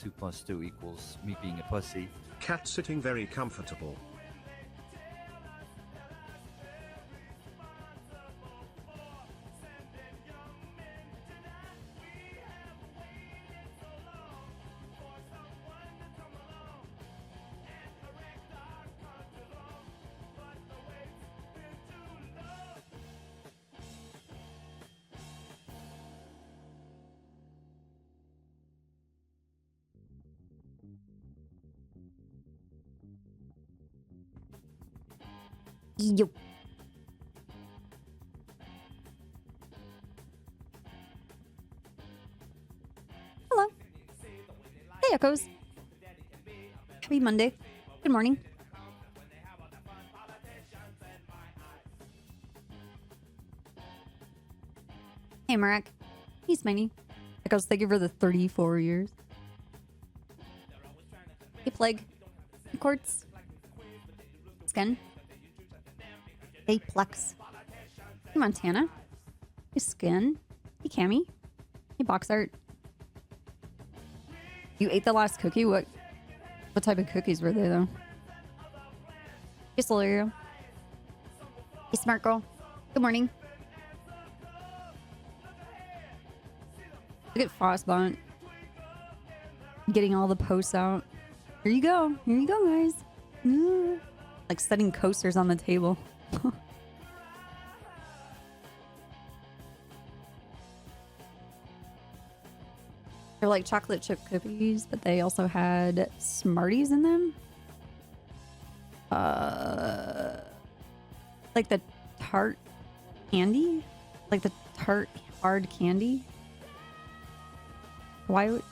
2 plus 2 equals me being a pussy. Cat sitting very comfortable. Yo. Hello. Hey, Echoes. Happy Monday. Good morning. Hey, Marek. Hey, Sminy. Echoes, thank you for the 34 years. Hey, Plague. Hey, Quartz. Skin. Hey, Plex. Hey, Montana. Hey, Skin. Hey, Cammy. Hey, Box Art. You ate the last cookie? What type of cookies were they, though? Hey, Solario. Hey, Smart Girl. Good morning. Look at Frostbont. Getting all the posts out. Here you go. Here you go, guys. Ooh. Like setting coasters on the table. They're like chocolate chip cookies, but they also had Smarties in them. Like the tart candy? Like the tart hard candy? Why would...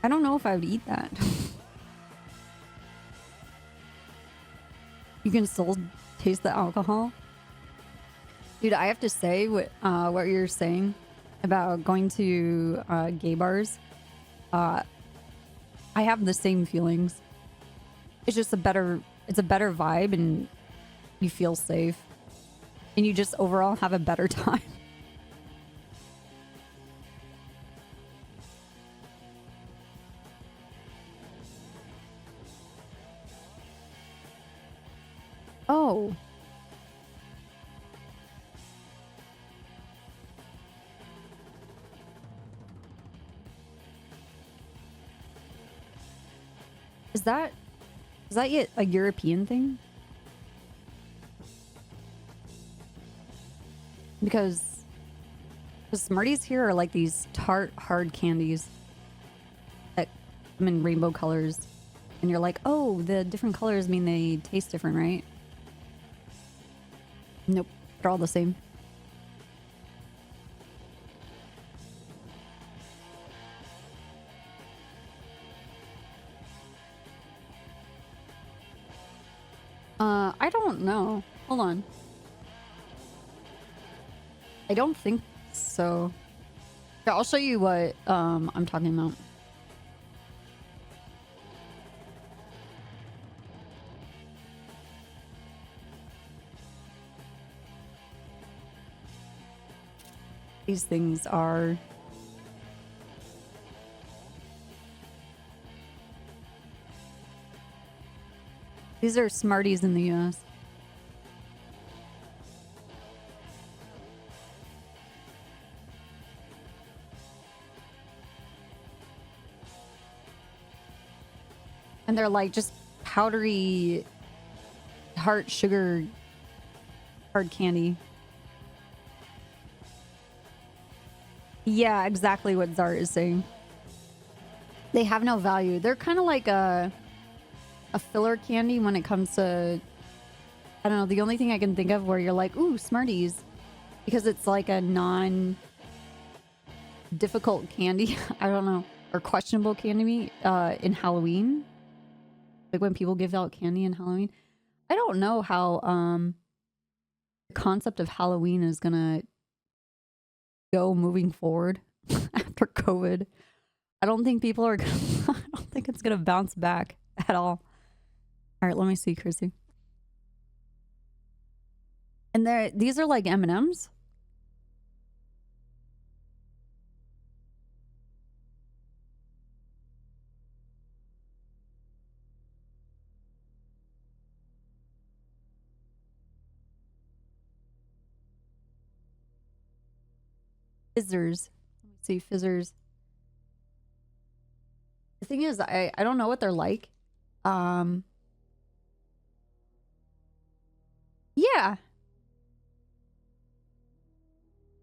I don't know if I would eat that. You can still taste the alcohol. Dude, I have to say what you're saying about going to gay bars. I have the same feelings. It's just a better vibe, and you feel safe, and you just overall have a better time. Oh. Is that yet a European thing? Because the Smarties here are like these tart hard candies that come in rainbow colors, and you're like, oh, the different colors mean they taste different, right? Nope, they're all the same. I don't know. Hold on. I don't think so. Yeah, I'll show you what I'm talking about. These things are... These are Smarties in the US. And they're like just powdery, hard sugar, hard candy. Yeah, exactly what Zart is saying. They have no value. They're kind of like a filler candy when it comes to, I don't know, the only thing I can think of where you're like, ooh, Smarties, because it's like a non-difficult candy. I don't know, or questionable candy in Halloween. Like when people give out candy in Halloween. I don't know how the concept of Halloween is gonna go moving forward after COVID. I don't think people are gonna, I don't think it's gonna bounce back at all. All right, let me see, Chrissy. And these are like M&Ms. Fizzers. Let me see, fizzers. The thing is, I don't know what they're like. Yeah.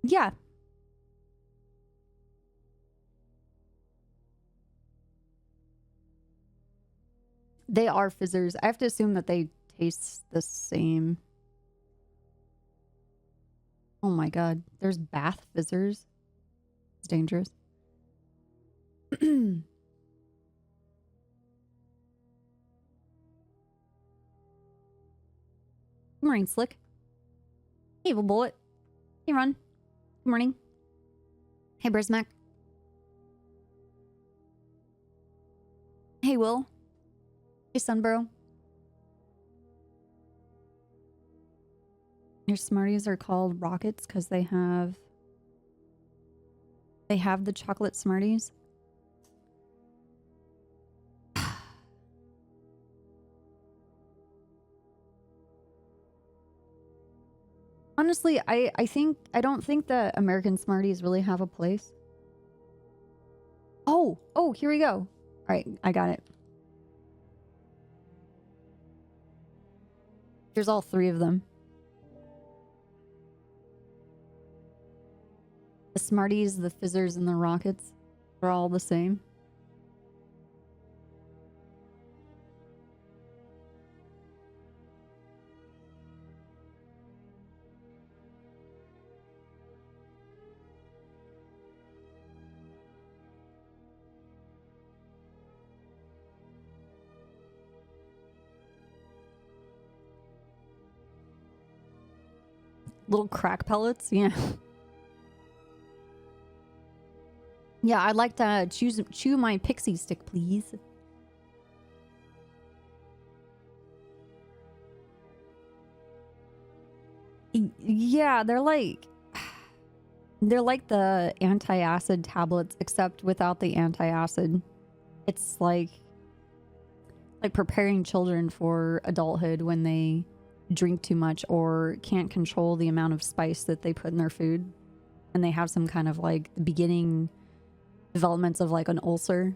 Yeah. They are fizzers. I have to assume that they taste the same. Oh my god. There's bath fizzers. It's dangerous. Good morning, Slick. Hey, Evil Bullet. Hey, Run. Good morning. Hey, Brismac. Hey, Will. Hey, Sunbro. Your Smarties are called Rockets because they have the chocolate Smarties. Honestly, I don't think that American Smarties really have a place. Oh, here we go. All right, I got it. Here's all three of them. The Smarties, the Fizzers, and the Rockets are all the same. Little crack pellets, yeah. Yeah, I'd like to chew my pixie stick, please. Yeah, they're like the anti-acid tablets, except without the anti-acid. It's like preparing children for adulthood when they drink too much or can't control the amount of spice that they put in their food, and they have some kind of like beginning developments of like an ulcer.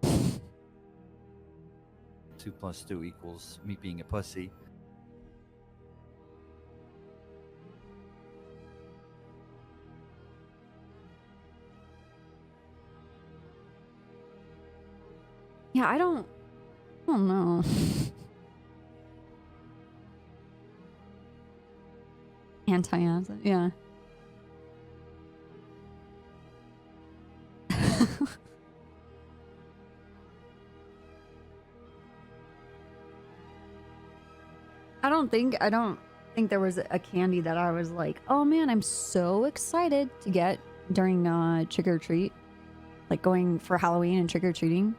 2 + 2 = me being a pussy. Yeah, I don't know. Anti-acid, yeah. I don't think there was a candy that I was like, oh man, I'm so excited to get during trick or treat, like going for Halloween and trick or treating.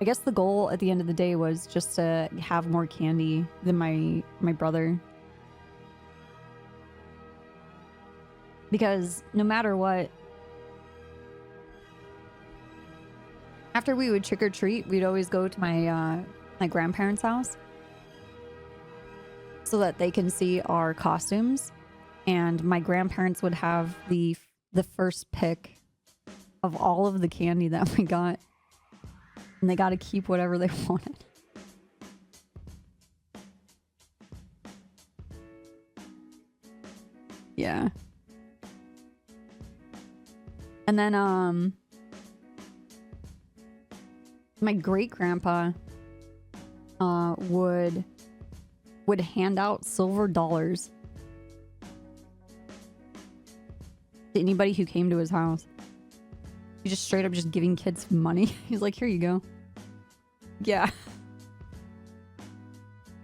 I guess the goal at the end of the day was just to have more candy than my brother, because no matter what, after we would trick or treat, we'd always go to my my grandparents' house so that they can see our costumes, and my grandparents would have the first pick of all of the candy that we got, and they got to keep whatever they wanted. Yeah. And then my great grandpa would hand out silver dollars to anybody who came to his house. He just straight up just giving kids money. He's like, here you go. Yeah.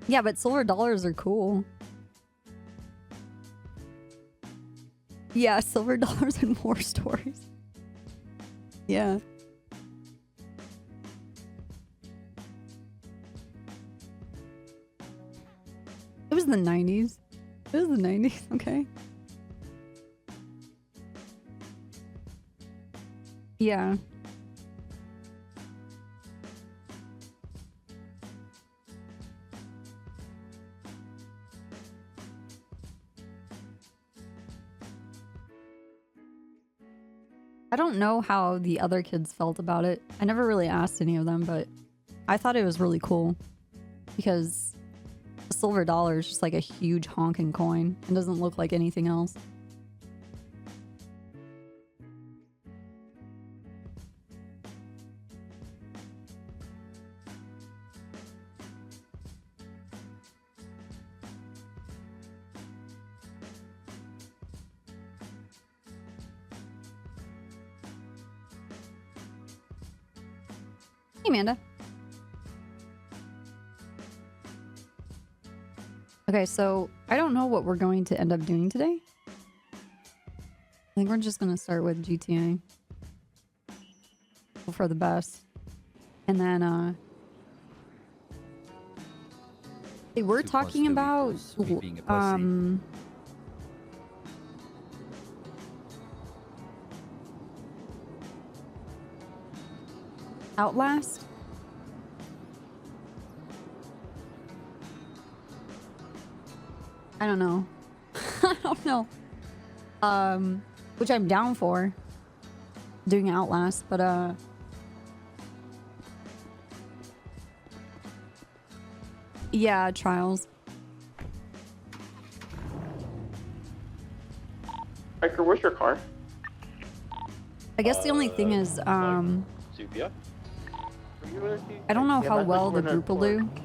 Yeah, but silver dollars are cool. Yeah, silver dollars and war stories. Yeah. It was the 90s. It was the 90s, okay. Yeah. I don't know how the other kids felt about it. I never really asked any of them, but I thought it was really cool because the silver dollar is just like a huge honking coin and doesn't look like anything else. Hey, Amanda. Okay, so I don't know what we're going to end up doing today. I think we're just going to start with GTA. Hope for the best. And then, they were 2 plus talking 2 about, equals me being a pussy. Outlast? I don't know. I don't know. Which I'm down for doing Outlast, but yeah, Trials. Hiker, where's your car? I guess the only thing is, Supia? I don't know Yeah, how that's well like the we're group will not- do,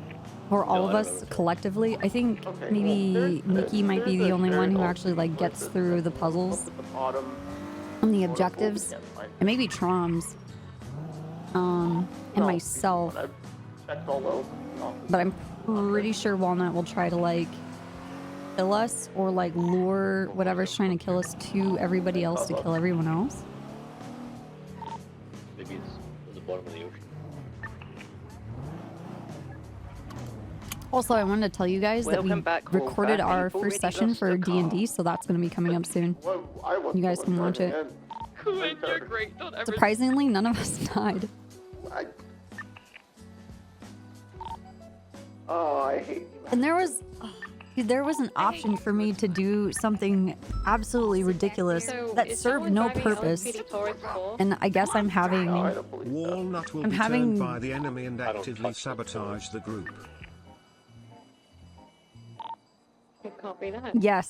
or all No, of I us don't know. collectively. I think Okay, maybe well, there's- Nikki might be there's the a only one who shared actually like office gets like through this. the puzzles Up at the bottom, and the corner, objectives, we can't find and maybe Troms, and No, myself. I've checked all those offices. But I'm pretty sure Walnut will try to like kill us or like lure whatever's trying to kill us to everybody else to kill everyone else. Maybe it's on the bottom of the ocean. Also, I wanted to tell you guys that we Welcome back home, recorded fat our people. first Ready, session lost for the car. D&D, so that's going to be coming up soon. Well, I was You guys the can one watch it. turning Quinn, you're great. Don't ever. Surprisingly, none of us died. in. Oh, I hate you. And there was an option for me to do something absolutely ridiculous So, that is served someone no driving purpose. LSPD towards the hall? And I guess I'm having No, I don't believe that. Walnut will I'm be having- turned by the enemy and I don't actively touch the sabotage the group. I copy that. yes.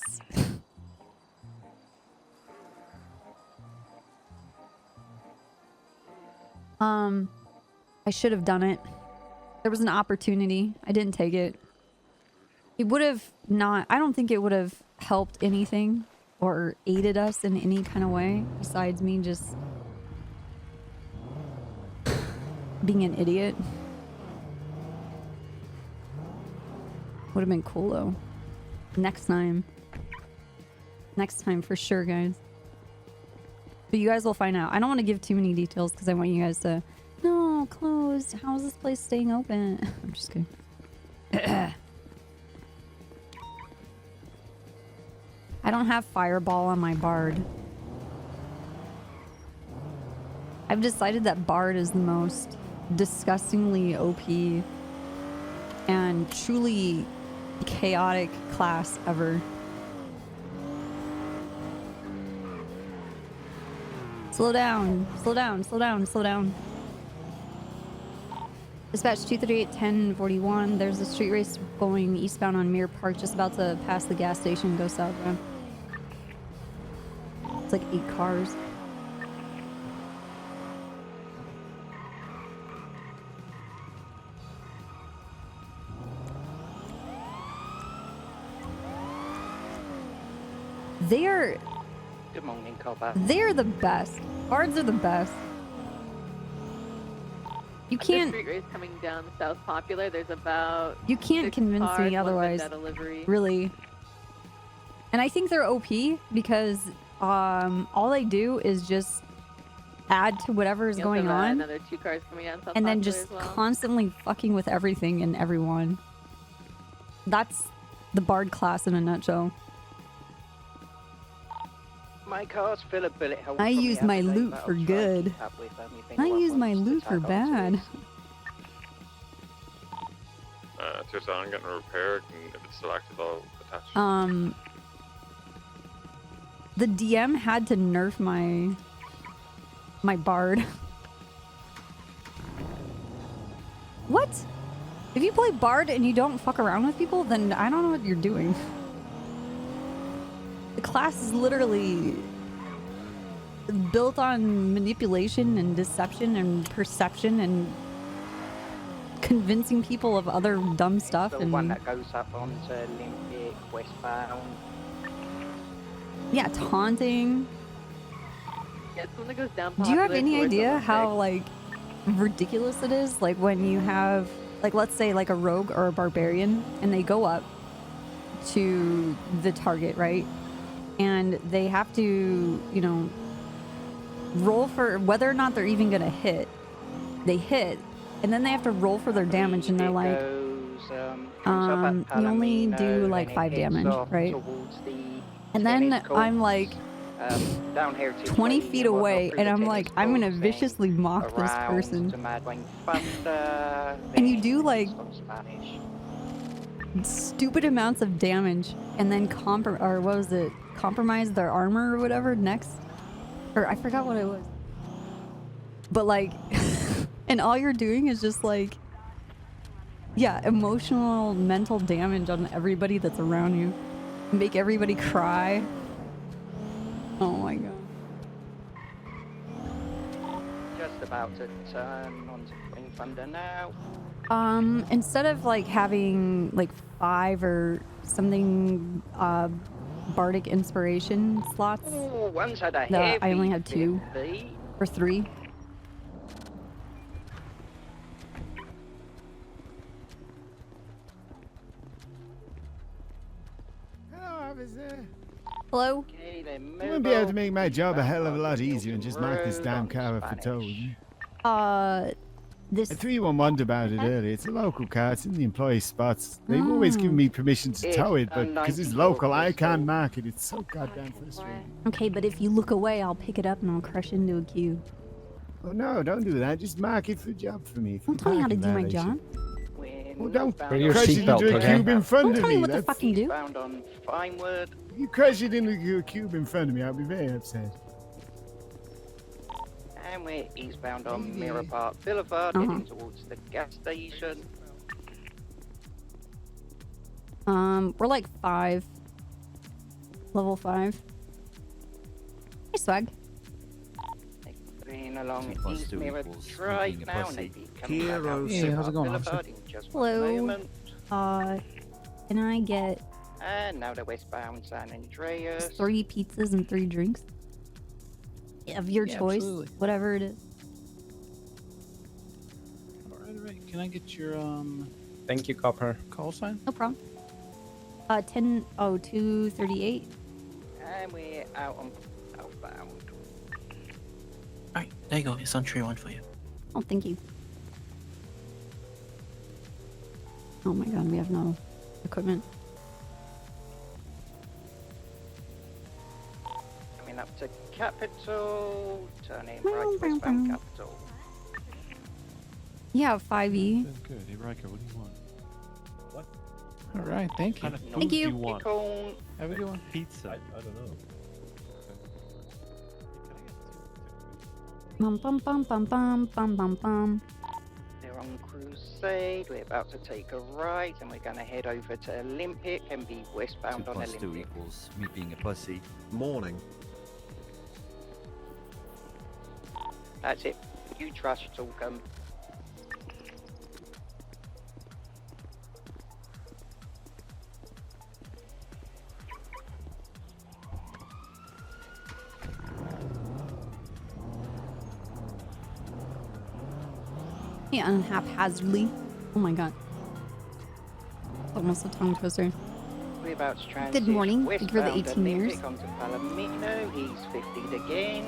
I should have done it. There was an opportunity. I didn't take it. It would have not, I don't think it would have helped anything or aided us in any kind of way besides me just being an idiot. Would have been cool though. Next time. Next time for sure, guys. But you guys will find out. I don't want to give too many details because I want you guys to, no, closed. How is this place staying open? I'm just kidding. I don't have fireball on my bard. I've decided that bard is the most disgustingly OP and truly chaotic class ever. Slow down, slow down, slow down, slow down. Dispatch 238 1041. There's a street race going eastbound on Mirror Park, just about to pass the gas station and go southbound. It's like 8 cars. They're Good morning, Cobra. They're the best. Bards are the best. You This can't street race coming down South Popular. There's about you can't 6 convince cars, me one otherwise. vendetta livery. Really. And I think they're OP because all they do is just add to whatever is You also going have, on Another 2 cars coming down South and then Popular just as well. constantly fucking with everything and everyone. That's the Bard class in a nutshell. My car's full of bullet holes. I from the use my other day, loot but I'll for try and good. keep up with anything I one use my wants to loot for tag onto bad. it. Just I'm getting a repair, and if it's still active, I'll attach. The DM had to nerf my my bard. What? If you play bard and you don't fuck around with people, then I don't know what you're doing. The class is literally built on manipulation and deception and perception and convincing people of other dumb stuff. The And one that goes up onto Olympic, westbound. yeah, taunting. Yeah, it's the one that goes down. Do you have Popular any towards idea Olympic. how like ridiculous it is? Like when you have like, let's say like a rogue or a barbarian and they go up to the target, right? And they have to, you know, roll for whether or not they're even gonna hit. They hit, and then they have to roll for their damage, and they're like, you only do like 5 damage, right? And then I'm like down here to 20 Wayne feet and whatnot away, through and the I'm tennis like, I'm gonna courts, viciously mock this around person. to Mad Wayne Thunder, And you then do like some Spanish. stupid amounts of damage, and then compromise their armor or whatever next, or I forgot what it was. But like, and all you're doing is just like, yeah, emotional, mental damage on everybody that's around you, make everybody cry. Oh my god. Just about to turn onto Wayne Thunder now. Instead of like having like 5 or something bardic inspiration slots, Ooh, one's had a No, heavy I only had 2 50. or 3. Hello, officer. Hello? Okay, then You move won't be able to on. make my job a hell of a lot Back easier and just mark this road damn on car up for Spanish. tow, will you? This I 311 about it earlier. It's a local car. It's in the employee spots. They've always given me permission to It's tow it, a but because it's 94 local, I can't pistol. mark it. It's so goddamn frustrating. okay, but if you look away, I'll pick it up and I'll crush into a cube. Oh, no, don't do that. Just mark it for a job for me. Don't tell me how to do my job. Well, don't Bring your crush it seatbelt, into a okay? cube in front Don't of tell me. me what to That's- fucking do. Found on Finewood. You crush it into a cube in front of me, I'll be very upset. And we're eastbound on Mirror Park Boulevard, heading towards the gas station. We're like 5. Level 5. Hey, swag. Been along 2 plus East 2 Mirror equals Drive being a now, and pussy. they be coming back Hero out Hey, Mirror how's it Park going, Boulevard in just Hello. one moment. Can I get And now they're westbound San Andreas. 3 pizzas and 3 drinks? Of your Yeah, choice, absolutely. whatever it is. Alright. Can I get your Thank you, Copper. Call sign? No problem. 238. And we're out on outbound. Alright, there you go. It's on tray 1 for you. Oh, thank you. Oh my god, we have no equipment. Coming up to Capital, turning right westbound Capital. Yeah, 5E. Good. Hey, Riker, what do you want? Alright, thank you. Kind of Thank you. want? Icon. Have a good one. Pizza. I don't know. Bum bum bum bum bum bum bum bum. They're on Crusade. We're about to take a right, and we're going to head over to Olympic and be 2 westbound on plus 2 Olympic. equals me being a pussy. Morning. That's it. You trust Talcum. Yeah, and haphazardly. Oh my god. Almost a tongue twister. We're about to transit Good morning. Thank you for the westbound 18 years. Olympic onto Palomino. He's 50'd again.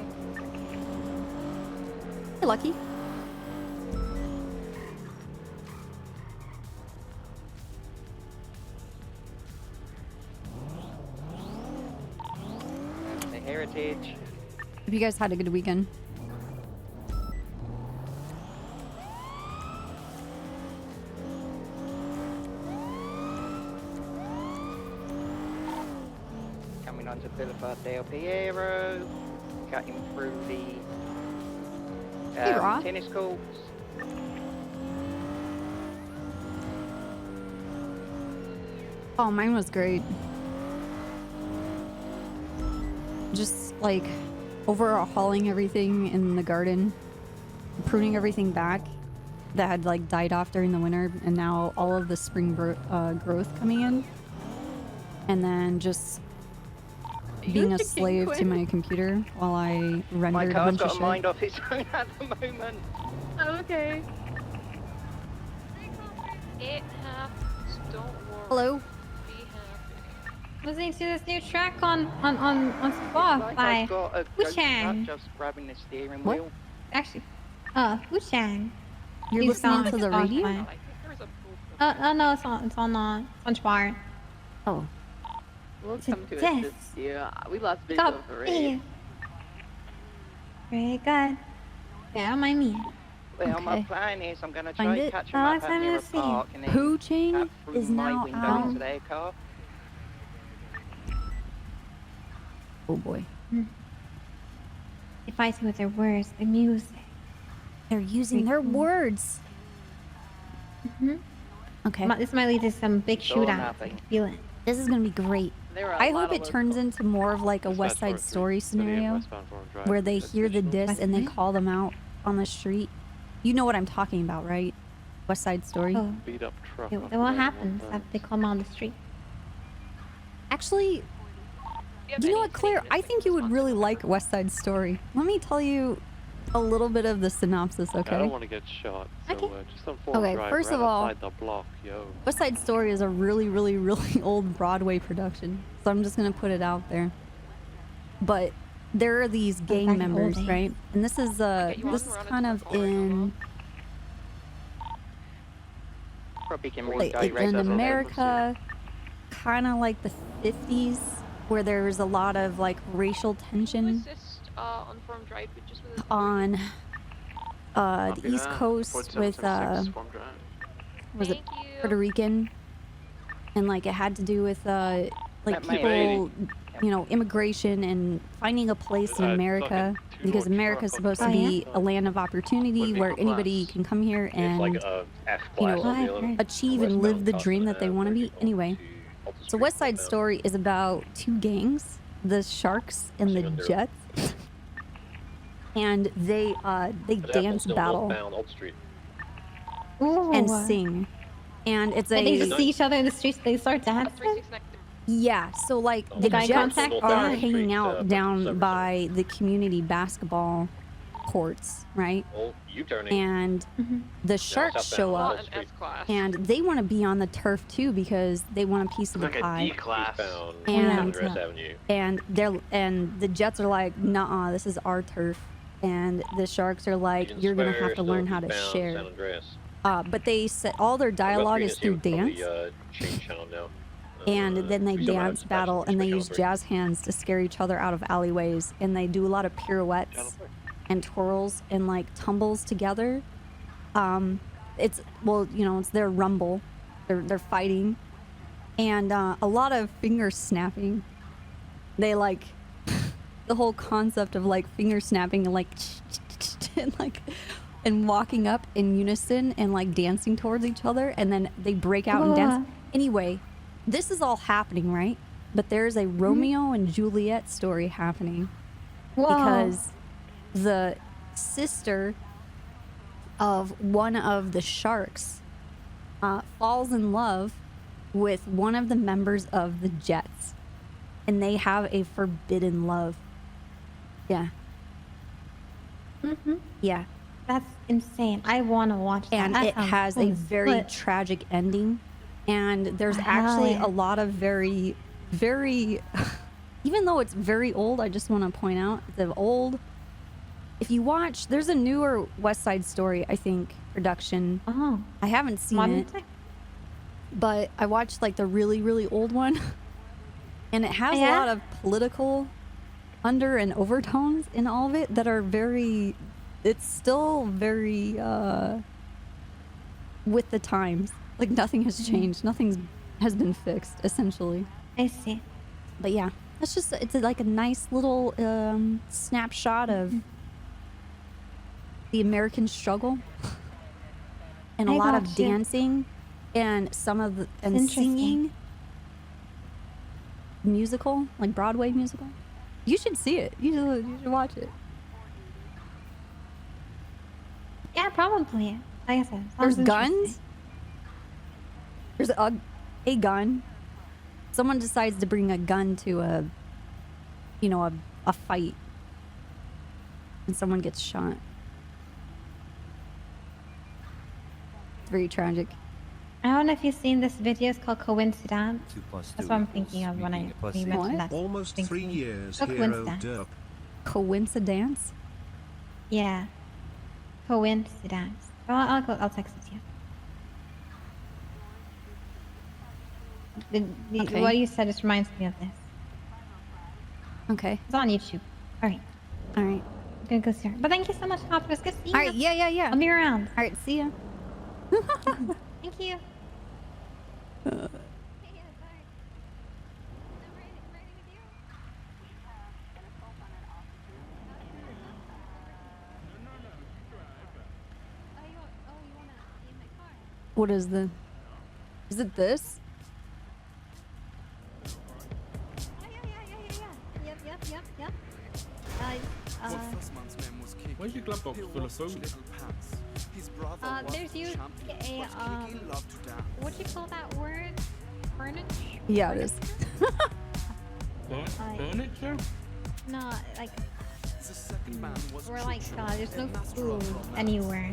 You're lucky. The Heritage. Hope you guys had a good weekend. Coming onto Boulevard del Piero. Cutting through the Hey, Rob. tennis courts. Oh, mine was great. Just like overhauling everything in the garden, pruning everything back that had like died off during the winter, and now all of the spring growth coming in, and then just being a slave to my computer while I rendered My a car's bunch of got a shit. mind of its own at the moment. Okay. It happens. Don't worry. Hello. Be happy. Listening to this new track on Like Spotify. I've got a ghost Wu-Tang. truck just grabbing the steering What? wheel. Actually, Wu-Tang. You're New listening song to on the radio? Spotify. I think there's a No, it's on Spotify. Oh, We'll It's a come to it death. this year. We lost video Stop of the being. raid. Very good. Yeah, don't mind me. Well, my Okay. plan is I'm going to Find try it. catch Oh, them up it's at time near to a see. park and then Pooh Chain tap through is my now window out. into their car. Oh boy. They fight with their words, their music. They're using their words. hmm Okay. This might lead to some big So shootouts. I nothing. can feel it. This is gonna be great. There are a I lot hope of it turns local- into more of like a West Side Story scenario where they hear the diss and they call them out on the street. You know what I'm talking about, right? West Side Story. Oh, Beat up truck. then what happens after they come on the street? Actually, Do have you know any what, Claire? I think you would really like West Side Story. Let me tell you a little bit of the synopsis, I okay? don't want to get shot, so Okay. just on Ford Okay, Drive, first right of all- outside the block, yo. West Side Story is a really, really, really old Broadway production, so I'm just gonna put it out there. But there are these gang back in members, old days. right? And this is kind of in Probably can like redirect in us on America, kind of like the 50s, where there was a lot of like racial tension Assist on Forum Drive, but just with a on the East Coast with was it Thank you. Puerto Rican, and like it had to do with like That might people, you know, immigration and finding a place in America, because America is supposed to be a land of opportunity where anybody can come here and It's like a F you class know, on the other. achieve and live the dream that they want to be. Anyway, so West Side Story is about two gangs, the Sharks and the Jets, and they dance battle and sing, and it's And they a just see each other in the streets. They start dancing. 369. yeah. So like Oh, the eye Jets contact? are Yeah. hanging out Street, down December. by the community basketball courts, right? Oh, you turning. And the Sharks show Not up. an S class. And they want to be on the turf too because they want a piece of the pie. class. And- Avenue. And the Jets are like, nah, this is our turf. And the Sharks are like, you're gonna have to learn how to share. But they said all their dialogue is through dance, and then they dance battle and they use jazz hands to scare each other out of alleyways, and they do a lot of pirouettes and twirls and like tumbles together. It's well, you know, it's their rumble. They're fighting, and a lot of finger snapping. They like the whole concept of like finger snapping and like and like and walking up in unison and like dancing towards each other, and then they break out and dance. Anyway, this is all happening, right? But there's a Romeo and Juliet story happening because the sister of one of the Sharks falls in love with one of the members of the Jets, and they have a forbidden love. Yeah. Yeah. That's insane. I want to watch that. And That it sounds has cool a as very split. tragic ending, and there's Hell actually yeah. a lot of very even though it's very old, I just want to point out the old, if you watch, there's a newer West Side Story, I think, production. Oh, I haven't seen modern it, tech? but I watched like the really, really old one, and it has a Yeah? lot of political under and overtones in all of it that are very, it's still very with the times. Like nothing has changed, nothing has been fixed essentially. I see. But yeah, it's just, it's like a nice little snapshot of the American struggle and a I lot of got you. dancing and some of the and interesting. singing. Musical, like Broadway musical. You should see it. You should watch it. Yeah, probably. Like I said, There's sounds guns. interesting. There's a gun. Someone decides to bring a gun to a fight, and someone gets shot. It's very tragic. I don't know if you've seen this video. It's called Coincidence. 2 plus 2 That's what I'm equals thinking of me when being a pussy. you mentioned What? that. Almost thing 3 to me. years, Oh, Hero coincidence. Derp. Coincidence? Yeah. Coincidence. I'll text it to you. Okay. What you said just reminds me of this. Okay. It's on YouTube. All right. All right. I'm gonna go see her. But thank you so much, Hopper. It was good seeing All right. you. Yeah. I'll be around. All right. See ya. Thank you. What is the? Is it this? Yep. Where's your glove box full of food? There's usually a what do you call that word? Furniture? Yeah, it is. Furniture? No, like we're like there's no food anywhere.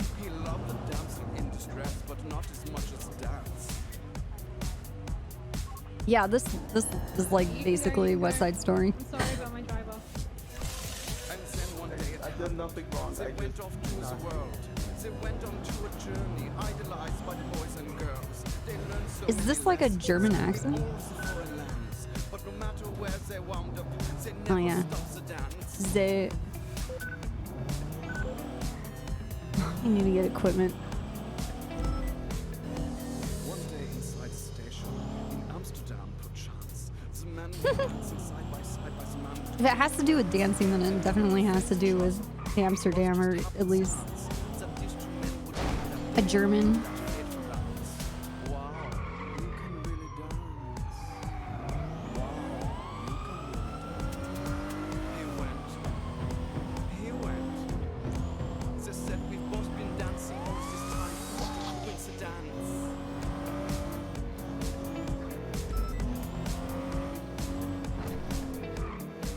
Yeah, this is like basically West Side Story. I'm sorry about my drive off. I did nothing wrong. I went off to the world. They went on to a journey, idolized by the boys and girls. They learned so Is this like a German accent? but no matter where they wound up, they Oh never yeah. stopped the dance. They. I need to get equipment. One day inside a station in Amsterdam, perchance, the men were dancing side by side by the man. If it has to do with dancing, then it definitely has to do with Amsterdam, or at least a German. Wow, you can really dance. Wow, you can really dance. He went. They said we've both been dancing all this time. What a coincidence.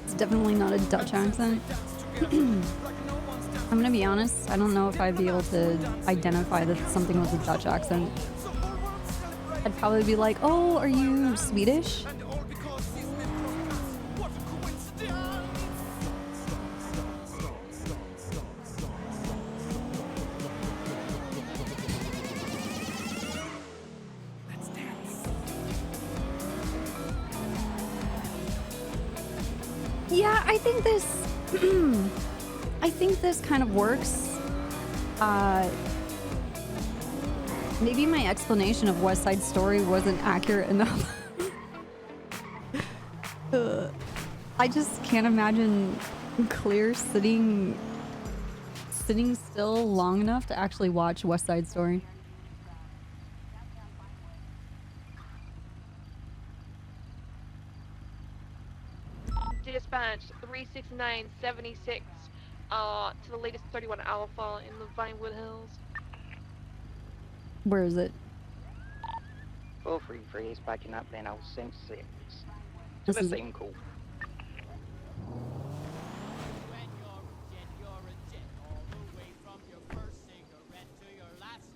It's definitely not a Dutch accent. I'm gonna be honest, I don't know if I'd be able to identify that something was a Dutch accent. I'd probably be like, oh, are you Swedish? Yeah, I think this I think this kind of works. Maybe my explanation of West Side Story wasn't accurate enough. I just can't imagine Clear sitting still long enough to actually watch West Side Story. Dispatch 36976 to the latest 31 Alpha in the Vinewood Hills. Where is it? 433 is backing up then I'll send 6. To This the is- same call.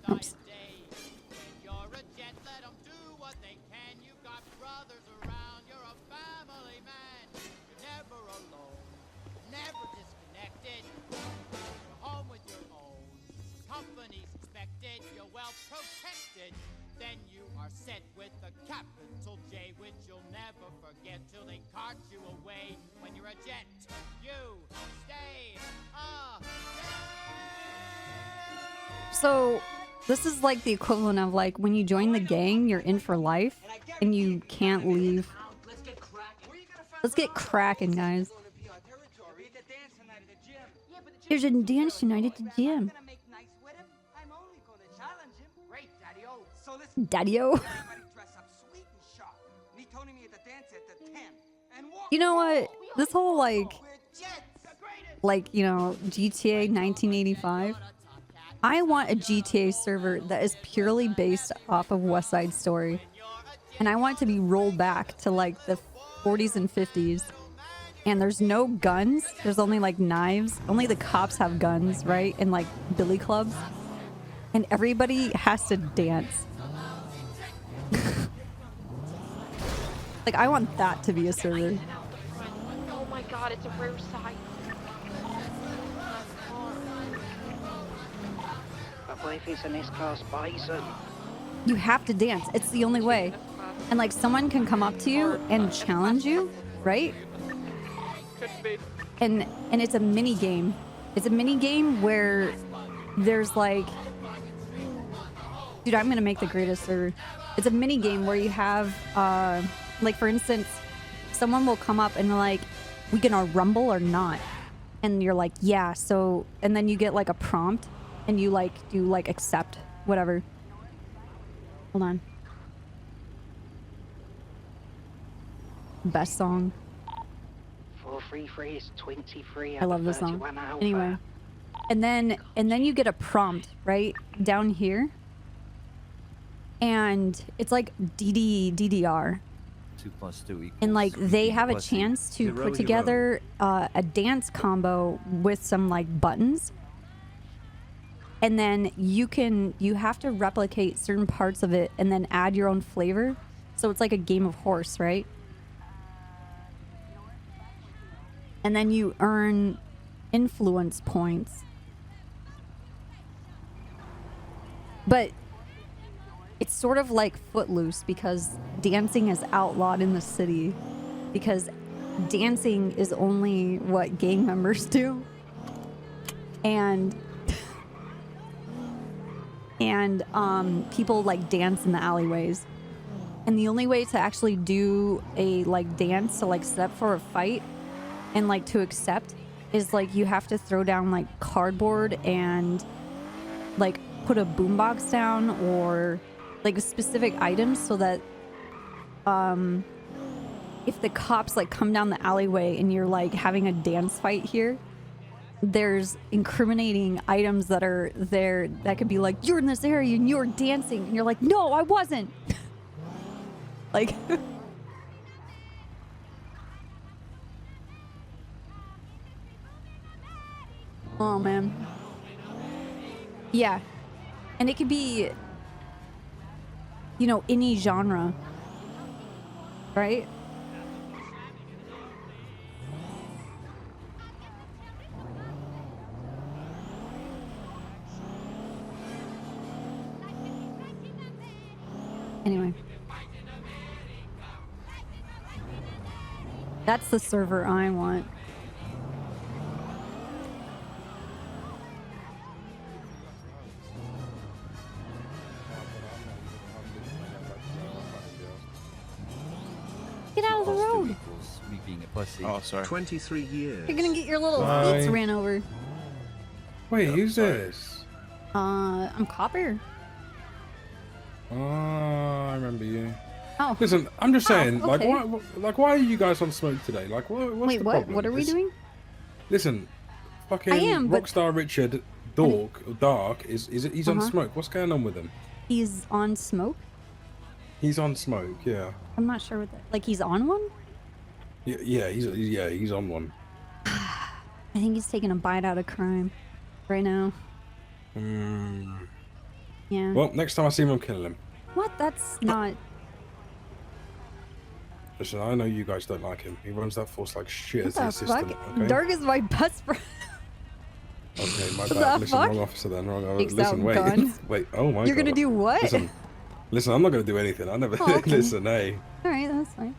Oops. Then you are set with a capital J, which you'll never forget till they cart you away. When you're a jet, you stay a So this is like the equivalent of like when you join the gang, you're in for life and you can't leave. Let's get cracking, guys. There's a dance tonight at the gym. Daddy-o. You know what? This whole like, you know, GTA 1985. I want a GTA server that is purely based off of West Side Story. And I want it to be rolled back to like the 40s and 50s. And there's no guns. There's only like knives. Only the cops have guns, right? And like billy clubs. And everybody has to dance. Like, I want that to be a server. Oh my god, it's a rare sight. But what if it's an S-Class Bison? You have to dance. It's the only way. And like, someone can come up to you and challenge you, right? Could be. And it's a mini game. It's a mini game where there's like, dude, I'm gonna make the greatest server. It's a mini game where you have like, for instance, someone will come up and like, we gonna rumble or not? And you're like, yeah. So, and then you get like a prompt and you like do like accept whatever. Hold on. Best song. 433 is 23. I love this song. 31 alpha. Anyway, and then you get a prompt right down here, and it's like DDR, 2 + 2 = and like me they being a have a pussy. chance to Hero, put together a dance combo with some like buttons, and then you have to replicate certain parts of it and then add your own flavor. So it's like a game of horse, right? And then you earn influence points. But it's sort of like Footloose because dancing is outlawed in the city. Because dancing is only what gang members do. And people like dance in the alleyways. And the only way to actually do a like dance to like set up for a fight and like to accept is like you have to throw down like cardboard and like put a boombox down or like specific items so that if the cops like come down the alleyway and you're like having a dance fight here, there's incriminating items that are there that could be like, you're in this area and you're dancing, and you're like, no, I wasn't. Like oh man. Yeah. And it could be, you know, any genre. Right? Anyway. That's the server I want. Get out of the road. = me being a pussy. Oh, sorry. 23 years. You're gonna get your little Bye. feet ran over. Wait, who's this? I'm Copper. Oh, I remember you. Oh. Listen, I'm just saying, Oh, okay. why are you guys on smoke today? Like, what's Wait, the what? problem? What are we doing? Listen, fucking I am, but- Rockstar Richard Dark he's on Uh-huh. smoke. What's going on with him? He's on smoke? He's on smoke, yeah. I'm not sure what that... Like, he's on one? Yeah, he's on one. I think he's taking a bite out of crime right now. Yeah. Well, next time I see him, I'm killing him. What? That's not... Listen, I know you guys don't like him. He runs that force like shit as What his the assistant. fuck? Okay? Dark is my best friend. Okay, my What bad. the Listen, fuck? wrong officer then. Wrong. Takes Listen, out wait. gun. Wait. Oh my You're god. gonna do what? Listen, I'm not gonna do anything. I never. Oh, okay. Listen, hey. Alright, that's fine.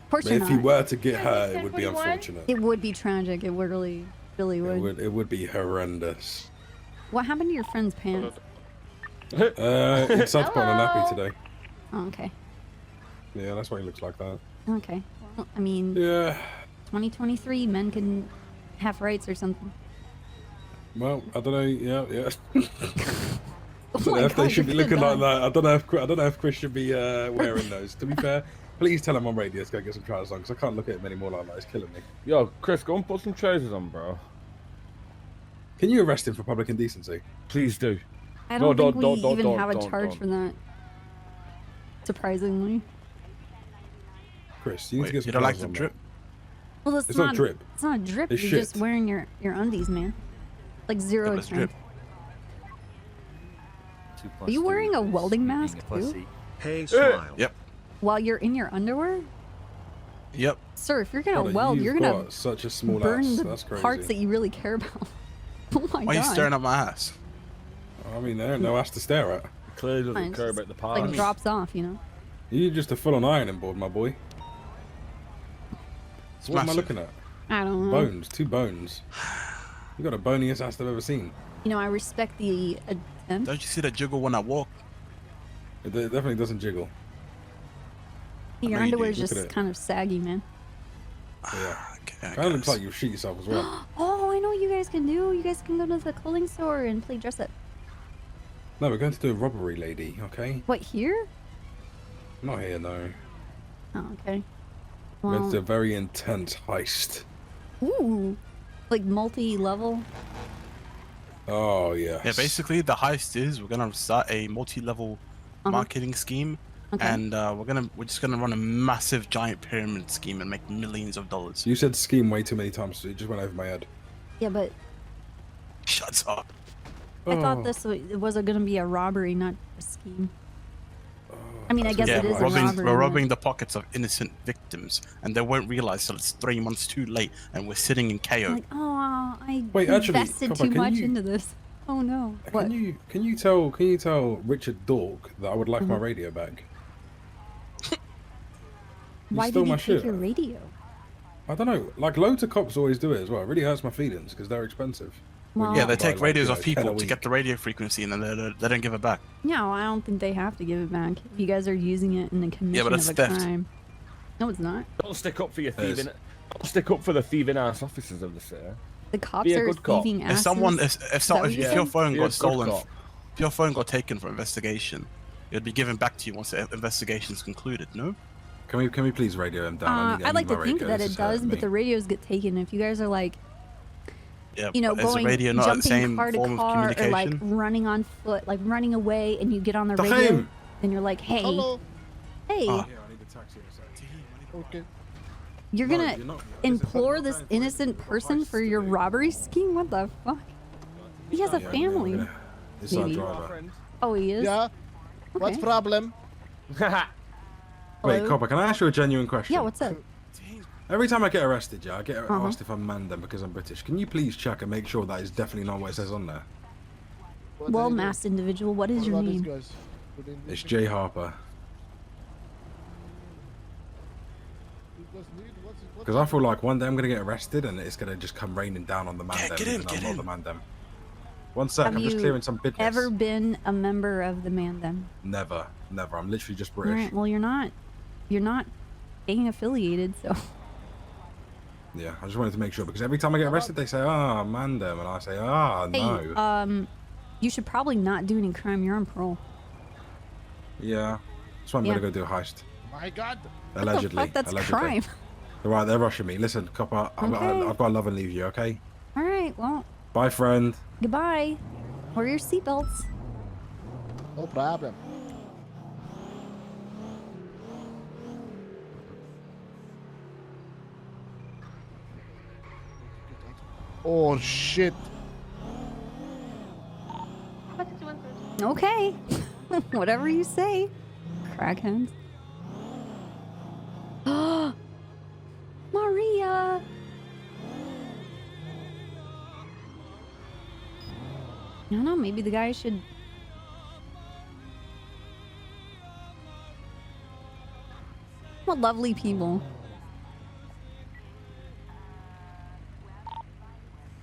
Of course But you're if not. you were to get hurt, it would be unfortunate. It would be tragic. It really would. It would be horrendous. What happened to your friend's pants? It's South Pole and nappy today. Oh, okay. Yeah, that's why he looks like that. Okay. Well, I mean, Yeah. 2023, men can have rights or something. Well, I don't know. Yeah, yeah. I don't Oh my know if they God, should be you're looking gonna like that. I don't know if Chris should be wearing those. To be fair, please tell him on radio to go get some trousers on because I can't look at him anymore like that. It's killing me. Yo, Chris, go and put some trousers on, bro. Can you arrest him for public indecency? Please do. I don't think we even don't, have a don't, charge don't. for that. Surprisingly. Chris, you need to get some you don't like trousers the on, drip? mate. Well, It's not drip. It's not a drip. It's You're shit. just wearing your undies, man. Like zero it's time. drip. Are you wearing a welding mask too? Hey, smile. Yep. While you're in your underwear? Yep. Sir, if you're gonna Brother, weld, you've you're gonna got such a small burn ass. the That's crazy. parts that you really care about. Oh my Why God. are you staring at my ass? I mean, there ain't no ass to stare at. Clearly doesn't Fine, care just about the parts. like drops off, you know? You're just a full-on ironing board, my boy. So what am I massive. looking at? I don't know. Bones, 2 bones. You got the boniest ass I've ever seen. You know, I respect the attempt. Don't you see the jiggle when I walk? It definitely doesn't jiggle. Your know you underwear's do. Look just at it. kind of saggy, man. Yeah. Okay, I Kind of looks guess. like you shit yourself as well. Oh, I know what you guys can do. You guys can go to the clothing store and play dress up. No, we're going to do a robbery, lady. Okay. What, here? Not here, no. Oh, okay. We're going to do a Well, very intense heist. ooh. Like multi-level? Oh yeah. Yeah, basically the heist is we're gonna start a multi-level marketing scheme, Okay. and we're just gonna run a massive giant pyramid scheme and make millions of dollars. You said scheme way too many times, so it just went over my head. Yeah, but Shut up. I thought Oh. this was going to be a robbery, not a scheme. I mean, I guess Yeah, it is a we're robbing, robbery. we're but- robbing the pockets of innocent victims, and they won't realize till it's 3 months too late, and we're sitting in KO. Like, oh, I Wait, actually, invested Copper, too can much you- into this. Oh no. What? Can you tell Richard Dork that I would like my radio back? Why stole did you my take shit. your radio? I don't know. Like loads of cops always do it as well. It really hurts my feelings because they're expensive. Well, Yeah, they Buy, take like, radios you off know, 10 people a to week. get the radio frequency, and then they don't give it back. No, I don't think they have to give it back. If you guys are using it in the commission but of it's a theft. crime. No, it's not. Don't stick up for your Yes. thieving. Don't stick up for the thieving ass officers of the city. The cops Be a are good cop. thieving asses. If someone, if what you your said? phone Be a got good stolen, cop. if your phone got taken for investigation, it'd be given back to you once the investigation's concluded. No? Can we please radio him down? I need I'd like my to think radio. that This it is does, hurting but me. the radios get taken. If you guys are like, Yeah. you know, but is the going radio not the jumping same car to form of car or like communication? running on foot, like running away, and you get on the Daheem! radio, and you're like, hey, Hello. hey, Ah. Okay. you're No, gonna you're not- implore this innocent person for your robbery scheme? What the fuck? He has a Yeah, family. yeah. It's our Maybe. driver. Oh, he is? Yeah. What's Okay. problem? Wait, Hello? Copper, can I ask you a genuine question? Yeah, what's up? Every time I get arrested, I get Uh-huh. asked if I'm Mandem because I'm British. Can you please check and make sure that is definitely not what it says on there? Well, masked individual, what is your name? It's Jay Harper. Because I feel like one day I'm going to get arrested and it's going to just come raining down on the Mandem. get in, and get I'm not in. the Mandem. One sec, Have I'm just you clearing some business. ever been a member of the Mandem? Never, never. I'm literally just All British. right, well, you're not gang affiliated, so. Yeah, I just wanted to make sure because every time I get arrested, they say, "Ah, Mandem," and I say, "Ah, Hey, no." you should probably not do any crime. You're on parole. Yeah, that's why I'm Yeah. gonna go do a heist. My God. Allegedly. What the fuck? That's allegedly. crime. Right, they're rushing me. Listen, copper, Okay. I've got to love and leave you. Okay. All right, well, Bye, friend. goodbye. Wear your seatbelts. No problem. Oh shit. Okay. Whatever you say. Crackheads. Maria! I don't know, maybe the guy should... What lovely people.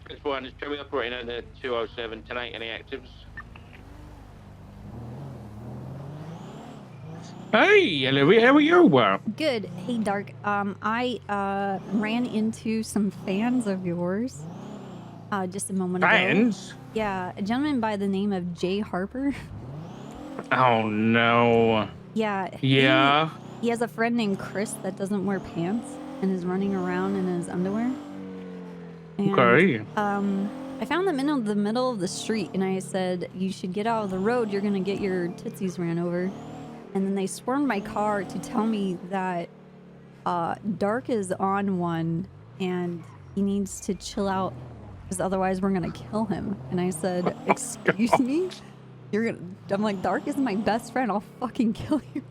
It's fine, it's Joey operating at the 207 tonight. Any actives? Hey, hello, how are you? Good. Hey, Dark. I ran into some fans of yours. just a moment ago. Fans? Yeah, a gentleman by the name of Jay Harper. Oh no. Yeah. Yeah. He has a friend named Chris that doesn't wear pants and is running around in his underwear. And, Okay. I found them in the middle of the street, and I said, "You should get out of the road. You're gonna get your tootsies ran over." And then they swarmed my car to tell me that Dark is on one, and he needs to chill out, because otherwise we're gonna kill him. And I said, "Excuse me? I'm like, Dark is my best friend. I'll fucking kill you."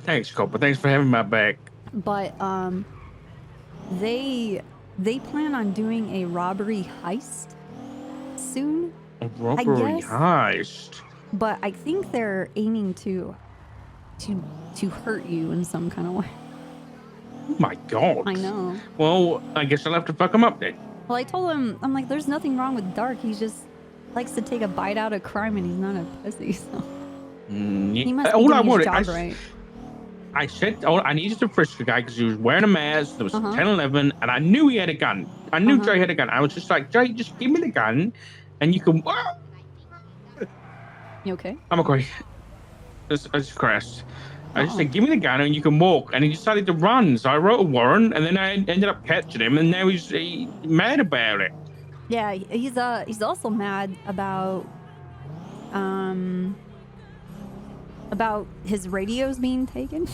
Thanks, Copper. Thanks for having my back. But they plan on doing a robbery heist soon. A robbery heist. But I think they're aiming to hurt you in some kind of way. Oh my god. I know. Well, I guess I'll have to fuck him up then. Well, I told him, I'm like, there's nothing wrong with Dark. He just likes to take a bite out of crime, and he's not a pussy. So he must be doing his job right. I said, I needed to frisk the guy because he was wearing a mask. There was Uh-huh. 10-11, and I knew he had a gun. I knew Jay had a gun. I was just like, Jay, just give me the gun, and you can. You okay? I'm okay. I just crashed. I just said, give me the gun and you can walk. And he decided to run. So I wrote a warrant, and then I ended up catching him, and now he's mad about it. Yeah, he's also mad about his radios being taken.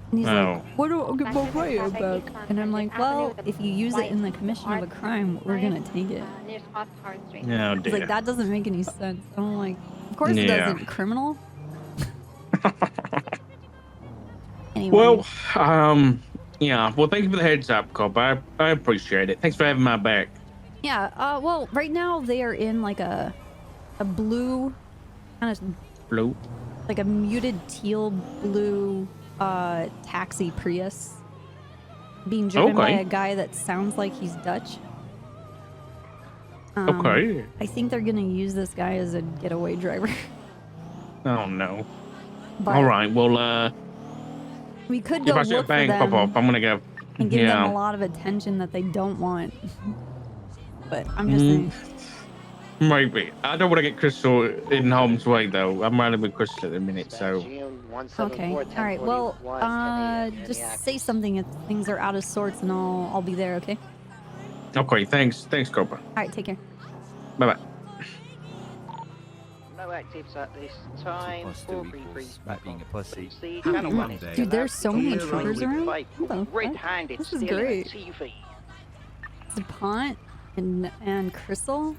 And he's like, "Why don't I get my radio back?" And I'm like, "Well, if you use it in the commission of a crime, we're gonna take it." No, He's like, "That doesn't make any sense." I'm like, "Of course it doesn't, criminal." Anyway. Well, yeah. Well, thank you for the heads up, Cop. I appreciate it. Thanks for having my back. Yeah. Well, right now they are in like a blue, kind of Blue. like a muted teal blue taxi Prius being driven by a guy that sounds like he's Dutch. Okay. I think they're gonna use this guy as a getaway driver. Oh no. But all right. Well, we could go if I see a look for bang them pop up, I'm gonna go. and give them a lot of attention that they don't want. But I'm just saying. Maybe. I don't want to get Crystal in harm's way, though. I'm riding with Crystal at the minute, so. Okay. All right. Well, just say something if things are out of sorts, and I'll be there. Okay. Okay. Thanks, Cobra. All right. Take care. Bye bye. No actives at this time. Not being a pussy. Dude, there's so many troopers around. What the fuck? Red-handed This is stealing a great. TV. DuPont and Crystal.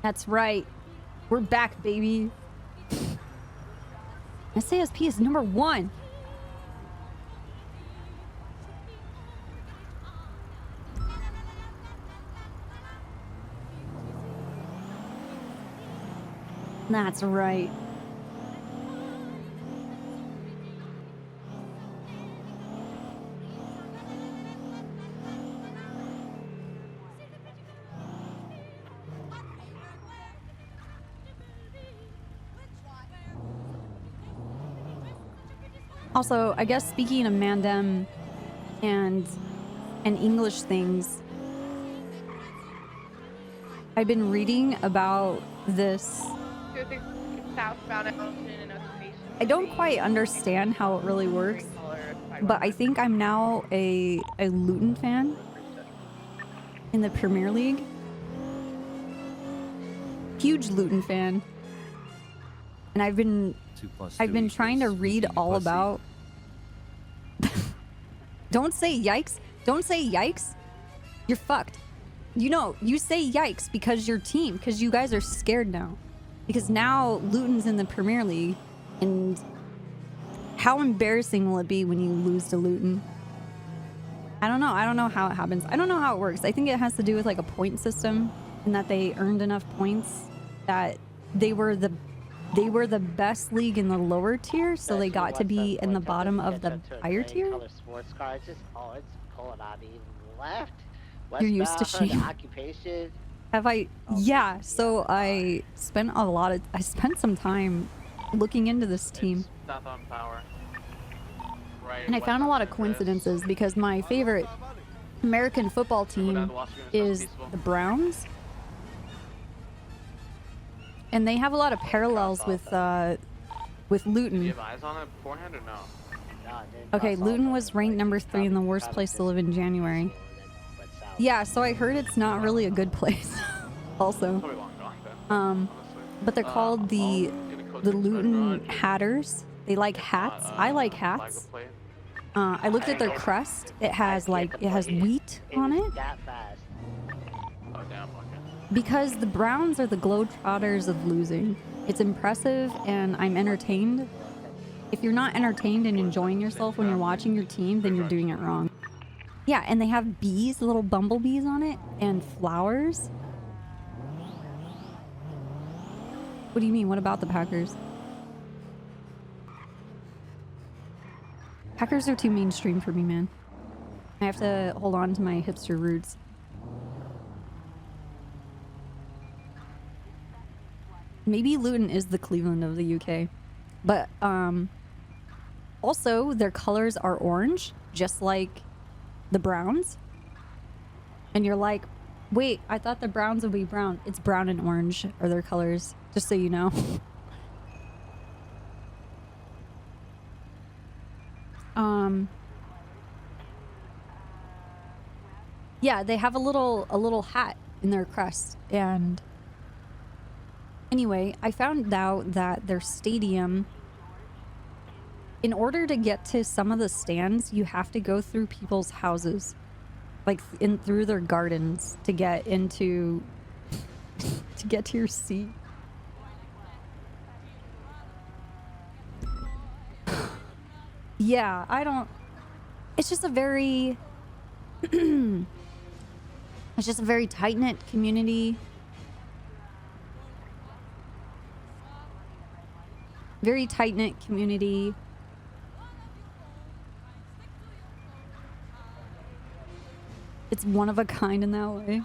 That's right. We're back, baby. SASP is #1. That's right. Also, I guess speaking of Mandem and English things, I've been reading about this. I don't quite understand how it really works, but I think I'm now a Luton fan in the Premier League. Huge Luton fan. And I've been trying to read all about. Don't say yikes. Don't say yikes. You're fucked. You know, you say yikes because your team, because you guys are scared now. Because now Luton's in the Premier League, and how embarrassing will it be when you lose to Luton? I don't know. I don't know how it happens. I don't know how it works. I think it has to do with like a point system, and that they earned enough points that they were the best league in the lower tier, so they got to be in the bottom of the higher tier. You're You're used to shame. Occupation. Have I? Yeah. So I spent some time looking into this team. South on Power. Right. And I west found a on lot of Citrus. coincidences because my favorite American football team is the Browns. And they have a lot of parallels with Do you Luton. have eyes on it beforehand or no? Okay, Luton was ranked number 3 in the worst place to live in January. Yeah, so I heard it's not really a good place. Also, Probably long gone then. but they're called the Luton Hatters. They like hats. I like hats. I looked at their crest. It has wheat on it. Oh damn. Okay. Because the Browns are the globetrotters of losing. It's impressive and I'm entertained. If you're not entertained and enjoying yourself when you're watching your team, then you're doing it wrong. Yeah, and they have bees, little bumblebees on it, and flowers. What do you mean? What about the Packers? Packers are too mainstream for me, man. I have to hold on to my hipster roots. Maybe Luton is the Cleveland of the UK. But also their colors are orange, just like the Browns. And you're like, wait, I thought the Browns would be brown. It's brown and orange are their colors, just so you know. Yeah, they have a little hat in their crest. And anyway, I found out that their stadium, in order to get to some of the stands, you have to go through people's houses, like through their gardens to get into to get to your seat. Yeah, I don't. It's just a very it's just a very tight-knit community. Very tight-knit community. It's one of a kind in that way.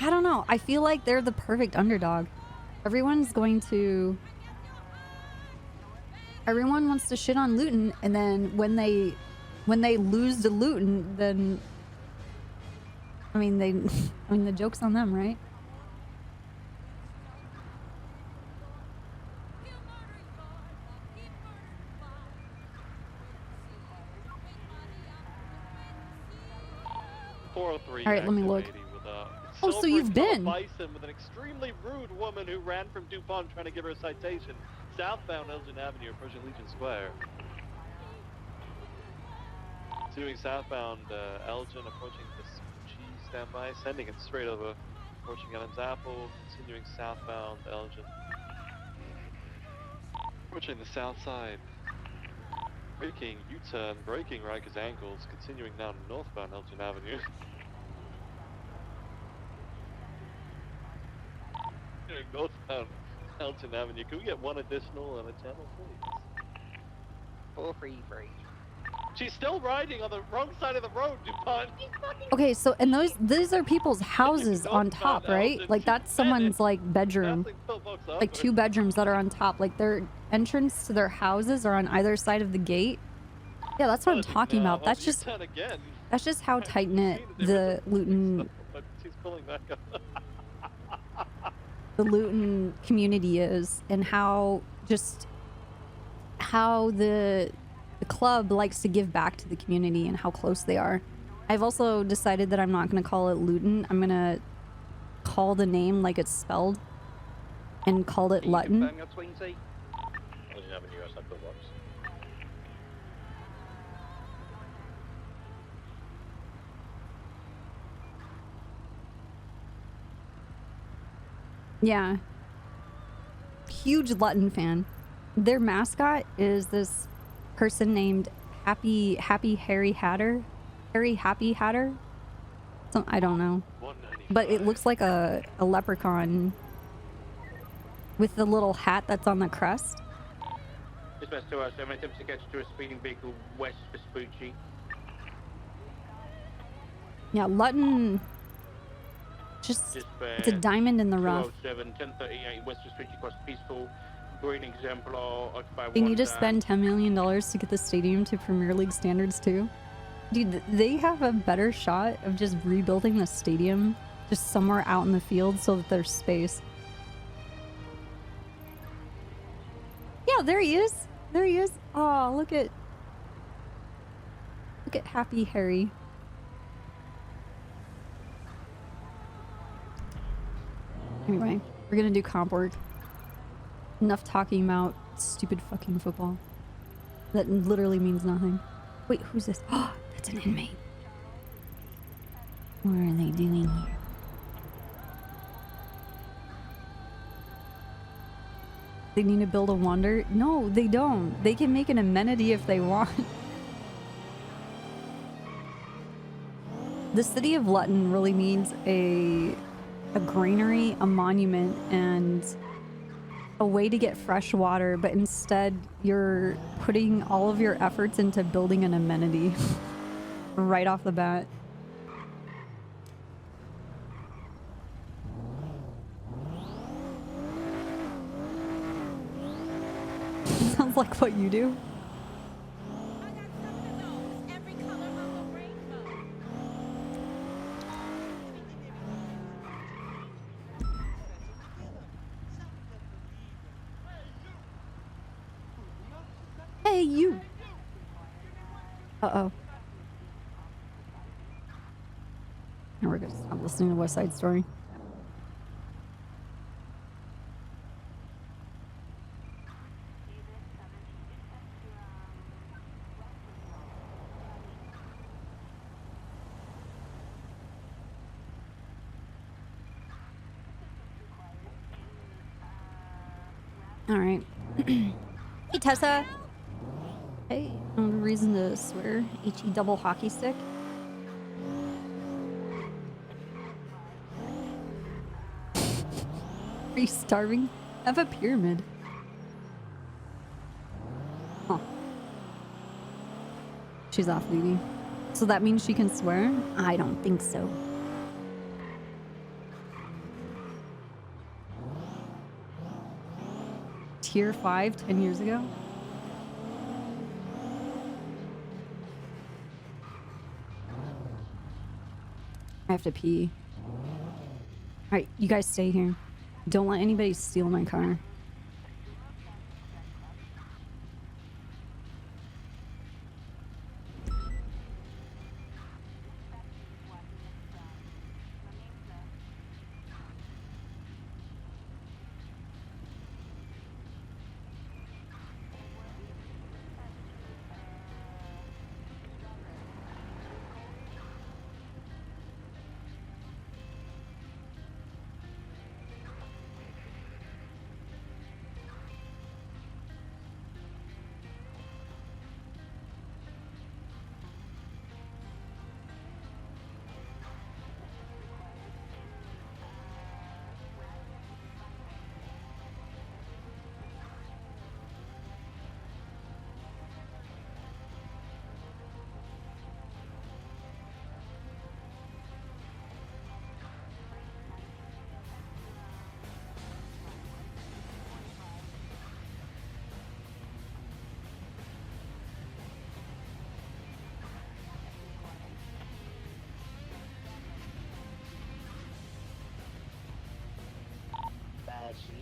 I don't know. I feel like they're the perfect underdog. Everyone wants to shit on Luton, and then when they lose to Luton, then I mean the joke's on them, right? All right, let me look. Oh, so you've been. Bison with an extremely rude woman who ran from DuPont trying to give her a citation. Southbound Elgin Avenue, approaching Legion Square. Continuing southbound Elgin, approaching the cheese standby, sending it straight over. Approaching Ellen's Apple, continuing southbound Elgin. Approaching the south side. Braking U-turn, braking Riker's ankles, continuing down northbound Elgin Avenue. Northbound Elgin Avenue. Can we get one additional on a channel, please? 433. She's still riding on the wrong side of the road, DuPont. Okay, so and these are people's houses on top, right? Like that's someone's like bedroom, like 2 bedrooms that are on top. Like their entrance to their houses are on either side of the gate. Yeah, that's what I'm talking about. That's just how tight knit the Luton community is, and how the club likes to give back to the community and how close they are. I've also decided that I'm not going to call it Luton. I'm going to call the name like it's spelled and call it Luton. Yeah. Huge Luton fan. Their mascot is this person named Happy Harry Hatter. Harry Happy Hatter? I don't know. But it looks like a leprechaun with the little hat that's on the crest. Dispatch 207, attempts to catch to a speeding vehicle west Vespucci. Yeah, Luton Just, Dispatch, it's a diamond in the rough. 207, 1038 West Street across Peaceful. Green exemplar, occupied They one need to down. spend $10 million to get the stadium to Premier League standards too. Dude, they have a better shot of just rebuilding the stadium just somewhere out in the field so that there's space. Yeah, there he is. There he is. Oh, look at Happy Harry. Anyway, we're gonna do comp work. Enough talking about stupid fucking football. That literally means nothing. Wait, who's this? Oh, that's an inmate. What are they doing here? They need to build a wonder? No, they don't. They can make an amenity if they want. The city of Lutton really needs a granary, a monument, and a way to get fresh water, but instead you're putting all of your efforts into building an amenity right off the bat. Sounds like what you do. Hey, you! Uh-oh. Now we're gonna stop listening to West Side Story. Alright. Hey, Tessa! Hey, no reason to swear. HE double hockey stick. Are you starving? Have a pyramid. Huh. She's off duty. So that means she can swear? I don't think so. Tier 5 10 years ago? I have to pee. Alright, you guys stay here. Don't let anybody steal my car.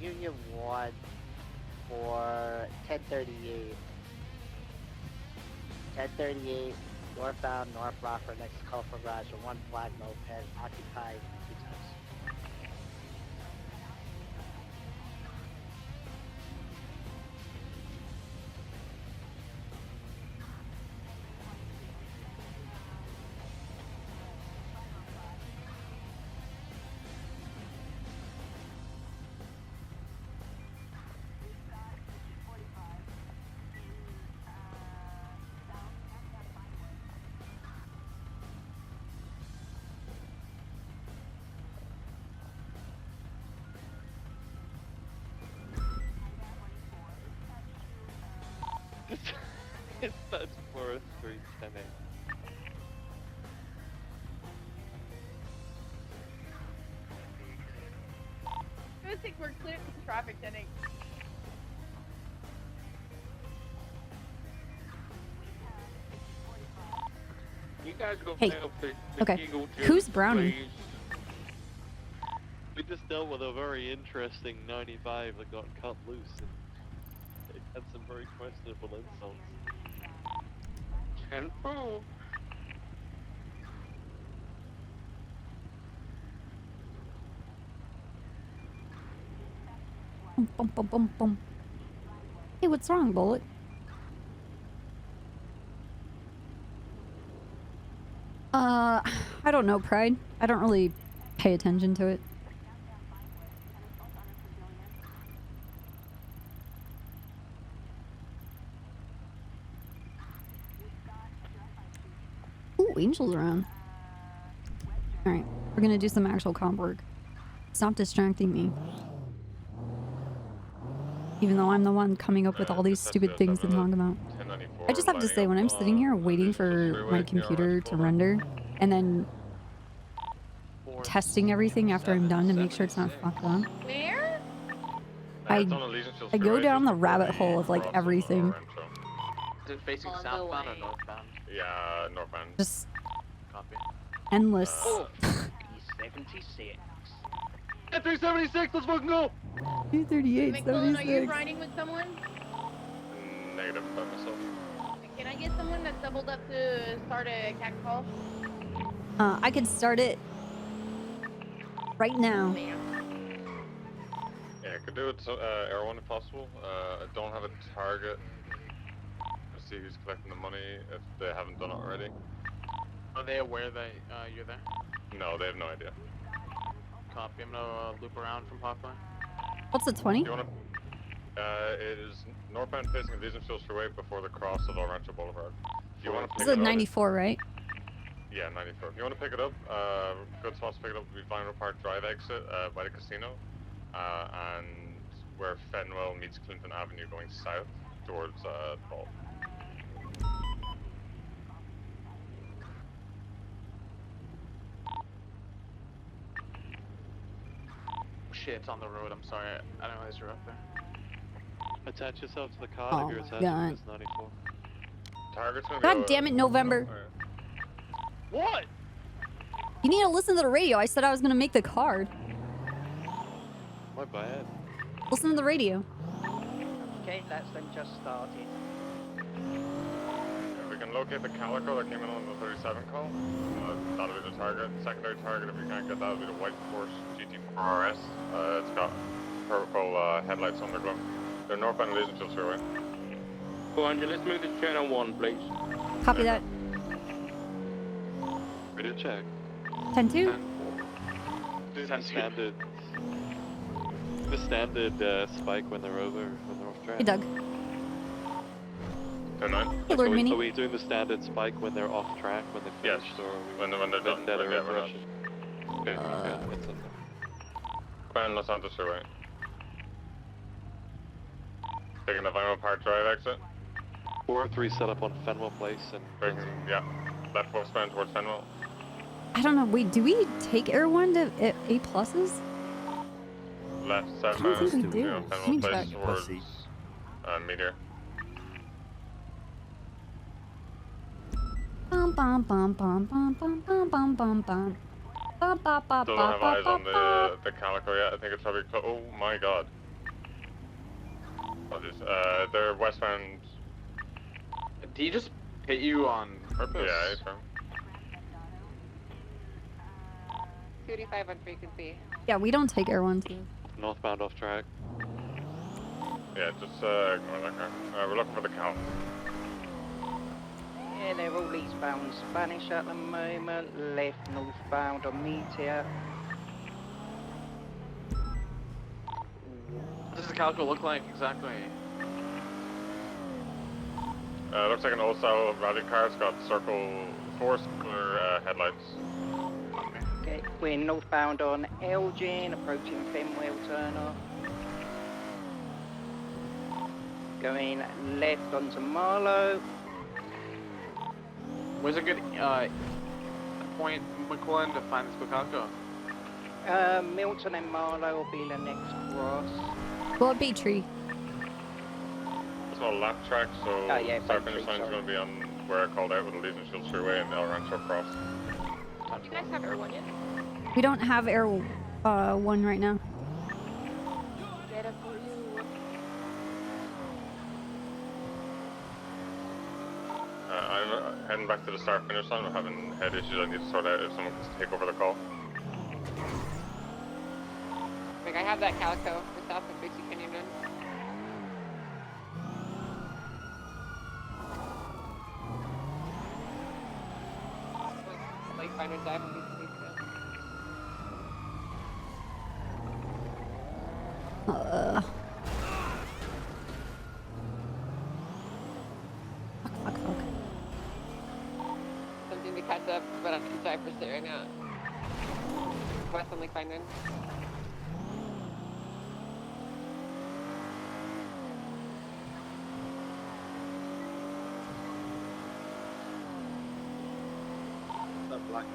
Union 1 for 1038. 1038, northbound, North Rockford, next to Colorful Garage, or one black moped, occupied 2 times. That's Forest Street, 10A. 206, we're clear for traffic, Denny. You guys go Hey, help the okay. Eagle Who's Juice, Brownie? please. We just dealt with a very interesting 95 that got cut loose and it had some very questionable insults. And oh, Boom, boom, boom, boom, boom. Hey, what's wrong, Bullet? I don't know, Pride. I don't really pay attention to it. Ooh, Angel's around. Alright, we're gonna do some actual comp work. Stop distracting me. Even though I'm the one coming up with all these stupid things to talk about. I just have to say, when I'm sitting here waiting for my computer to render, and then testing everything after I'm done to make sure it's not fucked up, Where? I go down the rabbit hole of like everything. Is it facing southbound or northbound? Yeah, northbound. Just Copy. endless. Oh, 76. At 376, let's fucking go! 238, McClellan, are you riding with someone? Negative by myself. Can I get someone that's doubled up to start a cat call? I could start it right now. Yeah, I could do it Air 1 if possible. I don't have a target to see who's collecting the money if they haven't done it already. Are they aware that you're there? No, they have no idea. Copy. I'm gonna loop around from Popeye. What's the 20? Do you want to? It is northbound facing the Legion Freeway before the cross of El Rancho Boulevard. If you want to This pick is it up, 94, right? yeah, 94. If you want to pick it up, good spots to pick it up would be Vinewood Park Drive exit by the casino, and where Fenwell meets Clinton Avenue going south towards the vault. Shit, it's on the road. I'm sorry. I didn't realize you were up there. Attach yourself to the car Oh if you're my attached God. to this 94. Target's gonna God go, damn it, November. What? You need to listen to the radio. I said I was gonna make the card. My bad. Listen to the radio. Okay, that's them just started. If we can locate the Calico that came in on the 37 call, that'll be the target. Secondary target, if we can't get that, will be the White Force GT4 RS. It's got purple headlights on the glow. They're northbound Legion Freeway. go on, let's move to channel 1, please. Copy that. Ready to check. 10-2. The standard spike when they're off track. Hey, Doug. 10-9. Hey, Lord Mini. Are we doing the standard spike when they're off track, when they're finished, or are we When they're done. dead Yeah, we're rushing? Okay, okay, that's it. Bound Los Santos Freeway. Taking the Vinewood Park Drive exit. 4-3 set up on Fenwell Place and Breaking, yeah. Left westbound towards Fenwell. I don't know. Wait, do we take Air 1 to A pluses? Left I don't think we southbound, do. Fenwell Let me Place check. towards Meteor. Bum bum bum bum bum bum bum bum bum bum. Ba ba ba Still ba don't have ba eyes ba on ba. the Calico yet. I think it's probably oh my god. Apologies. They're westbound. Did he just hit you on purpose? Yeah, he's from. 285 on frequency. Yeah, we don't take Air 1 too. northbound off track. Yeah, just ignore that car. We're looking for the Cal. Yeah, they're all eastbound Spanish at the moment, left northbound on Meteor. What does the Calico look like exactly? Looks like an old style rally car. It's got four circular headlights. Okay, we're northbound on Elgin, approaching Fenwell Turner. Going left onto Marlow. Where's a good point, McClellan, to find this Calico? Milton and Marlow will be the next cross. Well, be tree. It's not a lap track, so yeah, start Bay finish Tree, line is sorry. going to be on where I called out with the Legion Shield Freeway and El Rancho Cross. Do you guys have Air 1 yet? We don't have Air 1 right now. Get it for you. I'm heading back to the start finish line. I'm having head issues I need to sort out if someone can take over the call. Like, I have that calico for South and Bixie Canyon Run. Like, find a dive on these things. Something to catch up, but I'm in dive for sit right now. West on Lake Fineman. That black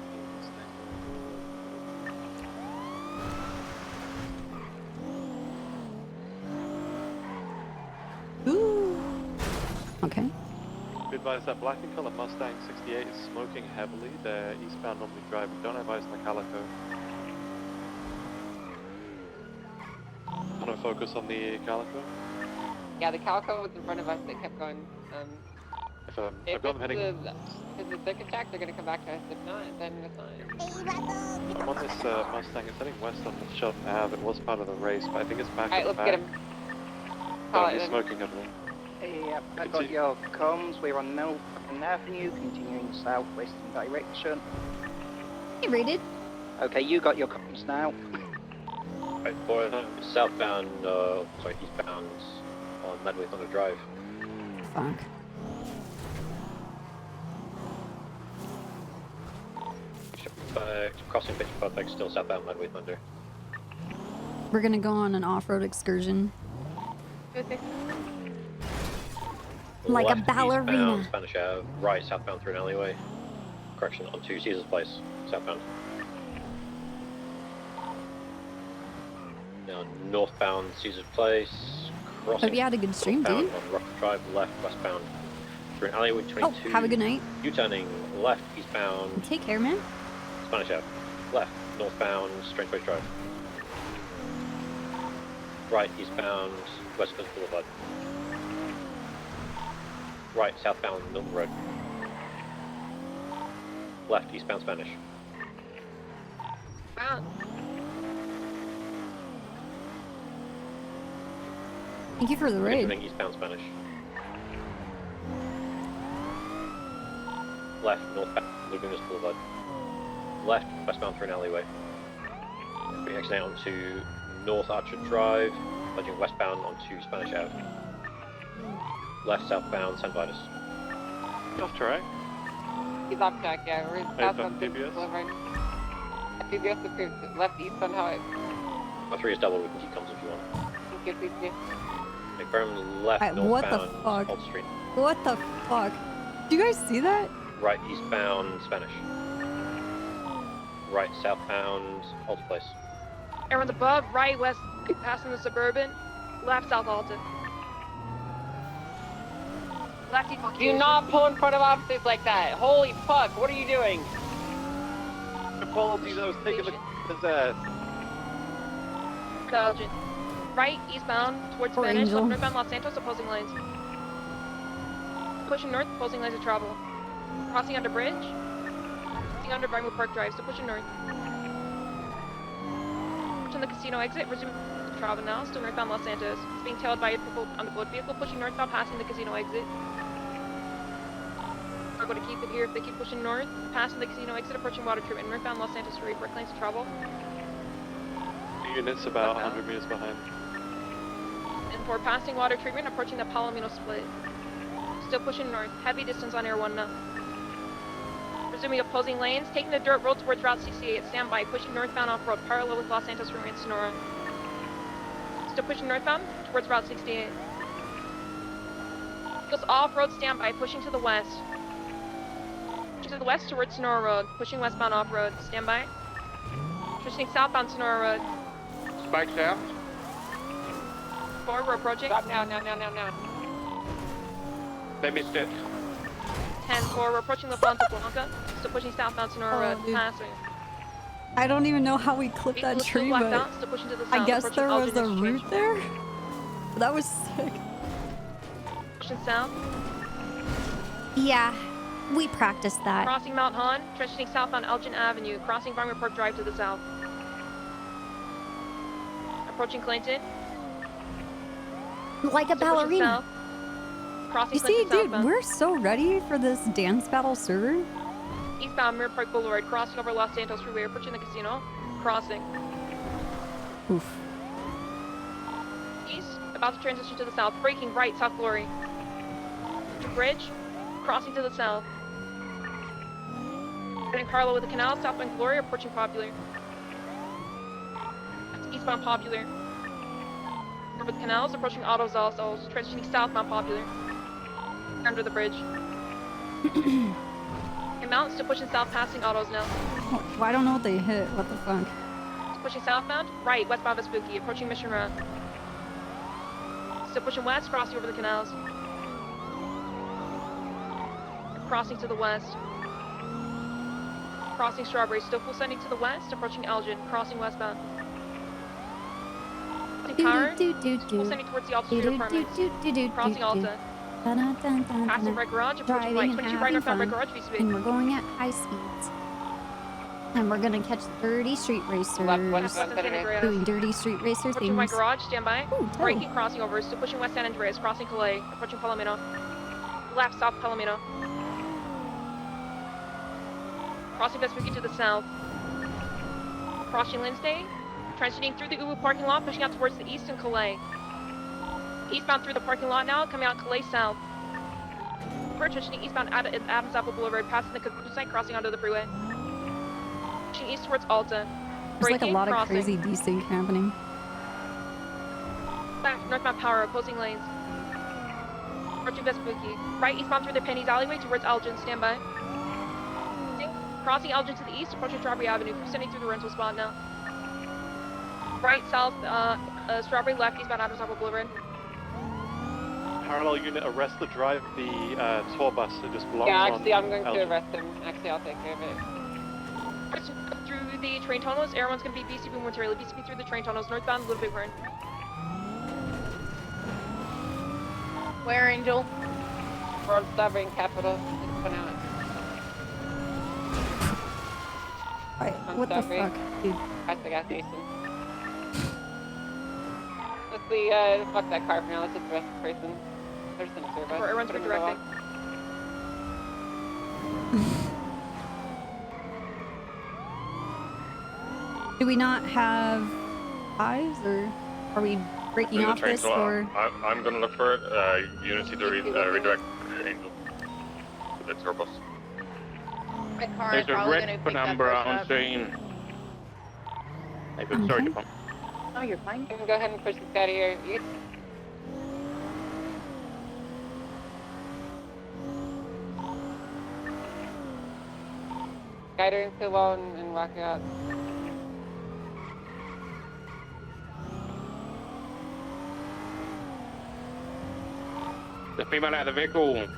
Ooh. Okay. Be advised that black and colour Mustang 68 is smoking heavily. They're eastbound normally driving. Don't advise on the Calico. Want to focus on the Calico? Yeah, the Calico was in front of us. They kept going. If If I'm heading, it's the thick attack, they're gonna come back to us. If not, then it's fine. I'm on this Mustang. It's heading west on Sheldon Ave. It was part of the race, but I think it's back. Alright, at the let's get back. him. Call it He's then. smoking heavily. Yep, I got your comms. We're on Milton Avenue, continuing southwestern direction. Hey, rated. Okay, you got your comms now. Right, for southbound, sorry, eastbound on Medway Thunder Drive. Fuck. Crossing Pitch Perfect, still southbound Medway Thunder. We're gonna go on an off-road excursion. Like a Left, ballerina. eastbound Spanish Ave, right southbound through an alleyway. Correction, on 2 Caesar's Place, southbound. Now northbound Caesar's Place, crossing. Hope you had a good stream, dude. On Rock Drive, left westbound through an alleyway 22. Oh, have a good night. U-turning left eastbound. Take care, man. Spanish Ave, left northbound Strange Place Drive. Right eastbound West Coast Boulevard. Right southbound Milton Road. Left eastbound Spanish. Thank you for the raid. Entering eastbound Spanish. Left northbound Lagunas Boulevard. Left westbound through an alleyway. We exit out onto North Archer Drive, nudging westbound onto Spanish Ave. Left southbound San Vitus. Off track. He's off track, yeah. We're Hey, southbound PBS. Boulevard. PBS approved. Left east on Howard. My 3 is double, we can keep comms if you want. Thank you, please do. Confirm left Alright, what the northbound fuck? Old Street. What the fuck? Do you guys see that? Right eastbound Spanish. Right southbound Alta Place. Everyone's above, right, west, passing the Suburban. Left, south Alton. Left, east. Do not pull in front of officers like that. Holy fuck, what are you doing? Apologies, I was taking the Sergeant. Right, eastbound, towards Poor Spanish. Angel. Left, northbound Los Santos, opposing lanes. Pushing north, opposing lanes of travel. Crossing under bridge. Crossing under Vinewood Park Drive, so pushing north. Pushing the casino exit, resuming travel now, still northbound Los Santos. It's being tailed by people on the boat vehicle, pushing northbound, passing the casino exit. We're going to keep it here if they keep pushing north, passing the casino exit, approaching water treatment, northbound Los Santos for brick lanes of travel. units about 100 meters behind. And for passing water treatment, approaching the Palomino split. Still pushing north, heavy distance on Air 1 now. Resuming opposing lanes, taking the dirt road towards Route 68, standby, pushing northbound off-road, parallel with Los Santos Freeway and Sonora. Still pushing northbound towards Route 68. Goes off-road, standby, pushing to the west. Pushing to the west towards Sonora Road, pushing westbound off-road, standby. Transitioning southbound Sonora Road. Spike south. 4, we're approaching. Stop now. They missed it. 10-4, we're approaching La Planta Blanca. Still pushing southbound Sonora Road. dude. Passing. I don't even know how we clipped that Vehicle is still tree, blacked but out, still pushing to the I south, guess approaching there was Elgin a interchange. route there. That was sick. Pushing south. Yeah, we practiced that. Crossing Mount Hahn, transitioning southbound Elgin Avenue, crossing Farmer Park Drive to the south. Approaching Clinton. Like a Still pushing ballerina. south. Crossing You see, Clinton dude, southbound. we're so ready for this dance battle server. Eastbound Mirror Park Boulevard, crossing over Los Santos Freeway, approaching the casino. Crossing. Oof. East, about to transition to the south, braking right, South Glory. Bridge, crossing to the south. Getting Carlo with the canal, southbound Glory, approaching Popular. That's eastbound Popular. Over the canals, approaching Autos also, transitioning southbound Popular. Under the bridge. And Mountain still pushing south, passing Autos now. Oh, I don't know what they hit. What the fuck? Still pushing southbound, right, westbound Vespucci, approaching Mission Road. Still pushing west, crossing over the canals. Crossing to the west. Crossing Strawberry, still full sending to the west, approaching Elgin, crossing westbound. Crossing Power, full sending towards the Alta Street Apartments. Crossing Alta. Passing Red Garage, approaching right, 22 right northbound Red Garage, VCB. And we're going at high speeds. And we're gonna catch dirty street racers. Doing dirty street racer Approaching my things. garage, stand by. Ooh, Braking, crossing over, still pushing west San Andreas, crossing Calais, approaching Palomino. Left, south Palomino. Crossing Vespucci to the south. Crossing Lindsay. Transitioning through the Ubu parking lot, pushing out towards the east and Calais. Eastbound through the parking lot now, coming out Calais south. We're transitioning eastbound Adams Apple Boulevard, passing the Caboose site, crossing onto the freeway. Pushing east towards Alta. There's like a Braking, lot of crossing. crazy desync happening. Left, northbound Power, opposing lanes. Approaching Vespucci. Right, eastbound through the Penny's alleyway towards Elgin, stand by. Crossing Elgin to the east, approaching Strawberry Avenue, sending through the rental spot now. Right, south, Strawberry, left, eastbound Adams Apple Boulevard. Parallel unit, arrest the drive, the tour bus that just blocks Yeah, on actually, I'm going to Elgin. arrest him. Actually, I'll take care of it. Through the train tunnels, everyone's going to be BCB momentarily. BCB through the train tunnels, northbound, Little Big Horn. Where, Angel? We're on Strawberry Capital. It's for now. What the fuck, dude? At the gas station. Let's fuck that car for now. Let's just arrest the person. There's an service. Everyone's redirecting. Do we not have eyes, or are we breaking off this, or? I'm gonna look for it. Units either redirect Angel. The tour bus. My car There's is a probably going red to pick that penumbra person on up. scene. Hey, but sorry to pump. Oh, you're fine. You can go ahead and push this guy out of here. Guide her into the wall and walk her out. The female out of the vehicle. Is this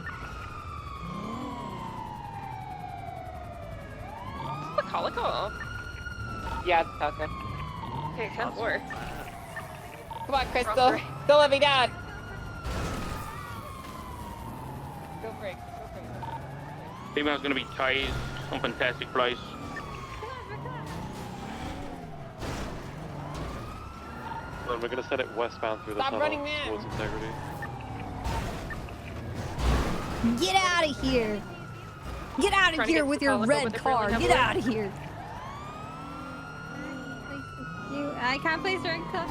the Calico? Yeah, it's Tucker. Okay, 10-4. Come on, Crystal. Don't let me down. Go break. Go break. Female's gonna be tased. Some fantastic place. Well, we're gonna set it westbound through the Stop tunnel running, man. towards Integrity. Get out of here! Get out Trying of to here get with to your Calico red with the car! friendly Get number. out of here! I can't place direct cuff.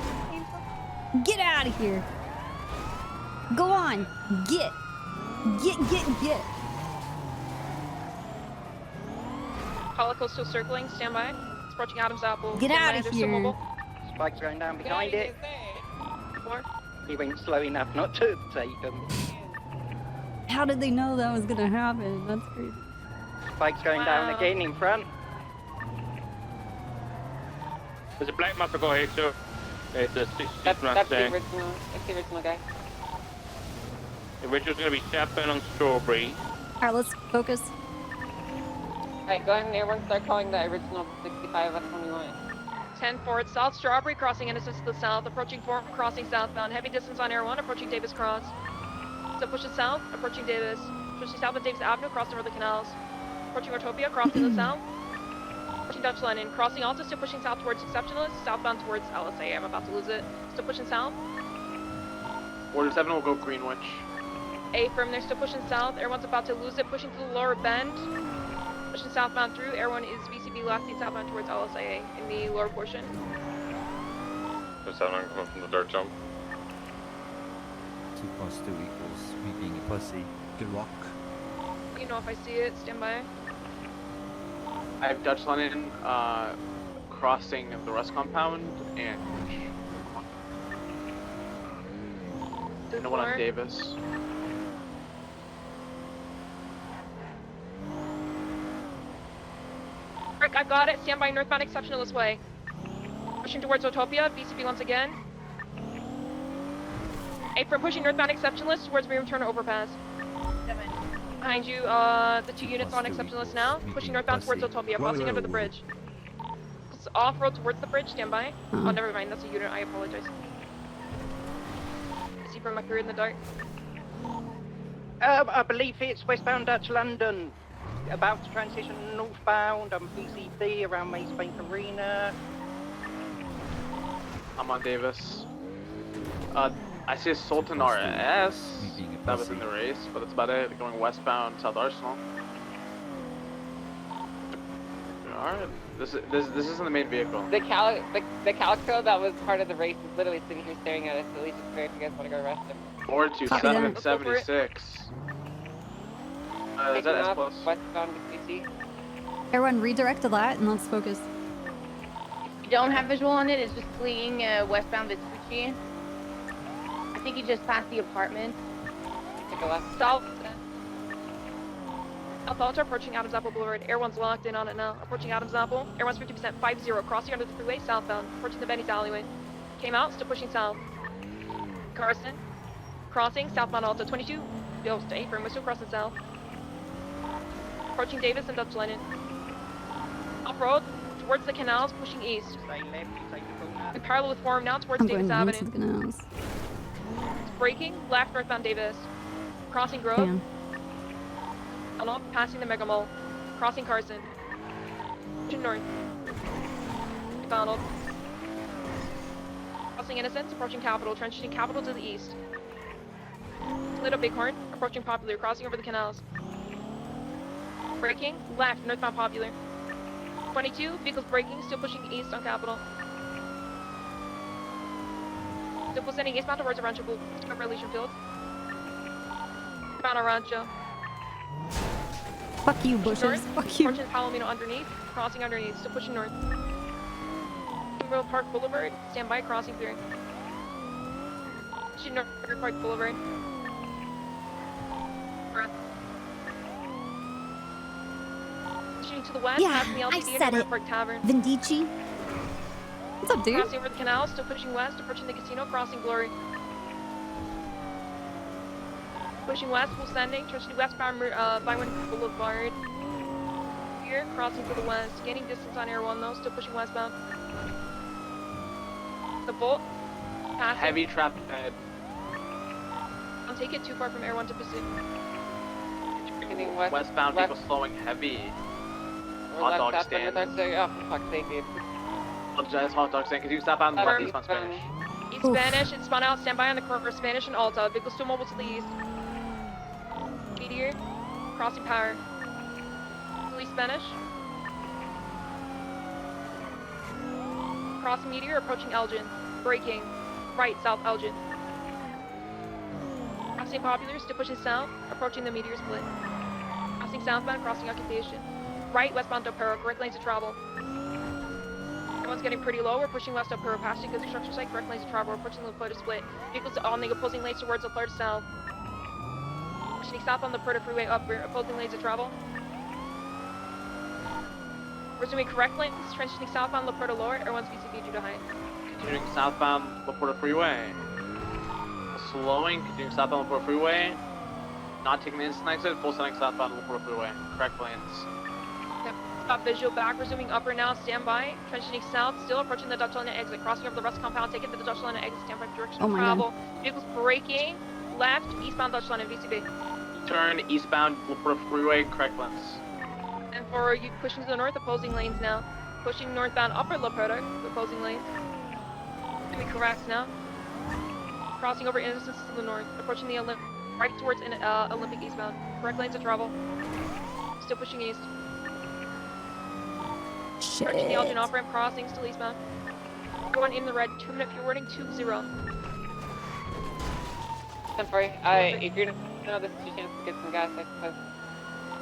Get out of here! Go on! Get! Get! Calico's still circling, stand by. It's approaching Adams Apple. Get Stand out by, of they're still here. mobile. Spike's going down behind it. 4. He went slow enough not to take him. How did they know that was gonna happen? That's crazy. Spike's going down again in front. There's a black muscle car here too. It's a 66 That's the Mustang. original. That's the original guy. The original's gonna be southbound on Strawberry. Alright, let's focus. Alright, go ahead and everyone start calling the original 65 at 21. 10 forward south, Strawberry crossing Innocence to the south, approaching 4, crossing southbound, heavy distance on Air 1, approaching Davis Cross. So pushing south, approaching Davis. Pushing south on Davis Avenue, crossing over the canals. Approaching Ortopia, crossing the south. Approaching Dutch Lennon, crossing Alta, still pushing south towards Exceptionalist, southbound towards LSA, I'm about to lose it. Still pushing south. Order 7 will go Greenwich. A firm, they're still pushing south, Air 1's about to lose it, pushing through the lower bend. Pushing southbound through, Air 1 is VCB left, southbound towards LSA in the lower portion. There's 7 coming from the dirt jump. 2 plus 2 equals me being a pussy. Good luck. You know if I see it, stand by. I have Dutch Lennon crossing the rest compound and no one on Davis. Rick, I've got it. Stand by northbound Exceptionalist way. Pushing towards Utopia, VCB once again. A from pushing northbound Exceptionalist towards Rear Turner overpass. Behind you, the 2 units on Exceptionalist now. Pushing northbound towards Utopia, crossing under the bridge. It's off-road towards the bridge, stand by. Oh, never mind, that's a unit, I apologize. I see from my career in the dark. I believe it's westbound Dutch London. About to transition northbound on PCB around Maze Bank Arena. I'm on Davis. I see a Sultan RS that was in the race, but that's about it. Going westbound South Arsenal. Alright, this isn't the main vehicle. The Calico that was part of the race is literally sitting here staring at us, so at least it's fair if you guys want to go arrest him. Or to 776. Is that S plus? Westbound with PC. Everyone redirect to that and let's focus. If you don't have visual on it, it's just fleeing westbound Vespucci. I think he just passed the apartment. Take a left. South. Alpha approaching Adams Apple Boulevard. Air 1's locked in on it now. Approaching Adams Apple. Air 1's 50%, 50. Crossing under the freeway, southbound. Approaching the Benny's alleyway. Came out, still pushing south. Carson. Crossing, southbound Alta 22. Bill, stay firm. We're still crossing south. Approaching Davis and Dutch Lennon. Off-road, towards the canals, pushing east. In parallel with Forum now towards Davis Avenue. Into the canals. Braking, left northbound Davis. Crossing Grove. Damn. Tunnel, passing the Mega Mall. Crossing Carson. To north. McDonald. Crossing Innocence, approaching Capitol, transitioning Capitol to the east. Toledo Bighorn, approaching Popular, crossing over the canals. Braking, left, northbound Popular. 22, vehicles braking, still pushing east on Capitol. Still sending eastbound towards Rancho Revolution Field. Bound on Rancho. Fuck you, bushes. North, Fuck you. approaching Palomino underneath, crossing underneath, still pushing north. Emerald Park Boulevard, stand by, crossing through. Pushing north, Park Boulevard. Pushing to the west, Yeah, passing the I LTD said and it. Park Tavern. Vindici. What's up, dude? Crossing over the canal, still pushing west, approaching the casino, crossing Glory. Pushing west, full sending, transitioning westbound Byron Boulevard. Here, crossing to the west, gaining distance on Air 1 though, still pushing westbound. The Bolt, passing. Heavy trap ahead. Don't take it too far from Air 1 to pursue. Westbound people slowing heavy. Hot dog stand. Oh, for fuck's sake, dude. Apologize, hot dog stand. Could you stop out and let these on Spanish? East Spanish, it's spun out, stand by on the corner, Spanish and Alta. Vehicles still mobile to the east. Meteor, crossing Power. East Spanish. Crossing Meteor, approaching Elgin. Braking, right, south Elgin. Crossing Popular, still pushing south, approaching the Meteor split. Crossing southbound, crossing Occupation. Right, westbound Dopero, correct lanes of travel. Everyone's getting pretty low, we're pushing west Dopero, passing the construction site, correct lanes of travel, we're approaching the Florida split. Vehicles on the opposing lanes towards the Florida south. Pushing south on the Florida freeway up, we're opposing lanes of travel. Resuming correct lanes, transitioning southbound La Puerta Lower, everyone's VCB due to height. Continuing southbound La Puerta Freeway. Slowing, continuing southbound La Puerta Freeway. Not taking the instant exit, full setting southbound La Puerta Freeway. Correct lanes. Yep. Stop visual back, resuming upper now, stand by. Transitioning south, still approaching the Dutch line exit. Crossing over the rest compound, taking the Dutch line exit, stand by direction Oh of my travel. Vehicles braking, left, eastbound Dutch line and VCB. Turn eastbound La Puerta Freeway, correct lanes. And for you pushing to the north, opposing lanes now. Pushing northbound upper La Puerta, opposing lanes. Doing corrects now. Crossing over Innocence to the north, approaching the right towards Olympic eastbound. Correct lanes of travel. Still pushing east. Shit. Approaching the Elgin off-ramp, crossing, still eastbound. Everyone in the red, 2-minute fuel warning, 2-0. 10-4, if you're know this is your chance to get some gas, I suppose.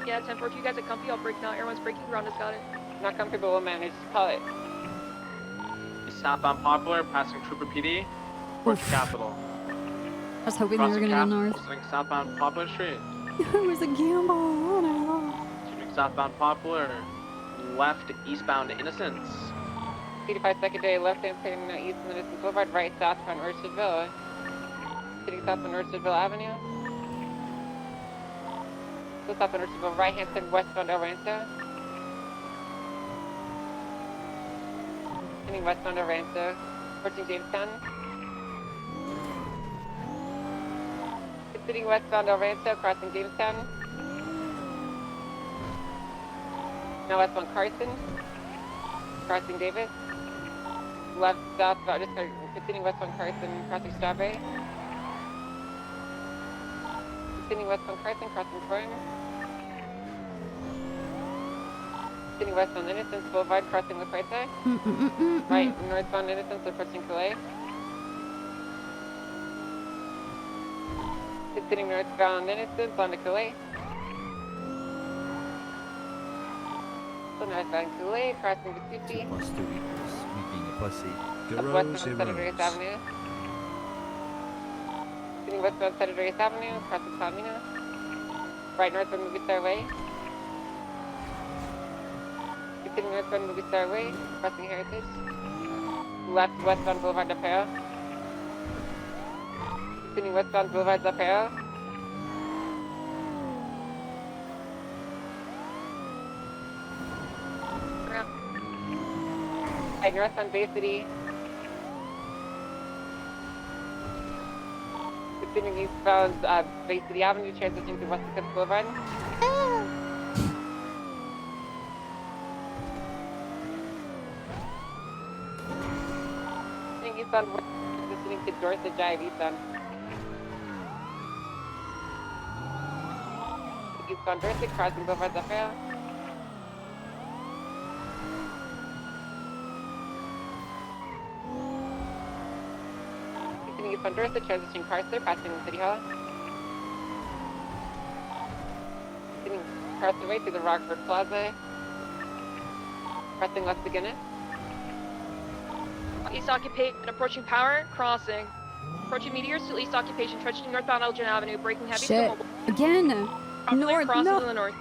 Yeah, 10-4, if you guys are comfy, I'll break now. Everyone's breaking, Ronda's got it. Not comfortable, we'll manage. Call it. Southbound Poplar, passing Trooper PD. Towards Capital. I was hoping they were gonna go north. Southbound Poplar Street. It was a gamble. Oh no. Continuing southbound Poplar. Left eastbound Innocence. 85 secondary left hand turning east on Innocence Boulevard, right southbound Orchardville. Sitting southbound Orchardville Avenue. Go southbound Orchardville, right hand turn westbound El Rancho. Turning westbound El Rancho. Approaching Jamestown. Sitting westbound El Rancho, crossing Jamestown. Now westbound Carson, crossing Davis. Left southbound, just continuing westbound Carson, crossing Strawberry. Continuing westbound Carson, crossing Fern. Continuing westbound Innocence Boulevard, crossing La Puerta. Right, northbound Innocence, approaching Calais. Continuing northbound Innocence, onto Calais. Northbound Calais, crossing Vespucci. 2 plus 2 equals me being a pussy. Up westbound Saturday Avenue. Continuing westbound Saturday Avenue, crossing Palomino. Right northbound Movie Star Way. Continuing northbound Movie Star Way, crossing Heritage. Left westbound Boulevard del Perro. Continuing westbound Boulevard del Perro. Right, northbound Bay City. Continuing eastbound Bay City Avenue, transitioning to West Coast Boulevard. Continuing eastbound, transitioning to Dorset Drive eastbound. Eastbound Dorset, crossing Boulevard del Perro. Eastbound Dorset, transitioning Carcer, passing City Hall. Continuing Carcer Way through the Rockford Plaza. Crossing West Beginner. East occupation, approaching Power, crossing. Approaching Meteor, still east occupation, transitioning northbound Elgin Avenue, braking heavy, still Shit. mobile. Again. Poplar, North. crossing No. to the north.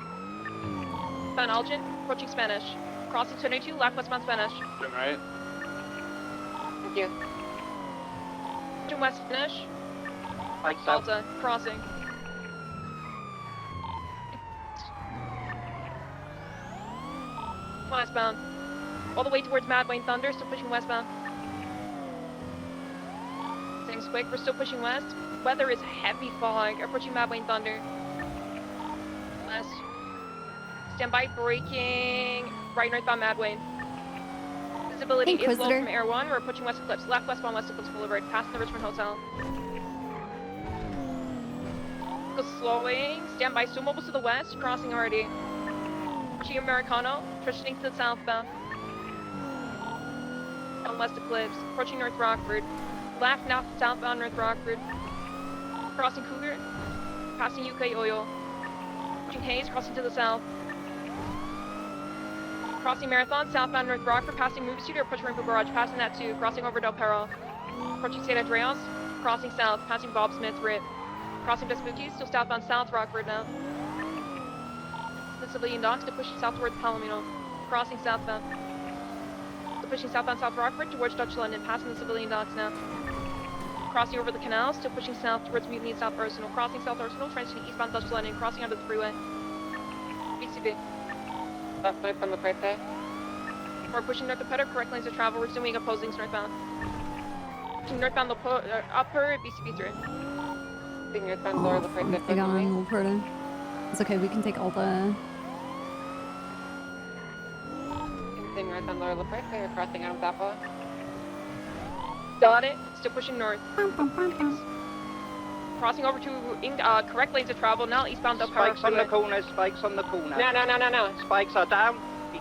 Bound Elgin, approaching Spanish. Crossing 22, left westbound Spanish. Turn right. Thank you. Approaching west Spanish. Like south. Salta, crossing. Westbound. All the way towards Mad Wayne Thunder, still pushing westbound. Same quick, we're still pushing west. Weather is heavy fog, approaching Mad Wayne Thunder. West. Stand by, braking. Right northbound Mad Wayne. Visibility is low Inquisitor. from Air 1. We're approaching West Eclipse. Left westbound West Eclipse Boulevard, past the Richmond Hotel. Go slowing. Stand by, still mobile to the west, crossing already. Approaching Americano, transitioning to the southbound. On West Eclipse, approaching North Rockford. Left now southbound North Rockford. Crossing Cougar, passing UK Oil. Approaching Hayes, crossing to the south. Crossing Marathon, southbound North Rockford, passing Movie Studio, approaching Rainbow Garage, passing that too. Crossing over Del Perro. Approaching San Andreas, crossing south, passing Bob Smith Rip. Crossing Vespucci, still southbound South Rockford now. The civilian docks to push south towards Palomino. crossing southbound. Still pushing southbound South Rockford towards Dutch London, passing the civilian docks now. Crossing over the canal, still pushing south towards Mutiny and South Arsenal. Crossing South Arsenal, transitioning eastbound Dutch London, crossing onto the freeway. BCB. Left side from the right there. We're pushing north of Petter, correct lanes of travel, resuming opposings northbound. Pushing northbound upper BCB 3. Being northbound lower left right there. They got on Little Porta. It's okay, we can take all the... Being northbound lower left right there, crossing Adams Apple. Got it. Still pushing north. Crossing over to correct lanes of travel, now eastbound up Power Spikes on the Freeway. corner, spikes on the corner. No. Spikes are down. He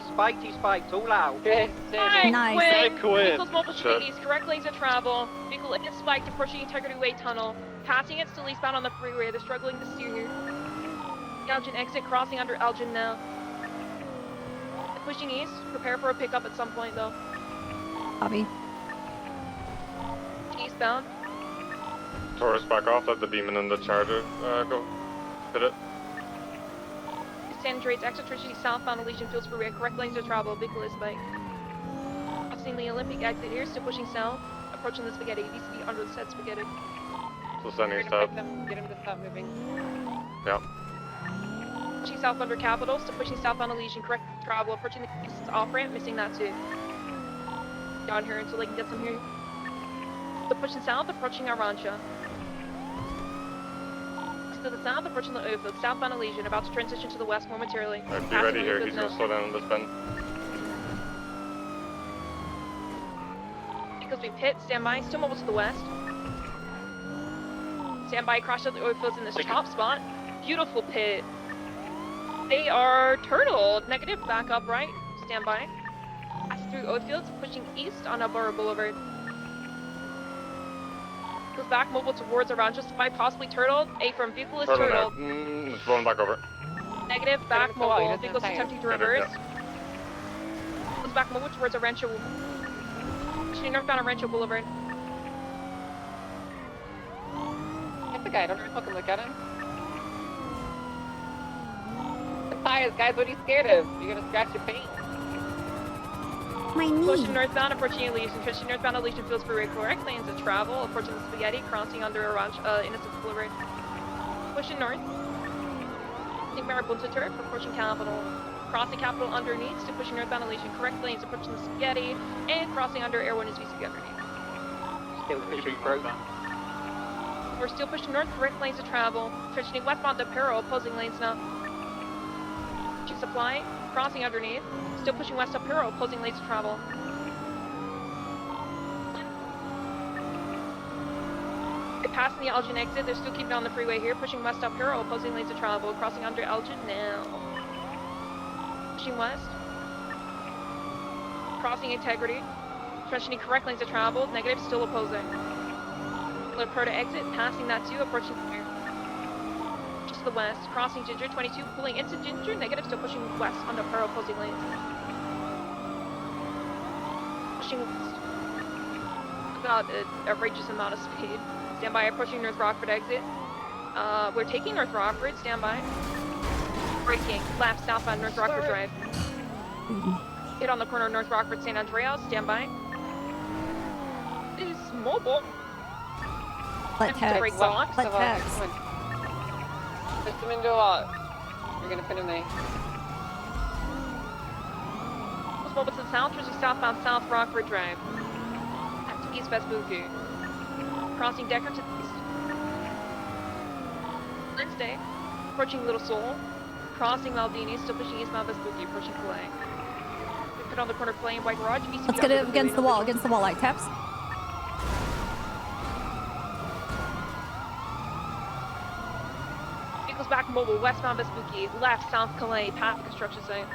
spiked, all out. Nice. Nice. Quinn. Vehicles mobile to the east, correct lanes of travel. Vehicle is spiked, approaching Integrity Way Tunnel. Passing it still eastbound on the freeway, they're struggling to steer here. Elgin exit, crossing under Elgin now. Pushing east, prepare for a pickup at some point though. Copy. Eastbound. Taurus back off, let the demon and the charger go. Hit it. San Andreas exit Trinity southbound Elysian Fields Freeway, correct lanes of travel, vehicle is spiked. Crossing the Olympic exit here, still pushing south. Approaching the Spaghetti, VCB under the set Spaghetti. So sending stop. Get him to stop moving. Yeah. Pushing south under Capital, still pushing southbound Elysian, correct travel, approaching the east off ramp, missing that too. Down here until they can get some here. Still pushing south, approaching Arancha. To the south, approaching the Ophid, southbound Elysian, about to transition to the west momentarily. Alright, be ready here, he's gonna slow down on this bend. Vehicles being pit, stand by, still mobile to the west. Stand by, crash out the Ophils in this top spot. Beautiful pit. They are turtled. Negative, back up right. Stand by. Pass through Oatfields, pushing east on Alvaro Boulevard. Goes back mobile towards around just by possibly turtled. A from vehicle is turtled. It's rolling back over. Negative, back mobile. Vehicle is attempting to reverse. Yeah. Goes back mobile towards Rancho. Pushing northbound Rancho Boulevard. Hit the guy, don't even fucking look at him. The tires, guys, what are you scared of? You're gonna scratch your paint. My knee. Pushing northbound, approaching Elysian. Pushing northbound Elysian Fields Freeway, correct lanes of travel. Approaching the Spaghetti, crossing under Orange, Innocence Boulevard. Pushing north. Pushing Marabunta Turf, approaching Capital. Crossing Capital underneath, still pushing northbound Elysian. Correct lanes, approaching the Spaghetti, and crossing under Air 1 is VCB underneath. Still pushing broke. We're still pushing north, correct lanes of travel. Transitioning westbound to Peril, opposing lanes now. Pushing Supply, crossing underneath. Still pushing west up Peril, opposing lanes of travel. They're passing the Elgin exit, they're still keeping on the freeway here. Pushing west up Peril, opposing lanes of travel. Crossing under Elgin now. Pushing west. Crossing Integrity. Transitioning correct lanes of travel. Negative, still opposing. Leopardo exit, passing that too, approaching here. Just to the west, crossing Ginger, 22, pulling into Ginger, negative, still pushing west onto Pearl, opposing lanes. Pushing west. About an outrageous amount of speed. Stand by, approaching North Rockford exit. We're taking North Rockford, stand by. Braking, left southbound North Rockford Drive. Hit on the corner of North Rockford, San Andreas, stand by. Is mobile. Let text. Let text. Push them into a lot. You're gonna put him there. Let's move to the south, towards the southbound South Rockford Drive. To East Vespucci. Crossing Decker to the east. Wednesday. Approaching Little Seoul. Crossing Maldini, still pushing eastbound Vespucci, approaching Filet. We put on the corner Filet and White Garage. VCB Let's get it against the wall, like taps. Back mobile, westbound Vespucci, left, south Calais, past the construction site.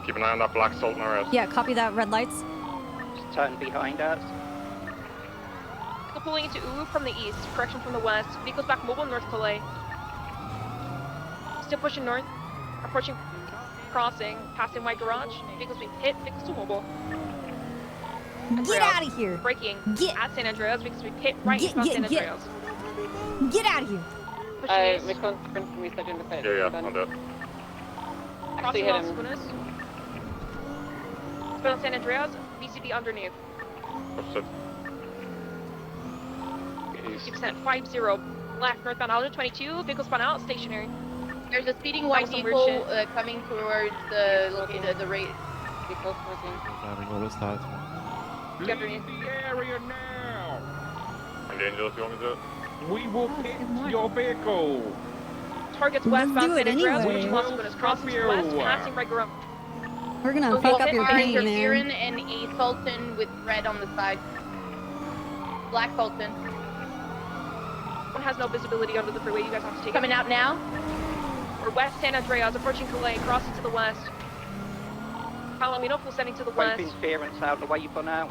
Keep an eye on that black salt in our ass. Yeah, copy that, red lights. Just turn behind us. Vehicle pulling into Uwu from the east, correction from the west. Vehicles back mobile, north Calais. Still pushing north, approaching, crossing, passing White Garage. Vehicles being hit, vehicles still mobile. Get out of here. Braking at San Andreas, vehicles being hit right in front of San Andreas. Get out of here. Make one sprint from me, so I didn't fit. Yeah, I'll do it. Actually hit him. Westbound San Andreas, VCD underneath. Understood. 50%, 50. Left, northbound Alger 22, vehicle spun out, stationary. There's a speeding white That was some weird vehicle shit. coming towards the rate. Vehicle crossing. Driving all this time. Get underneath. The area now. And Angel, if you want me to do it. We will hit your vehicle. Targets Let's westbound do San it Andreas, anyway. which Las Vegas, crossing to the west, passing right around. We're gonna fuck up your paint, man. Kieran and a Sultan with red on the side. Black Sultan. One has no visibility under the freeway. You guys have to take Coming it. out now. We're west San Andreas, approaching Calais, crossing to the west. Palomino, full sending to the west. Interference out the way you put out.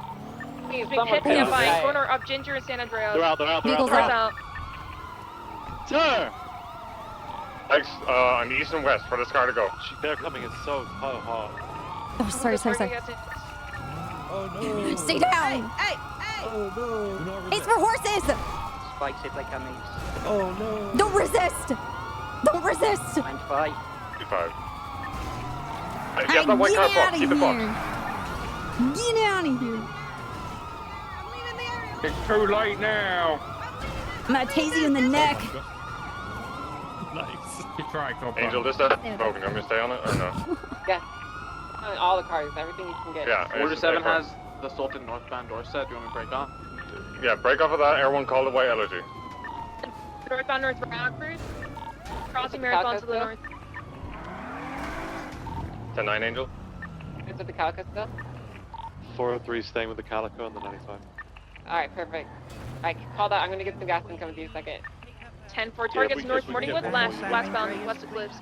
Being hit by corner of Ginger and San Andreas. They're out, they're out, they're Vehicles out. out. Sir! Thanks, on the east and west for this car to go. They're coming in so hard. Oh, sorry. Oh no. Stay down. Hey! Oh no. Do not It's for horses. Spikes if they come east. Oh no. Don't resist. Don't resist. And fight. 55. Hey, get that white car box. Keep it box. Get out of here. It's too late now. I'm gonna tase you in the neck. Nice. Good try, Copper. Angel, this side. Oh, you want me to stay on it or no? Yeah. All the cars, everything you can get. Yeah. Order it's 7 a car. has the Sultan northbound Dorset. Do you want me to break off? Yeah, break off of that. Everyone call it white elegy. Northbound North Rockford. Crossing Marathon to the north. 10-9, Angel. Is it the Calico still? 403 staying with the Calico and the 95. Alright, perfect. Alright, call that. I'm gonna get some gas and come to you in a second. 10-4 targets we North can Morningwood, get westbound West Eclipse.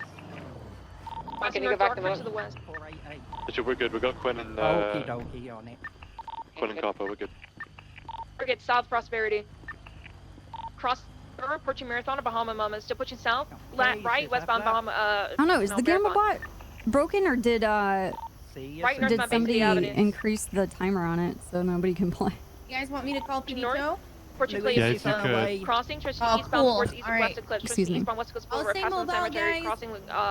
Can you go back to Rockford the to the west. Richard, we're good. We got Quinn and Okie on it. Quinn and Copper. We're good. Target South Prosperity. Cross approaching Marathon of Bahama Mama. Still pushing south. Right, westbound Bahama. I don't know. Is the gamma bot broken or did Right northbound did Bay somebody City Avenue. increase the timer on it so nobody can play? You guys want me to call Pushing north. Pinito? Approaching Yeah, if you could. Crossing, transition Oh, eastbound cool. towards east of All West right. Eclipse. Excuse me. Eastbound West Eclipse I'll Boulevard, say passing the mobile, cemetery, guys. crossing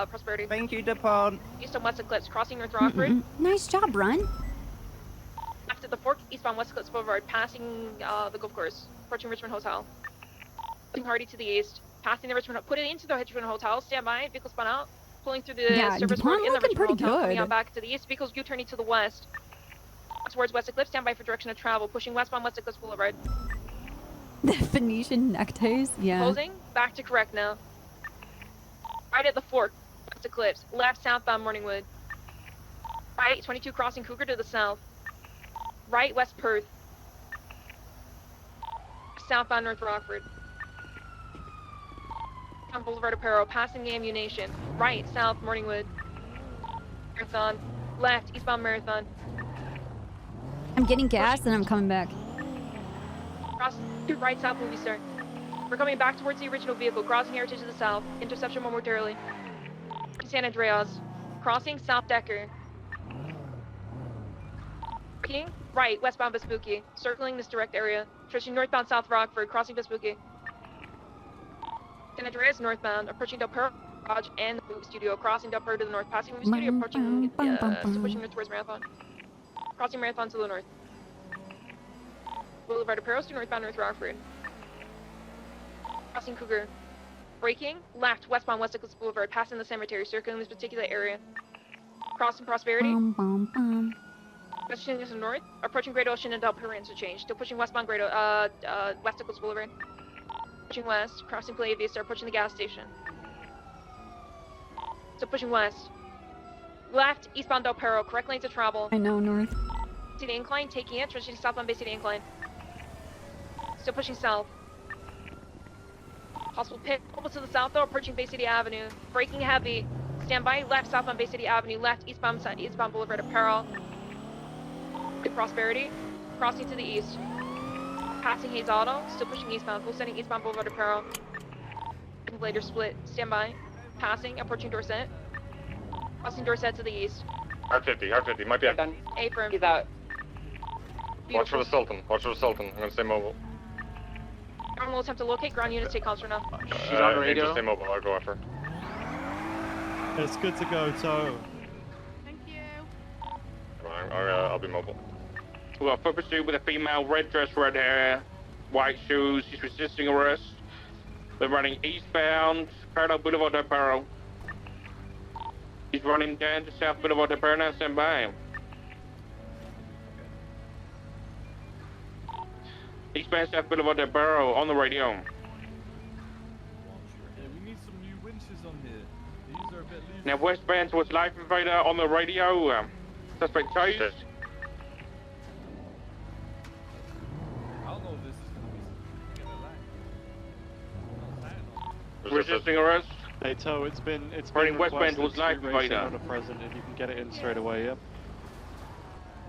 Prosperity. Thank you, Dupont. East of West Eclipse, crossing North Rockford. Nice job, Run. After the fork, eastbound West Eclipse Boulevard, passing the golf course, approaching Richmond Hotel. Putting Hardy to the east, passing the Richmond, put it into the Richmond Hotel, stand by, vehicle spun out, pulling through the Yeah, service DuPont road in the looking Richmond pretty Hotel, coming good. out back to the east, vehicles U-turning to the west. Towards West Eclipse, stand by for direction of travel, pushing westbound West Eclipse Boulevard. The Phoenician neckties. Yeah. Closing, back to correct now. Right at the fork, West Eclipse, left southbound Morningwood. Right, 22 crossing Cougar to the south. Right, West Perth. Southbound North Rockford. On Boulevard Aparo, passing the Ammunition. Right, south Morningwood. Marathon. Left, eastbound Marathon. I'm getting gas and I'm coming back. Cross to right, south Movie Star. We're coming back towards the original vehicle, crossing Heritage to the south. Interception momentarily. San Andreas. Crossing South Decker. King, right, westbound Vespucci. Circling this direct area. Approaching northbound South Rockford, crossing Vespucci. San Andreas northbound, approaching Del Perro Garage and the movie studio, crossing Del Perro to the north, passing movie studio, approaching, still pushing north towards Marathon. Crossing Marathon to the north. Boulevard Aparo to northbound North Rockford. Crossing Cougar. Braking, left, westbound West Eclipse Boulevard, passing the cemetery, circling this particular area. Crossing Prosperity. Pushing to the north, approaching Great Ocean and Del Perro interchange. Still pushing westbound West Eclipse Boulevard. Pushing west, crossing Playa Vista, approaching the gas station. Still pushing west. Left, eastbound Del Perro, correct lane to travel. I know, north. City Incline, taking it, transitioning southbound Bay City Incline. Still pushing south. Possible pit, over to the south though, approaching Bay City Avenue. Braking heavy. Stand by, left, southbound Bay City Avenue, left, eastbound Boulevard Apparel. Prosperity, crossing to the east. Passing Hayes Auto, still pushing eastbound, full sending eastbound Boulevard Apparel. Later split, stand by. Passing, approaching Dorset. Crossing Dorset to the east. Hard 50, might be Done. A firm. He's out. Watch for the Sultan, I'm gonna stay mobile. Ground will attempt to locate, ground units take comms for now. She's on the radio. Angel, stay mobile, I'll go after. It's good to go, so. Thank you. I'm I'll be mobile. We got foot pursuit with a female, red dress, red hair, white shoes. She's resisting arrest. They're running eastbound, Parallel Boulevard del Perro. He's running down to South Boulevard del Perro now, stand by. Eastbound South Boulevard del Perro on the radio. Yeah, we need some new winches on here. These are a bit loose. Now westbound towards Life Invader on the radio. Suspect chased. I don't know if this is gonna be Resisting arrest. Hey, Toe, it's been Running westbound requested towards Life street racing Invader. on a present, and you can get it in straight away. Yep.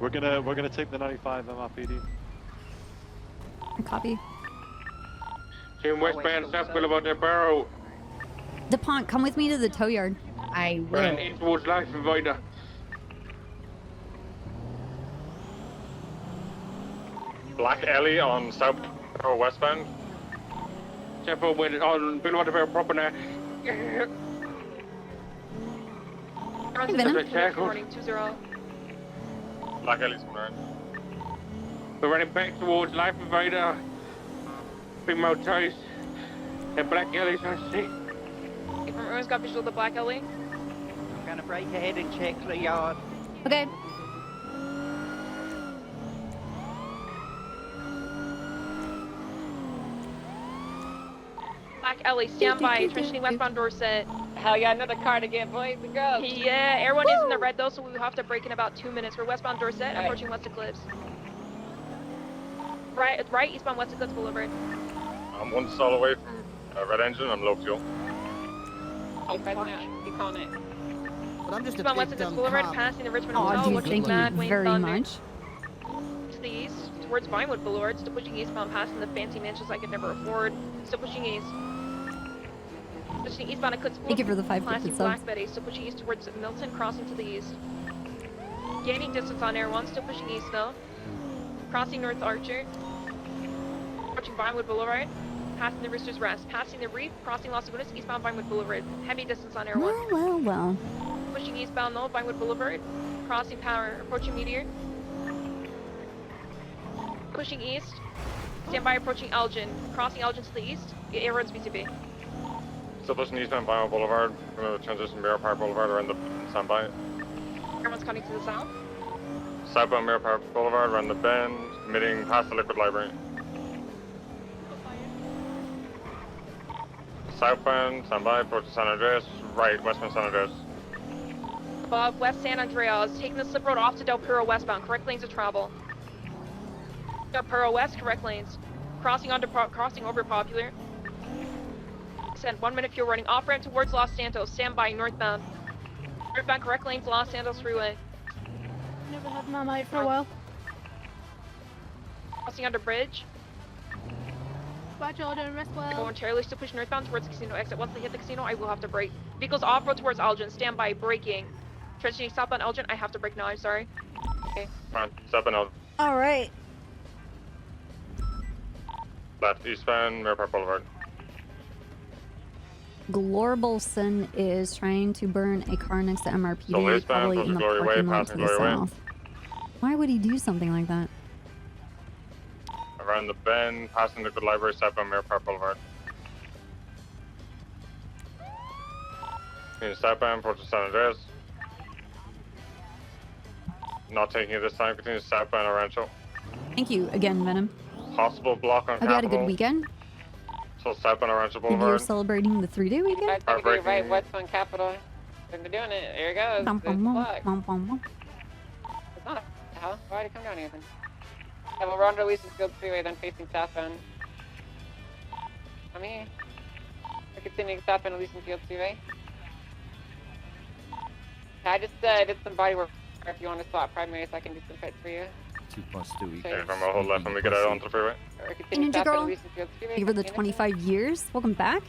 We're gonna take the 95 MRPD. Copy. Team westbound South Boulevard del Perro. DuPont, come with me to the tow yard. I will. Running in towards Life Invader. Black Alley on South or westbound. South Boulevard on Boulevard del Perro proper now. Good morning, 20. Black Alley's coming around. We're running back towards Life Invader. Female chase. And Black Alley's on sea. Everyone's got visual of the Black Alley. I'm gonna break ahead and check the yard. Okay. Black Alley, stand by. Transitioning westbound Dorset. Hell yeah, another car to get, boys and girls. Yeah, everyone is in the red though, so we have to break in about 2 minutes. We're westbound Dorset, approaching West Eclipse. Right, eastbound West Eclipse Boulevard. I'm one stall away from red engine. I'm low fuel. Keep on it. But I'm just a Eastbound West big Eclipse dumb Boulevard, cop. passing the Richmond Aw, Hotel, dude, looking thank mad, you Wayne very Thunder. much. To the east, towards Vinewood Boulevard, still pushing eastbound, passing the fancy mansions I could never afford. Still pushing east. Pushing eastbound Eclipse Boulevard. Thank you for the 5 Passing gifted Black subs. Betty, still pushing east towards Milton, crossing to the east. Gaining distance on Air 1, still pushing east though. Crossing North Archer. Approaching Vinewood Boulevard. Passing the Rooster's Rest. Passing the Reef, crossing Los Lagunas, eastbound Vinewood Boulevard. Heavy distance on Air 1. Well. Pushing eastbound though, Vinewood Boulevard. Crossing Power, approaching Meteor. Pushing east. Stand by approaching Elgin. Crossing Elgin to the east. Air roads BCB. Still pushing eastbound Bio Boulevard. We're going to transition Mirror Park Boulevard around the standby. Everyone's coming to the south. Southbound Mirror Park Boulevard around the bend, meeting past the Liquid Library. Southbound, standby, approach to San Andreas. Right, westbound San Andreas. Above West San Andreas, taking the slip road off to Del Perro westbound. Correct lanes of travel. Del Perro west, correct lanes. Crossing over Popular. Send 1 minute fuel running off ramp towards Los Santos. Stand by northbound. Northbound, correct lanes, Los Santos Freeway. Never had Marmite for a while. Crossing under bridge. Bye, Jordan. Rest well. Momentarily still push northbound towards the casino exit. Once they hit the casino, I will have to brake. Vehicles off-road towards Elgin. Stand by, braking. Transitioning southbound Elgin. I have to brake now, I'm sorry. Okay. Come on, southbound out. Alright. Left, eastbound Mirror Park Boulevard. Glorbolson is trying to burn a car next to MRPD, So eastbound, probably in the Glory Way, parking lot to passing the Glory Way. south. Why would he do something like that? Around the bend, passing the Good Library, southbound Mirror Park Boulevard. Continue southbound, approach to San Andreas. Not taking it this time, continue southbound Rancho. Thank you again, Venom. Possible block on Hope you had a Capitol. good weekend. So southbound Rancho Maybe you're Boulevard. celebrating the 3-day weekend? Heartbreaking. Right, westbound Capitol. They're doing it. Here it goes. Bum, There's bum, the bum, block. bum, bum, bum. It's not a hell. Why did it come down anything? I will run to Lucius Field Freeway, then facing southbound. I'm here. We're continuing southbound to Lucius Field Freeway. I just did some body work. If you want to swap primaries, I can do some fits for you. 2 plus 2 equals. Okay, from a hold left when we get out onto the freeway. Or Hey, continue Ninja southbound Girl. to Lucius Field Freeway. Thank you for the continue 25 years. Welcome back.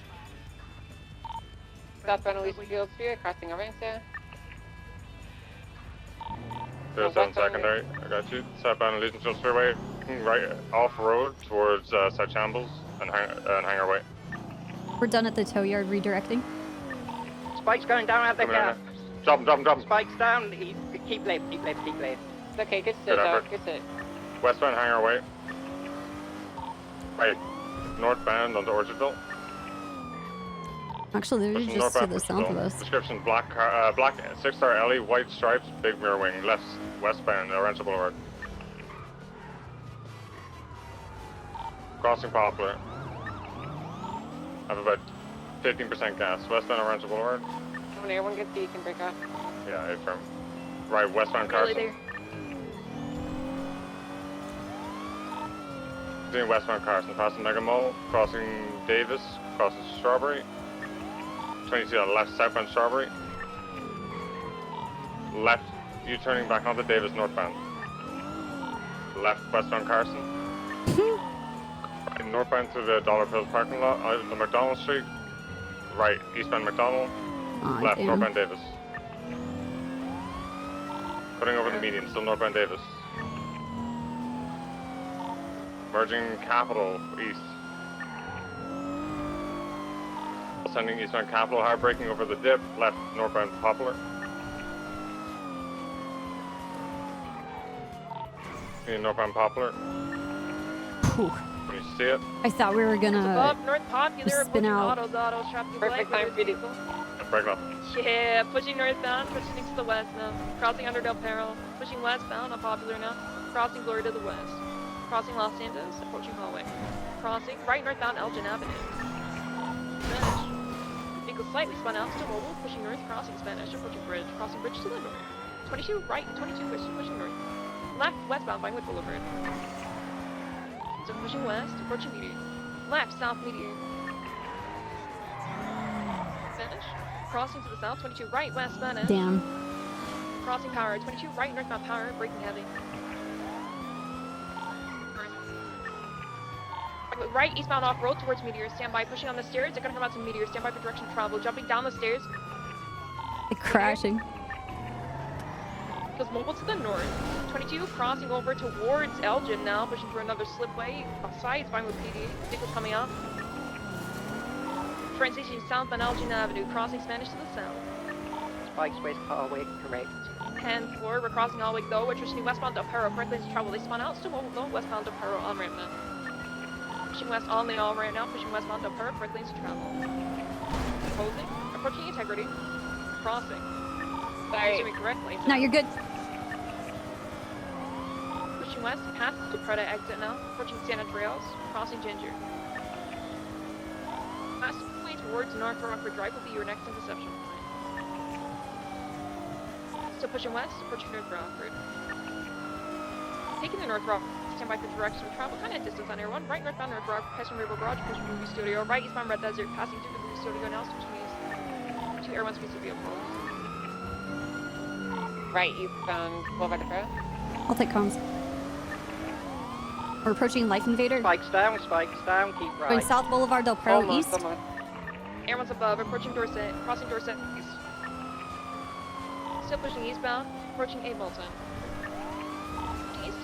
Southbound to Lucius Field Freeway, crossing Orange. There's on secondary. I got you. Southbound Legion Field Freeway. Right off road towards South Shambles and Hangar Way. We're done at the tow yard redirecting. Spike's going down out the Coming in car. now. Drop him. Spike's down. Keep left, keep left, keep left. It's okay, good sit, Good dog. effort. Good sit. Westbound hangar way. Right. Northbound onto Orchardville. Actually, they're Pushing just to northbound the south of Orchardville. us. Description: black car, black 6-star alley, white stripes, big mirror wing, left westbound, Rancho Boulevard. Crossing Poplar. I have about 15% gas. Westbound Rancho Boulevard. When everyone gets you can break off. Yeah, affirm. Right, westbound Really Carson. there. Doing westbound Carson, passing Mega Mall, crossing Davis, crossing Strawberry. 22 on left, southbound Strawberry. Left, U-turning back onto Davis, northbound. Left, westbound Carson. Right, northbound to the Dollar Pills parking lot, out to McDonald Street. Right, eastbound McDonald. Aw, Left, damn. northbound Davis. Putting over the median, still northbound Davis. Merging Capitol east. Sending eastbound Capitol, hard braking over the dip, left northbound Poplar. Northbound Poplar. Whew. Can you see it? I thought we were It's gonna above North Popular, spin out. autos, traffic Perfect time for you to Break up. Yeah, pushing northbound, pushing to the west now. Crossing under Del Perro, pushing westbound on Popular now. Crossing Glory to the west. Crossing Los Santos, approaching Hallway. Crossing right northbound Elgin Avenue. Spanish. Vehicle slightly spun out, still mobile, pushing north, crossing Spanish, approaching bridge. Crossing bridge to the north. 22 right, 22 west, pushing north. Left, westbound Vinewood Boulevard. So pushing west, approaching median. Left, south median. Spanish. Crossing to the south, 22 right, west Spanish. Damn. Crossing Power, 22 right, northbound Power, braking heavy. Right, eastbound off-road towards Meteor. Stand by, pushing on the stairs. They're gonna come out to Meteor. Stand by for direction of travel. Jumping down the stairs. Like crashing. Goes mobile to the north. 22 crossing over towards Elgin now, pushing for another slipway. Besides, fine with PD. Vehicles coming out. Transitioning south on Elgin Avenue, crossing Spanish to the south. Spikes West Hallway, correct. 10-4, we're crossing Hallway though. We're transitioning westbound to Perro. Correct lanes of travel. They spun out. Still mobile though. Westbound to Perro on ramp now. Pushing west on the all right now. Pushing westbound to Perro. Correct lanes of travel. Opposing. Approaching integrity. Crossing. Sorry. Correct lanes. No, you're good. Pushing west, past the Preda exit now. Approaching San Andreas, crossing Ginger. Last way towards North Rockford Drive will be your next interception point. Still pushing west, approaching North Rockford. Taking the North Rock, stand by for direction of travel, kind of distance on Air 1. Right northbound North Rock, passing Rainbow Garage, pushing movie studio. Right eastbound Red Desert, passing through the movie studio now, switching east. Two Air 1 speeds of vehicles. Right, eastbound Boulevard to Pro. I'll take comms. We're approaching Life Invader. Spikes down, keep right. Going South Boulevard Del Perro East. Air 1's above, approaching Dorset, crossing Dorset east. Still pushing eastbound, approaching A Bolton. East,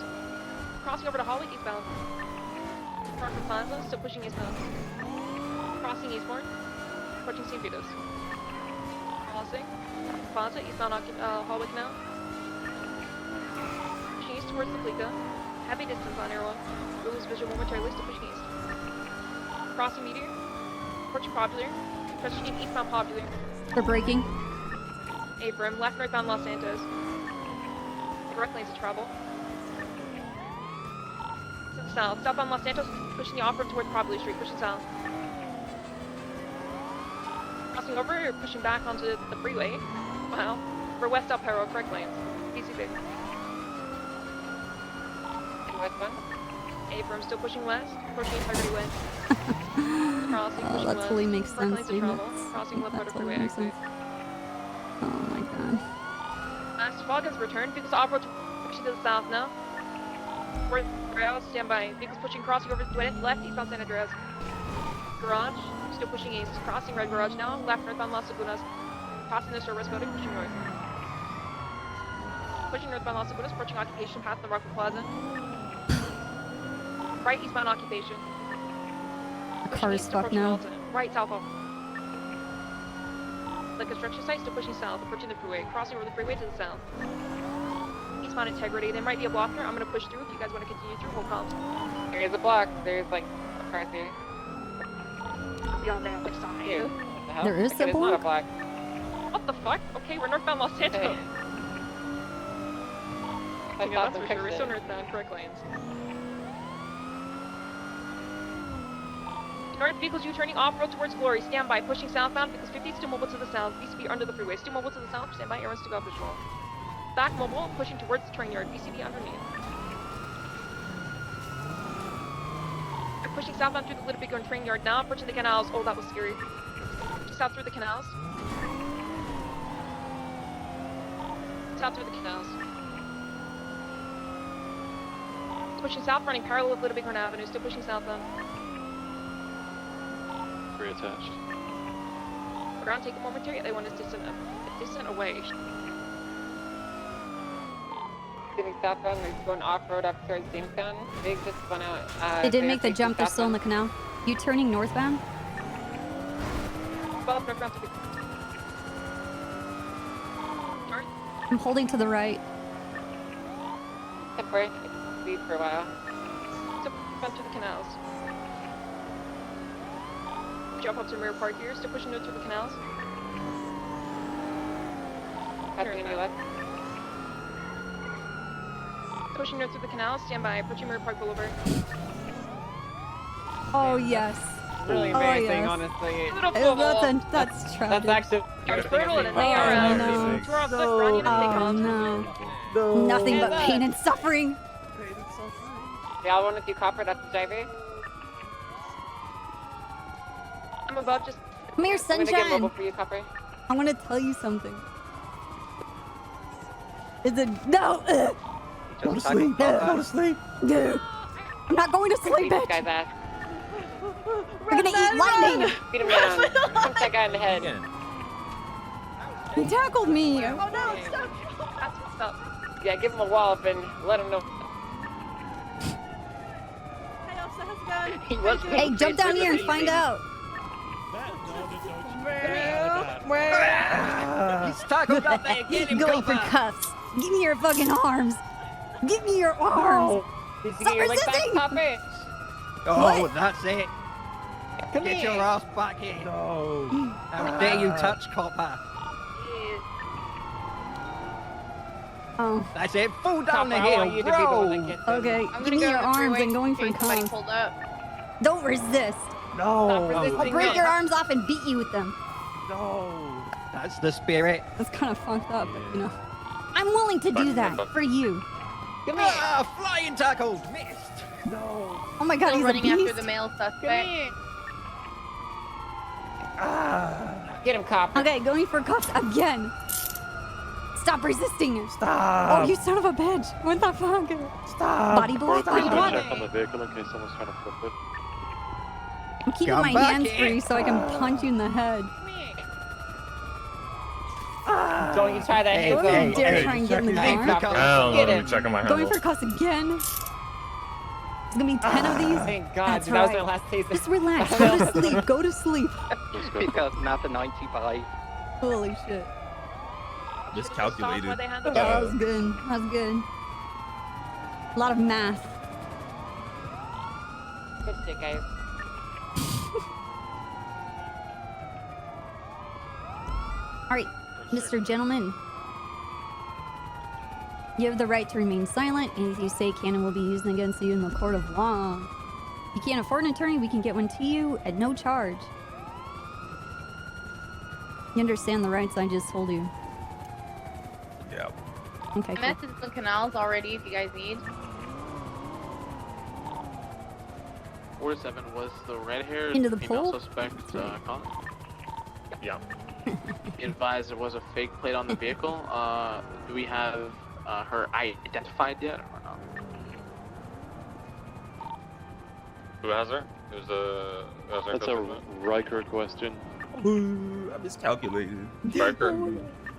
crossing over to Holly eastbound. Parker Plaza, still pushing eastbound. Crossing Eastbourne, approaching St. Vitus. Crossing Plaza, eastbound Hallway Canal. Pushing east towards the Plica. Heavy distance on Air 1. We'll lose visual momentarily, still pushing east. Crossing Meteor, approaching Popular. Transitioning eastbound Popular. They're braking. Abram, left northbound Los Santos. Direct lanes of travel. To the south, southbound Los Santos, pushing the off-road towards Popular Street, pushing south. Crossing over, or pushing back onto the freeway. Wow. For West Del Perro, correct lanes. BCB. Westbound. Abram, still pushing west, approaching Integrity Way. Crossing, Oh, pushing that west. totally makes Correct sense, lanes of dude. travel. That's- Crossing left that part of totally freeway makes exit. sense. Oh my god. Last fog has returned. Vehicles off-road pushing to the south now. We're out, stand by. Vehicles pushing, crossing over to left, eastbound San Andreas. Garage, still pushing east. Crossing Red Garage now. Left, northbound Las Lagunas. Passing the West Building, pushing north. Pushing northbound Las Lagunas, approaching Occupation, past the Rockwood Plaza. Right, eastbound Occupation. The car is fucked now. Right, south. The construction site still pushing south, approaching the freeway. Crossing over the freeway to the south. eastbound integrity. They might be a blocker. I'm gonna push through. If you guys want to continue through, hold comms. There is a block. There's like a car there. Be on the other side. Dude, what the hell? There is Okay, a there's not a block? block. What the fuck? Okay, we're northbound Los Santos. Hey. I Yeah, thought that's for the sure. We're fix still it. northbound, correct lanes. North vehicles U-turning off-road towards Glory. Stand by. Pushing southbound. Vehicles 50 still mobile to the south. VCB under the freeway. Still mobile to the south. Stand by. Everyone's to go visual. Back mobile. Pushing towards the train yard. VCB underneath. I'm pushing southbound through the Little Big Gun train yard now. Approaching the canals. Oh, that was scary. South through the canals. South through the canals. Pushing south, running parallel with Little Big Horn Avenue. Still pushing southbound. Reattached. Ground take a momentary. They want us distant away. Getting southbound, they're going off-road up towards Jamestown. Big just went out. They did make the jump. They're still in the canal. You turning northbound? Both northbound to the north. I'm holding to the right. Temporary. Speed for a while. Still front to the canals. Jump up to Mirror Park here. Still pushing north through the canals. Passing on your left. Pushing north through the canals. Stand by. Approaching Mirror Park Boulevard. Oh yes. Really Oh, embarrassing, yes. honestly. That's tragic. That's actually. It's brutal, and they are Oh, no. two on foot, Ron, you know, take Oh off. no. Nothing but pain and suffering. Y'all want to do copper? That's the driver. I'm above just. Come here, I'm gonna get sunshine. mobile for you, copper. I'm gonna tell you something. Is it no? Go to sleep. Go to sleep. No. I'm not going to sleep, Beat this bitch. guy's ass. We're gonna eat lightning. Beat him down. Punch that guy in the head. He tackled me. Oh no, stop. That's what's up. Yeah, give him a wallop and let him know. Hey, officer, how's it going? He was. Hey, jump down here and find out. He's tackled up there. Get him, Going for copper. cuffs. Give me your fucking arms. Give me your arms. Did you Stop get your leg back, resisting. copper? Oh, What? that's it. Come Get here. your ass back here. No. How dare you touch copper? Oh. That's it. Fall down Copper, the I want you hill, to be the one bro. that gets him. Okay, I'm give gonna me go your to the arms freeway and going for in case somebody cuffs. pulled up. Don't resist. Stop No. resisting I'll break me. your arms off and beat you with them. No. That's the spirit. That's kind of fucked up, but you know. I'm willing to do that for you. Come here. Ah, flying tackle. Missed. No. Oh my god, Still he's a running beast. after the male Come suspect. here. Ah. Get him, copper. Okay, going for cuffs again. Stop resisting. Stop. Oh, you son of a bitch. What the fuck? Stop. Body blow? Stop. Body blow? Check on the vehicle in case someone's trying to flip it. I'm keeping Come my back hands here. free so I can punch you in the head. Don't you try that. Hey, Hands Don't up. you dare try and get in the Hey, car. look out. Hell no, Get let him. me check on my Going handle. for cuffs again. There's gonna be 10 of these. Thank God, That's dude, that was right. my last taser. Just relax. Go to sleep. Go to sleep. Because not the 95. Holy shit. Miscalculated. Where they hand the That was good. That was good. A lot of math. Good shit, guys. Alright, Mr. Gentleman. You have the right to remain silent. Anything you say can and will be used against you in the court of law. If you can't afford an attorney, we can get one to you at no charge. You understand the rights I just told you. Yeah. Okay, I'm cool. at the canals already if you guys need. 47 was the red hair Into the female pool? suspect caught? Yeah. Be advised there was a fake plate on the vehicle. Do we have her identified yet or not? Who has her? Who's the? That's a Riker question. Ooh, I miscalculated. Riker.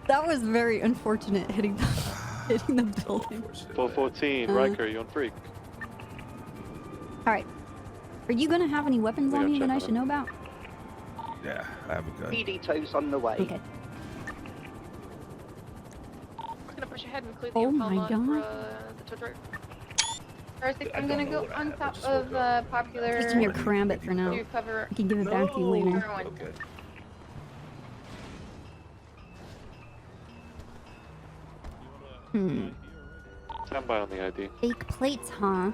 That was very unfortunate hitting the, hitting the building. 414, Riker, you on freak? Alright. Are you gonna have any weapons We on gotta you that check I on should him. know about? Yeah, I have a gun. PD2's on the way. Okay. I'm gonna push ahead and clear the Oh impound my lot for god. the tow truck. First, I'm gonna go on top of popular. Just in your Karambit for now. To cover. I can give it back to you later. everyone. Okay. Stand by on the ID. Fake plates, huh?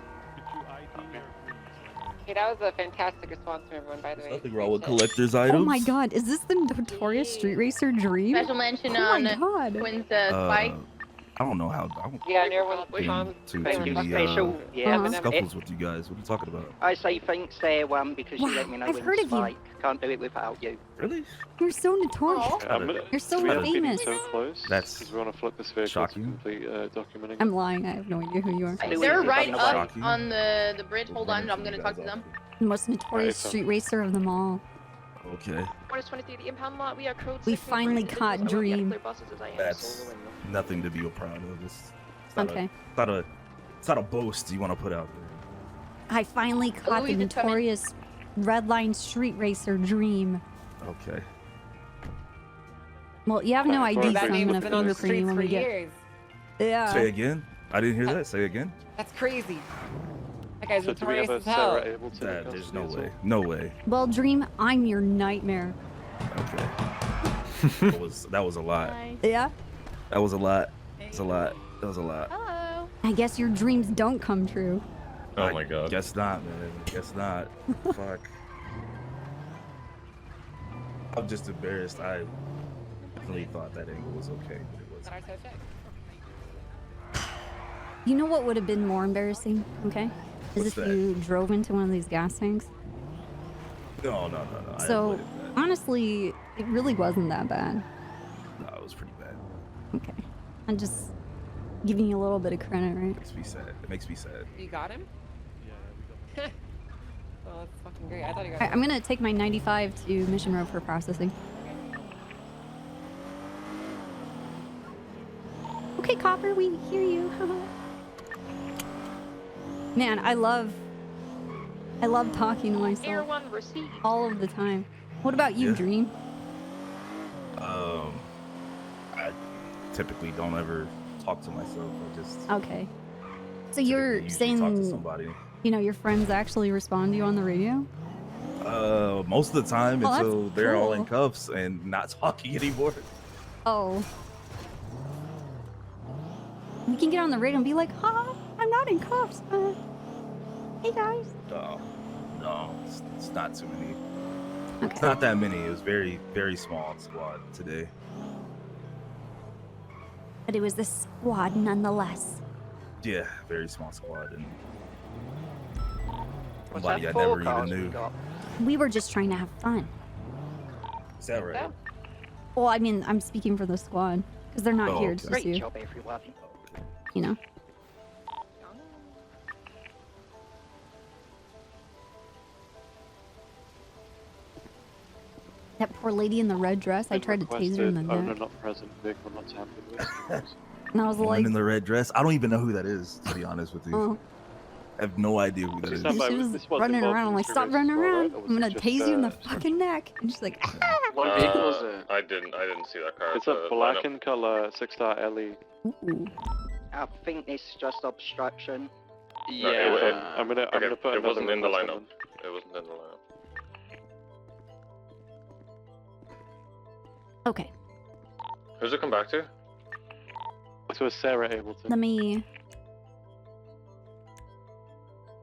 Okay, that was a fantastic response from everyone, by the way. Nothing wrong with collector's items. Oh my god, is this the notorious street racer dream? Special mention Oh on my god. Quinn's Spike. I don't know how. I don't Yeah, near one. to Thank you, the special. Yeah, scuffles with you guys. What are you talking about? I say thanks, because you let me know I've when heard to of you. spike. Can't do it without you. Really? You're so notorious. You're so we haven't been famous. so close. That's because we want to flip this vehicle shocking. to complete documenting. I'm lying. I have no idea who you are. They're right up Shocking. on the bridge. Hold on, I'm gonna talk to them. The most notorious street racer of them all. Okay. What is 23, the impound lot? We are code We 6 finally caught Dream. clear buses as I am. That's nothing to be proud of. It's not Okay. it's not a boast you want to put out there. I finally caught the Louis is coming. notorious red line street racer Dream. Okay. Well, you have no Alright, ID, that so I'm name gonna has been on the fingerprint you when we get. Yeah. Say again. I didn't hear that. Say again. That's crazy. That guy's So do we notorious have a as hell. Sarah able to That, make there's us no as way. No way. Well, Dream, I'm your nightmare. Okay. that was a lot. Yeah. That was a lot. It's a lot. That was a lot. Hello. I guess your dreams don't come true. Oh my god. Guess not, man. Guess not. Fuck. I'm just embarrassed. I definitely thought that angle was okay, but it wasn't. You know what would have been more embarrassing? Okay, is What's if that? you drove into one of these gas tanks. No. I So avoided that. honestly, it really wasn't that bad. No, it was pretty bad. Okay, I'm just giving you a little bit of credit, right? Makes me sad. It makes me sad. You got him? Yeah, oh, that's fucking great. I thought you got Alright, I'm gonna take my 95 to Mission Road for processing. Okay, Copper, we hear you. Man, I love talking to Air myself 1 received. all of the time. What about you, Yeah. Dream? I typically don't ever talk to myself. I just Okay. So you're usually saying, talk to somebody. you know, your friends actually respond to you on the radio? Most of the time Oh, that's until they're all in cool. cuffs and not talking anymore. Oh. We can get on the radio and be like, "Huh, I'm not in cuffs. Hey guys." No, it's not too many. Okay. It's not that many. It was very, very small squad today. But it was the squad nonetheless. Yeah, very small squad and What's somebody that I never even forecast we knew. got? We were just trying to have fun. Is that right? Well, I mean, I'm speaking for the squad because they're not Oh, here. okay. It's just Great you. job, everyone. You know. That poor lady in the red dress. I tried to tase her in the Owner neck, not present, vehicle not tampered with. and I was Woman like, in the red dress. I don't even know who that is, to be honest with you. "Oh." I have no idea who that is. Stand by, She was this was running involved around. in I'm like, the "Stop race running as well, right? around! Or was I'm it gonna just, tase you in the fucking neck." And she's like, "Ah." What vehicle is it? I didn't see that car. It's a black in color 6-star LE. Ooh. I think this is just obstruction. Yeah. I'm gonna put It another wasn't in the request lineup. on. It wasn't in the lineup. Okay, Who's it come back to? So is Sarah able to? let me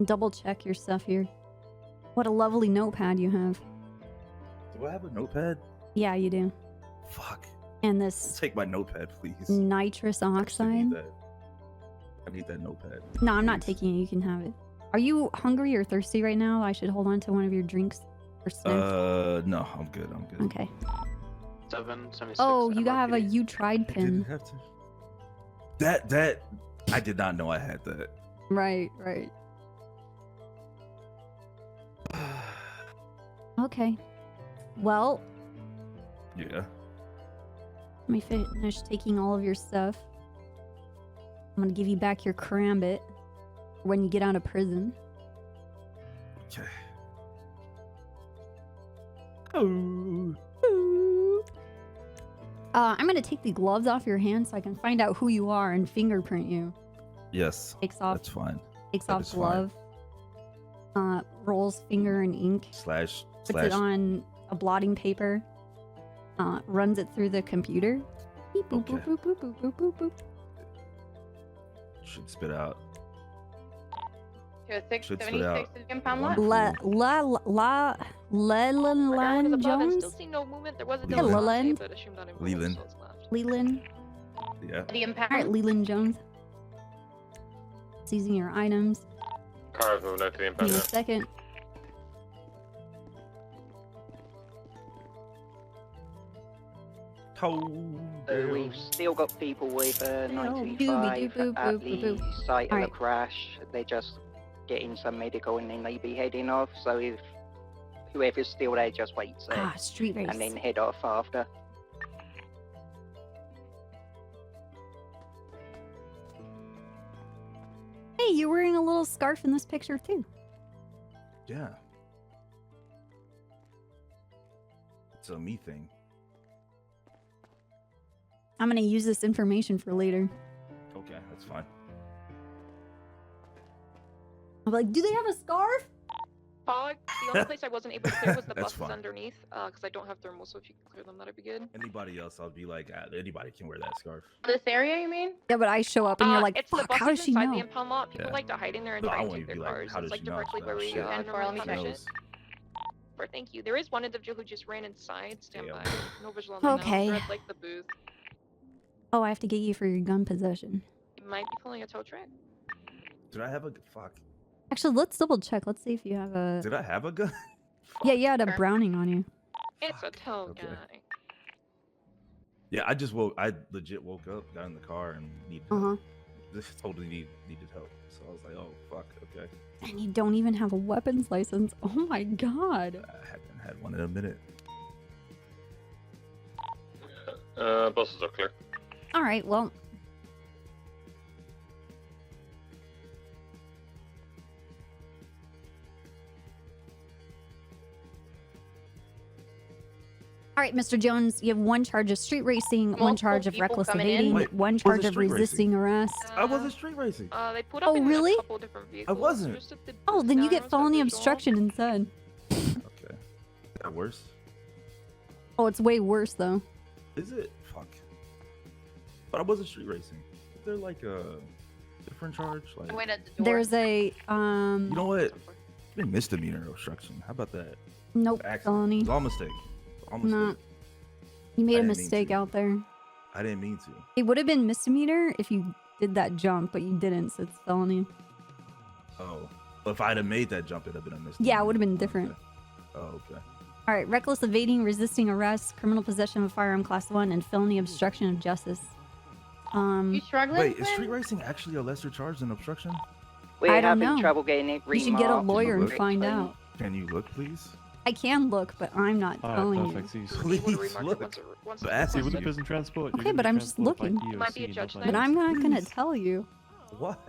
double check your stuff here. What a lovely notepad you have. Do I have a notepad? Yeah, you do. Fuck. And this Take my notepad, please. nitrous I oxide. need that notepad. No, I'm not taking it. You can have it. Are you hungry or thirsty right now? I should hold on to one of your drinks or snacks. No, I'm good. I'm good. Okay. 776. Oh, you have a you tried I pin. didn't have to. That I did not know I had that. Right, right. Okay. Well, Yeah. let me finish taking all of your stuff. I'm gonna give you back your Karambit when you get out of prison. Okay. Oh. I'm gonna take the gloves off your hands so I can find out who you are and fingerprint you. Yes. Takes off. That's fine. Takes That off is fine. glove. Rolls finger in ink. Slash. Puts it on a blotting paper. Runs it through the computer. Beep, boop, boop, boop, boop, boop, boop, boop, boop. Should spit out. To a Should spit out. 676 impound lot. Leland Still Jones? see no movement. There was a Yeah, double Leland. but assumed on him. Leland. Leland. Yeah. The impound. Alright, Leland Jones. Seizing your items. Car's moving out to the Give me impound. a second. So we've still got people with doobie 925 boop, at boop, boop, the boop. site of the Alright. crash. They're just getting some medical and then they be heading off. So if whoever's still there just waits there. Ah, street race. And then head off after. Hey, you're wearing a little scarf in this picture too. Yeah. It's a me thing. I'm gonna use this information for later. Okay, that's fine. I'm like, do they have a scarf? Fog. The only place I wasn't able to clear was the That's buses fine. underneath, because I don't have thermal. So if you can clear them, that'd be good. Anybody else, I'll be like, anybody can wear that scarf. This area, you mean? Yeah, but I show up and you're like, it's the fuck, buses how does she inside know? the impound lot. People Yeah. like to hide in there and No, I try and want take you to their be like, cars. how It's does like she know? directly where we Shit. normally let me touch check. it. Or thank you. There is one individual who just ran inside. Stand by. No visual on the Okay. They're at like the booth. Oh, I have to get you for your gun possession. He might be pulling a tow truck. Did I have a fuck? Actually, let's double check. Let's see if you have a. Did I have a gun? Yeah, you had a Browning on you. It's a tow Okay. guy. Yeah, I legit woke up, got in the car, and needed help. This totally needed help. So I was like, oh fuck, okay. And you don't even have a weapons license. Oh my god. I haven't had one in a minute. Buses are clear. All right, well. All right, Mr. Jones, you have one charge of street racing, one charge of people reckless coming in. evading, Wait, one was charge it of street resisting arrest. I wasn't street racing. They put up Oh, in really? a couple different vehicles. wasn't. Just at the Oh, booth then you down, get was felony that visual? obstruction instead. Okay. Is that worse? Oh, it's way worse though. Is it? Fuck. But I wasn't street racing. Is there like a different charge? Like, Wait at the door. There's a you know what? Misdemeanor obstruction. How about that? nope, Accident. felony. It's all mistake. All mistake. No. You made I a didn't mean mistake to. out there. I didn't mean to. It would have been misdemeanor if you did that jump, but you didn't, so it's felony. Oh. Well, if I'd have made that jump, it'd have been a mistake. Yeah, it would have been different. Oh, okay. All right, reckless evading, resisting arrest, criminal possession of a firearm class 1, and felony obstruction of justice. You struggling? Wait, is Lynn? street racing actually a lesser charge than obstruction? We're I don't having know. trouble getting it You should get a remarked lawyer and correctly. find out. Can you look, please? I can look, but I'm not telling you. Please look. I'm asking with the you. prison transport. Okay, but I'm just looking. Might be a judge But I'm not gonna tell you. What?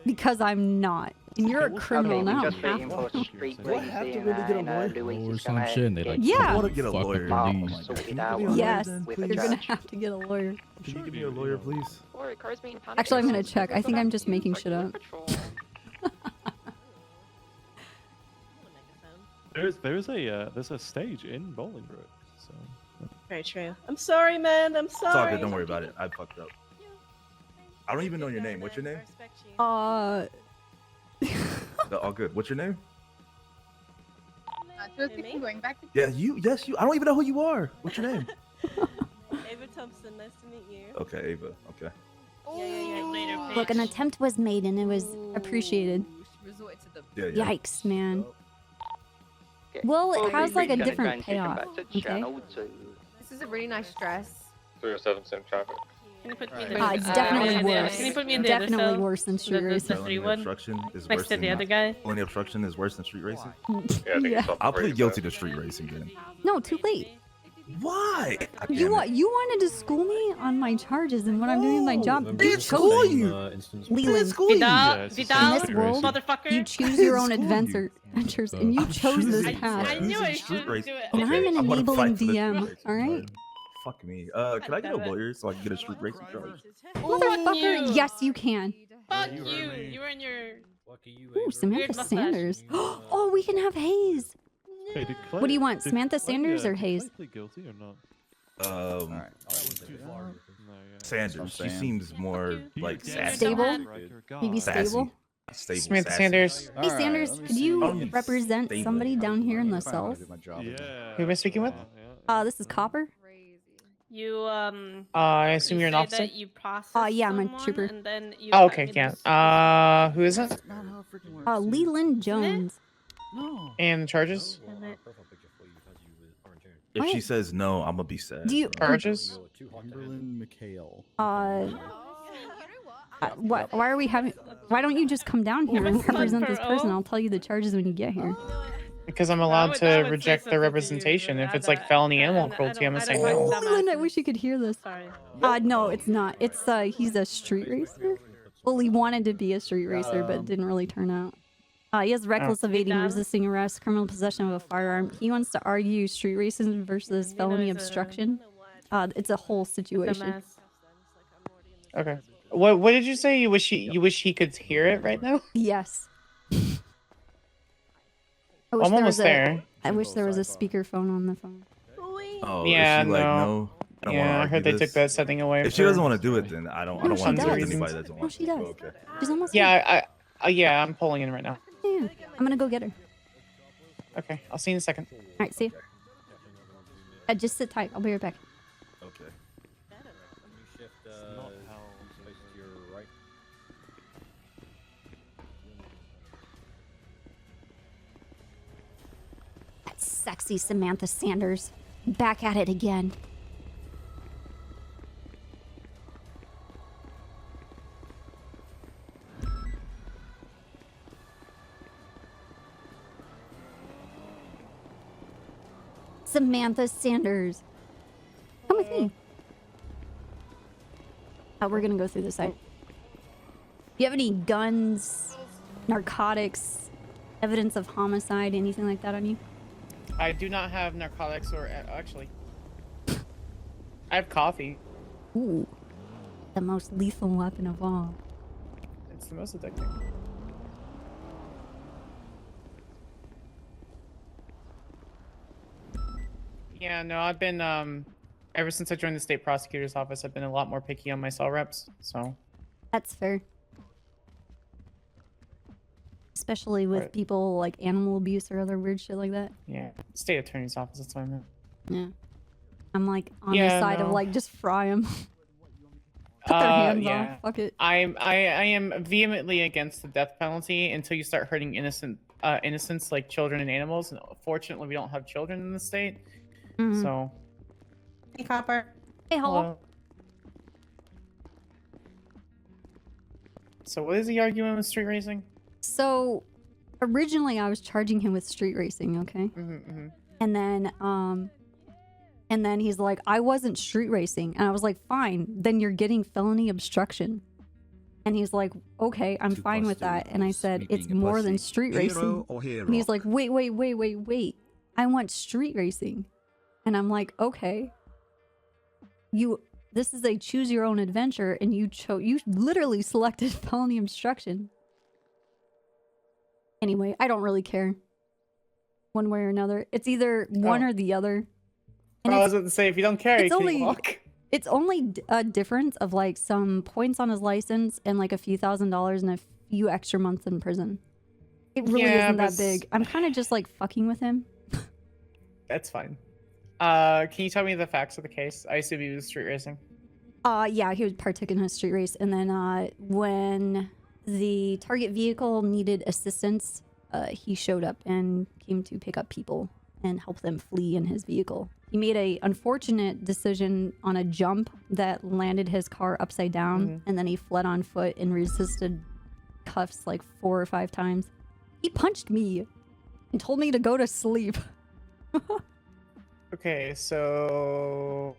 Because I'm not. And you're a criminal now. Just waiting for street Do I have to racing really get a lawyer? Louis is some gonna shit, they like, get Yeah. I want to get a lawyer. Mark sorted out Yes, with you're a gonna judge. have to get a lawyer. Can you give me a lawyer, please? Or cars being pounded. Actually, I'm gonna check. I think I'm just making shit up. There's a stage in Bolingbrook. So. Very true. I'm sorry, man. I'm sorry. It's all good. Don't worry about it. I fucked up. I don't even know your name. What's your name? All good. What's your name? Going back to Yeah, you. Yes, you. I don't even know who you are. What's your name? Ava Thompson. Nice to meet you. Okay, Ava. Okay. Yeah. Later, Look, an attempt was made and it was appreciated. Yeah. Yikes, man. Well, it has like a different payoff. Okay. This is a really nice dress. 307 same traffic. Can you put me in the It's definitely worse. Can you put me in the other Definitely cell? worse than street The racing. three Felony one obstruction is next worse to than the other guy. Felony obstruction is worse than street racing. Yeah. I'll plead guilty to street racing then. No, too late. Why? You wanted to school me on my charges and what I'm doing in my job. Remember You the school chose you. Leland. School you. Vidal, In Vidal, this world, motherfucker. you choose your own School you. adventures, and you chose this path. I knew I shouldn't do it. And I'm an I'm gonna enabling fight for the DM. street All racing right, card. Fuck me. Can I get a lawyer so I can get a street racing charge? motherfucker. Yes, you can. Fuck you. You and your. Ooh, Samantha Weird mustache. Sanders. Oh, we can have Hayes. Hey, What do you want, Samantha Sanders or Hayes? Did I plead guilty or not? Sanders. She seems more like sassy. Stable? Maybe Sassy. stable? Stable. Samantha sassy. Sanders. Hey, Sanders, could you Oh, represent stable. somebody down here in the south? Who am I speaking with? This is Copper. You I assume you're an say officer? that you process Yeah, I'm a someone trooper. And then you Oh, let okay, me yeah. just- Who is it? Leland Jones. No. And the charges? If she What? says no, I'm gonna be sad. Do you Charges? Cumberland McHale. what? Why are we having? Why don't you just come down here and represent this person? I'll tell you the charges when you get here. Because I'm allowed to reject their representation. If it's like felony animal cruelty, I'm gonna say no. Leland, I wish you could hear this. No, it's not. It's he's a street racer. Well, he wanted to be a street racer, but didn't really turn out. He has reckless evading, resisting arrest, criminal possession of a firearm. He wants to argue street racing versus felony obstruction. It's a whole situation. Okay. What did you say? You wish he could hear it right now? Yes. I'm almost there. I wish there was a speakerphone on the phone. Oh, Yeah, is she like, no. no? I don't Yeah, wanna I argue heard they this. took that setting away. If she doesn't want to do it, then I don't No, want she to deal with does. anybody that doesn't No, want she to. does. Okay. She's almost here. Yeah, yeah, I'm pulling in right now. Yeah, I'm gonna go get her. Okay, I'll see you in a second. All right, see you. Just sit tight. I'll be right back. Okay. That sexy Samantha Sanders. Back at it again. Samantha Sanders. Come with me. We're gonna go through the site. Do you have any guns, narcotics, evidence of homicide, anything like that on you? I do not have narcotics or actually, I have coffee. Ooh, the most lethal weapon of all. It's the most addicting. Yeah, no, I've been ever since I joined the state prosecutor's office, I've been a lot more picky on my cell reps. So That's fair. Especially with Right. people like animal abuse or other weird shit like that. yeah, state attorney's office. That's what I meant. Yeah. I'm like on the Yeah, side of no. like just fry them. Put their hands off. Fuck it. I am vehemently against the death penalty until you start hurting innocents like children and animals. And fortunately, we don't have children in the state. Mhm. So. Hey, Copper. Hey, hello. So what is the argument with street racing? So originally I was charging him with street racing, okay? And then he's like, I wasn't street racing. And I was like, fine, then you're getting felony obstruction. And he's like, okay, I'm fine with that. And I said, it's more than street racing. And he's like, wait. I want street racing. And I'm like, okay. This is a choose your own adventure, and you literally selected felony obstruction. Anyway, I don't really care. One way or another. It's either one or the other. And I was about to say, if you don't care, you can walk. It's only a difference of like some points on his license and like a few $1,000s and a few extra months in prison. It really Yeah, isn't but that big. I'm kind of just like fucking with him. That's fine. Can you tell me the facts of the case? I assume he was street racing. Yeah, he would partook in a street race, and then when the target vehicle needed assistance, he showed up and came to pick up people and help them flee in his vehicle. He made a unfortunate decision on a jump that landed his car upside down, and then he fled on foot and resisted cuffs like 4 or 5 times. He punched me and told me to go to sleep. Okay, so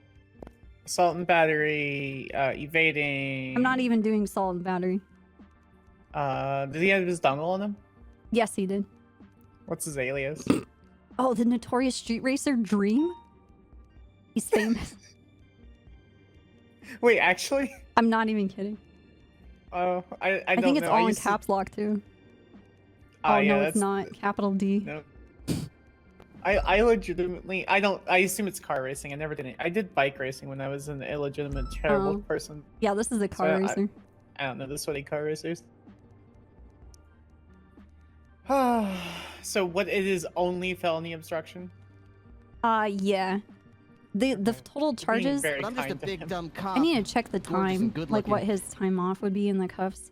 assault and battery, evading. I'm not even doing salt and battery. Did he have his dongle on him? Yes, he did. What's his alias? Oh, the notorious street racer Dream? He's famous. Wait, actually? I'm not even kidding. Oh, I I don't think it's know. all in caps lock too. Oh, yeah, no, it's not. Capital D. No. I legitimately, I assume it's car racing. I never did it. I did bike racing when I was an illegitimate, terrible Oh. person. Yeah, this is a car racer. I don't know the sweaty car racers. So what, it is only felony obstruction? Yeah. The total charges. very I'm just a kind to big him. Dumb cop. I need to check the Gorgeous and time, like what his time off would be in the cuffs.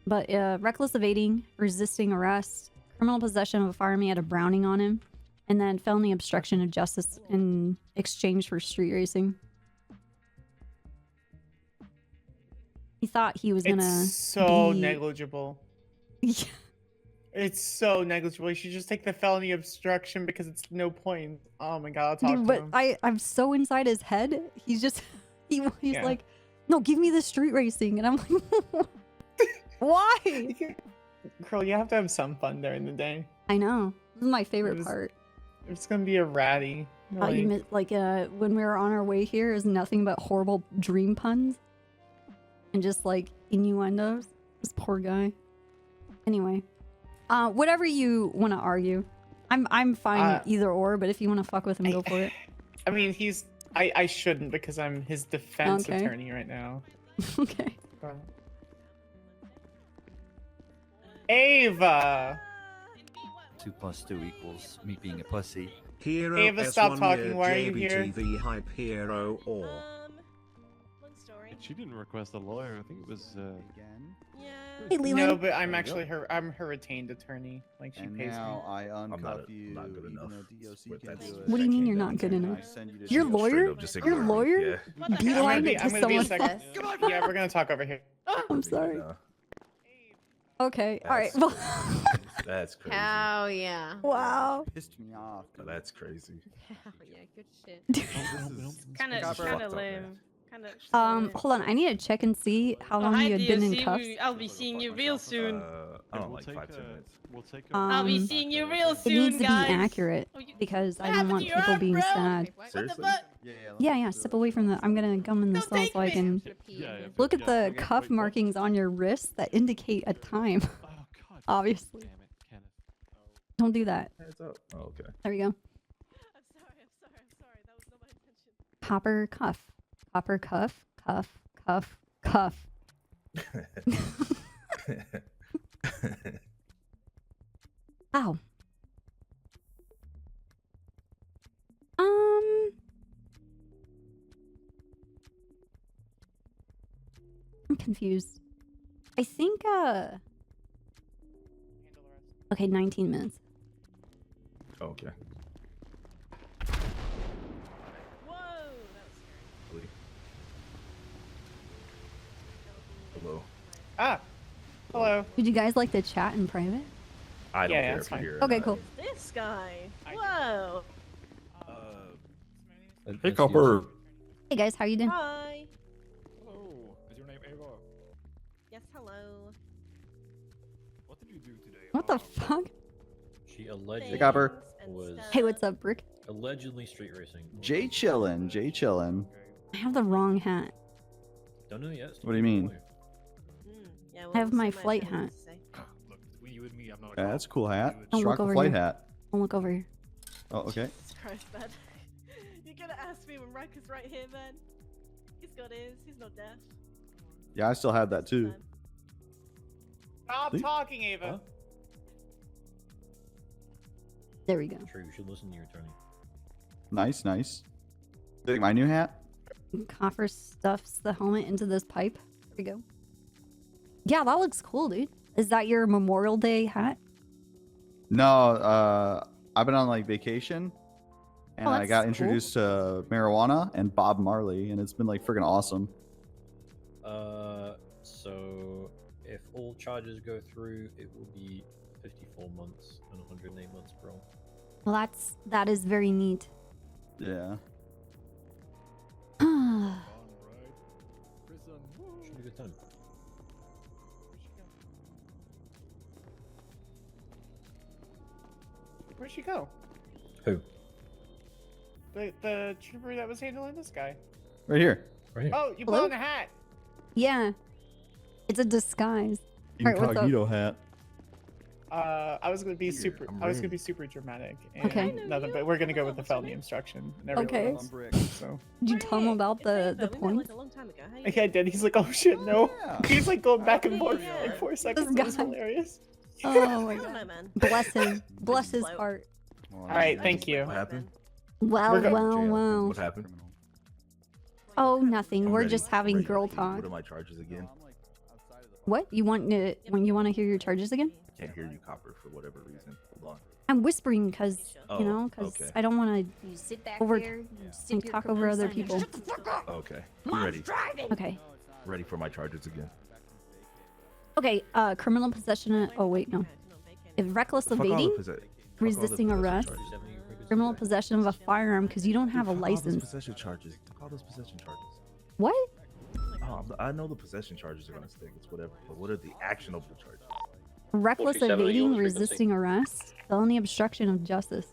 But reckless evading, resisting arrest, criminal possession of a firearm, he had a Browning on him, and then felony obstruction of justice in exchange for street racing. He thought he was gonna. It's so be... negligible. Yeah. It's so negligible. You should just take the felony obstruction because it's no point. Oh my god, I'll talk Dude, to but him. I'm so inside his head. He's just he's Yeah. like, no, give me the street racing, and I'm like, why? Girl, you have to have some fun during the day. I know. This is my favorite part. It's gonna be a ratty. When we were on our way here, is nothing but horrible dream puns and just like innuendos. This poor guy. Anyway, whatever you want to argue, I'm fine either or. But if you want to fuck with him, go for it. I mean, I shouldn't because I'm his defense Okay. attorney right now. Okay. Ava! 2 + 2 = me being a pussy. Hero Ava, stop talking. Why are you here? JBTV hype hero or She didn't request a lawyer. I think it was. Hey, No, Leland. but I'm actually I'm her retained attorney. Like she pays now me. I I'm uncuff not you, good even enough though DOC with can that. do it. What do you mean you're not good enough? Your lawyer? Your lawyer? Beeline it to I'm gonna be a someone. second. Yeah, we're gonna talk over here. I'm sorry. Okay. All right. That's- Well, That's crazy. Hell yeah. wow. Pissed me off. That's crazy. Hell yeah, good shit. Kind of fucked up, lame. Kind of. Hold on. I need to check and see how long you had been in cuffs. I'll be seeing you real soon. I don't like 5 minutes. We'll take I'll be seeing you real It soon, needs to guys. be accurate because I don't happened want to your people arm, being bro? sad. Seriously? Yeah. Step away from the. I'm gonna gum in the cell so I can look at the cuff markings on your wrists that indicate a time. Obviously. Damn it, Kenneth. Don't do that. Heads up. Oh, okay. There we go. I'm sorry. That was not my intention. Copper cuff. Copper cuff. Cuff. Ow. I'm confused. I think, okay, 19 minutes. Okay. Hello. Ah, hello. Would you guys like to chat in private? I don't Yeah, care that's if you're fine. here. Okay, cool. This guy. Whoa. Hey, Copper. Hey guys, how you doing? Hi. Hello. Is your name Ava? Yes, hello. What did you do today? What the fuck? She allegedly Hey, Copper. was Hey, what's up, Brick? allegedly street racing. Jay chillin'. I have the wrong hat. Don't know yet. What do you mean? Yeah, I have my flight hat. Look, between you and me, I'm not. Yeah, that's a cool hat. Don't Just rock look the over flight here. hat. Don't look over here. Oh, okay. Jesus Christ, man. You're gonna ask me when Riker's right here, man. He's got his. He's not deaf. Yeah, I still have that too. Stop See? talking, Ava. There we go. True, you should listen to your attorney. Nice. Think my new hat? Coffer stuffs the helmet into this pipe. There we go. Yeah, that looks cool, dude. Is that your Memorial Day hat? No, I've been on like vacation, and Oh, I that's got cool. introduced to marijuana and Bob Marley, and it's been like freaking awesome. So if all charges go through, it will be 54 months and 108 months, bro. Well, that is very neat. Yeah. Should be a good time. Where'd she go? Who? The trooper that was handling this guy. Right here. Right here. Oh, you Hello? blew in the hat. Yeah. It's a disguise. Alright, what's up? Incognito hat. I was gonna be super. I was gonna be super dramatic. And Okay. Nothing, but we're gonna go with the felony obstruction. And everyone Okay. else, So. Did you tell him about the points? Yeah, I did. He's like, oh shit, no. yeah. He's like going back and forth for like 4 seconds. This It was guy. hilarious. Oh my god. Bless him. Bless his heart. All right, thank you. What happened? Wow, We're go- wow, wow. What happened? Oh, nothing. I'm We're ready. just having I'm ready. girl talk. What are my charges again? What? You want to when you want to hear your charges again? I can't hear you, Copper, for whatever reason. Hold on. I'm whispering because Oh, you know, because okay. I don't want You sit back Over- there. You to sip your talk over other Capri Sun people. and shut the fuck up. Okay. You ready? Okay. Ready for my charges again. Okay. Criminal possession. Oh wait, no. If reckless Fuck all the evading, fuck all the resisting possession arrest, charges. criminal possession of a firearm because you don't have a Fuck all those license. possession charges. Fuck all those possession charges. What? Oh, I know the possession charges are gonna stick. It's whatever. But what are the actionable charges? Reckless 47, evading, you want resisting arrest, felony obstruction of justice.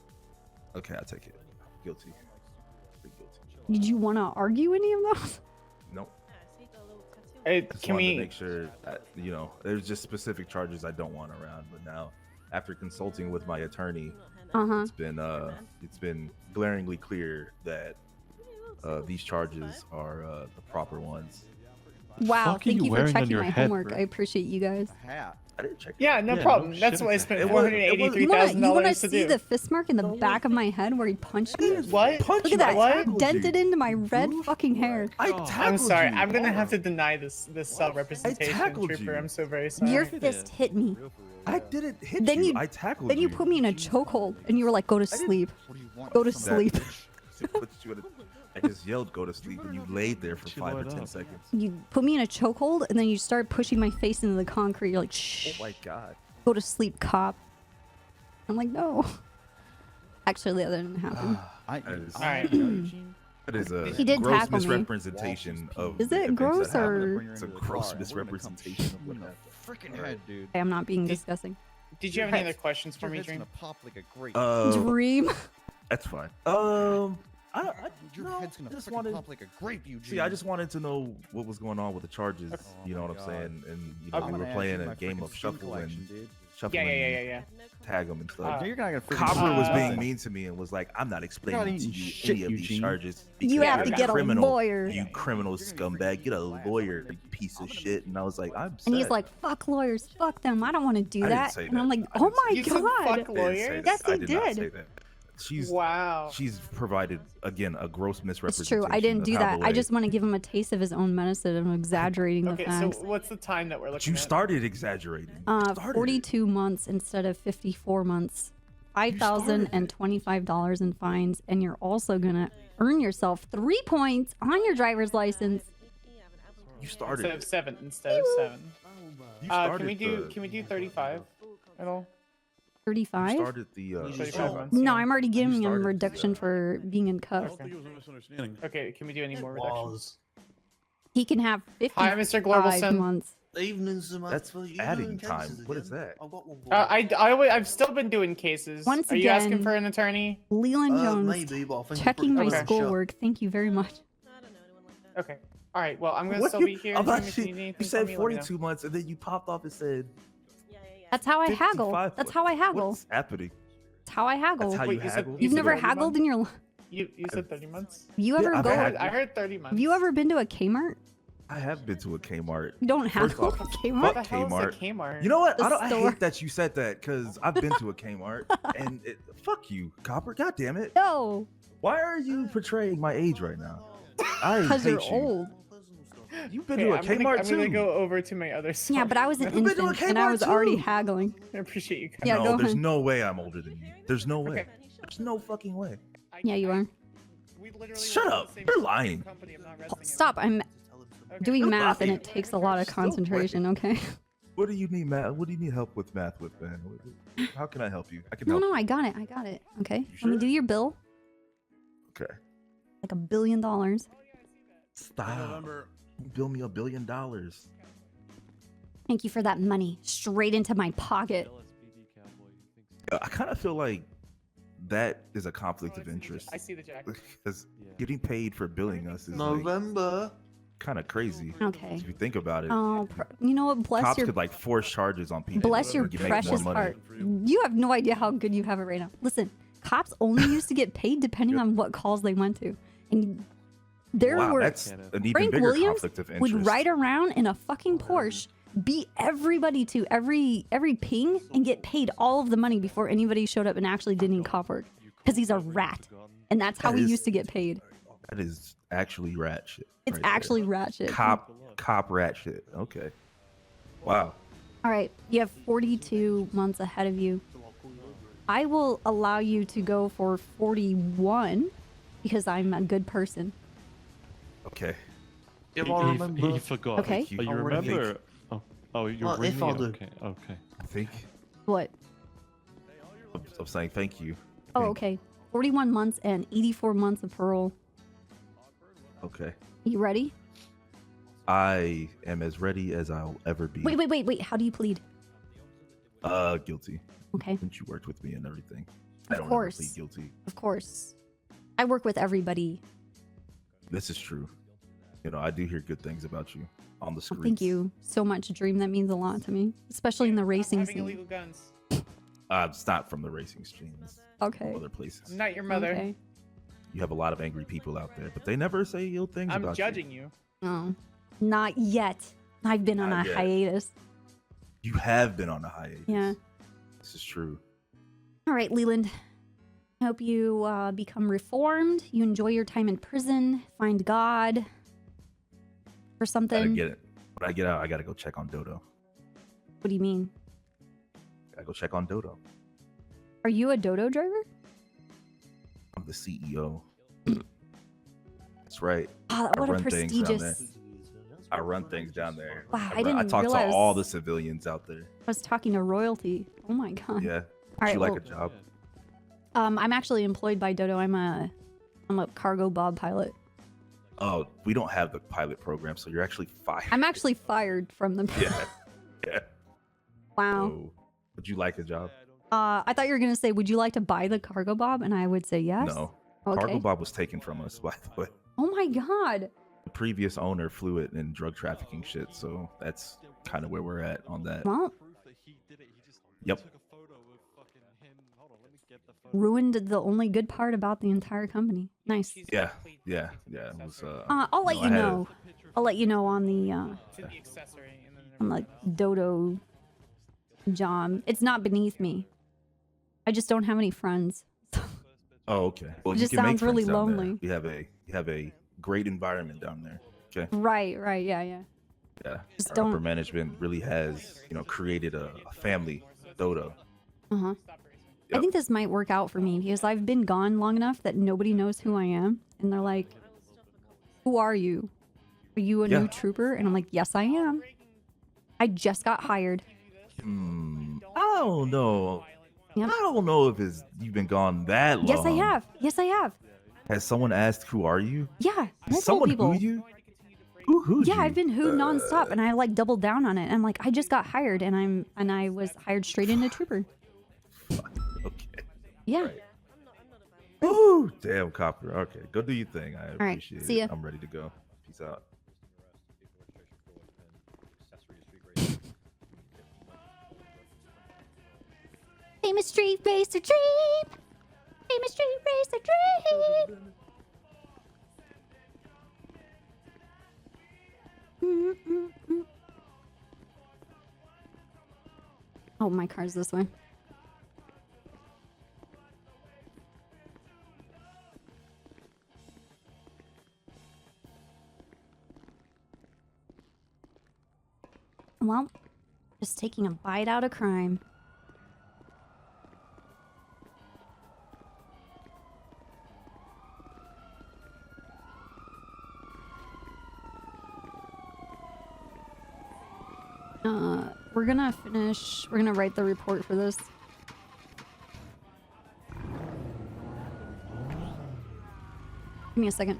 Okay, I'll take it. Guilty. Plead guilty. Did you want to argue any of those? Nope. Hey, Just can wanted to we? make sure that, you know, there's just specific charges I don't want around. But now, after consulting with my attorney, Uh-huh. it's been glaringly clear that these charges are the proper ones. Wow, fuck are thank you you for wearing on checking your my head, homework. bro? I appreciate you guys. Hat. I didn't check. Yeah, no Yeah, problem. no That's shit. why I spent It was- $483,000 You wanna to see do. the fist mark in the back of my head where he punched me? What? Look at that. What? Dented into my red fucking hair. I'm sorry. I'm gonna have to deny this representation, tackled Trooper. you. I'm so very sorry. Your fist hit me. I didn't hit Then you. you I tackled Then you put me in a chokehold and you were like, go to sleep. Go to sleep. I just yelled, "Go to sleep," and you laid there for 5 or 10 seconds. You put me in a chokehold and then you start pushing my face into the concrete. You're like, shh. Oh my god. Go to sleep, cop. I'm like, no. Actually, that didn't happen. Alright. That is a He did gross tackle me. misrepresentation of. Is the it events gross that happened. or- It's a gross misrepresentation of what happened. Freaking head, dude. I'm not being disgusting. Did you have any other questions for me, Your head's Dream? gonna pop like a grape. Dream. That's fine. Your head's gonna just freaking wanted- pop like a grape, you. See, I just wanted to know what was going on with the charges. You know what I'm God. saying? And you know, I'm we were gonna add playing you a my game freaking of skin shuffle collection, and dude. shuffling, Yeah. tag them and stuff. You're not gonna freaking Copper was Uh, being mean to me and was like, "I'm not explaining to eating you shit, any of these Eugene. charges. You because have you're to get a criminal, lawyer." You criminal scumbag. Get a lawyer, you piece of shit." And I was like, "I'm." And he's set. like, fuck lawyers, fuck them. I don't want to do I didn't that. say And I'm that. like, I oh didn't say my You said god. fuck I didn't say lawyers? that. Yes, I he did not say did. that. She's Wow. She's provided again a gross It's misrepresentation. true. I didn't of do how that. the I way- just want to give him a taste of his own medicine. I'm exaggerating the Okay, so facts. what's the time that we're looking You at? started exaggerating. You started it. 42 months instead of 54 months. $5,000 and $25 in fines, and you're also gonna earn yourself 3 points on your driver's license. You started. Instead of it. 7. Instead of 7. You Can we started do? the- Can we do 35 at all? 35? You started the. 35 months. No, yeah. I'm already giving him started reduction for being in cuffs. Okay, can we do any more reductions? He can have 55 Hi, Mr. Globalson. months. That's adding time. What is that? I've still been doing cases. Once Are you asking again, for an attorney? Leland Jones, checking my Okay. schoolwork. Thank you very much. Okay. All right. Well, I'm gonna What still you- be here. I'm Dream, not- if you need anything you from said me, let me know. 42 months, and then you popped off and said. That's how I haggle. 55. That's how I haggle. What's happening? That's how I haggle. That's how you Wait, you said- haggle? you You've said never 30 haggled months? in your life? You said 30 months. You ever I've go? had- I heard 30 months. Have you ever been to a Kmart? I have been to a Kmart. You don't First haggle off, at fuck Kmart? What the hell is a Kmart. Kmart? You know what? The I store. hate that you said that because I've been to a Kmart and fuck you, Copper. God damn it. No, Why are you portraying my age right now? I because hate you're you. old. You've been Okay, to a I'm Kmart gonna, I'm too. gonna go over to my other side. Yeah, but I was an You've been to a infant and I Kmart was already too. haggling. I appreciate you. Yeah, no, go there's ahead. no way I'm older than you. There's no way. Okay. There's no fucking way. Yeah, you are. We literally Shut work up. for the same You're lying. company. I'm not wrestling Stop. I'm Okay. doing You're math and lying. it takes a lot of concentration, okay? What do you need math? What do you need help with math with, man? How can I help you? I can No, help. no, I got it. I got it. Okay. Let me sure? do your bill. Okay. Like $1 billion. Stop. Bill me $1 billion. Thank you for that money. Straight into my pocket. I kind of feel like that is a conflict of interest. I see the jack. Because getting paid for billing us is November. Kind of crazy. Okay. If you think about it. Oh, you know what? Bless Cops your could like force charges on people. bless your you make more precious money. heart. You have no idea how good you have it right now. Listen, cops only used to get paid depending on what calls they went to, and there Wow, were that's an even Frank bigger Williams conflict of would interest. ride around in a fucking Porsche, beat everybody to every ping, and get paid all of the money before anybody showed up and actually did any cop work because he's a rat, and that's how That he is- used to get paid. That is actually rat shit. It's right there. actually rat shit. Cop rat shit. Okay. Wow. All right, you have 42 months ahead of you. I will allow you to go for 41 because I'm a good person. Okay. If I remember. He forgot. Okay. Oh, you I already remember? Oh, you're Well, if ringing I it. do. Okay. Okay. I think. What? I'm saying thank you. Oh, okay. 41 months and 84 months of parole. Okay. You ready? I am as ready as I'll ever be. Wait. How do you plead? Guilty. Okay. Since you worked with me and everything. I Of don't course. ever plead guilty. Of course. I work with everybody. This is true. You know, I do hear good things about you on the Oh, screen. thank you so much, Dream. That means a lot to me, especially in the racing Having scene. illegal guns. It's not from the racing stream. It's Okay. from other places. I'm not your mother. Okay. You have a lot of angry people out there, but they never say ill things I'm about judging you. Oh, not yet. I've been on Not a yet. hiatus. You have been on a hiatus. Yeah. This is true. All right, Leland. I hope you become reformed. You enjoy your time in prison. Find God. Or Gotta something. get it. When I get out, I gotta go check on Dodo. What do you mean? Gotta go check on Dodo. Are you a dodo driver? I'm the CEO. That's right. Ah, I what a run things down there. prestigious. I run things down there. Wow, I I didn't talk realize- to all the civilians out there. I was talking to royalty. Oh my god. Yeah. All Would right, you like well, a job? I'm actually employed by Dodo. I'm a cargo bob pilot. Oh, we don't have the pilot program, so you're actually fired. I'm actually fired from the. Yeah. Yeah. Wow. So, would you like a job? I thought you were gonna say, "Would you like to buy the cargo bob?" And I would say yes. No. Okay. Cargo Bob was taken from us, by the way. Oh my god. The previous owner flew it in drug trafficking shit, so that's kind of where we're at on that. Well, Yep. ruined the only good part about the entire company. Nice. Yeah. Yeah. It was, I'll let no, you I had know. I'll let you know on the To the accessory. And then on the Dodo job. It's not beneath me. I just don't have any friends. Oh, okay. Well, It you just can make sounds really friends down there. lonely. You have a great environment down there. Okay. Right. Yeah. Yeah. Just Our don't- upper management really has, created a family, Dodo. Uh-huh. I think this might work out for me because I've been gone long enough that nobody knows who I am. And they're like, "Who are you? Are you a Yeah. new trooper?" And I'm like, "Yes, I am. I just got hired." I don't know. Yep. I don't know if you've been gone that long. Yes, I have. Yes, I have. Has someone asked, "Who are you?" Yeah, Has multiple someone people. who you? Who? Yeah, I've been who nonstop, and I like doubled down on it. I'm like, I just got hired, and I was hired straight into trooper. Okay. Yeah. Ooh, damn copper. Okay, go do your thing. I right, appreciate see it. ya. I'm ready to go. Peace out. Famous street racer dream. Famous street racer dream. Oh, my car's this way. Well, just taking a bite out of crime. We're gonna finish. We're gonna write the report for this. Give me a second.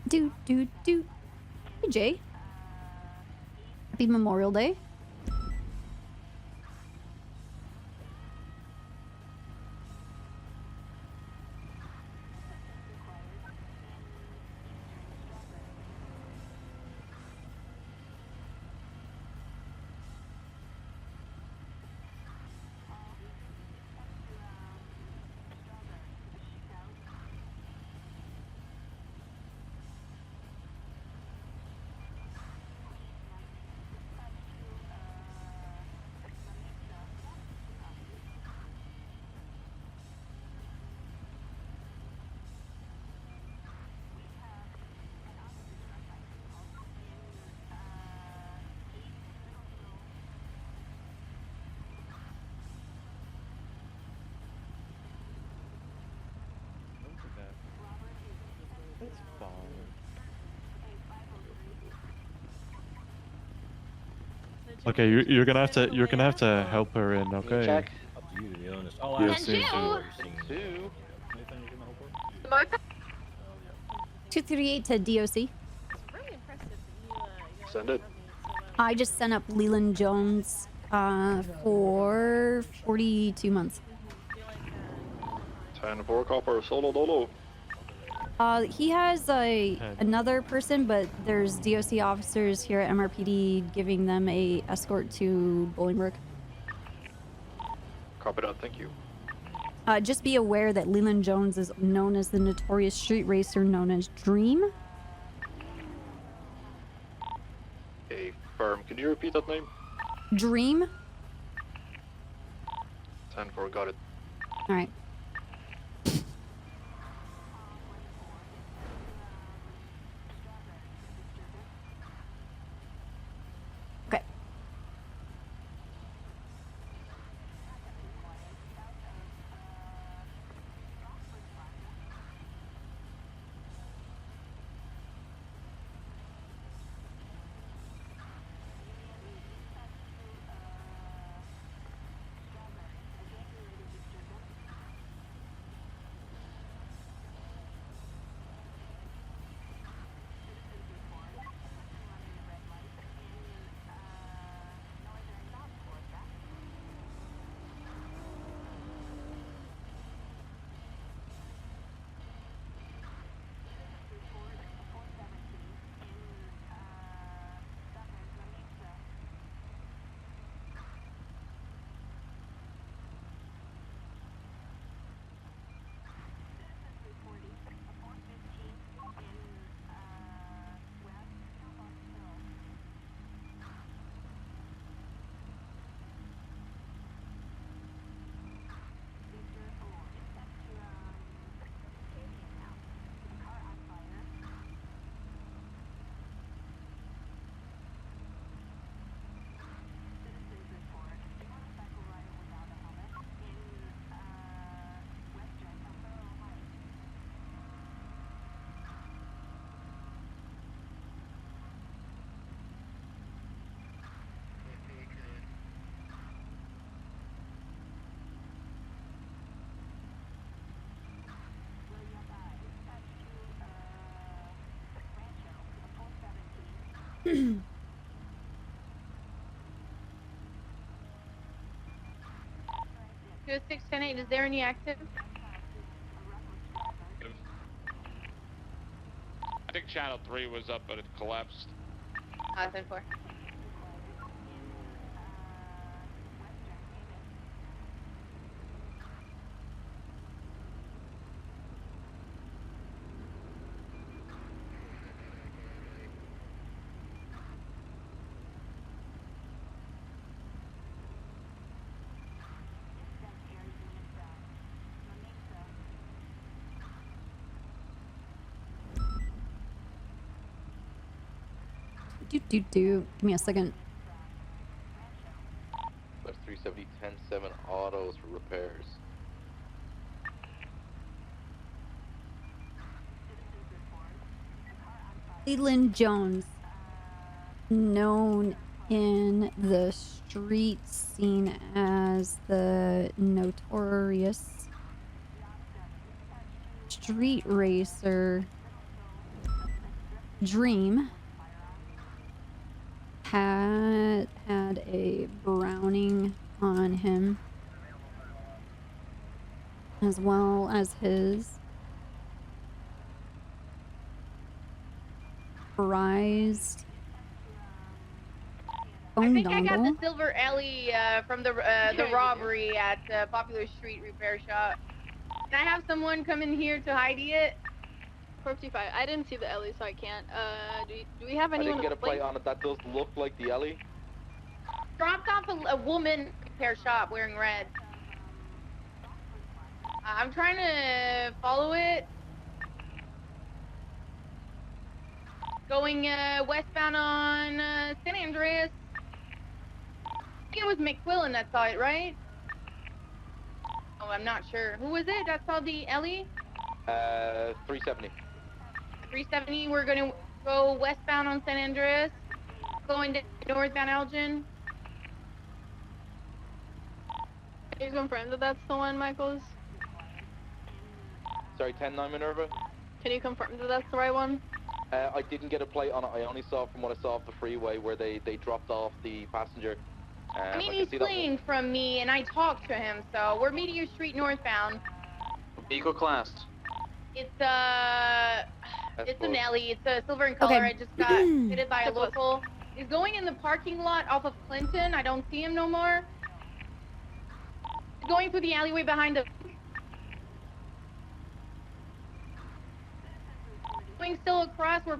Do. Hey, Jay. Happy Memorial Day. It's fine. Okay, you're gonna have to help her in, okay? Check. Up to you, to be honest. I'll Yeah, ask same you. to- Two. Anything you can help her? 238 to DOC. Send it. I just sent up Leland Jones for 42 months. 10-4 copper, solo dolo. He has another person, but there's DOC officers here at MRPD giving them a escort to Bolingbrook. Copy that, thank you. Just be aware that Leland Jones is known as the notorious street racer known as Dream. Okay, firm. Can you repeat that name? Dream? 10-4, got it. Alright. Okay. Go 610-8, is there any active? I think Channel 3 was up, but it collapsed. 10-4. Give me a second. That's 370 10-7 autos for repairs. Leland Jones, known in the street scene as the notorious street racer Dream, had a Browning on him, as well as his prized phone I think I got the dongle. silver Ellie from the robbery at Popular Street Repair Shop. Can I have someone come in here to ID it? 45. I didn't see the Ellie, so I can't. Do we have anyone? I didn't get a plate on it. That does look like the Ellie. Dropped off a woman repair shop wearing red. I'm trying to follow it. Going westbound on San Andreas. I think it was McQuillan that saw it, right? Oh, I'm not sure. Who was it that saw the Ellie? 370. 370, we're gonna go westbound on San Andreas. Going to northbound Elgin. Can you confirm that that's the one, Michaels? Sorry, 10-9 Minerva. Can you confirm that that's the right one? I didn't get a plate on it. I only saw from what I saw off the freeway where they dropped off the passenger. I mean, can he's see that fleeing from me, and I talked to him, so we're Meteor Street northbound. Vehicle class. It's an Ellie. It's a silver in color. Okay. I just got hit by a local. He's going in the parking lot off of Clinton. I don't see him no more. He's going through the alleyway behind the. Going still across. We're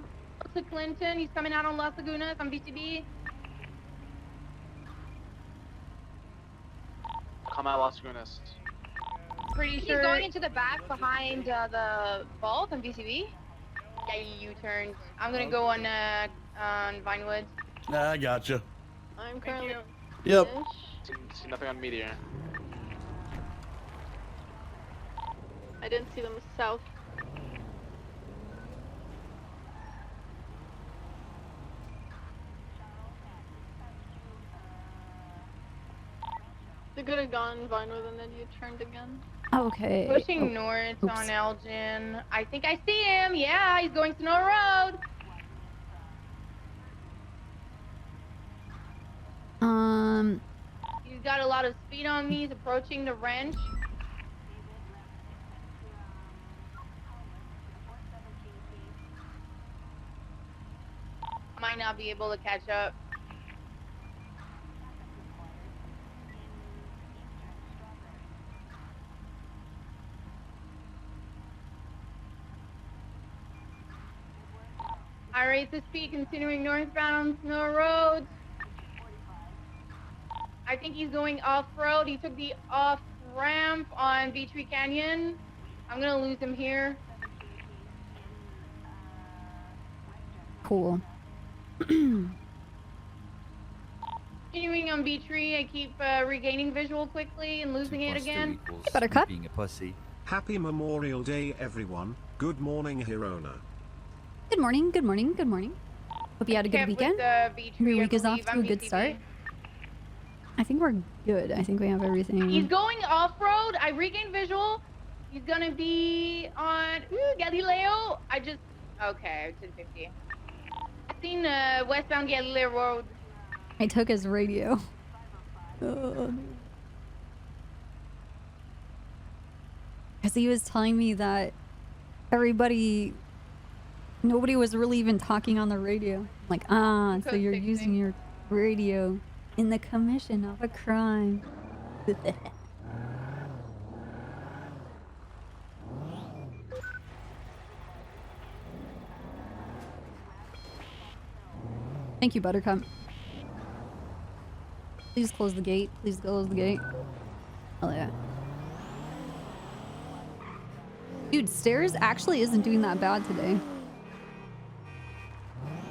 to Clinton. He's coming out on Las Lagunas on BCB. Come out Las Lagunas. Pretty He's sure. going into the back behind the vault on BCB. Yeah, you turned. I'm gonna go on Vinewood. I gotcha. I'm currently. Yep. See nothing on Meteor. I didn't see them south. They could have gone Vinewood and then you turned again. Okay. Pushing north Oops. on Elgin. I think I see him. Yeah, he's going Snow Road. He's got a lot of speed on me. He's approaching the wrench. Might not be able to catch up. I raise the speed, continuing northbound on Snow Road. I think he's going off-road. He took the off-ramp on Beach Tree Canyon. I'm gonna lose him here. Cool. Continuing on Beach Tree, I keep regaining visual quickly and losing it again. Buttercup. Being a pussy. Happy Memorial Day, everyone. Good morning, Hirona. Good morning, good morning, good morning. Hope you had a good Kept with, weekend. Beach Your Tree, I week is off believe. to I'm a good BCB. start. I think we're good. I think we have everything. He's going off-road. I regained visual. He's gonna be on Galileo. Okay, 1050. I've seen westbound Galileo Road. I took his radio. Because he was telling me that nobody was really even talking on the radio. I'm like, so you're using your radio in the commission of a crime. Thank you, Buttercup. Please close the gate. Please close the gate. Oh yeah. Dude, stairs actually isn't doing that bad today.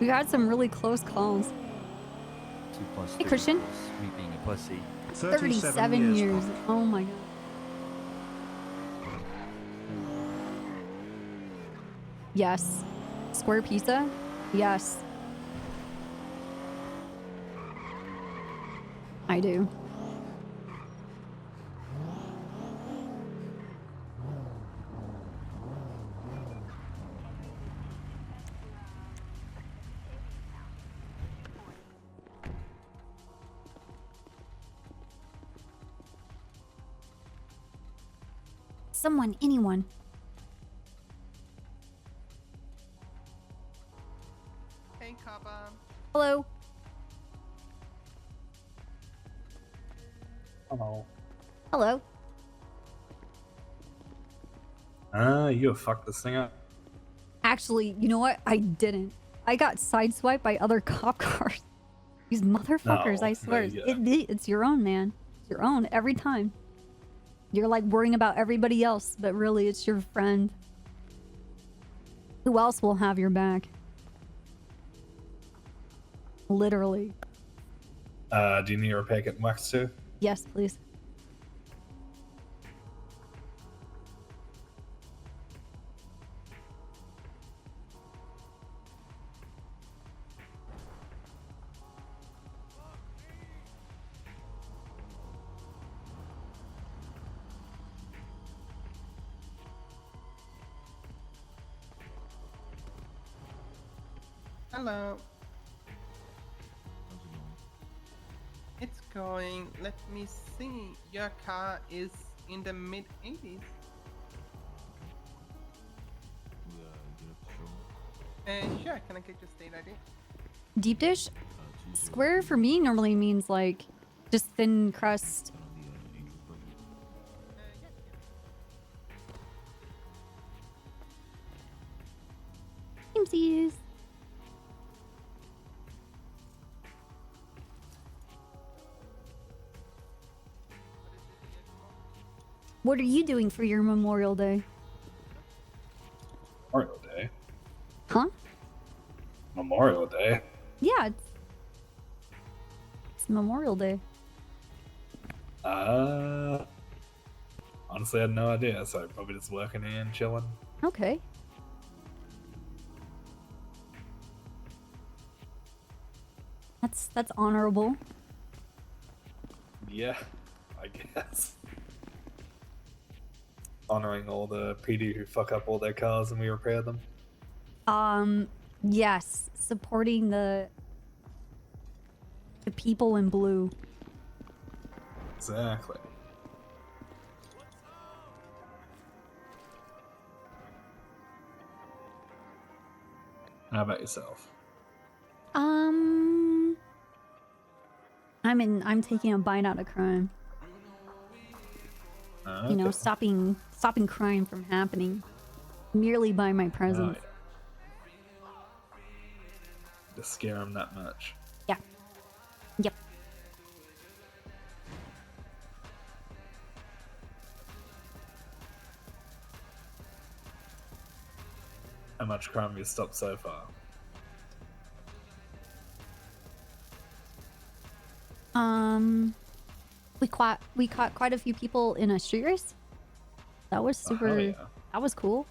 We got some really close calls. 2+2 Hey, Christian. equals me being a pussy. 37 years. Oh my god. Yes. Square pizza? Yes. I do. Someone, anyone. Hey, Kappa. Hello. Hello. Hello. You fucked this thing up. Actually, you know what? I didn't. I got sideswiped by other cop cars. These motherfuckers, No, I swear. yeah. It's your own, man. It's your own every time. You're like worrying about everybody else, but really it's your friend. Who else will have your back? Literally. Do you need a repair kit wax too? Yes, please. Hello. It's going. Let me see. Your car is in the mid 80s. Sure. Can I get your state ID? Deep dish? Square for me normally means like just thin crust. Samesies. What are you doing for your Memorial Day? Memorial Day. Huh? Memorial Day. Yeah, it's Memorial Day. Honestly, I had no idea, so probably just working in, chilling. Okay. That's honorable. Yeah, I guess. Honoring all the PD who fuck up all their cars and we repair them. Yes, supporting the people in blue. Exactly. How about yourself? I'm taking a bite out of crime. You know, stopping crime from happening merely by my presence. To scare them that much. Yeah. Yep. How much crime have you stopped so far? We caught quite a few people in a street race. That was super. hell yeah. That was cool.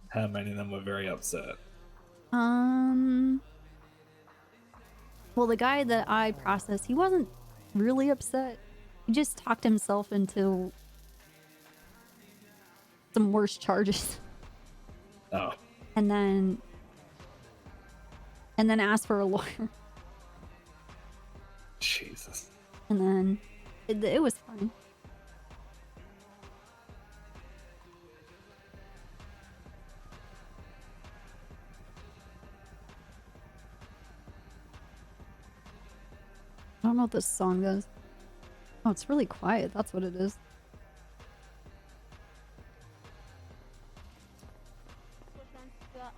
How many of them were very upset? Well, the guy that I processed, he wasn't really upset. He just talked himself into some worse charges. Oh. And then asked for a lawyer. Jesus. And then it was fine. I don't know what this song does. Oh, it's really quiet. That's what it is.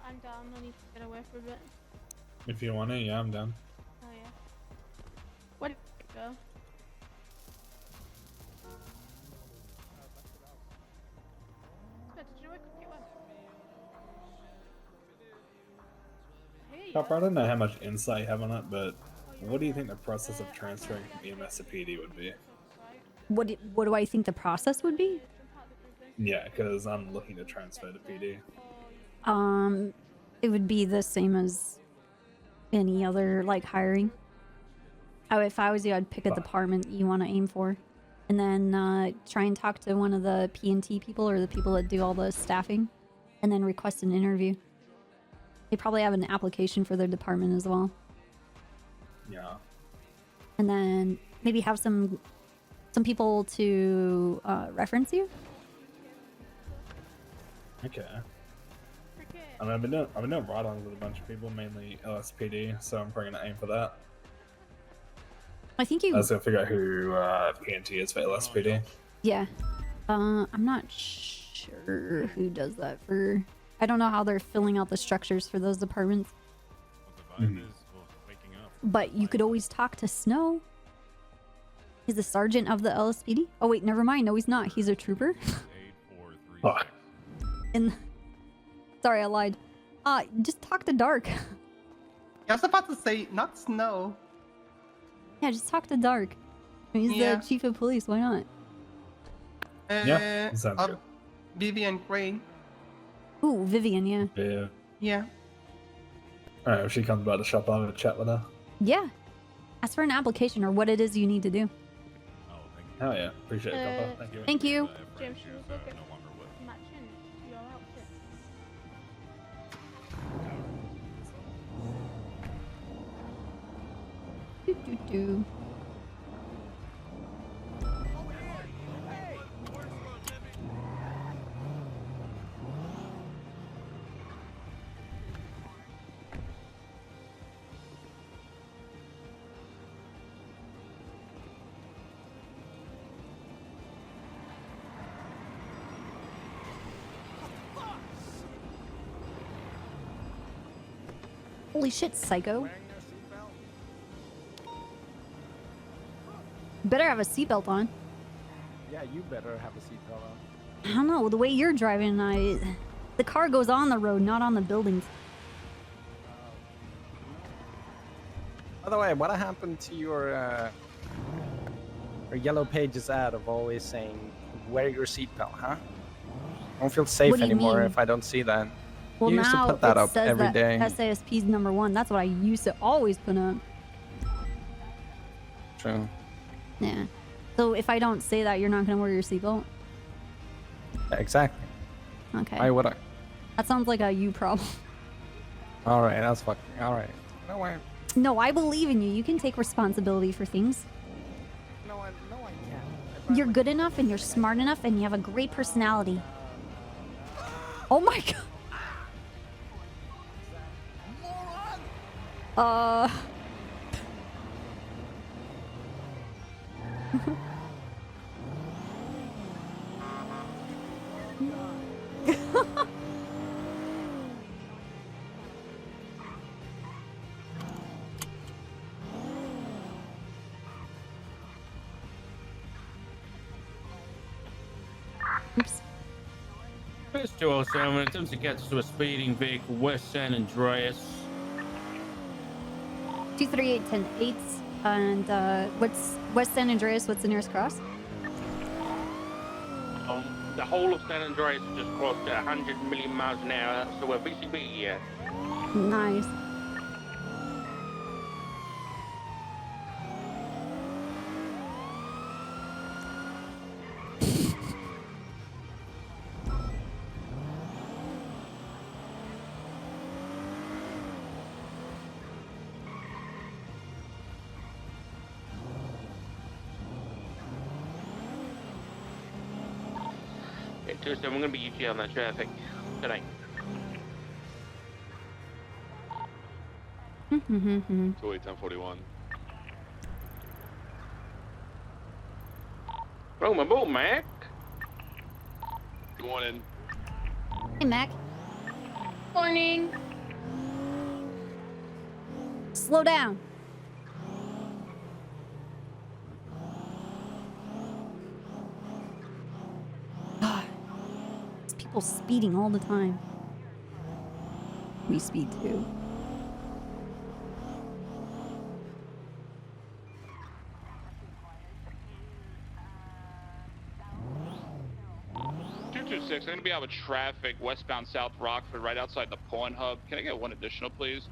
I'm down. I need to get away for a bit. If you want to, yeah, I'm down. Oh yeah. Where did it go? Copper, I don't know how much insight you have on it, but what do you think the process of transferring from EMS to PD would be? What do I think the process would be? Yeah, because I'm looking to transfer to PD. It would be the same as any other like hiring. If I was you, I'd pick a department you want to aim for, and then try and talk to one of the P&T people or the people that do all the staffing, and then request an interview. They probably have an application for their department as well. Yeah. And then maybe have some people to reference you. Okay. I mean, I've been doing ride-ons with a bunch of people, mainly LSPD, so I'm probably gonna aim for that. I think you. I was gonna figure out who PNT is for LSPD. Yeah. I'm not sure who does that for. I don't know how they're filling out the structures for those departments. But you could always talk to Snow. He's the sergeant of the LSPD. Oh wait, never mind. No, he's not. He's a trooper. And sorry, I lied. Just talk to Dark. I was about to say, not Snow. Yeah, just talk to Dark. He's the chief of police. Why not? Yeah, sounds good. Vivian Gray. Ooh, Vivian. Yeah. Yeah. Yeah. All right, if she comes by the shop, I'll have a chat with her. Yeah. Ask for an application or what it is you need to do. Hell yeah, appreciate it, Copper. Thank you. Thank you. James, should we go get matching to your outfit? Do. Holy shit, psycho. Better have a seatbelt on. Yeah, you better have a seatbelt on. I don't know, the way you're driving, the car goes on the road, not on the buildings. By the way, what happened to your Yellow Pages ad of always saying, wear your seatbelt, huh? I don't feel safe What do you anymore mean? if I don't see that. Well, you used to now put that it up says every that day. SASP's #1. That's what I used to always put up. True. Yeah. So if I don't say that, you're not gonna wear your seatbelt? Exactly. Okay. Why would I? That sounds like a you problem. All right, that's fucking. All right. No way. No, I believe in you. You can take responsibility for things. No, I can't. You're good enough and you're smart enough and you have a great personality. Oh my god. Oops. First 207 attempts to catch to a speeding vehicle West San Andreas. 238-10-8. And what's West San Andreas? What's the nearest cross? The whole of San Andreas just crossed 100 million miles an hour, so we're VCB here. Nice. Tuesday, we're going to be UT on that traffic tonight. 1041. Oh, my boy, Mac. Good morning. Hey, Mac. Morning. Slow down. People speeding all the time. We speed too. I'm going to be out of traffic westbound South Rockford right outside the pawn hub. Can I get one additional, please?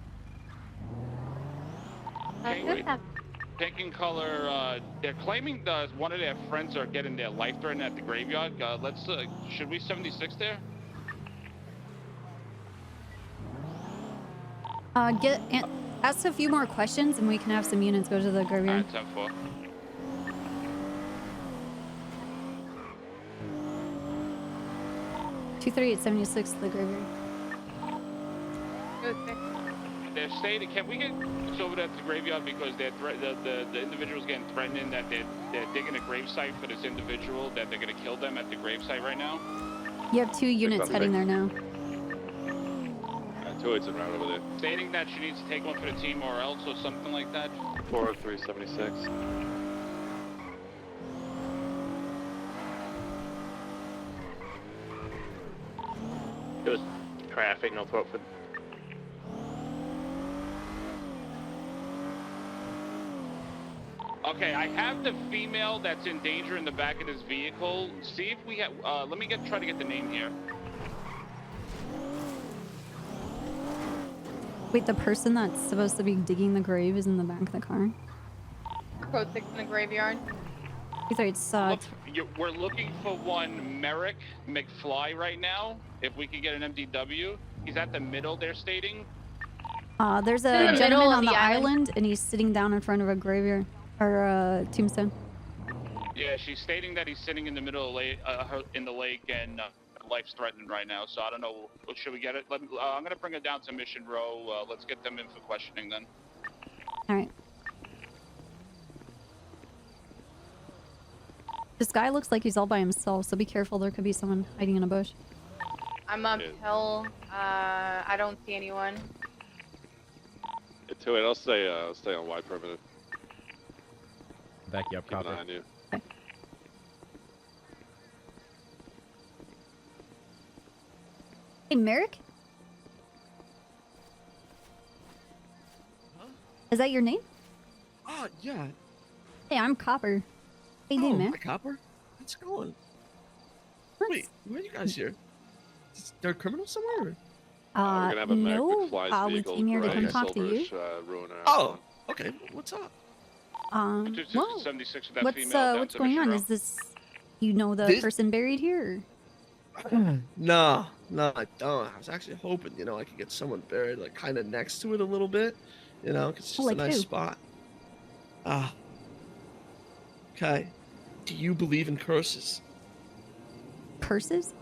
Pink and color, they're claiming one of their friends are getting their life threatened at the graveyard. Should we 76 there? Ask a few more questions and we can have some units go to the graveyard. Alright, 10-4. 23876 to the graveyard. They're stating, can we get over there to the graveyard because the individual's getting threatening that they're digging a gravesite for this individual, that they're going to kill them at the gravesite right now? You have 2 units heading there now. 2-8's in route over there. Stating that she needs to take one for the team or else or something like that. 40376. Just traffic, no throat for. Okay, I have the female that's in danger in the back of this vehicle. See if we have. Let me try to get the name here. Wait, the person that's supposed to be digging the grave is in the back of the car? Code 6 in the graveyard. We're looking for one Merrick McFly right now. If we could get an MDW, he's at the middle. They're stating. There's a gentleman on the island, and he's sitting down in front of a graveyard or a tombstone. Yeah, she's stating that he's sitting in the middle of in the lake, and life's threatened right now. So I don't know. Should we get it? I'm gonna bring it down to Mission Row. Let's get them in for questioning then. All right. This guy looks like he's all by himself, so be careful. There could be someone hiding in a bush. I'm uphill. I don't see anyone. Yeah, 2-8, I'll stay on wide perimeter. Back you up, Keep an copy. eye on you. Hey, Merrick? Huh? Is that your name? Oh, yeah. Hey, I'm Copper. How you doing, man? Hi, Copper. How's it going? Wait, where are you guys here? Is there a criminal somewhere? We're gonna have a Mac no. McFly's We vehicle came here to driving come talk to you. Silverish, ruiner. Oh, okay. What's up? Well, 76 with that what's female down what's to going Mission on? Row. Is this, you know, the This- person buried here? No, I don't. I was actually hoping, I could get someone buried, like, kind of next to it a little bit, 'cause it's just Like a nice who? spot. Okay. Do you believe in curses? Curses?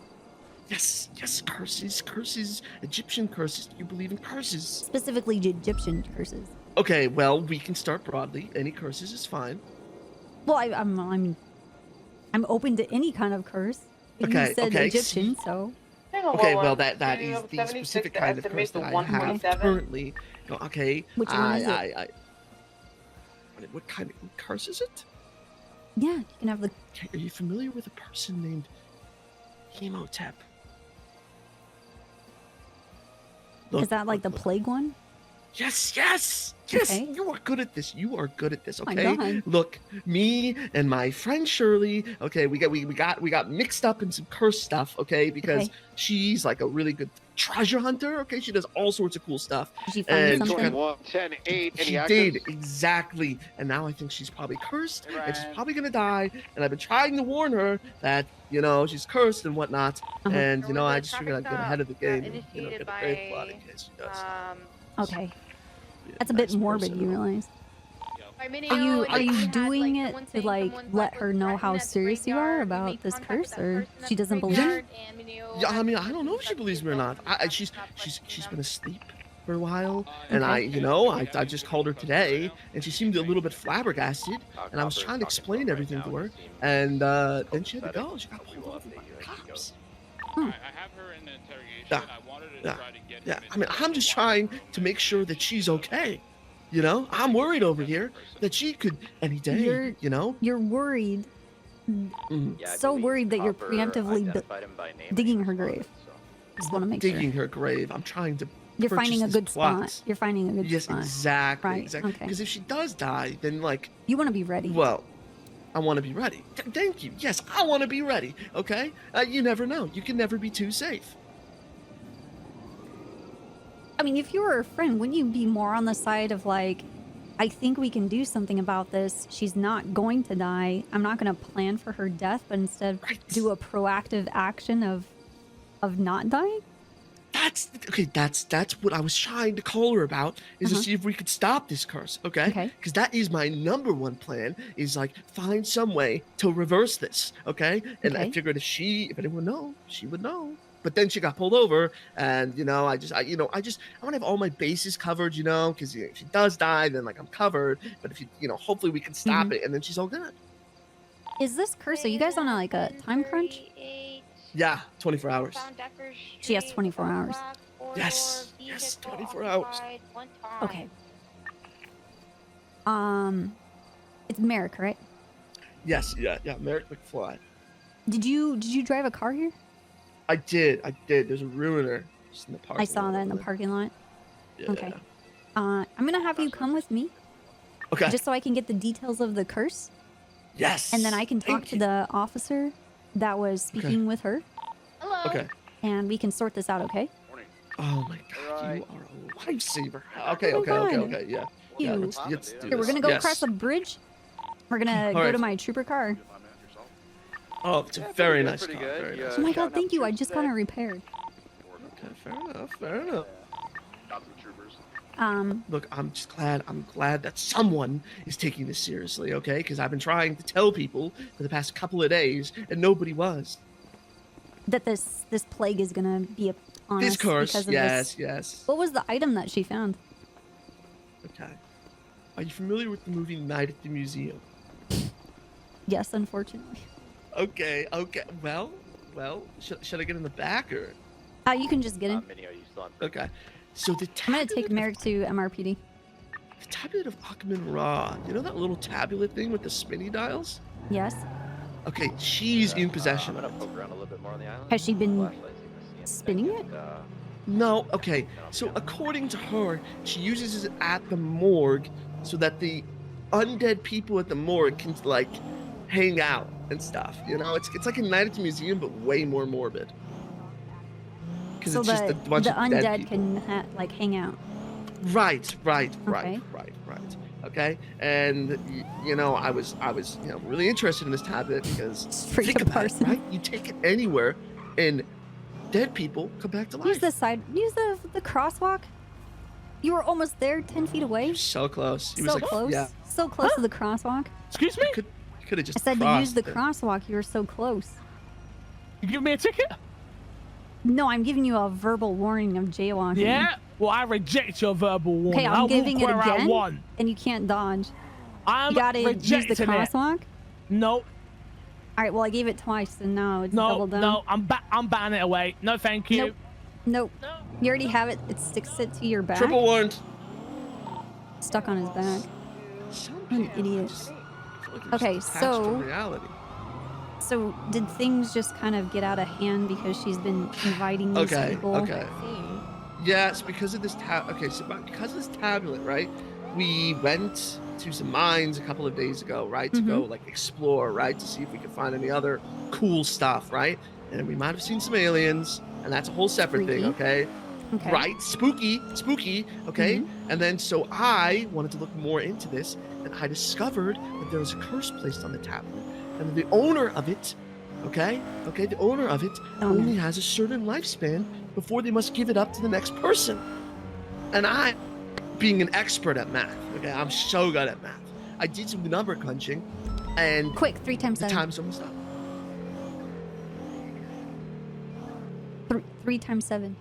Yes, curses, Egyptian curses. Do you believe in curses? Specifically Egyptian curses. Okay, well, we can start broadly. Any curses is fine. Well, I'm open to any kind of curse. You Okay, said okay, Egyptian, so. Okay, well, that is the specific kind of curse that I have currently. Okay, Which one is it? What kind of curse is it? Yeah, you can have the. Okay, are you familiar with a person named Hemotep? Is that like the plague one? Yes. Okay. You are good at this. Oh my Okay. God. Look, me and my friend Shirley. Okay, we got mixed up in some curse stuff. Okay, because she's like a really good treasure hunter. Okay, she does all sorts of cool stuff. Did she find something? 21, 10, 8, She any did actives? exactly, and now I think she's probably cursed, and she's Right. probably gonna die. And I've been trying to warn her that she's cursed and whatnot. And I just figured I'd get ahead of the game. And, get a grave plot in case she does. Okay. That's a bit nice morbid, person. you realize? Alright, Are you doing it to like let her know how serious you are about this curse, or she doesn't believe it? Yeah, I mean, I don't know if she believes me or not. She's been asleep for a while, and I just called her today, and she seemed a little bit flabbergasted, and I was trying to explain everything to her, and then she had to go. She got pulled over by the cops. I have her in the interrogation. I wanted to try to get Yeah, I mean, I'm just trying to make sure that she's okay. I'm worried over here that she could any day. You're worried so worried that you're preemptively digging her grave. Just want to make sure. Digging her grave. I'm trying to. You're purchase finding a this good plot. spot. You're finding a good Yes, spot. exactly. Right, Exactly. okay. Because if she does die, then like. You want to be ready. Well, I want to be ready. Thank you. Yes, I want to be ready. Okay. You never know. You can never be too safe. I mean, if you were a friend, wouldn't you be more on the side of like, I think we can do something about this. She's not going to die. I'm not going to plan for her death, but instead do a proactive action of not dying. That's okay. That's what I was trying to call her about, is to see if we could stop this curse. Okay. Because that is my #1 plan. Is like find some way to reverse this. Okay. And I figured if anyone knows, she would know. But then she got pulled over, and I want to have all my bases covered, because if she does die, then like I'm covered. But if hopefully we can stop it, and then she's all good. Is this curse? Are you guys on a time crunch? Yeah, 24 hours. She has 24 hours. Yes, 24 hours. Okay. It's Merrick, right? Yes, yeah, Merrick McFly. Did you drive a car here? I did. There's a ruiner just in the parking I saw that in the parking lot. Yeah. Okay. I'm gonna have you come with me. Okay. Just so I can get the details of the curse. Yes. And then I can talk to the officer that was speaking with her. Hello. Okay. And we can sort this out, okay? Oh my god, you are a lifesaver. Okay, yeah. Yeah, let's do this. Here, we're gonna go across a bridge. We're gonna go to my trooper car. Oh, it's a very nice car. Very nice. Oh my god, thank you. I just got it repaired. Okay, fair enough. Look, I'm glad that someone is taking this seriously, okay? Because I've been trying to tell people for the past couple of days, and nobody was. That this plague is gonna be on This us curse, because of yes, this. yes. What was the item that she found? Okay. Are you familiar with the movie Night at the Museum? Yes, unfortunately. Okay. Well, should I get in the back or? You can just get in. Okay. So I'm gonna take Merrick to MRPD. The tablet of Akhman Ra. You know that little tablet thing with the spinny dials? Yes. Okay, she's in possession of it. Has she been spinning it? No. Okay. So according to her, she uses it at the morgue so that the undead people at the morgue can like hang out and stuff. It's like a Night at the Museum, but way more morbid. So it's just a bunch the of dead undead people. can like hang out. Right. Okay. Okay, and I was really interested in this tablet because think about it, right? You take it anywhere, and dead people come back to life. Use the crosswalk. You were almost there, 10 feet away. So close. He so was like, close. Yeah. So close to the crosswalk. Excuse me? You could have just. I said to use the crossed crosswalk. You were so close. You give me a ticket? No, I'm giving you a verbal warning of jaywalking. Yeah? Well, I reject your verbal warning. Okay, I'm giving it where I again, want. and you can't dodge. I'm you gotta use the rejecting it. crosswalk? Nope. All right, well, I gave it twice, and now it's double down. No, I'm banning it away. No, thank you. Nope. You already have it. It sticks it to your back. Triple warned. Stuck on his back. What an idiot. Okay, attached to so reality. So did things just kind of get out of hand because she's been inviting these people? Okay. Yes, because of this because of this tablet, right? We went to some mines a couple of days ago, right? To go like explore, right? To see if we could find any other cool stuff, right? And we might have seen some aliens, and that's a whole separate thing, okay? Right? Spooky, okay? And then so I wanted to look more into this, and I discovered that there was a curse placed on the tablet. And the owner of it, the owner of it only has a certain lifespan before they must give it up to the next person. And I, being an expert at math, okay, I'm so good at math. I did some number crunching, and quick, 3 times 7. The time's almost up. 3 times 7.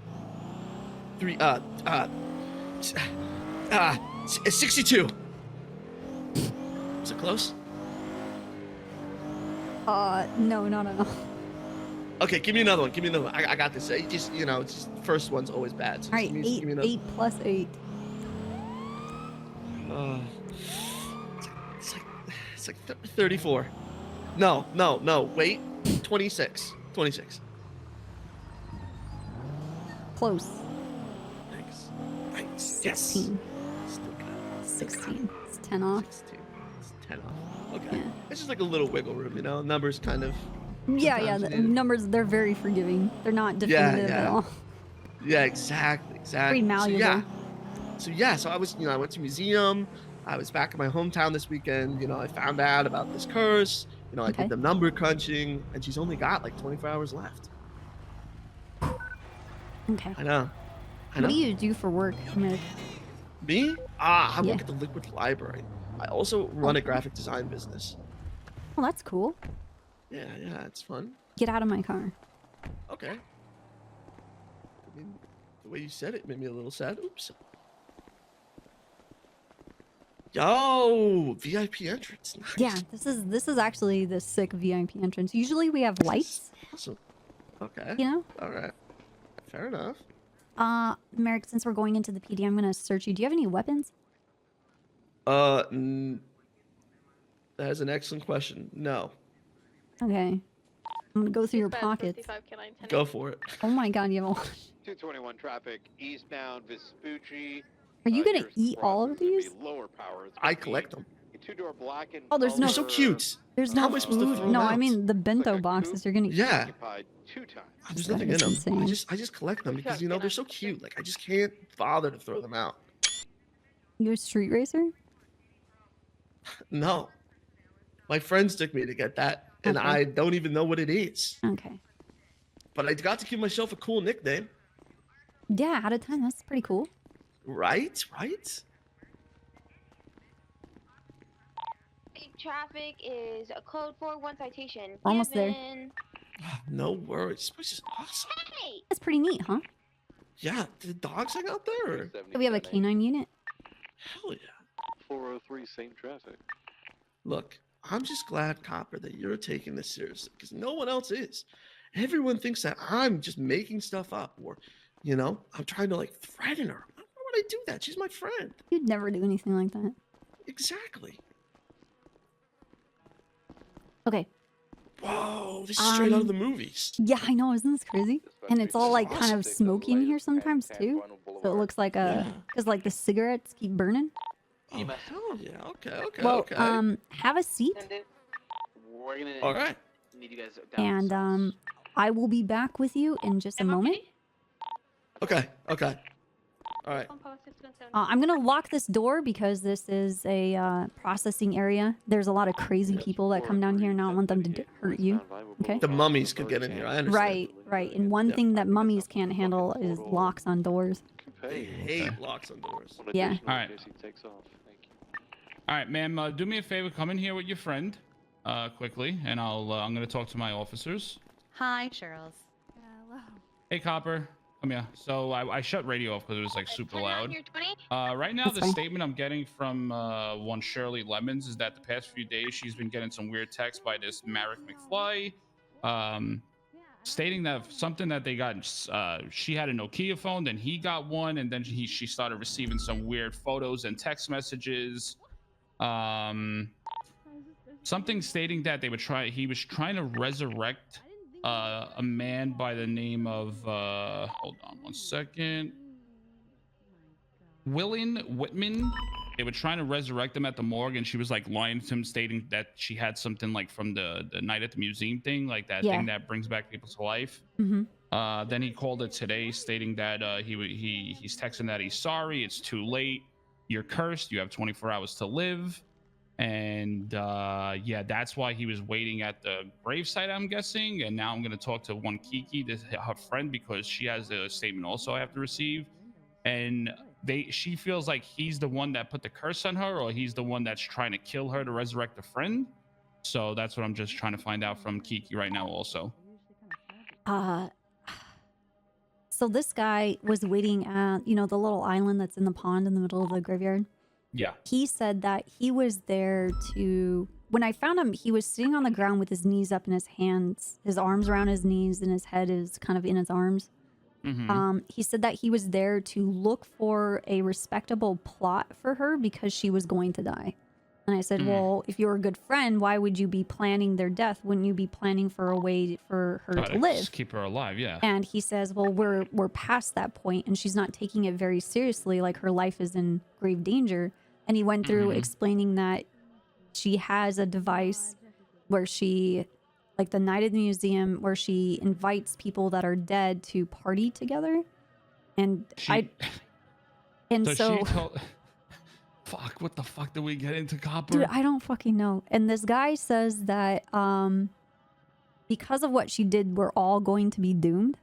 62. Was it close? No, not at all. Okay, give me another one. I got this. Just first one's always bad. So all right, 8 plus 8. It's like 34. No. Wait. 26. 26. Close. Thanks. 16. 16. It's 10 off. 16. It's 10 off. Okay. It's just like a little wiggle room, you know? Numbers kind of. Yeah. sometimes The you need- numbers, they're very forgiving. They're not definitive at all. Yeah, exactly. Pretty malleable. So I was, I went to museum. I was back in my hometown this weekend. I found out about this curse. I Okay. did the number crunching, and she's only got like 24 hours left. Okay. I know. What do you do for work, Merrick? Me? I Yeah. work at the Liquid Library. I also run a graphic design business. Oh, that's cool. Yeah, it's fun. Get out of my car. Okay. I mean, the way you said it made me a little sad. Oops. Yo, VIP entrance. Nice. Yeah, this is actually the sick VIP entrance. Usually we have lights. Awesome. Okay. You know? All right. Fair enough. Merrick, since we're going into the PD, I'm gonna search you. Do you have any weapons? That is an excellent question. No. Okay. I'm gonna go through your pockets. Go for it. Oh my god, you have a lot. 221 traffic eastbound Vespucci. Are you gonna eat all of these? Lower power. I collect them. Two-door black and Oh, there's no. They're so cute. There's How no am I supposed to food. throw them No, I out? mean the bento boxes. You're gonna eat. Yeah. Two times. There's That nothing in is them. insane. I just collect them because they're so cute. Like I just can't bother to throw them out. You're a street racer? No. My friends took me to get that, and Okay. I don't even know what it is. Okay. But I got to give myself a cool nickname. Yeah, out of 10. That's pretty cool. Right? Traffic is a code 4-1 citation. Almost there. Given. No worries. This place is awesome. Hey! That's pretty neat, huh? Yeah, the dogs hang out there. Or? Do we have a canine unit? Hell yeah. 403, same traffic. Look, I'm just glad, Copper, that you're taking this seriously because no one else is. Everyone thinks that I'm just making stuff up or, I'm trying to like threaten her. Why would I do that? She's my friend. You'd never do anything like that. Exactly. Okay. Whoa, this is straight out of the movies. Yeah, I know. Isn't this crazy? And it's all like kind of smoky in here sometimes too. So it looks like because like the cigarettes keep burning. Oh, hell yeah. Okay. Well, okay. have a seat. We're gonna All right. need you guys down. And I will be back with you in just a moment. Okay. All right. I'm gonna lock this door because this is a processing area. There's a lot of crazy people that come down here, and I don't want them to hurt you. Okay. The mummies could get in here. I understand. Right. And one thing that mummies can't handle is locks on doors. They hate locks on doors. Yeah. All right. Takes off. Thank you. All right, ma'am. Do me a favor. Come in here with your friend, quickly, and I'm gonna talk to my officers. Hi, Cheryl's. Hello. Hey, Copper. Come here. So I shut radio off because it was like super loud. Your 20? Right now, That's the fine. statement I'm getting from one Shirley Lemons is that the past few days she's been getting some weird texts by this Marek McFly, stating that something that they got. She had a Nokia phone, then he got one, and then she started receiving some weird photos and text messages. Something stating that he was trying to resurrect a man by the name of hold on one second, Willen Whitman. They were trying to resurrect him at the morgue, and she was like lying to him, stating that she had something like from the night at the museum thing, like that thing that brings back people to life. Mm-hmm. Then he called it today, stating that he's texting that he's sorry, it's too late, you're cursed, you have 24 hours to live. And yeah, that's why he was waiting at the gravesite, I'm guessing. And now I'm going to talk to one Kiki, her friend, because she has a statement also I have to receive. And she feels like he's the one that put the curse on her, or he's the one that's trying to kill her to resurrect a friend. So that's what I'm just trying to find out from Kiki right now also. So this guy was waiting at, the little island that's in the pond in the middle of the graveyard. Yeah. He said that he was there when I found him, he was sitting on the ground with his knees up and his hands, his arms around his knees, and his head is kind of in his arms. Mm-hmm. He said that he was there to look for a respectable plot for her because she was going to die. And I said, well, if you're a good friend, why would you be planning their death? Wouldn't you be planning for a way for her to live? Just keep her alive, yeah. And he says, well, we're past that point, and she's not taking it very seriously. Like, her life is in grave danger. And he went through explaining that she has a device where she, like the night at the museum, where she invites people that are dead to party together. And Fuck, what the fuck did we get into, Copper? Dude, I don't fucking know. And this guy says that because of what she did, we're all going to be doomed.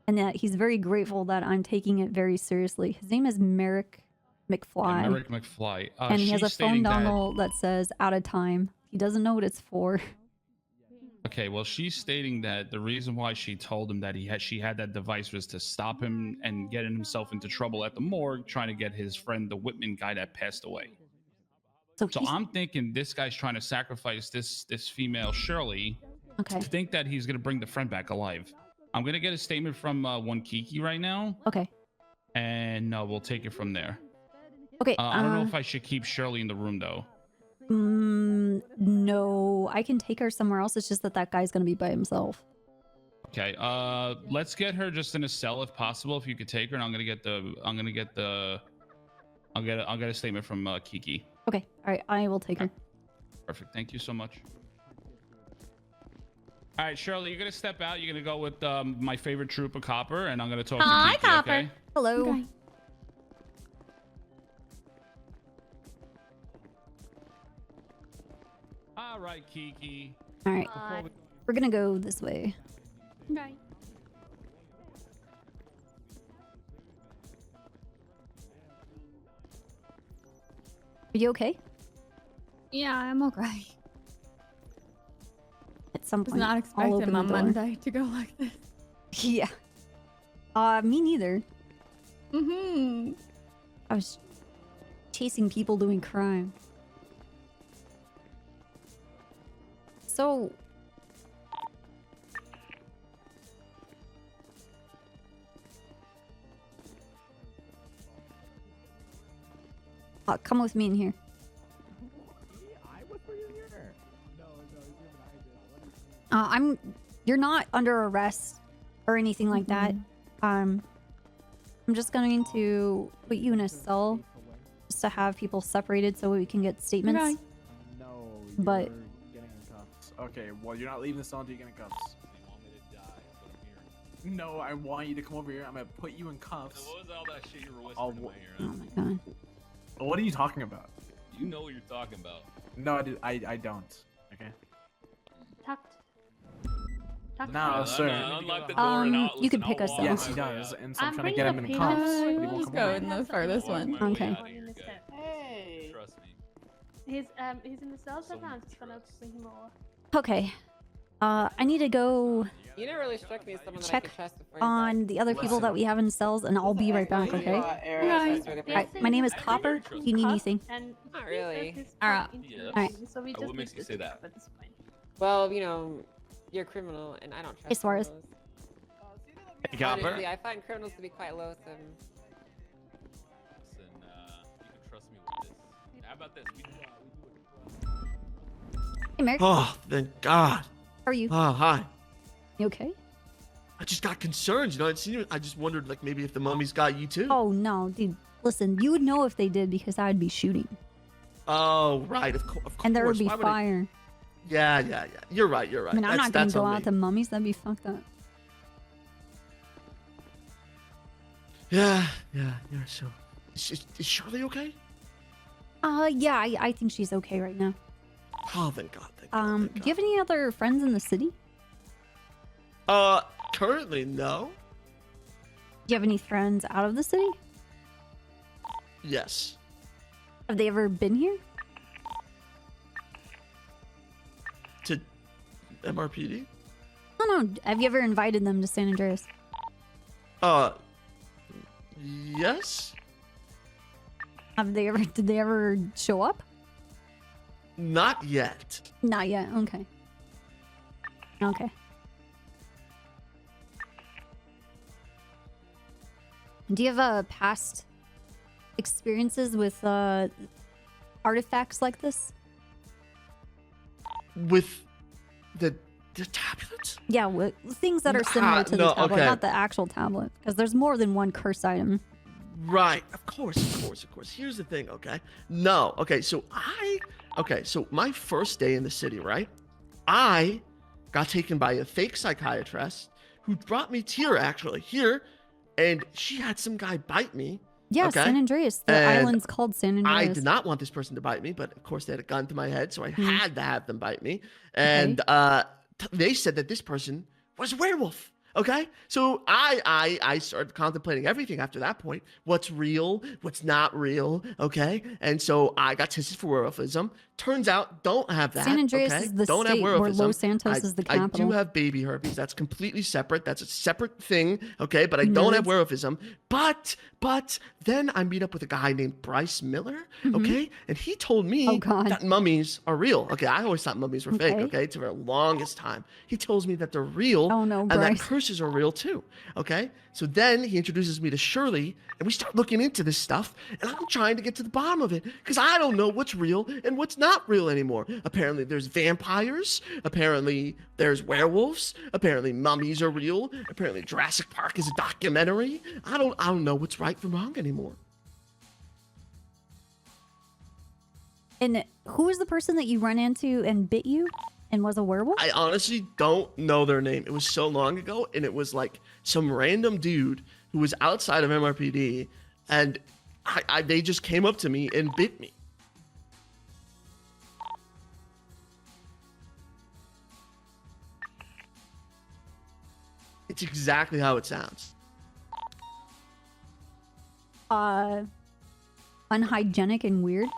And that he's very grateful that I'm taking it very seriously. His name is Merrick McFly. Yeah, Merrick McFly. And he has a phone stating dongle that says out of time. He doesn't know what it's for. Okay, well, she's stating that the reason why she told him that she had that device was to stop him and getting himself into trouble at the morgue, trying to get his friend, the Whitman guy that passed away. So I'm thinking this guy's trying to sacrifice this female Shirley to think that he's gonna bring the friend back alive. I'm gonna get a statement from one Kiki right now. Okay. And we'll take it from there. Okay. I don't know if I should keep Shirley in the room though. No, I can take her somewhere else. It's just that guy's gonna be by himself. Okay, let's get her just in a cell if possible. If you could take her, and I'll get a statement from Kiki. Okay, all right, I will take her. Perfect. Thank you so much. All right, Shirley, you're gonna step out. You're gonna go with my favorite trooper, Copper, and I'm gonna talk to Kiki. Copper. Okay? Hello. Okay. All right, Kiki. All right, we're gonna go this way. Okay. Are you okay? Yeah, I'm okay. At some Was point, not I'll expecting open my the door. Monday to go like this. Yeah. Me neither. Mm-hmm. I was chasing people doing crime. So... come with me in here. You're not under arrest or anything like that. I'm just going to put you in a cell just to have people separated so we can get statements. Okay. No, But getting in cuffs. Okay, well, you're not leaving the cell until you get in cuffs. No, I want you to come over here. I'm gonna put you in cuffs. So what was all that shit you were whispering in my ear? Oh my god. What are you talking about? You know what you're talking about. No, I don't. Okay. Tucked. No, sir. Unlock the door and you can pick us up. Yes, he does, and so I'm I'm trying to get him in cuffs. But he won't Just come go over. in the furthest one. Okay. Hey. Trust me. He's in the cell, so I'm just gonna bring him over. Okay. I need to go You never really struck me as someone that I check could trust before you on the other people that we have in cells, and I'll be right back, okay? Alright, my name is Copper. Do you need anything? Not really. Alright. Yeah. Alright. So we What makes you say that? Well, you know, you're a criminal, and I don't trust Hey, Suarez. criminals. Hey, Copper. Honestly, I find criminals to be quite loathsome. Listen, you can trust me with this. How about this? Hey, Merrick. Oh, thank God. How are you? Oh, hi. You okay? I just got concerned, you know. I just wondered, like, maybe if the mummies got you too. Oh, no, dude. Listen, you would know if they did because I would be shooting. Oh, right. Of course. And there would be Why fire. Yeah. You're right. I mean, I'm not going to go out to mummies. That'd be fucked up. Yeah. So, is Shirley okay? Yeah, I think she's okay right now. Oh, thank God. Do you have any other friends in the city? Currently, no. Do you have any friends out of the city? Yes. Have they ever been here? To MRPD? No. Have you ever invited them to San Andreas? Yes. Did they ever show up? Not yet. Not yet. Okay. Do you have past experiences with our artifacts like this? With the tablets? Yeah, things that are similar to the no, tablet, okay. not the actual tablet, because there's more than one curse item. Right. Of course. Here's the thing, okay? No. Okay, so my first day in the city, right? I got taken by a fake psychiatrist who brought me here, and she had some guy bite me. Yeah, okay? San Andreas. The And island's called San Andreas. I did not want this person to bite me, but of course they had a gun to my head, so I Hmm. had to have them bite me. And they said that this person was a werewolf. Okay, so I started contemplating everything after that point. What's real? What's not real? Okay, and so I got tested for werewolfism. Turns out, don't have that. San Andreas okay? is the don't state have where werewolfism. Los Santos is the I capital. do have baby herpes. That's completely separate. That's a separate thing. Okay, but I don't have werewolfism. But then I meet up with a guy named Bryce Miller. Okay, and he told me that mummies are real. Okay, I always thought mummies were fake. Okay, to the longest time. He tells me that they're real. Oh no, and that Bryce. curses are real too. Okay, so then he introduces me to Shirley, and we start looking into this stuff. And I'm trying to get to the bottom of it because I don't know what's real and what's not real anymore. Apparently, there's vampires. Apparently, there's werewolves. Apparently, mummies are real. Apparently, Jurassic Park is a documentary. I don't know what's right from wrong anymore. And who is the person that you run into and bit you and was a werewolf? I honestly don't know their name. It was so long ago, and it was like some random dude who was outside of MRPD, and they just came up to me and bit me. It's exactly how it sounds. Unhygienic and weird.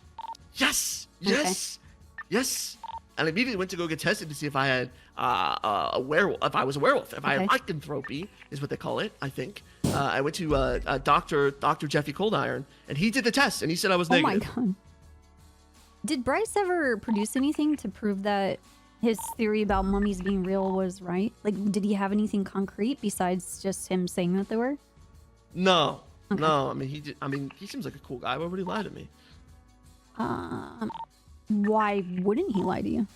Yes. And I immediately went to go get tested to see if I had a werewolf, if I was a werewolf, if I had lycanthropy, is what they call it, I think. I went to Dr. Jeffy Coldiron, and he did the test, and he said I was negative. Oh my god. Did Bryce ever produce anything to prove that his theory about mummies being real was right? Like, did he have anything concrete besides just him saying that they were? No. I mean, he seems like a cool guy. Why would he lie to me? Why wouldn't he lie to you?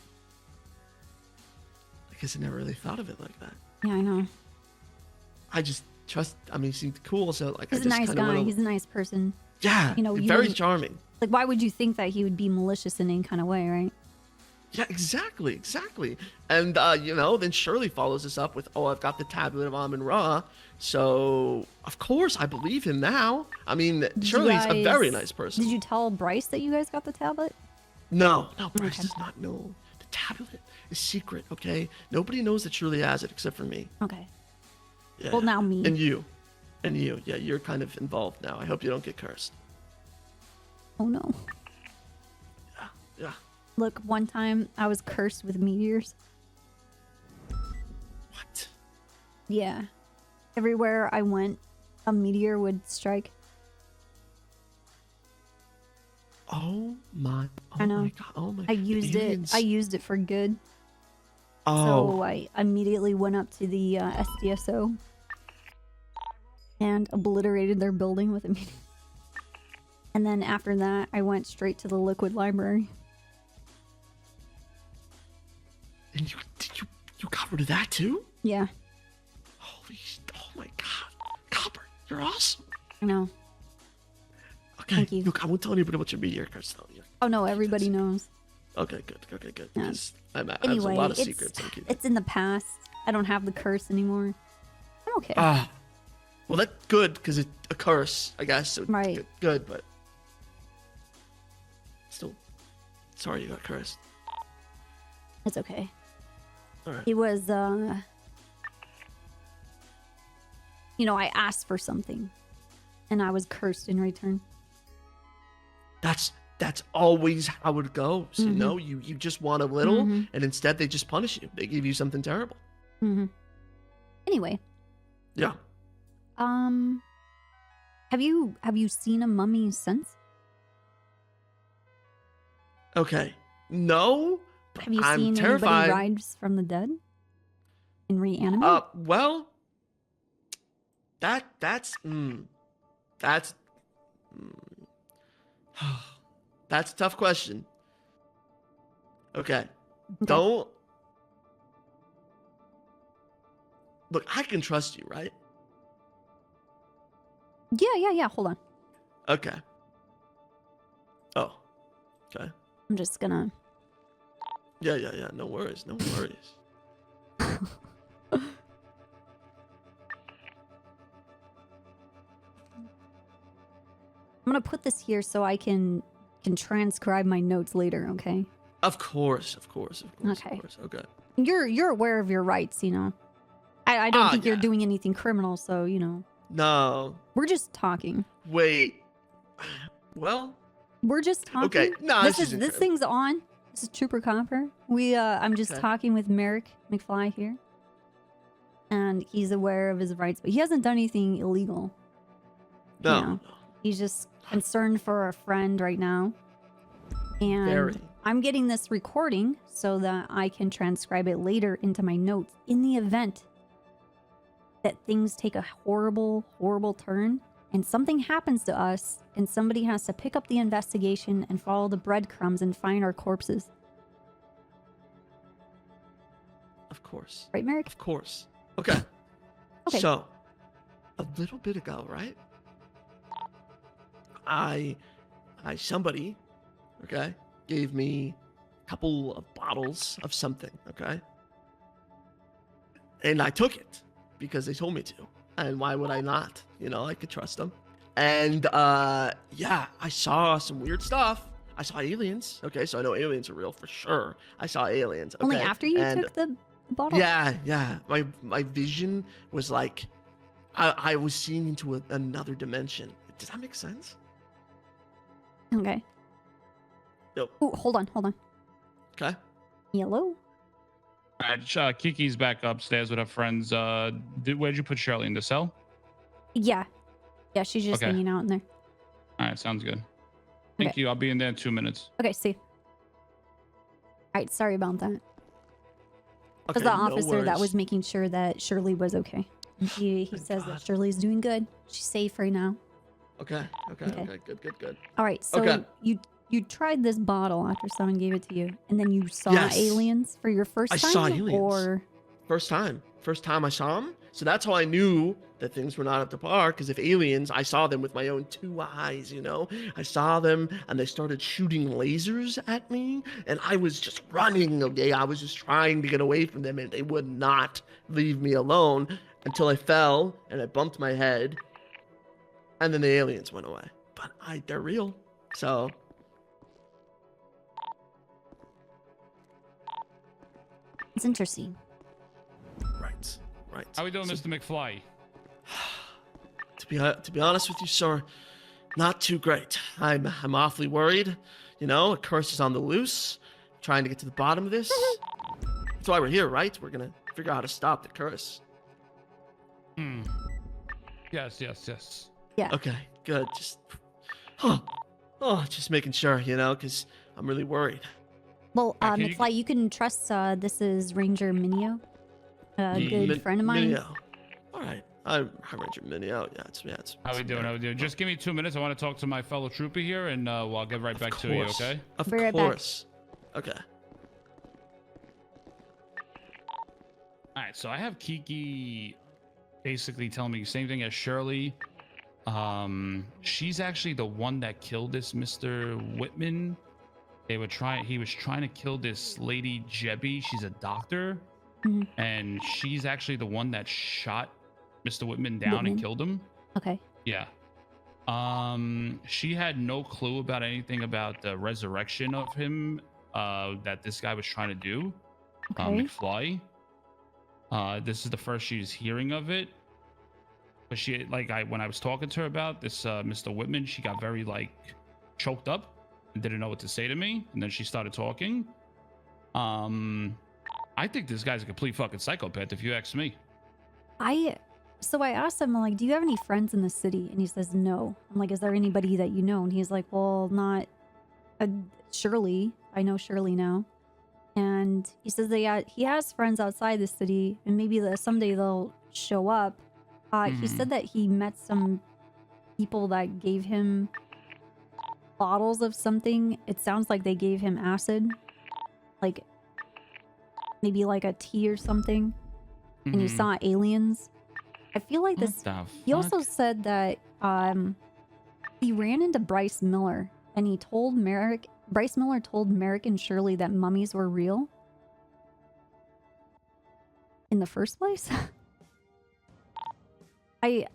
I guess I never really thought of it like that. Yeah, I know. I just trust. I mean, he seemed cool, so like He's I a just nice kinda guy. went He's a nice person. Yeah, you know, you very wouldn't- charming. Like, why would you think that he would be malicious in any kind of way, right? Yeah, exactly. And then Shirley follows us up with, "Oh, I've got the tablet of Amun Ra." So of course I believe him now. I mean, Did you Shirley's a very guys- nice person. Did you tell Bryce that you guys got the tablet? No, Bryce does not know. The tablet is secret. Okay, nobody knows that Shirley has it except for me. Okay. Yeah. Well, now me. And you. Yeah, you're kind of involved now. I hope you don't get cursed. Oh no. Yeah. Look, one time I was cursed with meteors. What? Yeah. Everywhere I went, a meteor would strike. Oh my. I know. My God. Oh my. I used aliens. it. I used it for good. Oh. So I immediately went up to the SDSO and obliterated their building with a meteor. And then after that, I went straight to the liquid library. And you got rid of that too? Yeah, Oh my God. Copper, you're awesome. I know. Okay. Thank you. Look, I won't tell anybody about your meteor curse though. Yeah. Oh no, everybody knows. Okay, good. Yeah. Because I have Anyway, a lot of it's, secrets I'm keeping. it's in the past. I don't have the curse anymore. I'm okay. Well, that's good because it's a curse, I guess. So Right. Good, but still, sorry you got cursed. It's okay. All right. It was, I asked for something, and I was cursed in return. That's always how it goes. You know, you just want a little, and instead they just punish you. They give you something terrible. Anyway, Yeah. have you seen a mummy since? Okay. No. But Have you I'm seen terrified. anybody rise from the dead and reanimate? Well, that's That's a tough question. Okay. Don't. Look, I can trust you, right? Yeah. Hold on. Okay. Oh. Okay. I'm just gonna. Yeah. No worries. No worries. I'm gonna put this here so I can transcribe my notes later. Okay. Of course. Okay. Okay. You're aware of your rights, you know. I don't think you're yeah. doing anything criminal, so you know. No. We're just talking. Wait. Well. We're just talking. Okay. No, this isn't this thing's on. This is Trooper Copper. I'm just talking with Merrick McFly here, and he's aware of his rights, but he hasn't done anything illegal. No. You know? He's just concerned for a friend right now, and Very. I'm getting this recording so that I can transcribe it later into my notes in the event that things take a horrible turn and something happens to us and somebody has to pick up the investigation and follow the breadcrumbs and find our corpses. Of course. Right, Merrick? Of course. Okay. Okay. So, a little bit ago, right? Somebody, okay, gave me a couple of bottles of something, okay? And I took it because they told me to. And why would I not? You know, I could trust them. And yeah, I saw some weird stuff. I saw aliens. Okay, so I know aliens are real for sure. I saw aliens. Okay? Only after you And took the bottle? yeah. My vision was like I was seeing into another dimension. Does that make sense? Okay. Yo. Ooh, hold on. Okay. Yellow? All right, Kiki's back upstairs with her friends. Where'd you put Shirley, in the cell? Yeah. Yeah, she's just Okay. hanging out in there. All right, sounds good. Thank Okay. you. I'll be in there in 2 minutes. Okay, see. Alright, sorry about that. It was Okay, the no officer that worries. was making sure that Shirley was okay. He says that Shirley's doing good. She's safe right now. Okay. Okay. Good. Alright, so Okay. you tried this bottle after someone gave it to you, and then you saw Yes. aliens for your first I time? saw aliens. Or First time I saw them. So that's how I knew that things were not up to par. Because if aliens, I saw them with my own 2 eyes. You know, I saw them and they started shooting lasers at me, and I was just running. Okay, I was just trying to get away from them, and they would not leave me alone until I fell and I bumped my head, and then the aliens went away. But they're real. So. it's interesting. Right. How we doing, Mr. McFly? To be honest with you, sir, not too great. I'm awfully worried. You know, a curse is on the loose. Trying to get to the bottom of this. That's why we're here, right? We're gonna figure out how to stop the curse. Yes. Yeah. Okay, good. Just, just making sure, you know, because I'm really worried. Well, can you- McFly, you can trust, this is Ranger Minio, a good friend of mine. Minio. All right, I'm Ranger Minio. Yeah, it's. How we doing? Just give me 2 minutes. I want to talk to my fellow trooper here, and I'll get right back to you. course. Okay? Of Be right back. course. Okay. All right. So I have Kiki basically telling me the same thing as Shirley. She's actually the one that killed this Mr. Whitman. He was trying to kill this lady Jebby. She's a doctor, and she's actually the one that shot Mr. Whitman down and killed him. Okay. Yeah. She had no clue about anything about the resurrection of him that this guy was trying to do. Okay. McFly. This is the first she's hearing of it. But when I was talking to her about this Mr. Whitman, she got very choked up and didn't know what to say to me, and then she started talking. I think this guy's a complete fucking psychopath, if you ask me. So I asked him, like, do you have any friends in the city? And he says, no. I'm like, is there anybody that you know? And he's like, well, not Shirley. I know Shirley now. And he says that he has friends outside the city, and maybe someday they'll show up. He said that he met some people that gave him bottles of something. It sounds like they gave him acid, like maybe like a tea or something. And he Mhm. saw aliens. I feel like this. the He also fuck? said that he ran into Bryce Miller and he told Merrick. Bryce Miller told Merrick and Shirley that mummies were real in the first place. I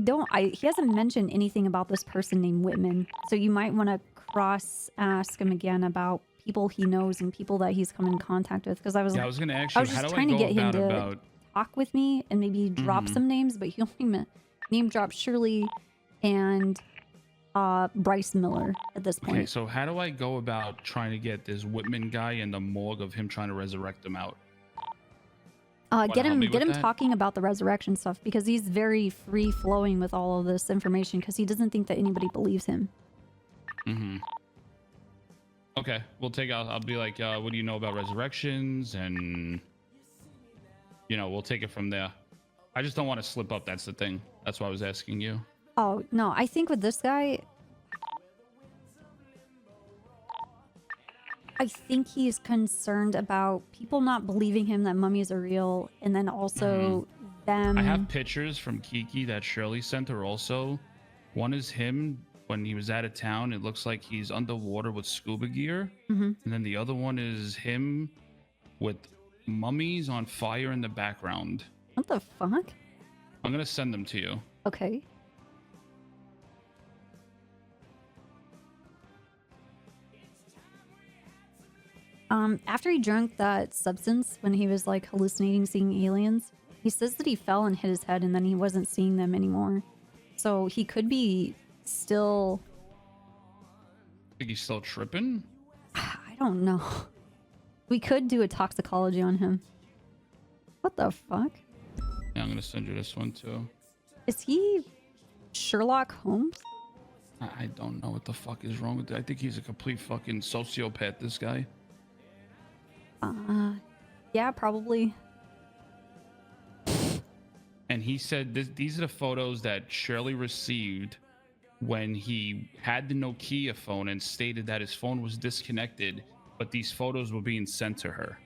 don't. He hasn't mentioned anything about this person named Whitman, so you might want to cross ask him again about people he knows and people that he's come in contact with. Because I was gonna ask I you, was how just do I trying to go get him to about talk with me and maybe drop Mhm. some names, but he only name dropped Shirley and Bryce Miller at this point. Okay, so how do I go about trying to get this Whitman guy in the morgue of him trying to resurrect him out? Wanna Get help him me get with him that? talking about the resurrection stuff because he's very free flowing with all of this information because he doesn't think that anybody believes him. Mm-hmm. Okay, we'll take out. I'll be like, what do you know about resurrections? And we'll take it from there. I just don't want to slip up. That's the thing. That's why I was asking you. Oh no, I think with this guy, I think he's concerned about people not believing him that mummies are real, and then also them. I have pictures from Kiki that Shirley sent her also. One is him when he was out of town. It looks like he's underwater with scuba gear. Mhm. And then the other one is him with mummies on fire in the background. What the fuck? I'm going to send them to you. Okay. After he drank that substance when he was like hallucinating seeing aliens, he says that he fell and hit his head and then he wasn't seeing them anymore. So he could be still, Think he's still tripping? I don't know. We could do a toxicology on him. What the fuck? Yeah, I'm going to send you this one too. Is he Sherlock Holmes? I don't know what the fuck is wrong with it. I think he's a complete fucking sociopath, this guy. Yeah, probably. And he said these are the photos that Shirley received when he had the Nokia phone and stated that his phone was disconnected, but these photos were being sent to her.